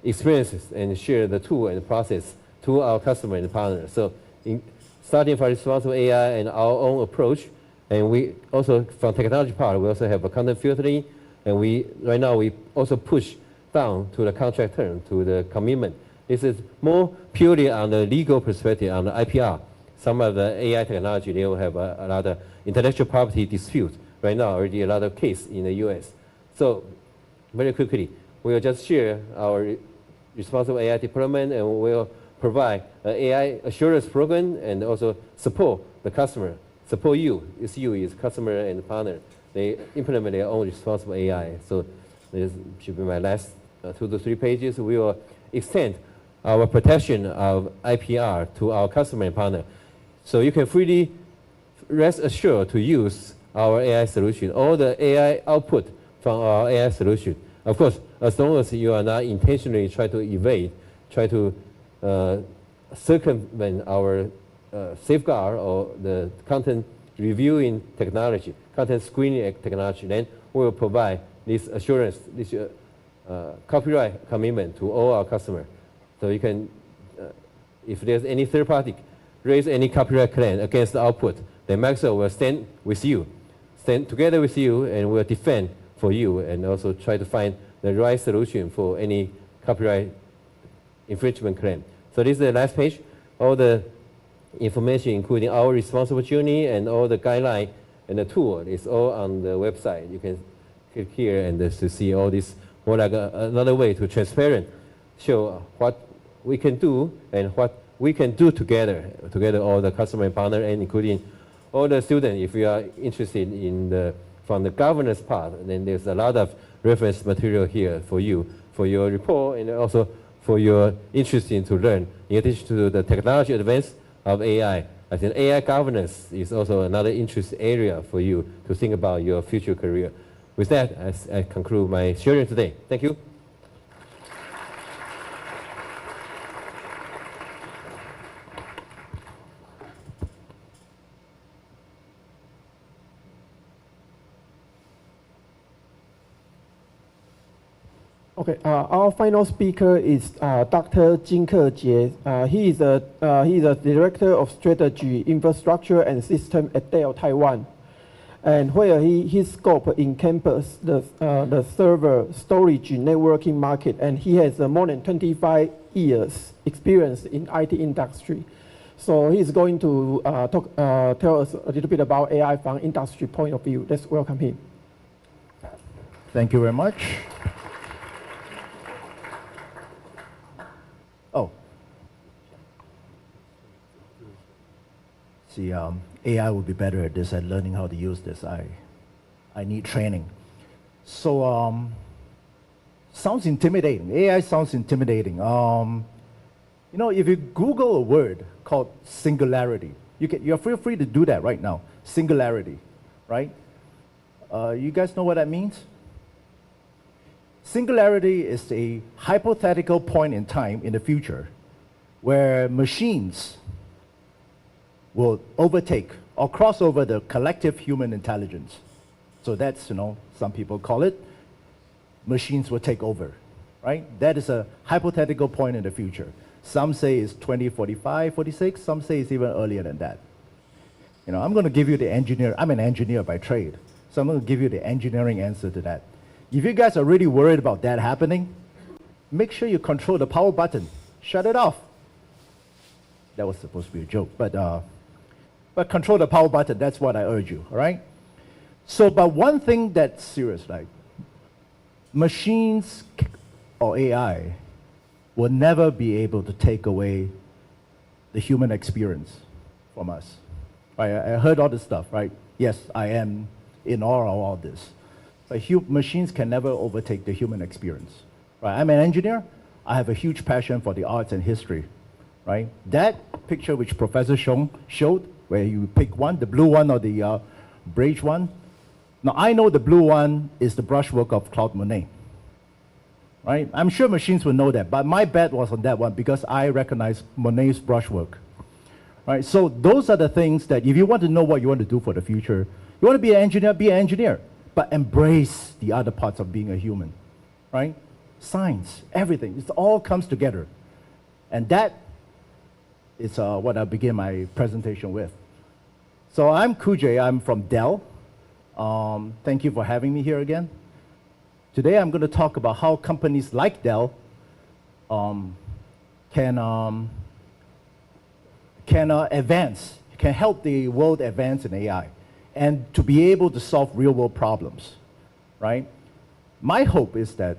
experiences and share the tool and the process to our customer and partners. So starting from responsible AI and our own approach, and we also, from technology part, we also have a content filtering, and right now we also push down to the contract term, to the commitment. This is more purely on the legal perspective, on the IPR. Some of the AI technology, they will have a lot of intellectual property disputes. Right now, already a lot of cases in the US. So very quickly, we'll just share our responsible AI deployment, and we'll provide an AI assurance program and also support the customer, support you. It's you, it's customer and partner. They implement their own responsible AI. So this should be my last 2 to 3 pages, we will extend our protection of IPR to our customer and partner. So you can freely rest assured to use our AI solution, all the AI output from our AI solution. Of course, as long as you are not intentionally try to evade, try to circumvent our safeguard or the content reviewing technology, content screening technology, then we will provide this assurance, this copyright commitment to all our customers. So you can, if there's any third party raise any copyright claim against the output, then Maxwell will stand with you, stand together with you, and will defend for you, and also try to find the right solution for any copyright infringement claim. So this is the last page. All the information, including our responsible journey and all the guideline and the tool, is all on the website. You can click here and to see all this, more like another way to transparent, show what we can do and what we can do together all the customer and partner, and including all the students. If you are interested in from the governance part, then there's a lot of reference material here for you, for your report, and also for your interest in to learn. In addition to the technology advance of AI, I think AI governance is also another interest area for you to think about your future career. With that, I conclude my sharing today. Thank you. Okay, our final speaker is Dr. Jin-Ke Jie. He is a director of strategy, infrastructure, and system at Dell Taiwan, and where his scope encompasses the server, storage, networking market, and he has more than 25 years experience in IT industry. So he's going to tell us a little bit about AI from industry point of view. Let's welcome him. Thank you very much. Oh. See, AI would be better at this, at learning how to use this. I need training. So, sounds intimidating. AI sounds intimidating. You know, if you Google a word called singularity, you're free to do that right now. Singularity, right? You guys know what that means? Singularity is a hypothetical point in time in the future where machines will overtake or cross over the collective human intelligence. So that's, you know, some people call it machines will take over, right? That is a hypothetical point in the future. Some say it's 2045, 46, some say it's even earlier than that. You know, I'm going to give you the engineer, I'm an engineer by trade, so I'm going to give you the engineering answer to that. If you guys are really worried about that happening, make sure you control the power button. Shut it off. That was supposed to be a joke, but control the power button, that's what I urge you, all right? So, but one thing that's serious, like, machines or AI will never be able to take away the human experience from us. Right? I heard all this stuff, right? Yes, I am in awe of all this. But machines can never overtake the human experience. Right? I'm an engineer. I have a huge passion for the arts and history. Right? That picture which Professor Xiong showed, where you pick one, the blue one or the beige one. Now I know the blue one is the brushwork of Claude Monet. Right? I'm sure machines will know that, but my bet was on that one because I recognize Monet's brushwork. Right? So those are the things that if you want to know what you want to do for the future, you want to be an engineer, but embrace the other parts of being a human. Right? Science, everything, it all comes together. And that is what I begin my presentation with. So I'm Kujay, I'm from Dell. Thank you for having me here again. Today I'm going to talk about how companies like Dell can advance, can help the world advance in AI, and to be able to solve real-world problems, right? My hope is that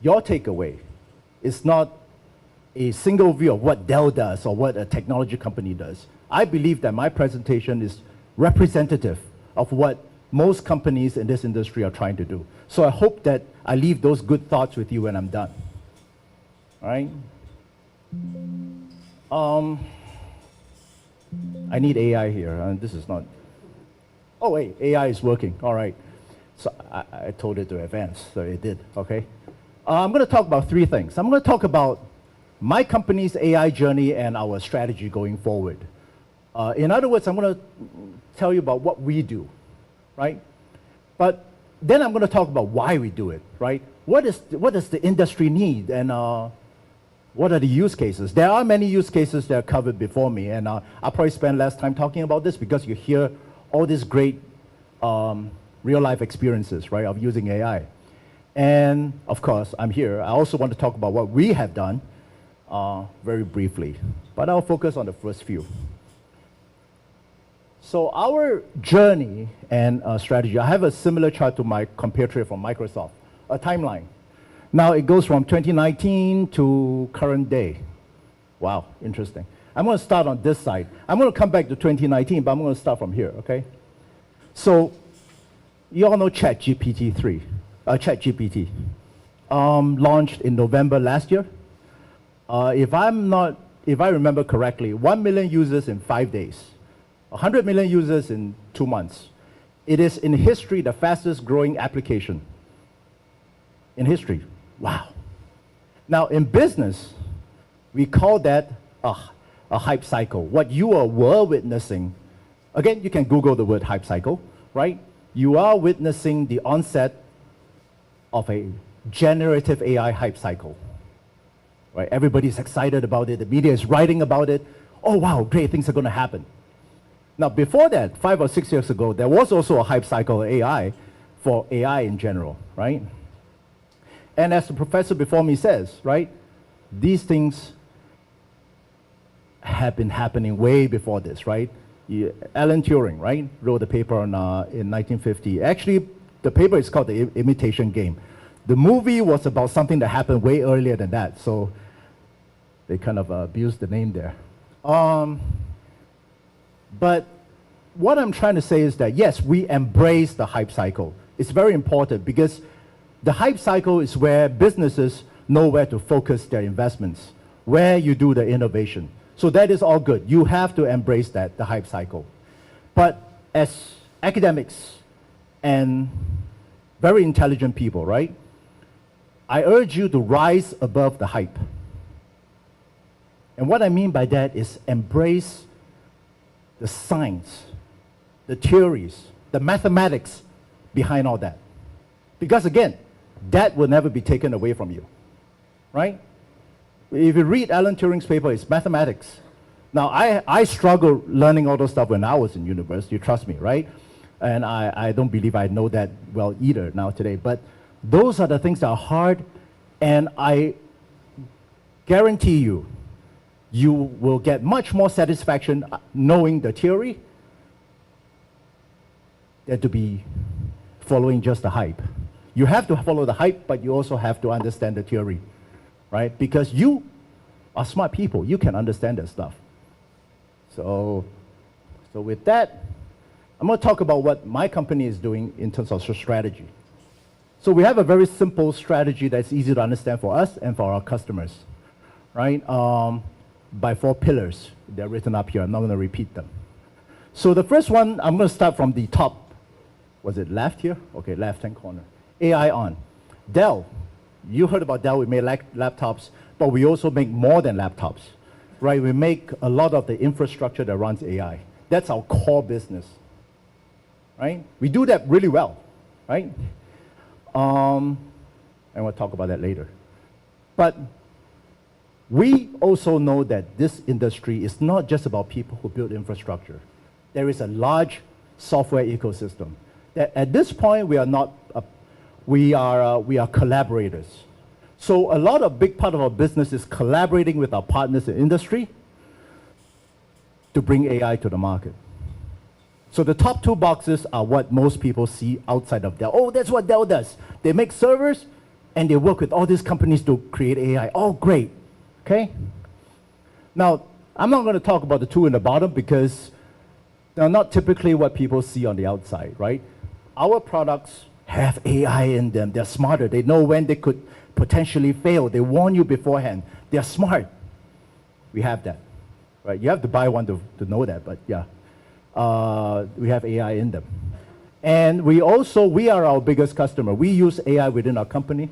your takeaway is not a single view of what Dell does or what a technology company does. I believe that my presentation is representative of what most companies in this industry are trying to do. So I hope that I leave those good thoughts with you when I'm done. All right? I need AI here. This is not... Oh, wait, AI is working. All right. So I told it to advance, so it did, okay? I'm going to talk about three things. I'm going to talk about my company's AI journey and our strategy going forward. In other words, I'm going to tell you about what we do, right? But then I'm going to talk about why we do it, right? What does the industry need, and what are the use cases? There are many use cases that are covered before me, and I'll probably spend less time talking about this because you hear all these great real-life experiences, right, of using AI. And of course, I'm here. I also want to talk about what we have done very briefly, but I'll focus on the first few. So our journey and strategy, I have a similar chart to my compatriot from Microsoft, a timeline. Now it goes from 2019 to current day. Wow, interesting. I'm going to start on this side. I'm going to come back to 2019, but I'm going to start from here, okay? So you all know ChatGPT, launched in November last year. If I remember correctly, 1 million users in 5 days, 100 million users in 2 months. It is in history the fastest growing application in history. Wow. Now in business, we call that a hype cycle. What you were witnessing, again, you can Google the word hype cycle, right? You are witnessing the onset of a generative AI hype cycle, right? Everybody's excited about it. The media is writing about it. Oh, wow, great, things are going to happen. Now, before that, 5 or 6 years ago, there was also a hype cycle of AI for AI in general, right? And as the professor before me says, right, these things have been happening way before this, right? Alan Turing, right, wrote a paper on, in 1950. Actually, the paper is called The Imitation Game. The movie was about something that happened way earlier than that, so they kind of abused the name there. But what I'm trying to say is that, yes, we embrace the hype cycle. It's very important because the hype cycle is where businesses know where to focus their investments, where you do the innovation. So that is all good. You have to embrace that, the hype cycle. But as academics and very intelligent people, right, I urge you to rise above the hype. And what I mean by that is embrace the science, the theories, the mathematics behind all that. Because again, that will never be taken away from you, right? If you read Alan Turing's paper, it's mathematics. Now, I struggled learning all those stuff when I was in university, trust me, right? And I don't believe I know that well either now today. But those are the things that are hard, and I guarantee you, you will get much more satisfaction knowing the theory than to be following just the hype. You have to follow the hype, but you also have to understand the theory, right? Because you are smart people. You can understand that stuff. So with that, I'm going to talk about what my company is doing in terms of strategy. So we have a very simple strategy that's easy to understand for us and for our customers, right? By 4 pillars. They're written up here. I'm not going to repeat them. So the first one, I'm going to start from the top. Was it left here? Okay, left-hand corner. AI on. Dell. You heard about Dell. We made laptops, but we also make more than laptops, right? We make a lot of the infrastructure that runs AI. That's our core business, right? We do that really well, right? And we'll talk about that later. But we also know that this industry is not just about people who build infrastructure. There is a large software ecosystem. That at this point, we are not, we are collaborators. So a lot of big part of our business is collaborating with our partners in industry to bring AI to the market. So the top 2 boxes are what most people see outside of Dell. Oh, that's what Dell does. They make servers and they work with all these companies to create AI. Oh, great. Okay? Now, I'm not going to talk about the 2 in the bottom because they're not typically what people see on the outside, right? Our products have AI in them. They're smarter. They know when they could potentially fail. They warn you beforehand. They're smart. We have that, right? You have to buy one to know that, but yeah. We have AI in them. And we are our biggest customer. We use AI within our company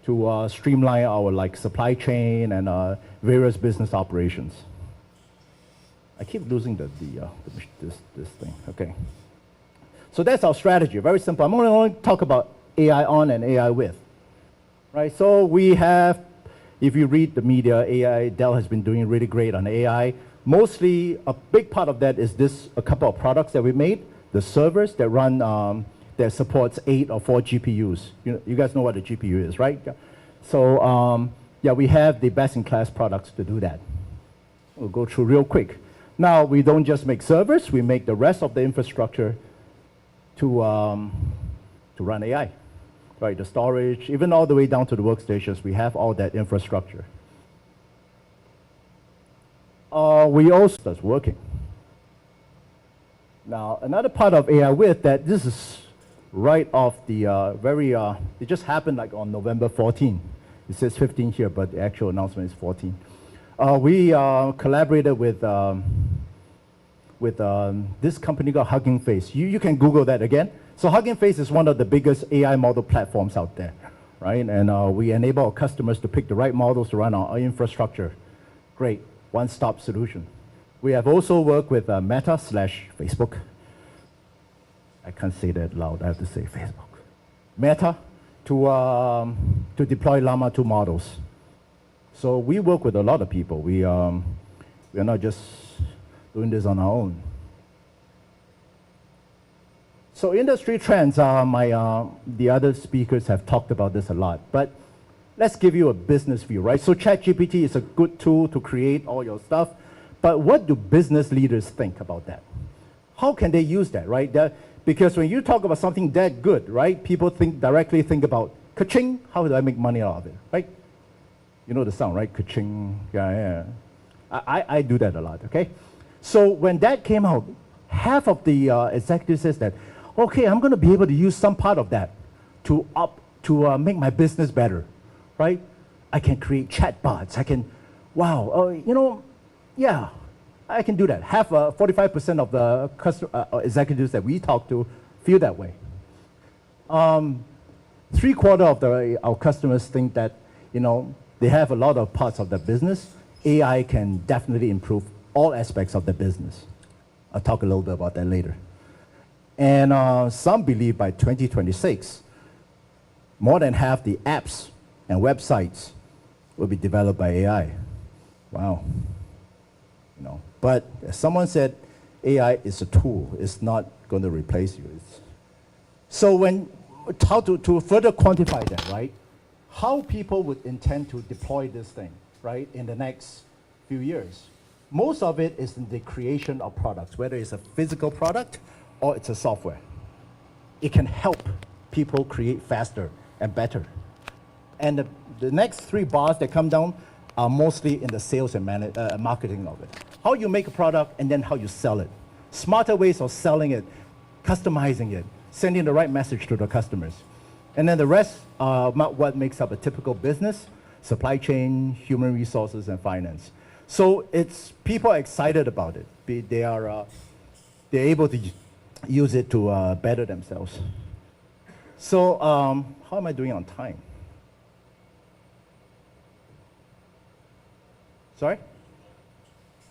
to streamline our supply chain and various business operations. I keep losing this thing, okay. So that's our strategy, very simple. I'm only talk about AI on and AI with, right? So we have, if you read the media, Dell has been doing really great on AI. Mostly, a big part of that is a couple of products that we made, the servers that run, that supports 8 or 4 GPUs. You guys know what a GPU is, right? So yeah, we have the best-in-class products to do that. We'll go through real quick. Now, we don't just make servers, we make the rest of the infrastructure to run AI, right? The storage, even all the way down to the workstations, we have all that infrastructure. We also start working. Now, another part of AI with that, this is right off the it just happened like on November 14. It says 15 here, but the actual announcement is 14. We collaborated with this company called Hugging Face. You can Google that again. So Hugging Face is one of the biggest AI model platforms out there, right? And we enable our customers to pick the right models to run our infrastructure. Great, one-stop solution. We have also worked with Meta/Facebook. I can't say that loud, I have to say Facebook. Meta to deploy Llama 2 models. So we work with a lot of people. We are not just doing this on our own. So industry trends, the other speakers have talked about this a lot, but let's give you a business view, right? So ChatGPT is a good tool to create all your stuff, but what do business leaders think about that? How can they use that, right? Because when you talk about something that good, right, people directly think about, ka-ching, how do I make money out of it, right? You know the sound, right? Ka-ching, yeah. I do that a lot, okay? So when that came out, half of the executives says that, okay, I'm going to be able to use some part of that to make my business better, right? I can create chatbots. I can, yeah, I can do that. 45% of the executives that we talk to feel that way. 3/4 of our customers think that, they have a lot of parts of their business. AI can definitely improve all aspects of the business. I'll talk a little bit about that later. And some believe by 2026, more than half the apps and websites will be developed by AI. Wow. But as someone said, AI is a tool. It's not going to replace you. So how to further quantify that, right? How people would intend to deploy this thing, right, in the next few years. Most of it is in the creation of products, whether it's a physical product or it's a software. It can help people create faster and better. And the next 3 bars that come down are mostly in the sales and marketing of it. How you make a product and then how you sell it. Smarter ways of selling it, customizing it, sending the right message to the customers. And then the rest are what makes up a typical business, supply chain, human resources, and finance. So people are excited about it. They're able to use it to better themselves. So how am I doing on time? Sorry?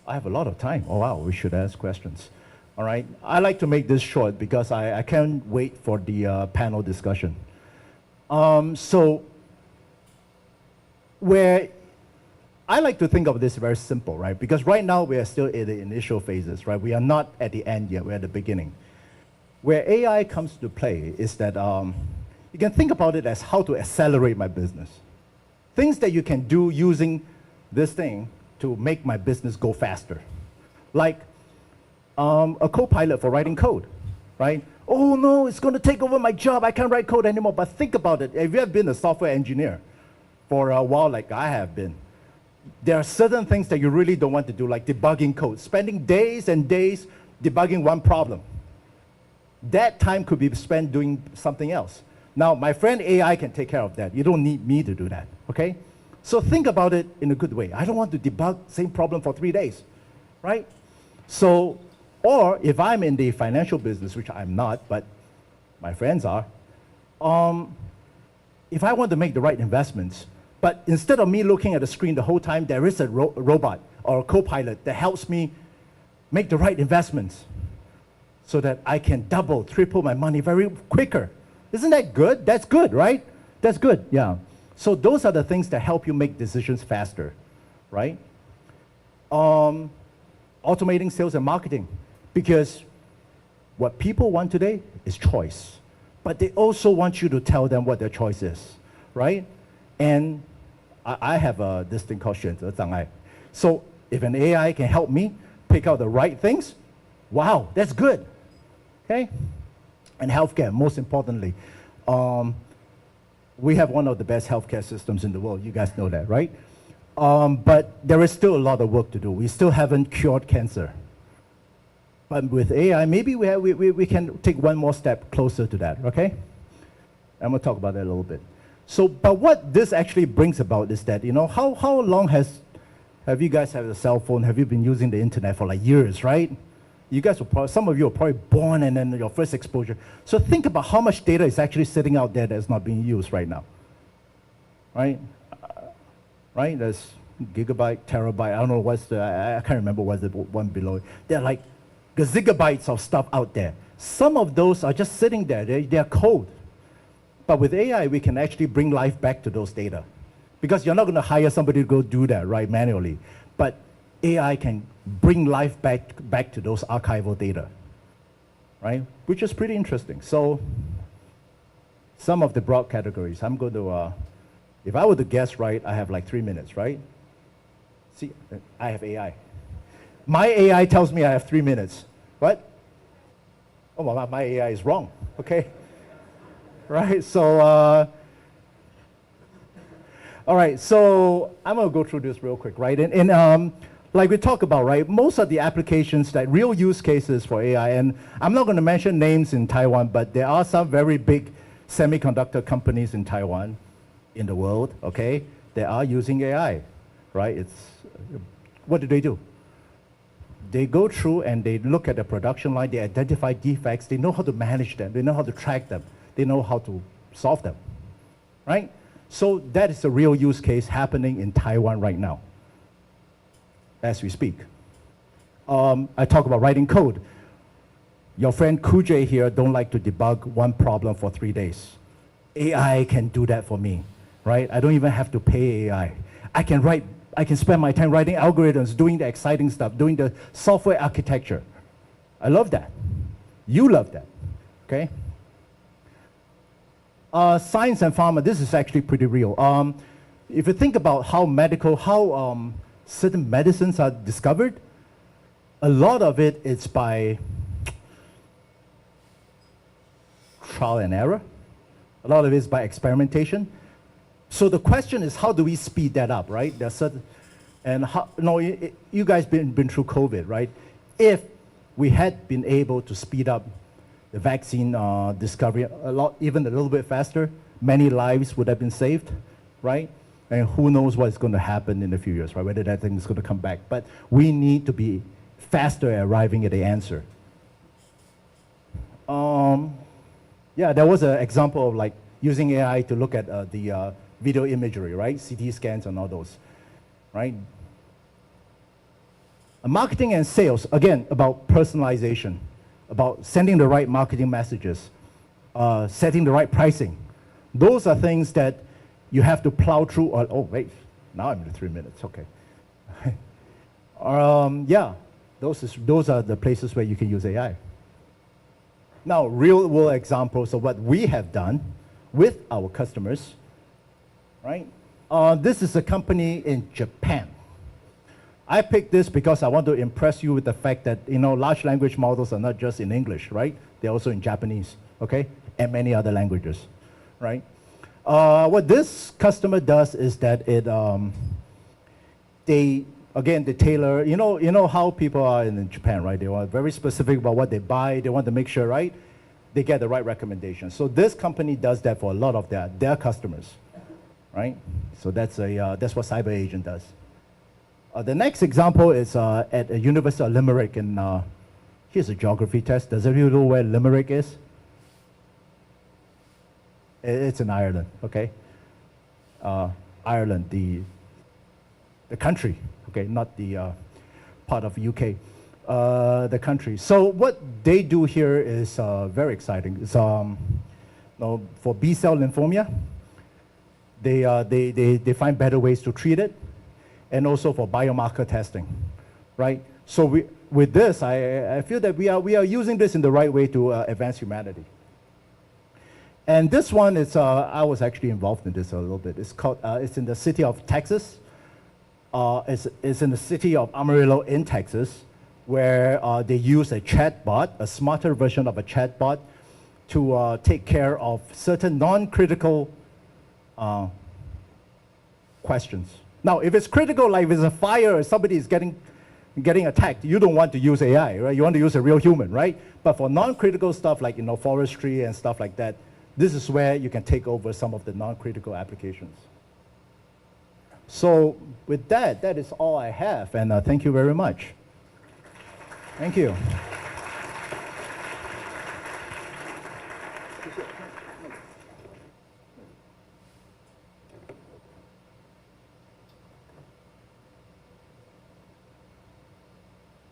I have a lot of time. Oh, wow, we should ask questions. All right, I like to make this short because I can't wait for the panel discussion. So where I like to think of this very simple, right? Because right now we are still in the initial phases, right? We are not at the end yet, we're at the beginning. Where AI comes to play is that you can think about it as how to accelerate my business. Things that you can do using this thing to make my business go faster. Like a co-pilot for writing code, right? Oh no, it's going to take over my job. I can't write code anymore. But think about it. If you have been a software engineer for a while like I have been, there are certain things that you really don't want to do, like debugging code, spending days and days debugging one problem. That time could be spent doing something else. Now, my friend AI can take care of that. You don't need me to do that, okay? So think about it in a good way. I don't want to debug same problem for 3 days, right? So, or if I'm in the financial business, which I'm not, but my friends are, if I want to make the right investments, but instead of me looking at the screen the whole time, there is a robot or a co-pilot that helps me make the right investments so that I can double, triple my money very quicker. Isn't that good? That's good, right? That's good, yeah. So those are the things that help you make decisions faster, right? Automating sales and marketing, because what people want today is choice, but they also want you to tell them what their choice is, right? And I have this thing called 选择障碍. So if an AI can help me pick out the right things, wow, that's good, okay? And healthcare, most importantly. We have one of the best healthcare systems in the world. You guys know that, right? But there is still a lot of work to do. We still haven't cured cancer. But with AI, maybe we can take one more step closer to that, okay? I'm going to talk about that a little bit. So, but what this actually brings about is that, you know, how long have you guys had a cell phone? Have you been using the internet for like years, right? You guys will probably, some of you are probably born and then your first exposure. So think about how much data is actually sitting out there that's not being used right now, right? Right, there's gigabyte, terabyte, I don't know what's the, I can't remember what's the one below. There are like gazillions of stuff out there. Some of those are just sitting there, they're code. But with AI, we can actually bring life back to those data. Because you're not going to hire somebody to go do that, right, manually. But AI can bring life back to those archival data, right? Which is pretty interesting. So some of the broad categories, I'm going to, if I were to guess right, I have like 3 minutes, right? See, I have AI. My AI tells me I have 3 minutes. What? Oh, well, my AI is wrong, okay? Right, so, all right, so I'm gonna go through this real quick, right? And like we talked about, right, most of the applications, that real use cases for AI, and I'm not gonna mention names in Taiwan, but there are some very big semiconductor companies in Taiwan, in the world, okay, that are using AI, right? What do? They go through and they look at the production line, they identify defects, they know how to manage them, they know how to track them, they know how to solve them, right? So that is a real use case happening in Taiwan right now, as we speak. I talk about writing code. Your friend Kujay here don't like to debug one problem for 3 days. AI can do that for me, right? I don't even have to pay AI. I can spend my time writing algorithms, doing the exciting stuff, doing the software architecture. I love that. You love that, okay? Science and pharma, this is actually pretty real. If you think about how certain medicines are discovered, a lot of it is by trial and error. A lot of it is by experimentation. So the question is, how do we speed that up, right? There's certain, and how, you guys been through COVID, right? If we had been able to speed up the vaccine discovery even a little bit faster, many lives would have been saved, right? And who knows what's going to happen in a few years, right? Whether that thing is going to come back. But we need to be faster at arriving at the answer. Yeah, there was an example of like using AI to look at the video imagery, right? CT scans and all those, right? Marketing and sales, again, about personalization, about sending the right marketing messages, setting the right pricing. Those are things that you have to plow through. Oh, wait, now I'm in 3 minutes, okay. Yeah, those are the places where you can use AI. Now, real world examples of what we have done with our customers, right? This is a company in Japan. I picked this because I want to impress you with the fact that, large language models are not just in English, right? They're also in Japanese, okay? And many other languages, right? What this customer does is that they tailor, you know how people are in Japan, right? They are very specific about what they buy. They want to make sure, right? they get the right recommendation. So this company does that for a lot of their customers, right? So that's what Cyber Agent does. The next example is at the University of Limerick, and here's a geography test. Does everyone know where Limerick is? It's in Ireland, okay? Ireland, the country, okay, not the part of UK. The country. So what they do here is very exciting. It's, for B-cell lymphoma, they find better ways to treat it, and also for biomarker testing, right? So with this, I feel that we are using this in the right way to advance humanity. And this one is, I was actually involved in this a little bit. It's called, it's in the city of Texas. It's in the city of Amarillo in Texas, where they use a chatbot, a smarter version of a chatbot, to take care of certain non-critical questions. Now, if it's critical, like if it's a fire or somebody is getting attacked, you don't want to use AI, right? You want to use a real human, right? But for non-critical stuff like forestry and stuff like that, this is where you can take over some of the non-critical applications. So with that, that is all I have, and thank you very much. Thank you.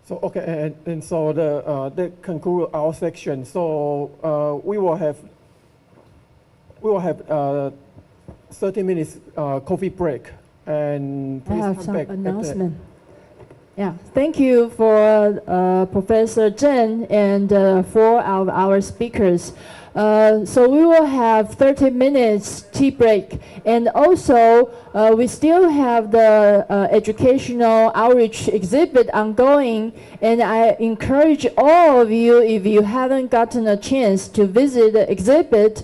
So okay, and so that conclude our section. So we will have 30 minutes coffee break, and please I have come some back announcement. Yeah, thank you for Professor Zheng and for our speakers. So we will have 30 minutes tea break, and also we still have the educational outreach exhibit ongoing, and I encourage all of you, if you haven't gotten a chance to visit the exhibit,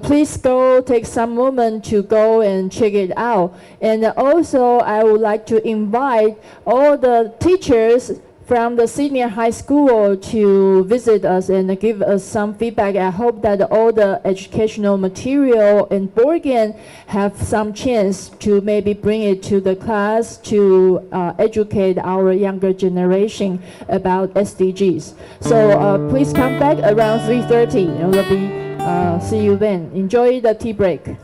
please go take some moment to go and check it out. And also I would like to invite all the teachers from the senior high school to visit us and give us some feedback. I hope that all the educational material in board game have some chance to maybe bring it to the class to educate our younger generation about SDGs. So please come back around 3:30 and we'll be see you then. Enjoy the tea break.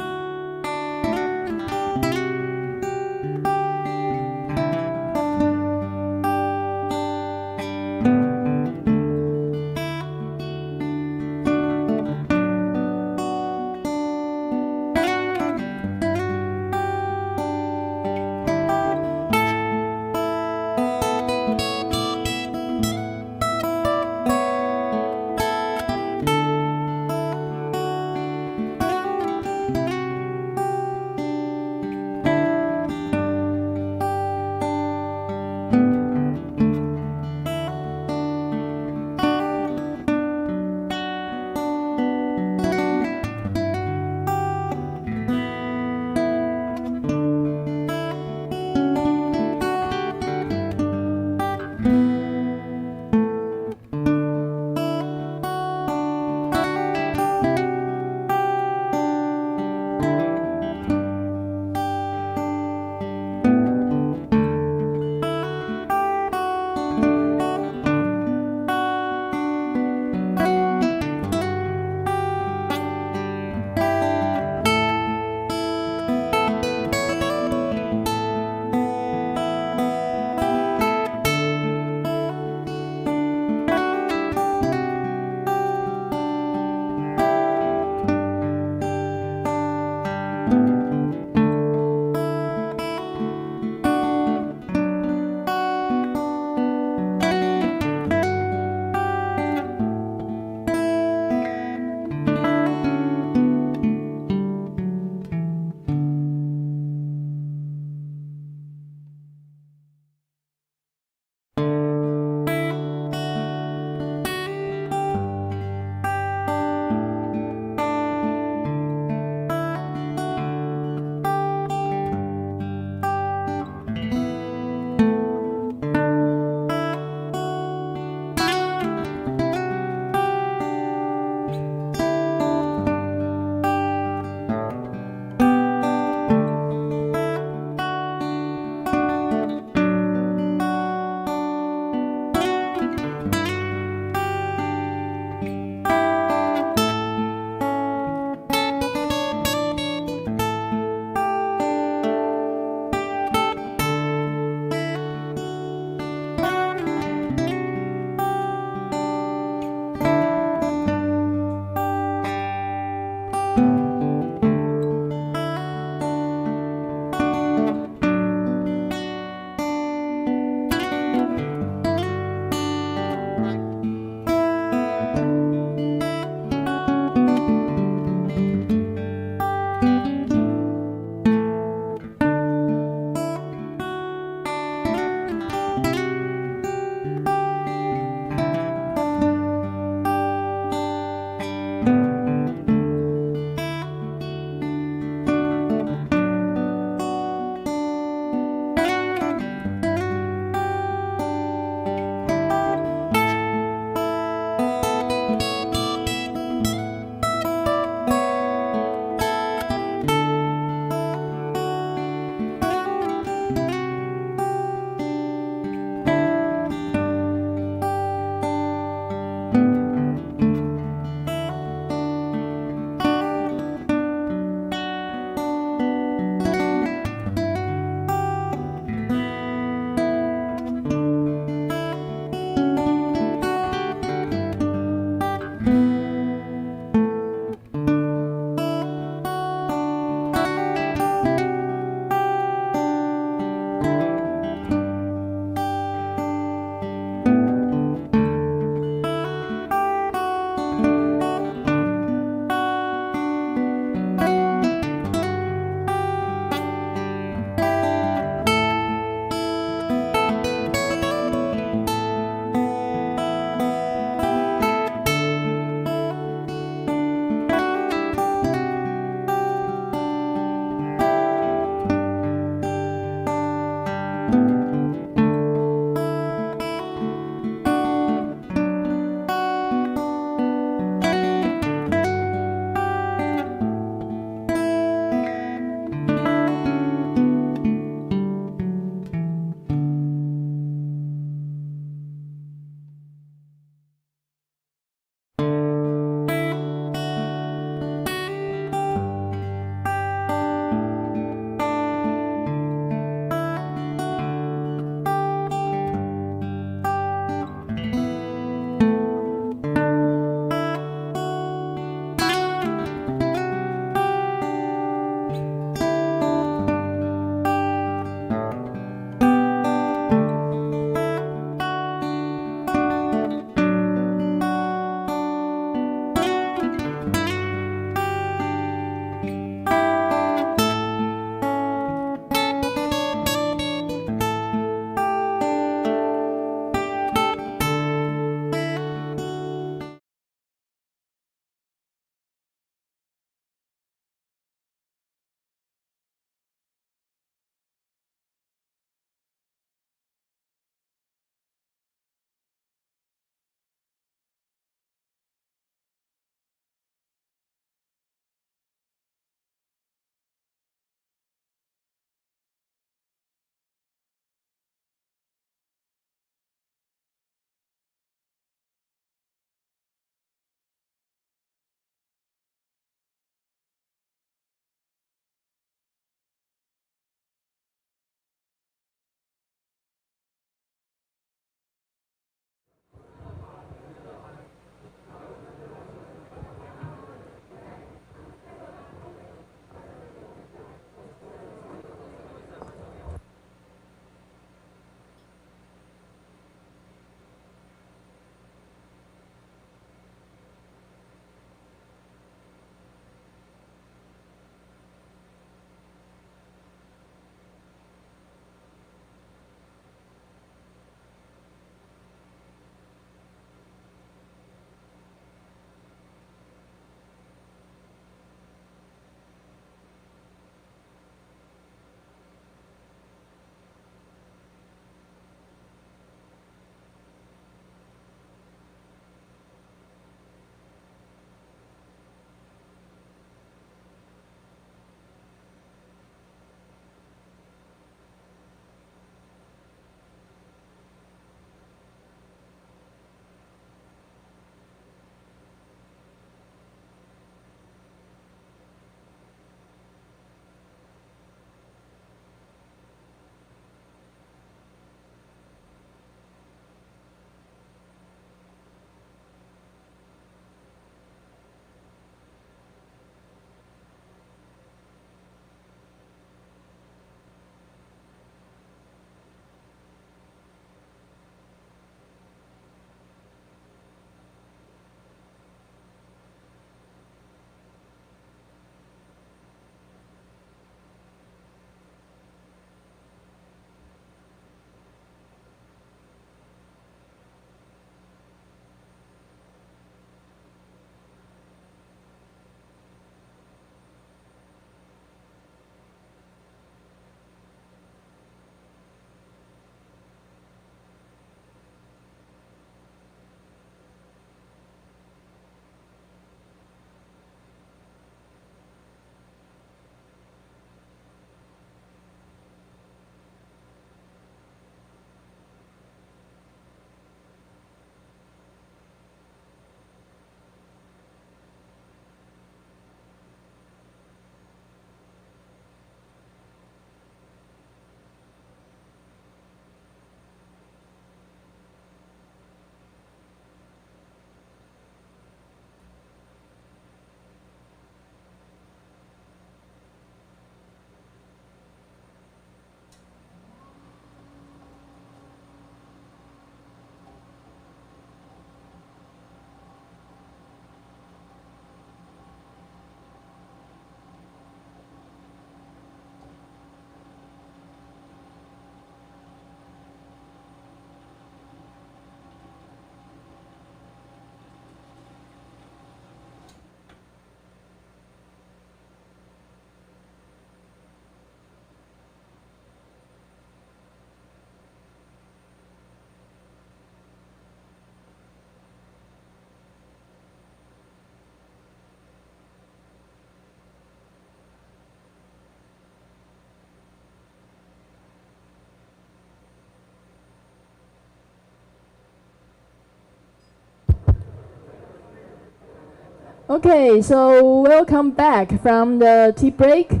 Okay, so welcome back from the tea break.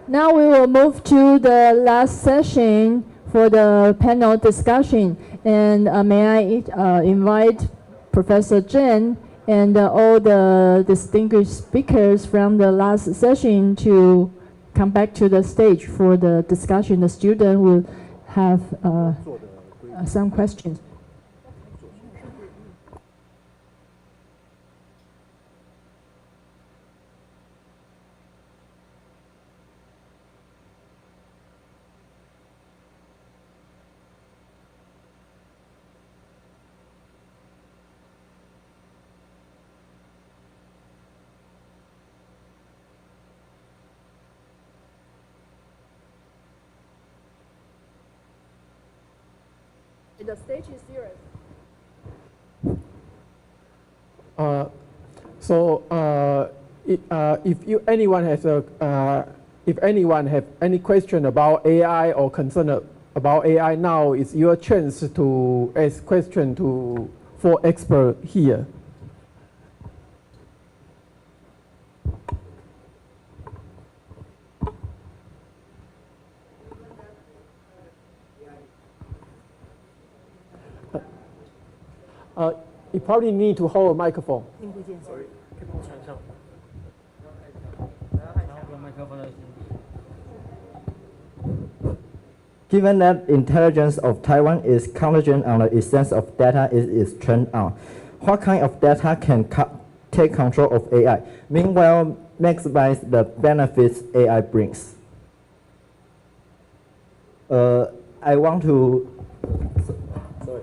Now we will move to the last session for the panel discussion. And may I invite Professor Chen and all the distinguished speakers from the last session to come back to the stage for the discussion. The student will have some questions. The stage is yours. If anyone have any question about AI or concern about AI, now is your chance to ask question to 4 experts here. You probably need to hold a microphone. Sorry. Given that intelligence of Taiwan is contingent on the essence of data it is trained on, what kind of data can take control of AI, meanwhile maximize the benefits AI brings? I want to... Sorry.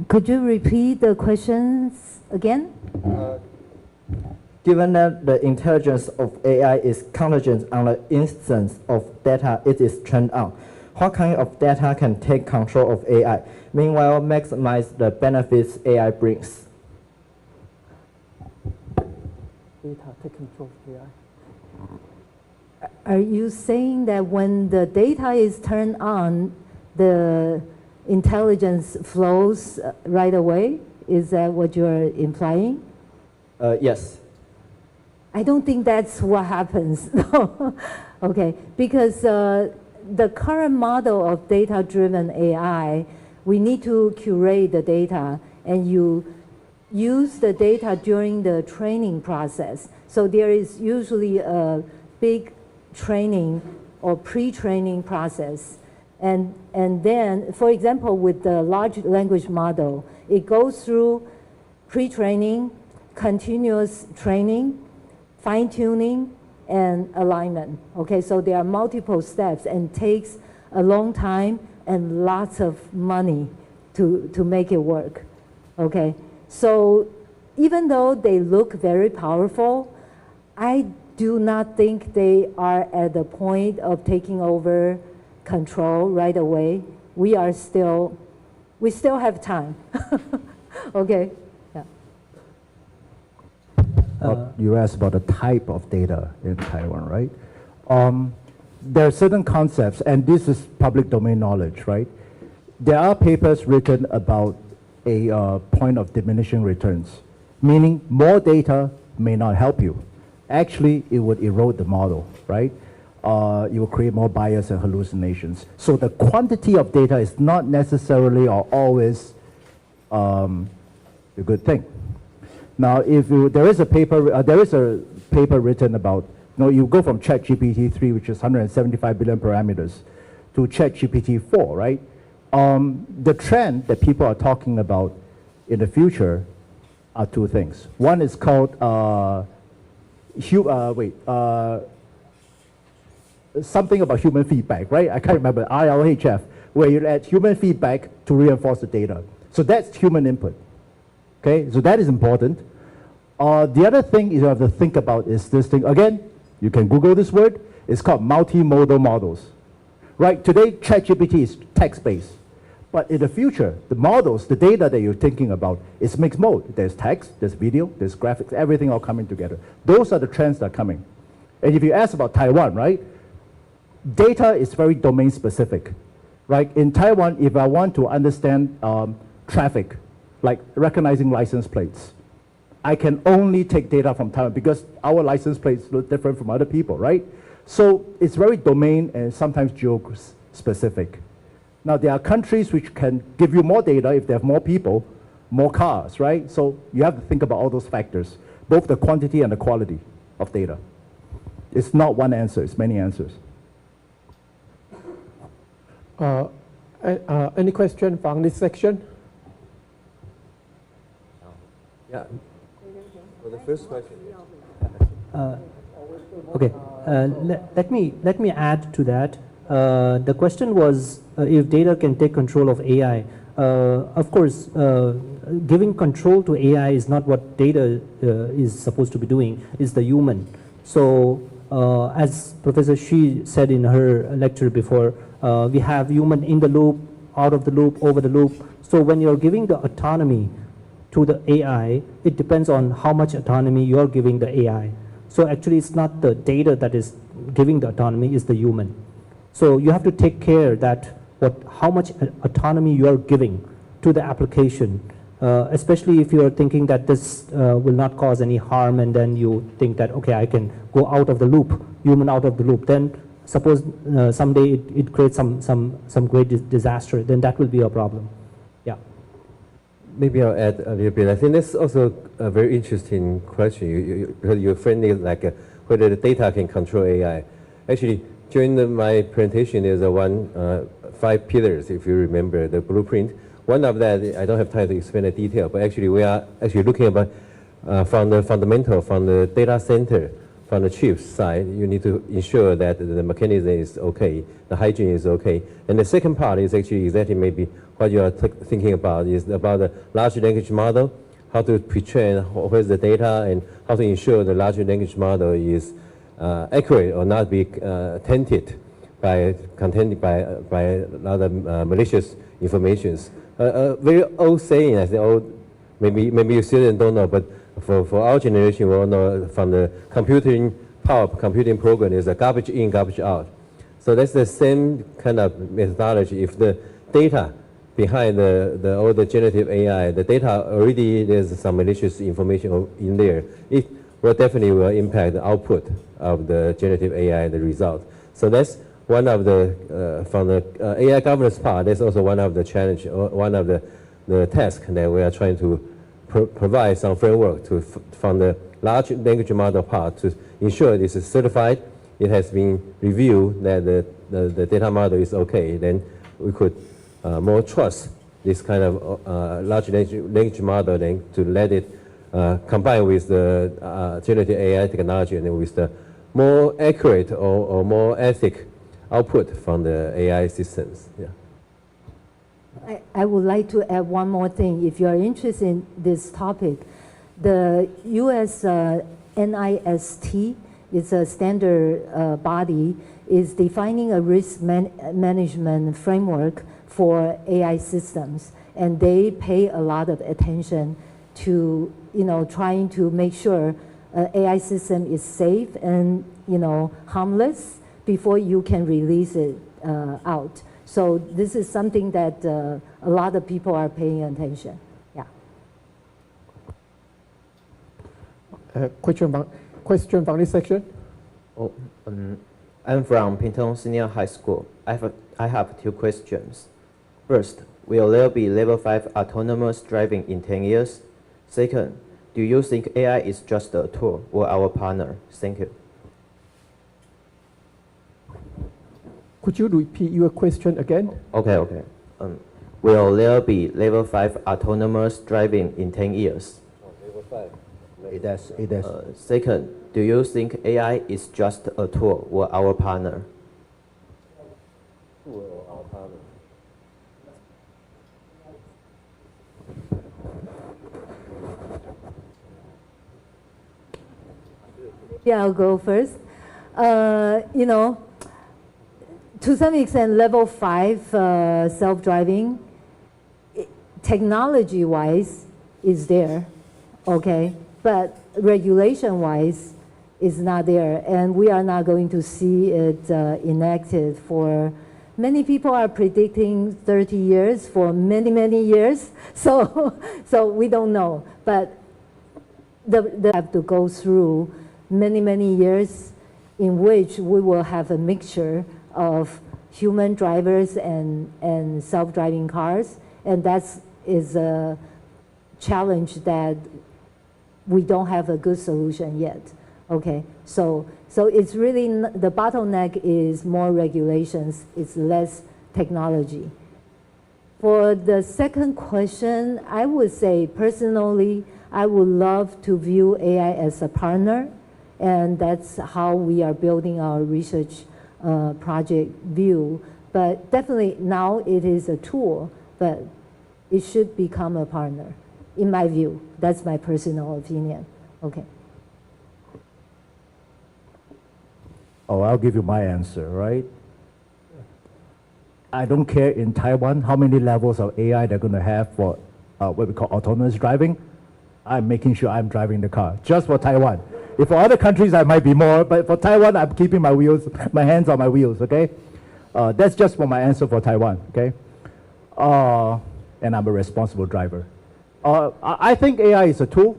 Could you repeat the questions again? Given that the intelligence of AI is contingent on the instance of data it is trained on, what kind of data can take control of AI, meanwhile maximize the benefits AI brings? Data take control of AI. Are you saying that when the data is turned on, the intelligence flows right away? Is that what you're implying? Yes. I don't think that's what happens. Okay, because the current model of data-driven AI, we need to curate the data, and you use the data during the training process. So there is usually a big training or pre-training process. And then, for example, with the large language model, it goes through pre-training, continuous training, fine-tuning, and alignment. Okay, so there are multiple steps and takes a long time and lots of money to make it work. Okay, so even though they look very powerful, I do not think they are at the point of taking over control right away. We still have time. Okay. Yeah. You asked about the type of data in Taiwan, right? There are certain concepts, and this is public domain knowledge, right? There are papers written about a point of diminishing returns, meaning more data may not help you. Actually, it would erode the model, right? You will create more bias and hallucinations. So the quantity of data is not necessarily or always a good thing. Now, if there is a paper written about, you go from ChatGPT-3, which is 175 billion parameters, to ChatGPT-4, right? The trend that people are talking about in the future are 2 things. One is called something about human feedback, right? I can't remember, RLHF, where you add human feedback to reinforce the data. So that's human input, okay? So that is important. The other thing you have to think about is this thing. Again, you can Google this word. It's called multimodal models, right? Today, ChatGPT is text-based. But in the future, the models, the data that you're thinking about is mixed mode. There's text, there's video, there's graphics, everything all coming together. Those are the trends that are coming. And if you ask about Taiwan, right? Data is very domain specific, right? In Taiwan, if I want to understand traffic, like recognizing license plates, I can only take data from Taiwan because our license plates look different from other people, right? So it's very domain and sometimes geo-specific. Now, there are countries which can give you more data if they have more people, more cars, right? So you have to think about all those factors, both the quantity and the quality of data. It's not one answer, it's many answers. Any question from this section? Yeah. For the first question. Okay, let me add to that. The question was if data can take control of AI. Of course, giving control to AI is not what data is supposed to be doing, it's the human. So as Professor Shi said in her lecture before, we have human in the loop, out of the loop, over the loop. So when you're giving the autonomy to the AI, it depends on how much autonomy you're giving the AI. So actually it's not the data that is giving the autonomy, it's the human. So you have to take care that how much autonomy you are giving to the application, especially if you are thinking that this will not cause any harm, and then you think that, okay, I can go out of the loop, human out of the loop. Then suppose someday it creates some great disaster, then that will be a problem. Yeah. Maybe I'll add a little bit. I think that's also a very interesting question. You're framing like whether the data can control AI. Actually, during my presentation, there's 5 pillars, if you remember the blueprint. One of that, I don't have time to explain the detail, but actually we are actually looking about from the fundamental, from the data center, from the chip side, you need to ensure that the mechanism is okay, the hygiene is okay. And the second part is actually exactly maybe what you are thinking about is about the large language model, how to pre-train, where's the data, and how to ensure the large language model is accurate or not be tainted by a lot of malicious informations. A very old saying, I think, maybe you still don't know, but for our generation, we all know from the computing program is a garbage in, garbage out. So that's the same kind of methodology. If the data behind all the generative AI, the data already there's some malicious information in there, it will definitely impact the output of the generative AI, the result. So that's one of the, from the AI governance part, that's also one of the challenge, one of the tasks that we are trying to provide some framework to, from the large language model part to ensure this is certified, it has been reviewed that the data model is okay, then we could more trust this kind of large language model then to let it combine with the generative AI technology and then with the more accurate or more ethic output from the AI systems. Yeah. I would like to add one more thing. If you are interested in this topic, the U.S. NIST is a standard body, is defining a risk management framework for AI systems, and they pay a lot of attention to trying to make sure AI system is safe and harmless before you can release it out. So this is something that a lot of people are paying attention. Yeah. Question from this section. I'm from Pingtung Senior High School. I have 2 questions. First, will there be level 5 autonomous driving in 10 years? Second, do you think AI is just a tool or our partner? Thank you. Could you repeat your question again? Okay. Will there be level 5 autonomous driving in 10 years? Level 5. It does. Second, do you think AI is just a tool or our partner? Tool or our partner. Yeah, I'll go first. To some extent, level 5 self-driving, technology-wise, is there, okay? But regulation-wise, is not there, and we are not going to see it enacted for. Many people are predicting 30 years for many, many years, so we don't know. But have to go through many years in which we will have a mixture of human drivers and self-driving cars, and that is a challenge that we don't have a good solution yet. Okay, so it's really the bottleneck is more regulations, it's less technology. For the second question, I would say personally, I would love to view AI as a partner, and that's how we are building our research project view. But definitely now it is a tool, but it should become a partner, in my view. That's my personal opinion. Okay. Oh, I'll give you my answer, right? I don't care in Taiwan how many levels of AI they're going to have for what we call autonomous driving. I'm making sure I'm driving the car, just for Taiwan. If for other countries, I might be more, but for Taiwan, I'm keeping my hands on my wheels, okay? That's just for my answer for Taiwan, okay? And I'm a responsible driver. I think AI is a tool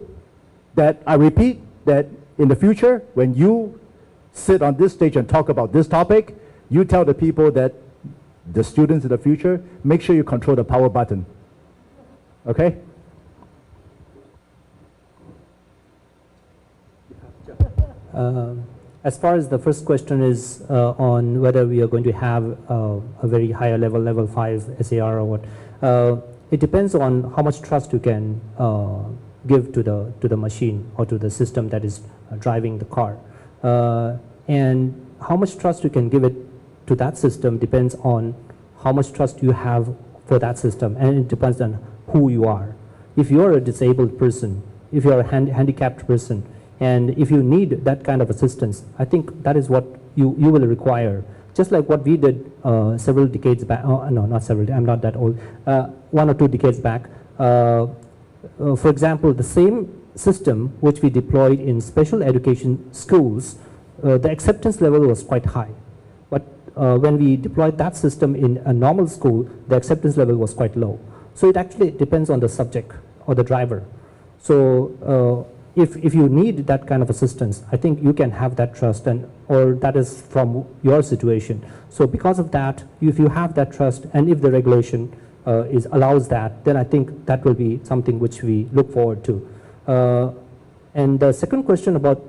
that, I repeat, that in the future, when you sit on this stage and talk about this topic, you tell the people that the students in the future, make sure you control the power button, okay? As far as the first question is on whether we are going to have a very higher level, level 5 SAR or what, it depends on how much trust you can give to the machine or to the system that is driving the car. And how much trust you can give it to that system depends on how much trust you have for that system, and it depends on who you are. If you're a disabled person, if you're a handicapped person, and if you need that kind of assistance, I think that is what you will require. Just like what we did several decades back, no, not several, I'm not that old, 1 or 2 decades back. For example, the same system which we deployed in special education schools, the acceptance level was quite high. But when we deployed that system in a normal school, the acceptance level was quite low. So it actually depends on the subject or the driver. So if you need that kind of assistance, I think you can have that trust, or that is from your situation. So because of that, if you have that trust, and if the regulation allows that, then I think that will be something which we look forward to. And the second question about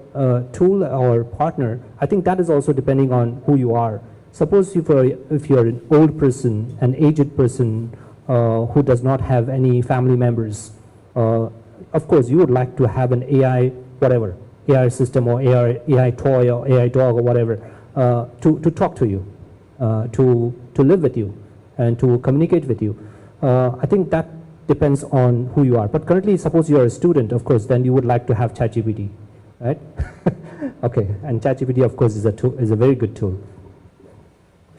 tool or partner, I think that is also depending on who you are. Suppose if you're an old person, an aged person who does not have any family members, of course you would like to have an AI, whatever, AI system or AI toy or AI dog or whatever, to talk to you, to live with you, and to communicate with you. I think that depends on who you are. But currently, suppose you're a student, of course, then you would like to have ChatGPT, right? Okay, and ChatGPT, of course, is a very good tool.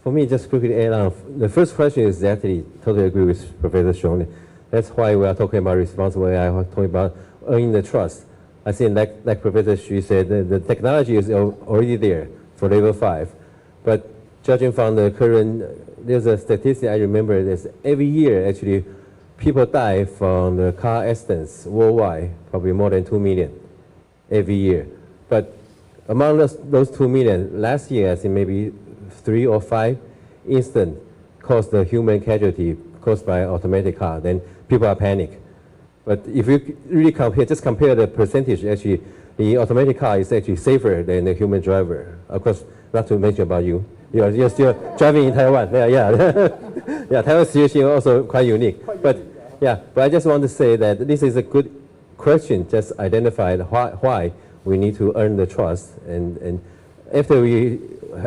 For me, just quickly add on, the first question is actually totally agree with Professor Xiong. That's why we are talking about responsible AI, we're talking about earning the trust. I think like Professor Xu said, the technology is already there for level 5. But judging from the current, there's a statistic I remember, there's every year actually people die from the car accidents worldwide, probably more than 2 million every year. But among those 2 million, last year I think maybe 3 or 5 incidents caused the human casualty caused by automatic car. Then people are panic. But if you really just compare the percentage, actually the automatic car is actually safer than the human driver. Of course, not to mention about you. You're still driving in Taiwan. Yeah, Taiwan's situation is also quite unique. But I just want to say that this is a good question, just identified why we need to earn the trust. And after we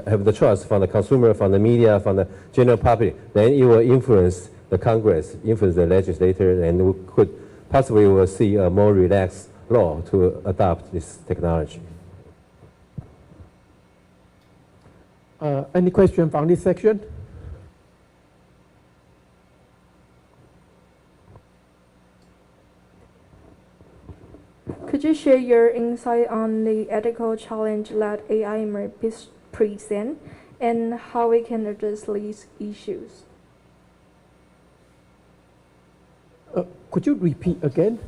have the trust from the consumer, from the media, from the general public, then it will influence the Congress, influence the legislator, and we could possibly will see a more relaxed law to adopt this technology. Any question from this section? Could you share your insight on the ethical challenge that AI may present and how we can address these issues? Could you repeat again?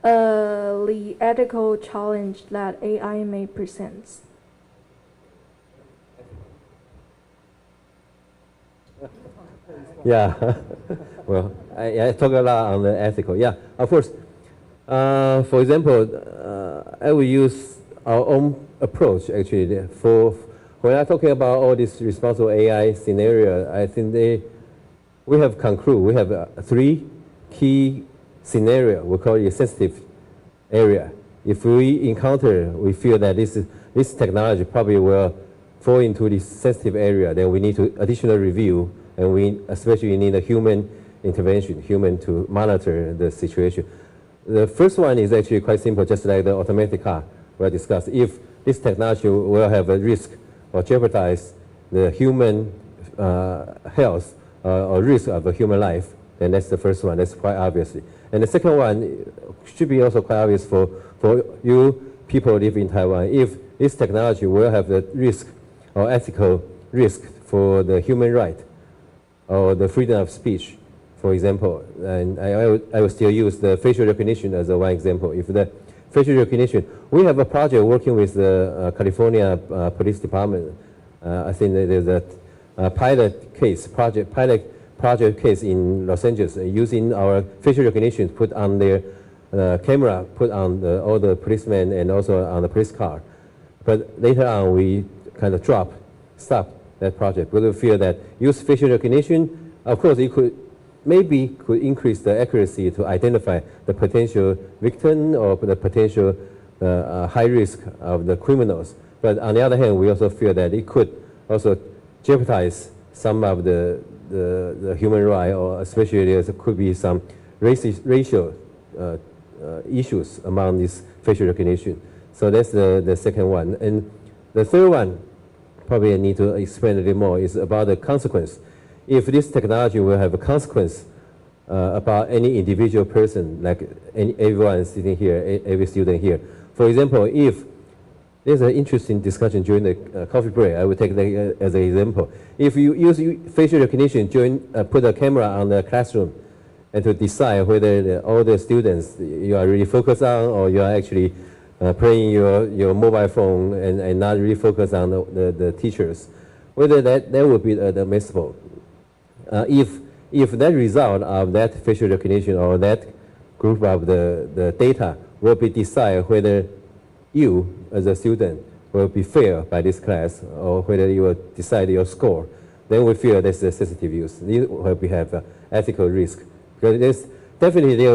the ethical challenge that AI may present? Yeah, well, I talk a lot on the ethical. Yeah, of course. For example, I will use our own approach actually. For when I'm talking about all this responsible AI scenario, I think we have 3 key scenario. We call it a sensitive area. If we feel that this technology probably will fall into this sensitive area, then we need to additional review, and we especially need a human intervention, human to monitor the situation. The first one is actually quite simple, just like the automatic car we discussed. If this technology will have a risk or jeopardize the human health or risk of a human life, then that's the first one. That's quite obvious. And the second one should be also quite obvious for you people who live in Taiwan. If this technology will have the risk or ethical risk for the human right or the freedom of speech, for example, and I will still use the facial recognition as one example. If the facial recognition, we have a project working with the California Police Department. I think that there's a pilot case in Los Angeles using our facial recognition put on their camera, put on all the policemen and also on the police car. But later on, we kind of stop that project because we feel that use facial recognition, of course, it could increase the accuracy to identify the potential victim or the potential high risk of the criminals. But on the other hand, we also feel that it could also jeopardize some of the human right, or especially there could be some racial issues among this facial recognition. So that's the second one. And the third one, probably I need to explain a little more, is about the consequence. If this technology will have a consequence about any individual person, like everyone sitting here, every student here. For example, if there's an interesting discussion during the coffee break, I will take that as an example. If you use facial recognition, put a camera on the classroom, and to decide whether all the students you are really focused on, or you are actually playing your mobile phone and not really focused on the teachers, whether that would be admissible. If that result of that facial recognition or that group of the data will be decide whether you as a student will be failed by this class or whether you will decide your score, then we feel that's a sensitive use. This will have ethical risk. Because there's definitely,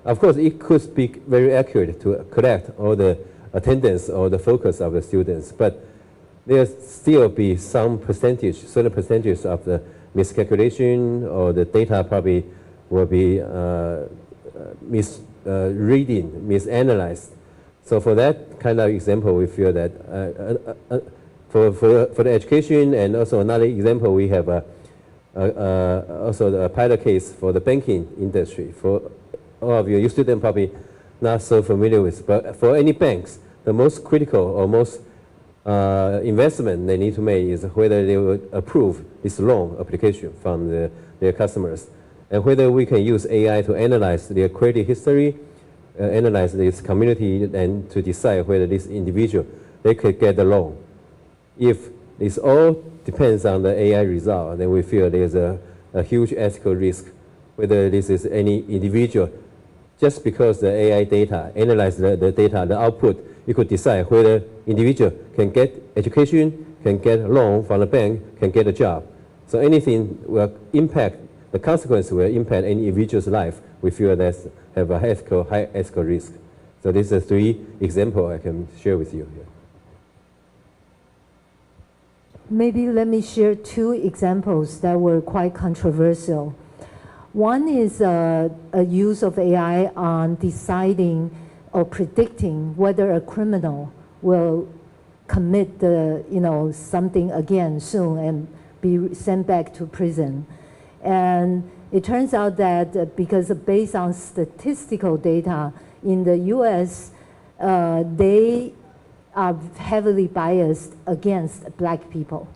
of course, it could be very accurate to collect all the attendance or the focus of the students, but there'll still be some percentage, certain percentage of the miscalculation, or the data probably will be misreading, misanalyzed. So for that kind of example, we feel that for the education, and also another example, we have also the pilot case for the banking industry. For all of you students probably not so familiar with, but for any banks, the most critical or most investment they need to make is whether they will approve this loan application from their customers, and whether we can use AI to analyze their credit history, analyze this community, and to decide whether this individual, they could get the loan. If this all depends on the AI result, then we feel there's a huge ethical risk, whether this is any individual. Just because the AI data, analyze the data, the output, you could decide whether individual can get education, can get a loan from the bank, can get a job. So anything will impact, the consequence will impact any individual's life. We feel that have a high ethical risk. So these are 3 examples I can share with you here. Maybe let me share 2 examples that were quite controversial. One is a use of AI on deciding or predicting whether a criminal will commit something again soon and be sent back to prison. And it turns out that because based on statistical data in the U.S., they are heavily biased against black people.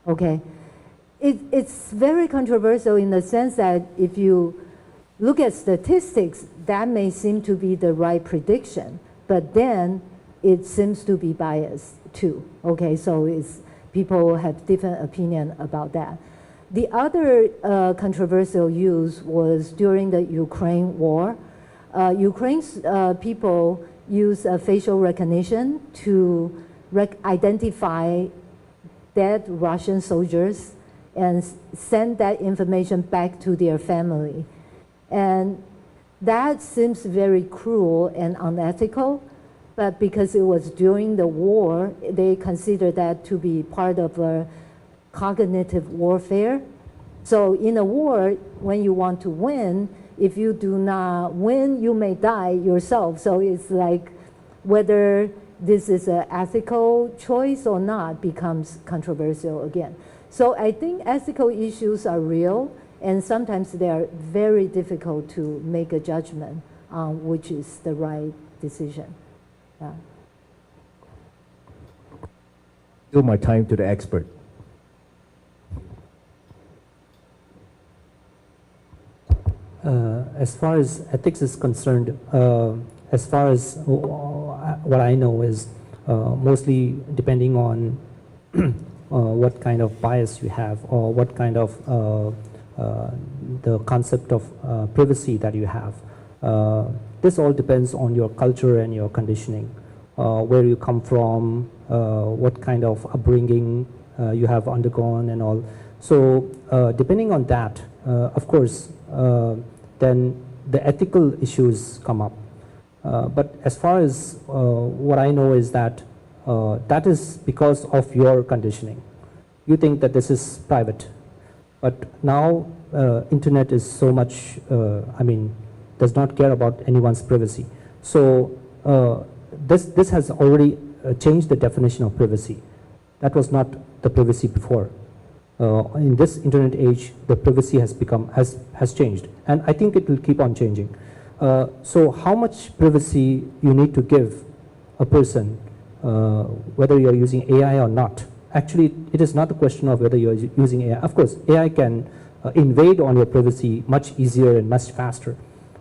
Okay, it's very controversial in the sense that if you look at statistics, that may seem to be the right prediction, but then it seems to be biased too. Okay, so people have different opinion about that. The other controversial use was during the Ukraine war. Ukraine's people use facial recognition to identify dead Russian soldiers and send that information back to their family. And that seems very cruel and unethical, but because it was during the war, they consider that to be part of a cognitive warfare. So in a war, when you want to win, if you do not win, you may die yourself. So it's like whether this is an ethical choice or not becomes controversial again. So I think ethical issues are real, and sometimes they are very difficult to make a judgment on which is the right decision. Yeah. Give my time to the expert. As far as ethics is concerned, as far as what I know is mostly depending on what kind of bias you have or what kind of the concept of privacy that you have. This all depends on your culture and your conditioning, where you come from, what kind of upbringing you have undergone and all. So depending on that, of course, then the ethical issues come up. But as far as what I know is that that is because of your conditioning. You think that this is private, but now internet is so much, does not care about anyone's privacy. So this has already changed the definition of privacy. That was not the privacy before. In this internet age, the privacy has changed, and I think it will keep on changing. So how much privacy you need to give a person, whether you're using AI or not? Actually, it is not a question of whether you're using AI. Of course, AI can invade on your privacy much easier and much faster.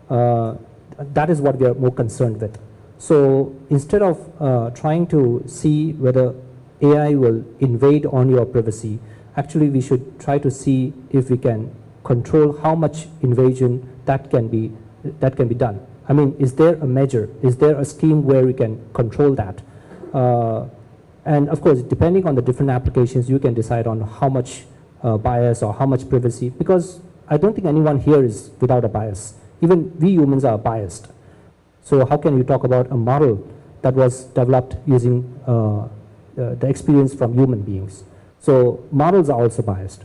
That is what we are more concerned with. So instead of trying to see whether AI will invade on your privacy, actually we should try to see if we can control how much invasion that can be done. I mean, is there a measure? Is there a scheme where we can control that? And of course, depending on the different applications, you can decide on how much bias or how much privacy, because I don't think anyone here is without a bias. Even we humans are biased. So how can you talk about a model that was developed using the experience from human beings? So models are also biased.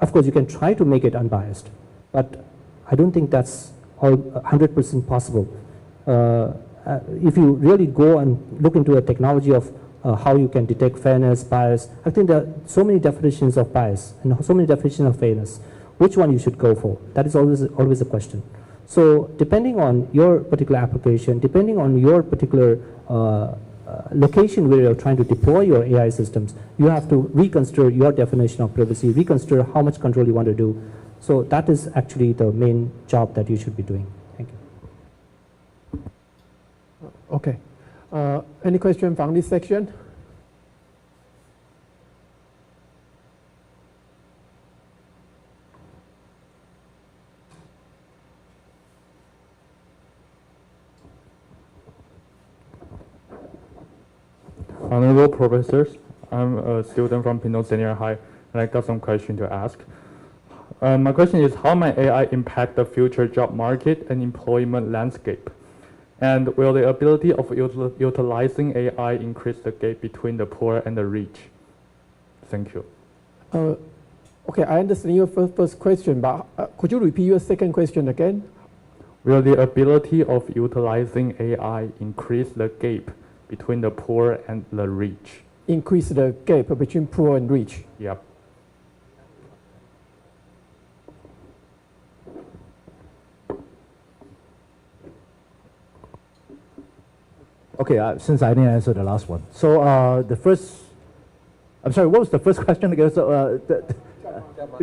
Of course, you can try to make it unbiased, but I don't think that's all 100% possible. If you really go and look into the technology of how you can detect fairness, bias, I think there are so many definitions of bias and so many definitions of fairness. Which one you should go for? That is always a question. So depending on your particular application, depending on your particular location where you're trying to deploy your AI systems, you have to reconsider your definition of privacy, reconsider how much control you want to do. So that is actually the main job that you should be doing. Thank you. Okay. Any question from this section? Honorable professors, I'm a student from Pindong Senior High, and I got some question to ask. My question is, how might AI impact the future job market and employment landscape? And will the ability of utilizing AI increase the gap between the poor and the rich? Thank you. Okay, I understand your first question, but could you repeat your second question again? Will the ability of utilizing AI increase the gap between the poor and the rich? Increase the gap between poor and rich? Yep. Okay, since I didn't answer the last one. So the first, I'm sorry, what was the first question again? So,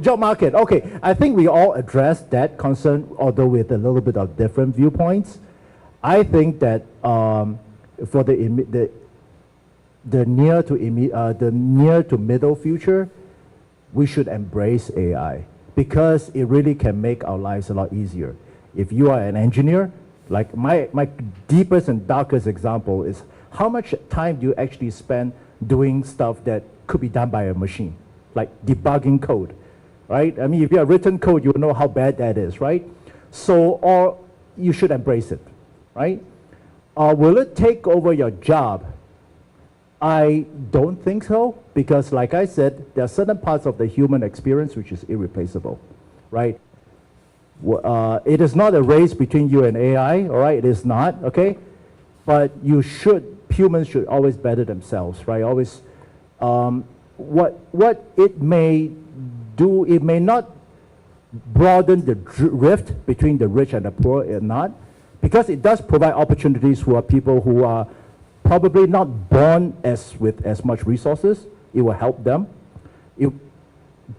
Job market. Okay, I think we all addressed that concern, although with a little bit of different viewpoints. I think that for the near to middle future, we should embrace AI because it really can make our lives a lot easier. If you are an engineer, like my deepest and darkest example is how much time do you actually spend doing stuff that could be done by a machine, like debugging code, right? I mean, if you have written code, you know how bad that is, right? So, or you should embrace it, right? Will it take over your job? I don't think so, because like I said, there are certain parts of the human experience which is irreplaceable, right? It is not a race between you and AI, all right? It is not, okay? But humans should always better themselves, right? Always, what it may do, it may not broaden the rift between the rich and the poor, or not, because it does provide opportunities for people who are probably not born with as much resources. It will help them.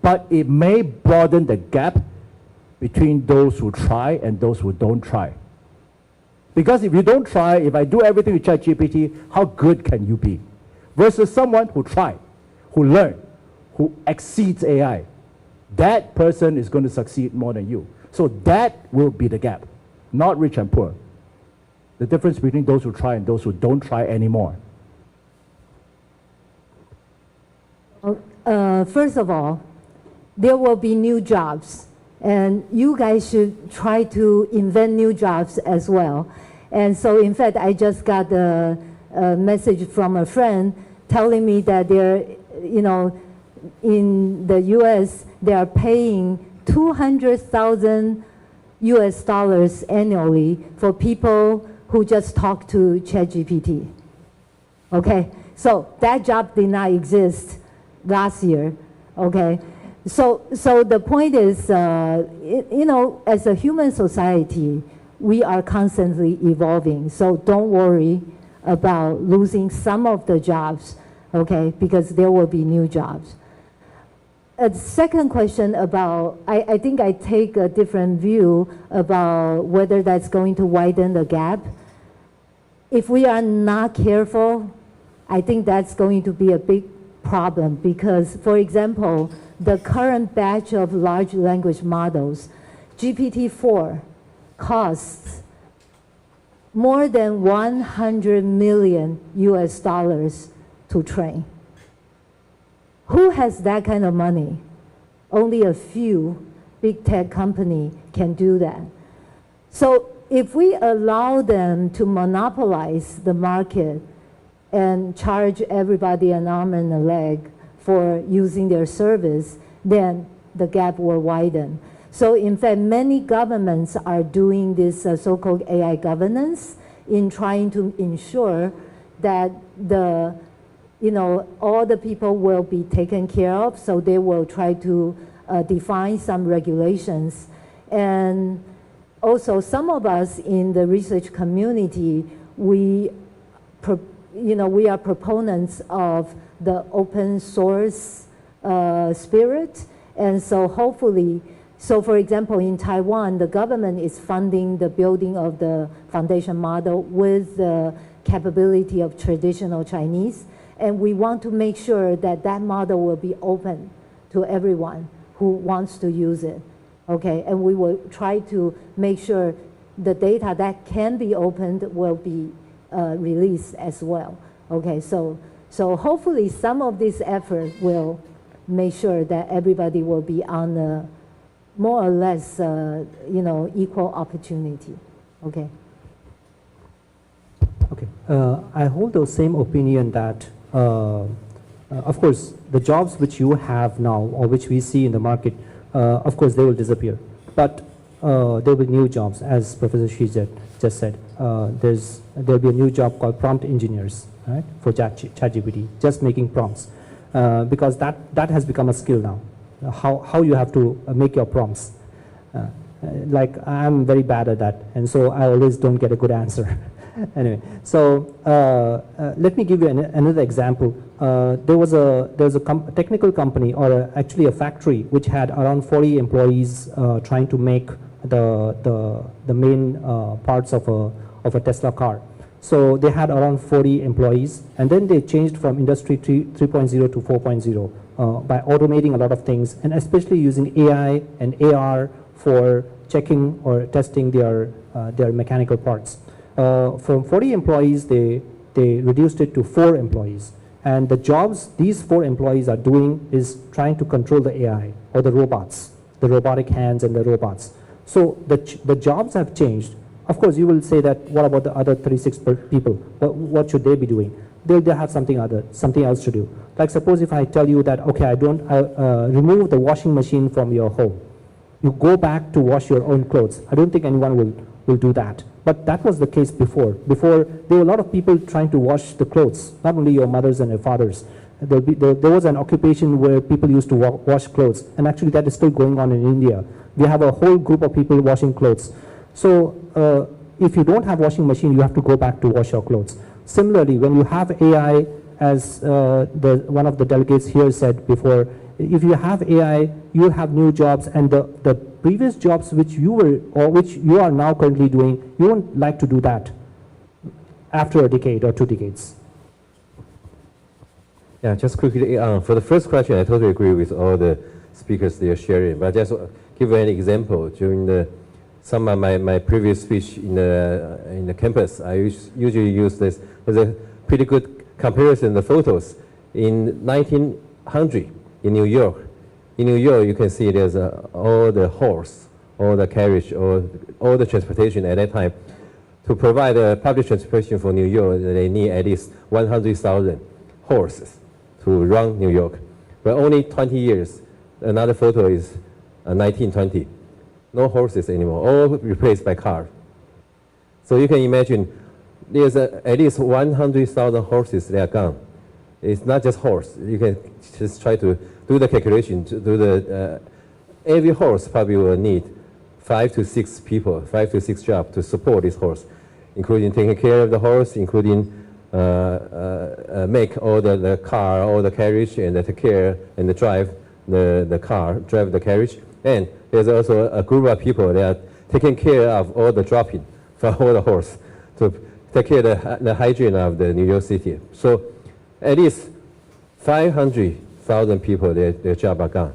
But it may broaden the gap between those who try and those who don't try. Because if you don't try, if I do everything with ChatGPT, how good can you be? Versus someone who tried, who learned, who exceeds AI. That person is going to succeed more than you. So that will be the gap, not rich and poor. The difference between those who try and those who don't try anymore. First of all, there will be new jobs. And you guys should try to invent new jobs as well. And so, in fact, I just got a message from a friend telling me that they're, in the U.S., they are paying $200,000 US annually for people who just talk to ChatGPT. Okay, so that job did not exist last year. Okay. So the point is, as a human society, we are constantly evolving. So don't worry about losing some of the jobs, okay, because there will be new jobs. A second question about, I think I take a different view about whether that's going to widen the gap. If we are not careful, I think that's going to be a big problem because, for example, the current batch of large language models, GPT-4, costs more than $100 million US to train. Who has that kind of money? Only a few big tech companies can do that. So if we allow them to monopolize the market and charge everybody an arm and a leg for using their service, then the gap will widen. So in fact, many governments are doing this so-called AI governance in trying to ensure that all the people will be taken care of, so they will try to define some regulations. And also some of us in the research community, we are proponents of the open source spirit. And so hopefully, for example, in Taiwan, the government is funding the building of the foundation model with the capability of traditional Chinese. And we want to make sure that that model will be open to everyone who wants to use it. Okay, and we will try to make sure the data that can be opened will be released as well. Okay, so hopefully some of this effort will make sure that everybody will be on a more or less, equal opportunity. Okay. Okay, I hold the same opinion that, of course, the jobs which you have now or which we see in the market, of course, they will disappear. But there will be new jobs, as Professor Shi just said. There will be a new job called prompt engineers, right, for ChatGPT, just making prompts, because that has become a skill now. How you have to make your prompts. Like I'm very bad at that, and so I always don't get a good answer. Anyway, so let me give you another example. There was a technical company, or actually a factory, which had around 40 employees trying to make the main parts of a Tesla car. So they had around 40 employees, and then they changed from industry 3.0 to 4.0 by automating a lot of things, and especially using AI and AR for checking or testing their mechanical parts. From 40 employees, they reduced it to 4 employees. And the jobs these 4 employees are doing is trying to control the AI or the robots, the robotic hands and the robots. So the jobs have changed. Of course, you will say that, what about the other 36 people? What should they be doing? They'll have something else to do. Like suppose if I tell you that, okay, remove the washing machine from your home. You go back to wash your own clothes. I don't think anyone will do that. But that was the case before. Before, there were a lot of people trying to wash the clothes, not only your mothers and your fathers. There was an occupation where people used to wash clothes, and actually that is still going on in India. We have a whole group of people washing clothes. So if you don't have washing machine, you have to go back to wash your clothes. Similarly, when you have AI, as one of the delegates here said before, if you have AI, you'll have new jobs, and the previous jobs which you are now currently doing, you won't like to do that after a decade or 2 decades. Yeah, just quickly, for the first question, I totally agree with all the speakers they are sharing, but just give an example. During some of my previous speech in the campus, I usually use this as a pretty good comparison, the photos. In 1900, in New York, you can see there's all the horse, all the carriage, all the transportation at that time. To provide public transportation for New York, they need at least 100,000 horses to run New York. But only 20 years, another photo is 1920. No horses anymore, all replaced by cars. So you can imagine there's at least 100,000 horses that are gone. It's not just horse. You can just try to do the calculation. To do every horse probably will need 5 to 6 people, 5 to 6 jobs to support this horse, including taking care of the horse, including make all the car, all the carriage, and take care and drive the car, drive the carriage. And there's also a group of people that are taking care of all the dropping for all the horse to take care of the hygiene of the New York City. So at least 500,000 people, their job are gone.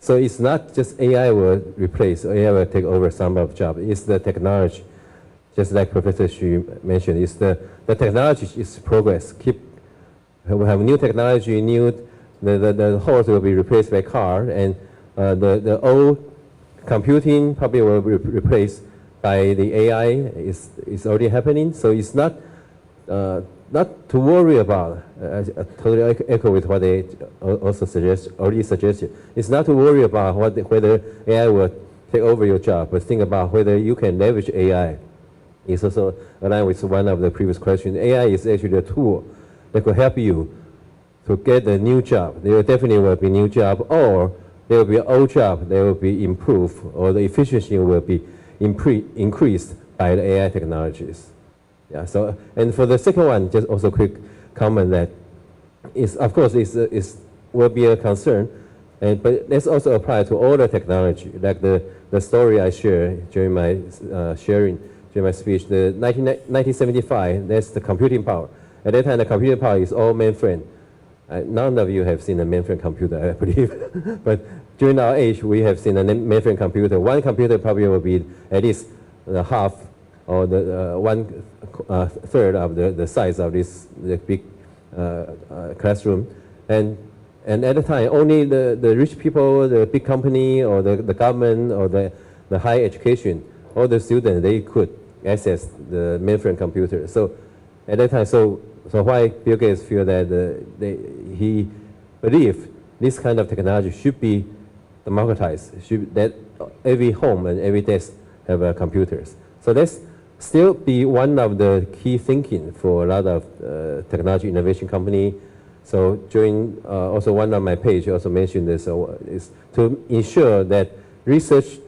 So it's not just AI will replace, or AI will take over some of the job. It's the technology, just like Professor Xu mentioned. It's the technology is progress. We have new technology, the horse will be replaced by car, and the old computing probably will be replaced by the AI. It's already happening. So it's not to worry about. I totally echo with what they also already suggested. It's not to worry about whether AI will take over your job, but think about whether you can leverage AI. It's also aligned with one of the previous questions. AI is actually a tool that could help you to get a new job. There definitely will be new job, or there will be an old job that will be improved, or the efficiency will be increased by the AI technologies. Yeah. So, and for the second one, just also quick comment that of course will be a concern, but let's also apply to all the technology, like the story I shared during my during my speech. The 1975, that's the computing power. At that time, the computing power is all mainframe. None of you have seen a mainframe computer, I believe. But during our age, we have seen a mainframe computer. One computer probably will be at least half or the 1/3 of the size of the big classroom. And at the time, only the rich people, the big company, or the government, or the higher education, all the students, they could access the mainframe computer. So at that time, so why Bill Gates feel that he believed this kind of technology should be democratized, that every home and every desk have computers. So that's still be one of the key thinking for a lot of technology innovation company. So during also one of my page also mentioned this is to ensure that research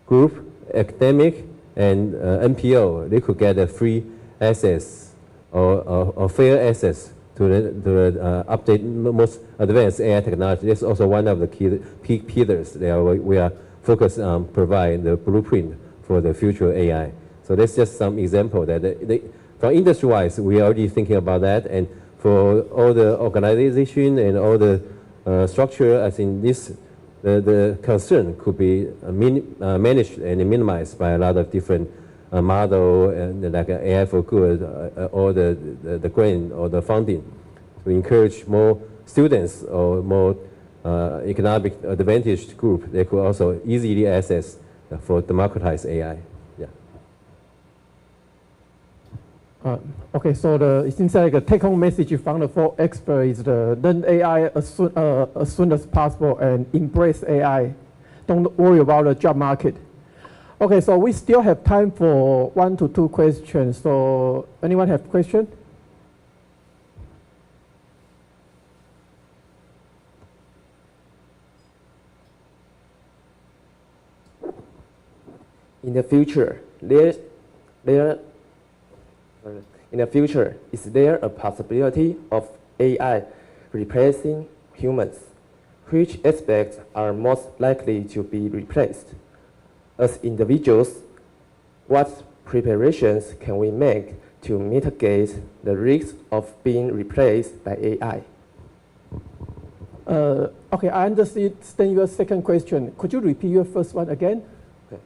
group, academic, and NPO, they could get a free access or fair access to the update most advanced AI technology. That's also one of the key pillars that we are focused on providing the blueprint for the future AI. So that's just some example that from industry-wise, we are already thinking about that, and for all the organization and all the structure, I think the concern could be managed and minimized by a lot of different model and like AI for good or the grant or the funding to encourage more students or more economic advantaged group. They could also easily access for democratized AI. Okay, so it seems like a take-home message from the four experts is learn AI as soon as possible and embrace AI. Don't worry about the job market. Okay, so we still have time for 1 to 2 questions. So anyone have question? In the future, is there a possibility of AI replacing humans? Which aspects are most likely to be replaced? As individuals, what preparations can we make to mitigate the risk of being replaced by AI? Okay, I understand your second question. Could you repeat your first one again? Okay.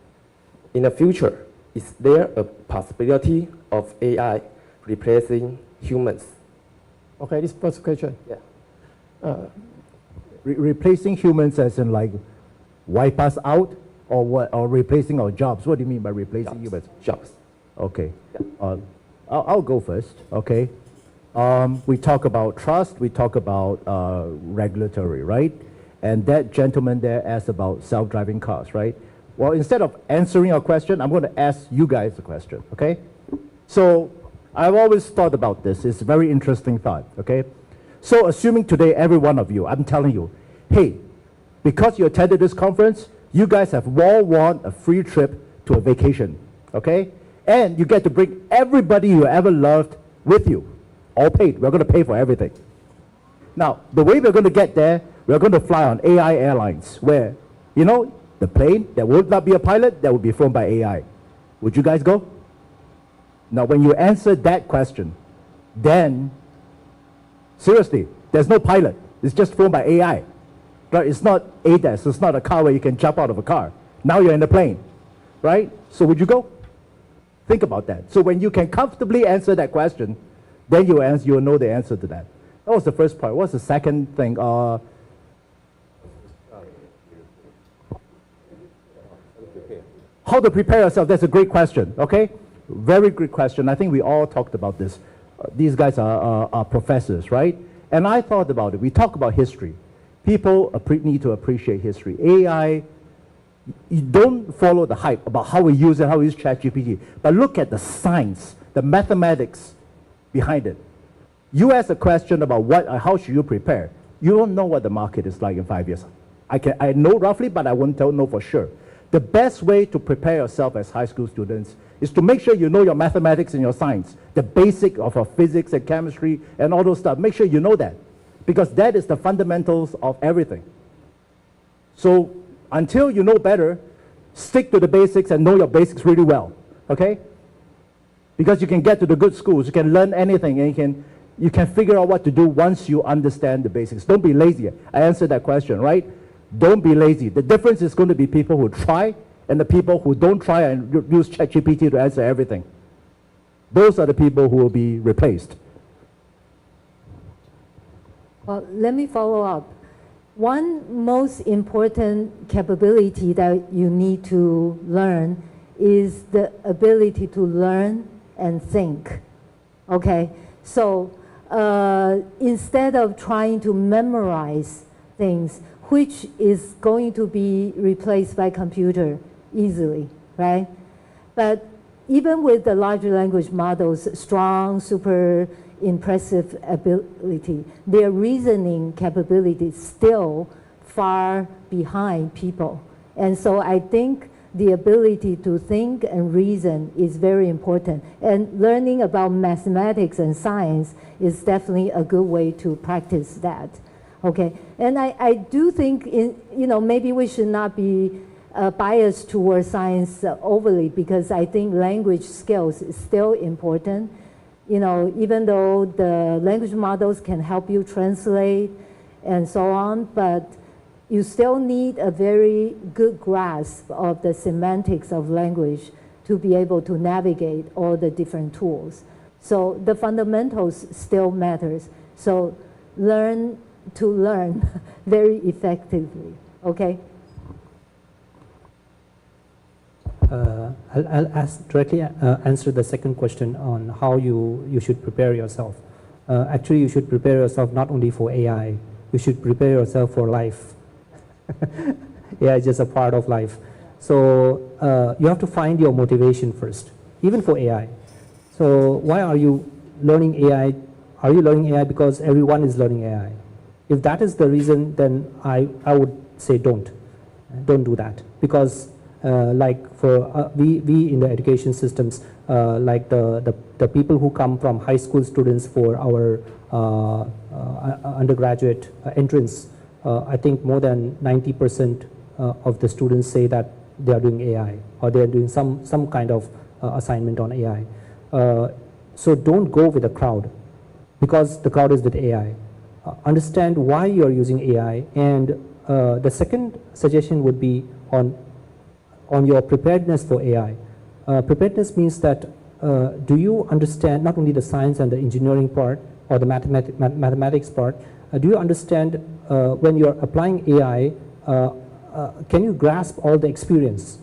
In the future, is there a possibility of AI replacing humans? Okay, this first question. Yeah. Replacing humans as in like wipe us out, or what? Or replacing our jobs? What do you mean by replacing humans? Jobs. Okay. Yeah. I'll go first. Okay. We talk about trust. We talk about regulatory, right? And that gentleman there asked about self-driving cars, right? Well, instead of answering your question, I'm going to ask you guys a question. Okay. So I've always thought about this. It's a very interesting thought. Okay. So assuming today, every one of you, I'm telling you, hey, because you attended this conference, you guys have all won a free trip to a vacation, okay? And you get to bring everybody you ever loved with you, all paid. We're going to pay for everything. Now, the way we're going to get there, we're going to fly on AI airlines, where, you know, the plane, there will not be a pilot, that will be flown by AI. Would you guys go? Now, when you answer that question, then seriously, there's no pilot. It's just flown by AI. Right? It's not ADAS. It's not a car where you can jump out of a car. Now you're in the plane. Right? So would you go? Think about that. So when you can comfortably answer that question, then you'll know the answer to that. That was the first part. What's the second thing? How to prepare yourself? That's a great question. Okay? Very good question. I think we all talked about this. These guys are professors, right? And I thought about it. We talk about history. People need to appreciate history. AI, you don't follow the hype about how we use it, how we use ChatGPT, but look at the science, the mathematics behind it. You ask a question about how should you prepare. You don't know what the market is like in 5 years. I know roughly, but I won't know for sure. The best way to prepare yourself as high school students is to make sure you know your mathematics and your science, the basic of physics and chemistry and all those stuff. Make sure you know that, because that is the fundamentals of everything. So until you know better, stick to the basics and know your basics really well, okay? Because you can get to the good schools, you can learn anything, and you can figure out what to do once you understand the basics. Don't be lazy. I answered that question, right? Don't be lazy. The difference is going to be people who try and the people who don't try and use ChatGPT to answer everything. Those are the people who will be replaced. Well, let me follow up. One most important capability that you need to learn is the ability to learn and think. Okay? So instead of trying to memorize things, which is going to be replaced by computer easily, right? But even with the large language models, strong, super impressive ability, their reasoning capability is still far behind people. And so I think the ability to think and reason is very important. And learning about mathematics and science is definitely a good way to practice that. Okay, and I do think, maybe we should not be biased towards science overly, because I think language skills is still important. Even though the language models can help you translate and so on, but you still need a very good grasp of the semantics of language to be able to navigate all the different tools. So the fundamentals still matters. So learn to learn very effectively, okay? I'll directly answer the second question on how you should prepare yourself. Actually, you should prepare yourself not only for AI, you should prepare yourself for life. AI is just a part of life. So you have to find your motivation first, even for AI. So why are you learning AI? Are you learning AI because everyone is learning AI? If that is the reason, then I would say don't do that, because like for we in the education systems, like the people who come from high school students for our undergraduate entrance, I think more than 90% of the students say that they are doing AI, or they are doing some kind of assignment on AI. So don't go with the crowd, because the crowd is with AI. Understand why you're using AI, and the second suggestion would be on your preparedness for AI. Preparedness means that do you understand not only the science and the engineering part or the mathematics part, do you understand when you're applying AI, can you grasp all the experience,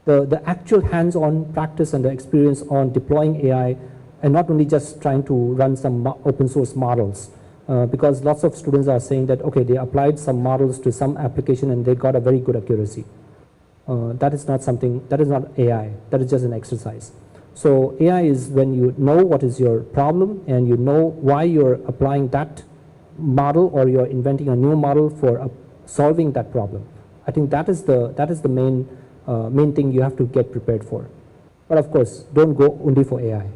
the actual hands-on practice and the experience on deploying AI, and not only just trying to run some open source models? Because lots of students are saying that, okay, they applied some models to some application and they got a very good accuracy. That is not something, that is not AI, that is just an exercise. So AI is when you know what is your problem and you know why you're applying that model, or you're inventing a new model for solving that problem. I think that is the main thing you have to get prepared for. But of course, don't go only for AI.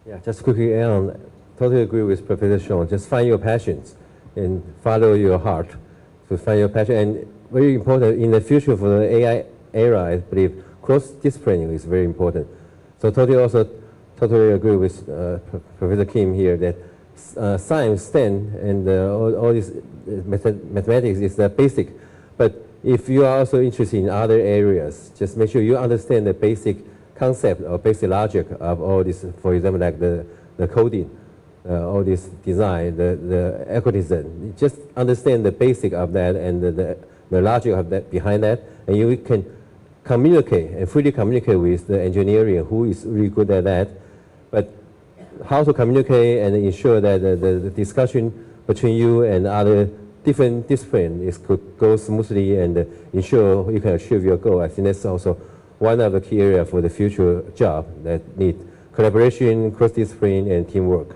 Yeah, just quickly add on, totally agree with Professor Sean. Just find your passions and follow your heart to find your passion. And very important in the future for the AI era, I believe cross-disciplining is very important. So totally agree with Professor Kim here that science, STEM, and all this mathematics is the basic. But if you are also interested in other areas, just make sure you understand the basic concept or basic logic of all this. For example, like the coding, all this design, the algorithm. Just understand the basic of that and the logic of that behind that, and you can communicate and freely communicate with the engineering who is really good at that. But how to communicate and ensure that the discussion between you and other different disciplines could go smoothly and ensure you can achieve your goal. I think that's also one of the key areas for the future job that need collaboration, cross-discipline, and teamwork.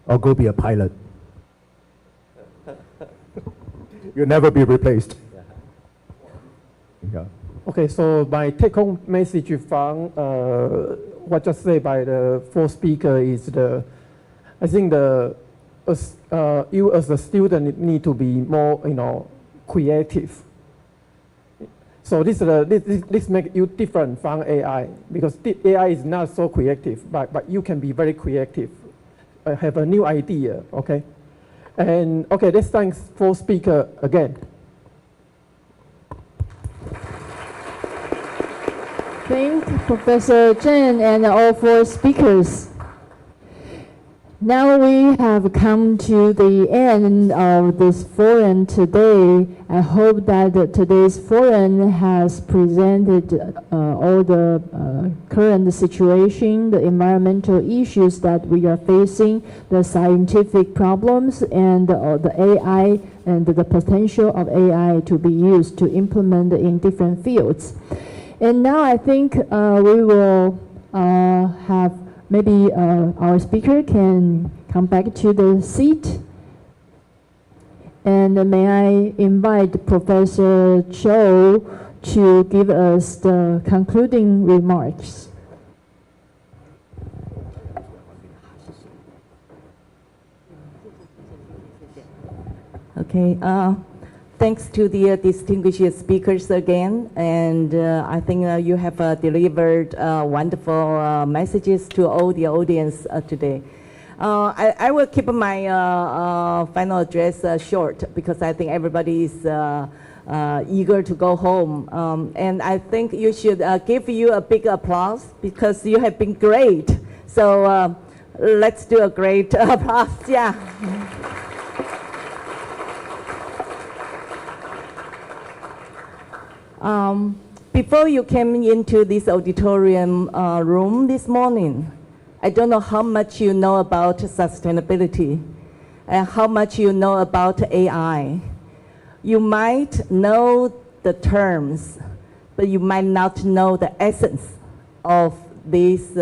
Or go be a pilot. You'll never be replaced. Yeah. Okay, so my take-home message from what just said by the fourth speaker is I think you as a student need to be more, creative. So this makes you different from AI, because AI is not so creative, but you can be very creative, have a new idea, okay? And okay, let's thank fourth speaker again. Thank Professor Chen and all four speakers. Now we have come to the end of this forum today. I hope that today's forum has presented all the current situation, the environmental issues that we are facing, the scientific problems, and the AI and the potential of AI to be used to implement in different fields. And now I think we will have maybe our speaker can come back to the seat. And may I invite Professor Cho to give us the concluding remarks. Okay, thanks to the distinguished speakers again, and I think you have delivered wonderful messages to all the audience today. I will keep my final address short because I think everybody is eager to go home. And I think you should give you a big applause because you have been great. So let's do a great applause. Yeah. Before you came into this auditorium room this morning, I don't know how much you know about sustainability and how much you know about AI. You might know the terms, but you might not know the essence of these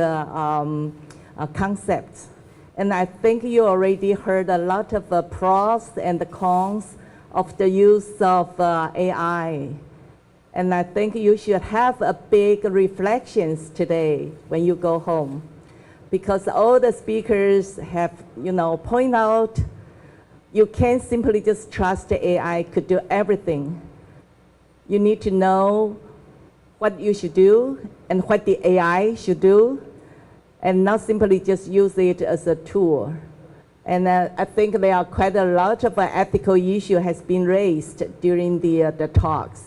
concepts. And I think you already heard a lot of pros and the cons of the use of AI. And I think you should have a big reflections today when you go home, because all the speakers have, point out you can't simply just trust the AI could do everything. You need to know what you should do and what the AI should do, and not simply just use it as a tool. And I think there are quite a lot of ethical issues has been raised during the talks.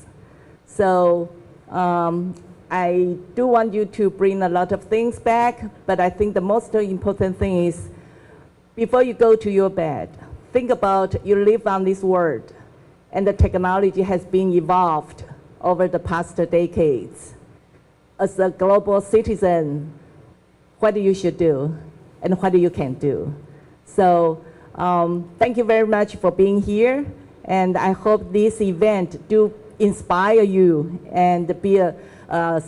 So I do want you to bring a lot of things back, but I think the most important thing is before you go to your bed, think about you live on this world, and the technology has been evolved over the past decades. As a global citizen, what you should do and what you can do. So thank you very much for being here, and I hope this event do inspire you and be a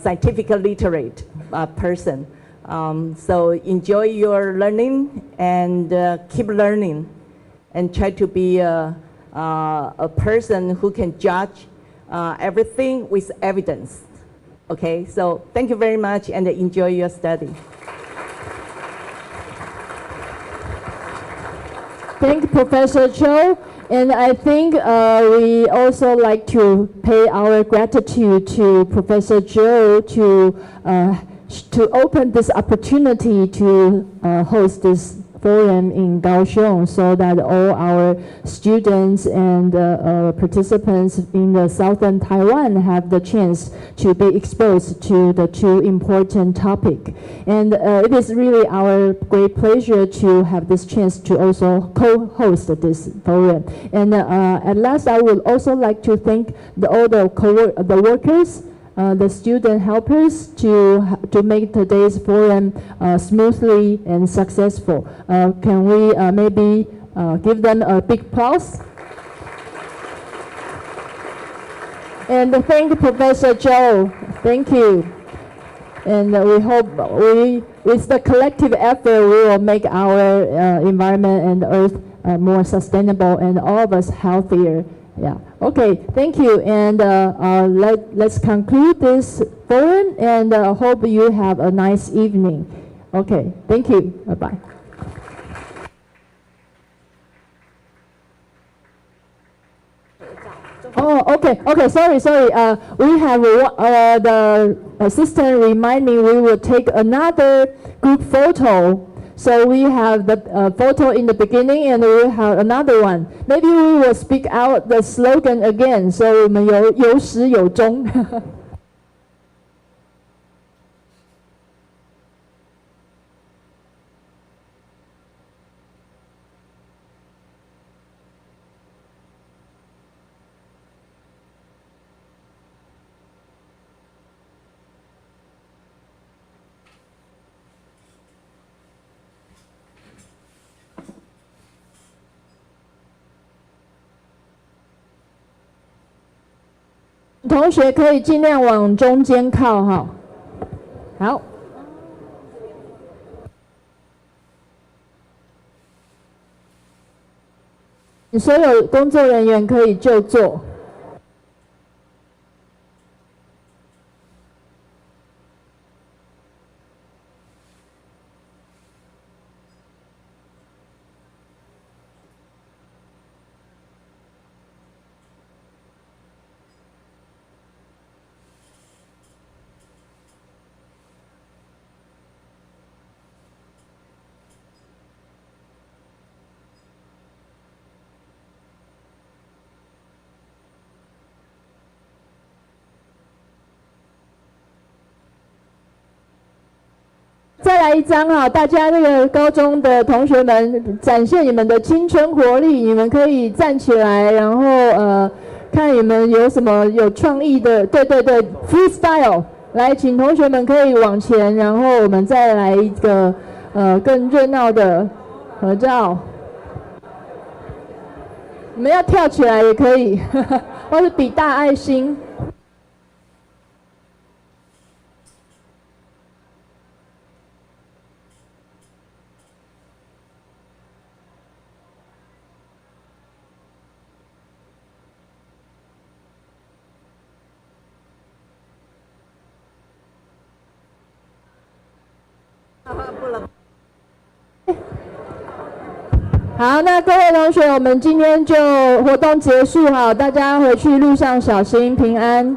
scientifically literate person. So enjoy your learning and keep learning, and try to be a person who can judge everything with evidence. Okay, so thank you very much and enjoy your study. Thank you, Professor Cho. And I think we also like to pay our gratitude to Professor Zhou to open this opportunity to host this forum in Kaohsiung, so that all our students and participants in the southern Taiwan have the chance to be exposed to the two important topics. And it is really our great pleasure to have this chance to also co-host this forum. And at last, I would also like to thank all the workers, the student helpers to make today's forum smoothly and successful. Can we maybe give them a big applause? And thank Professor Zhou. Thank you. And we hope with the collective effort, we will make our environment and Earth more sustainable and all of us healthier. Yeah. Okay. Thank you. And let's conclude this forum. And hope you have a nice evening. Okay. Thank you. Bye bye. Oh, okay. Okay. Sorry. We have the assistant remind me we will take another group photo. So we have the photo in the beginning, and we have another one. Maybe we will speak out the slogan again. So 我们有始有终。同学可以尽量往中间靠哈。好。所有工作人员可以就坐。再来一张哈，大家那个高中的同学们展现你们的青春活力，你们可以站起来，然后看你们有什么有创意的，对 ，freestyle， 来，请同学们可以往前，然后我们再来一个更热闹的合照。你们要跳起来也可以，或是比大爱心。好，那各位同学，我们今天就活动结束哈，大家回去路上小心平安。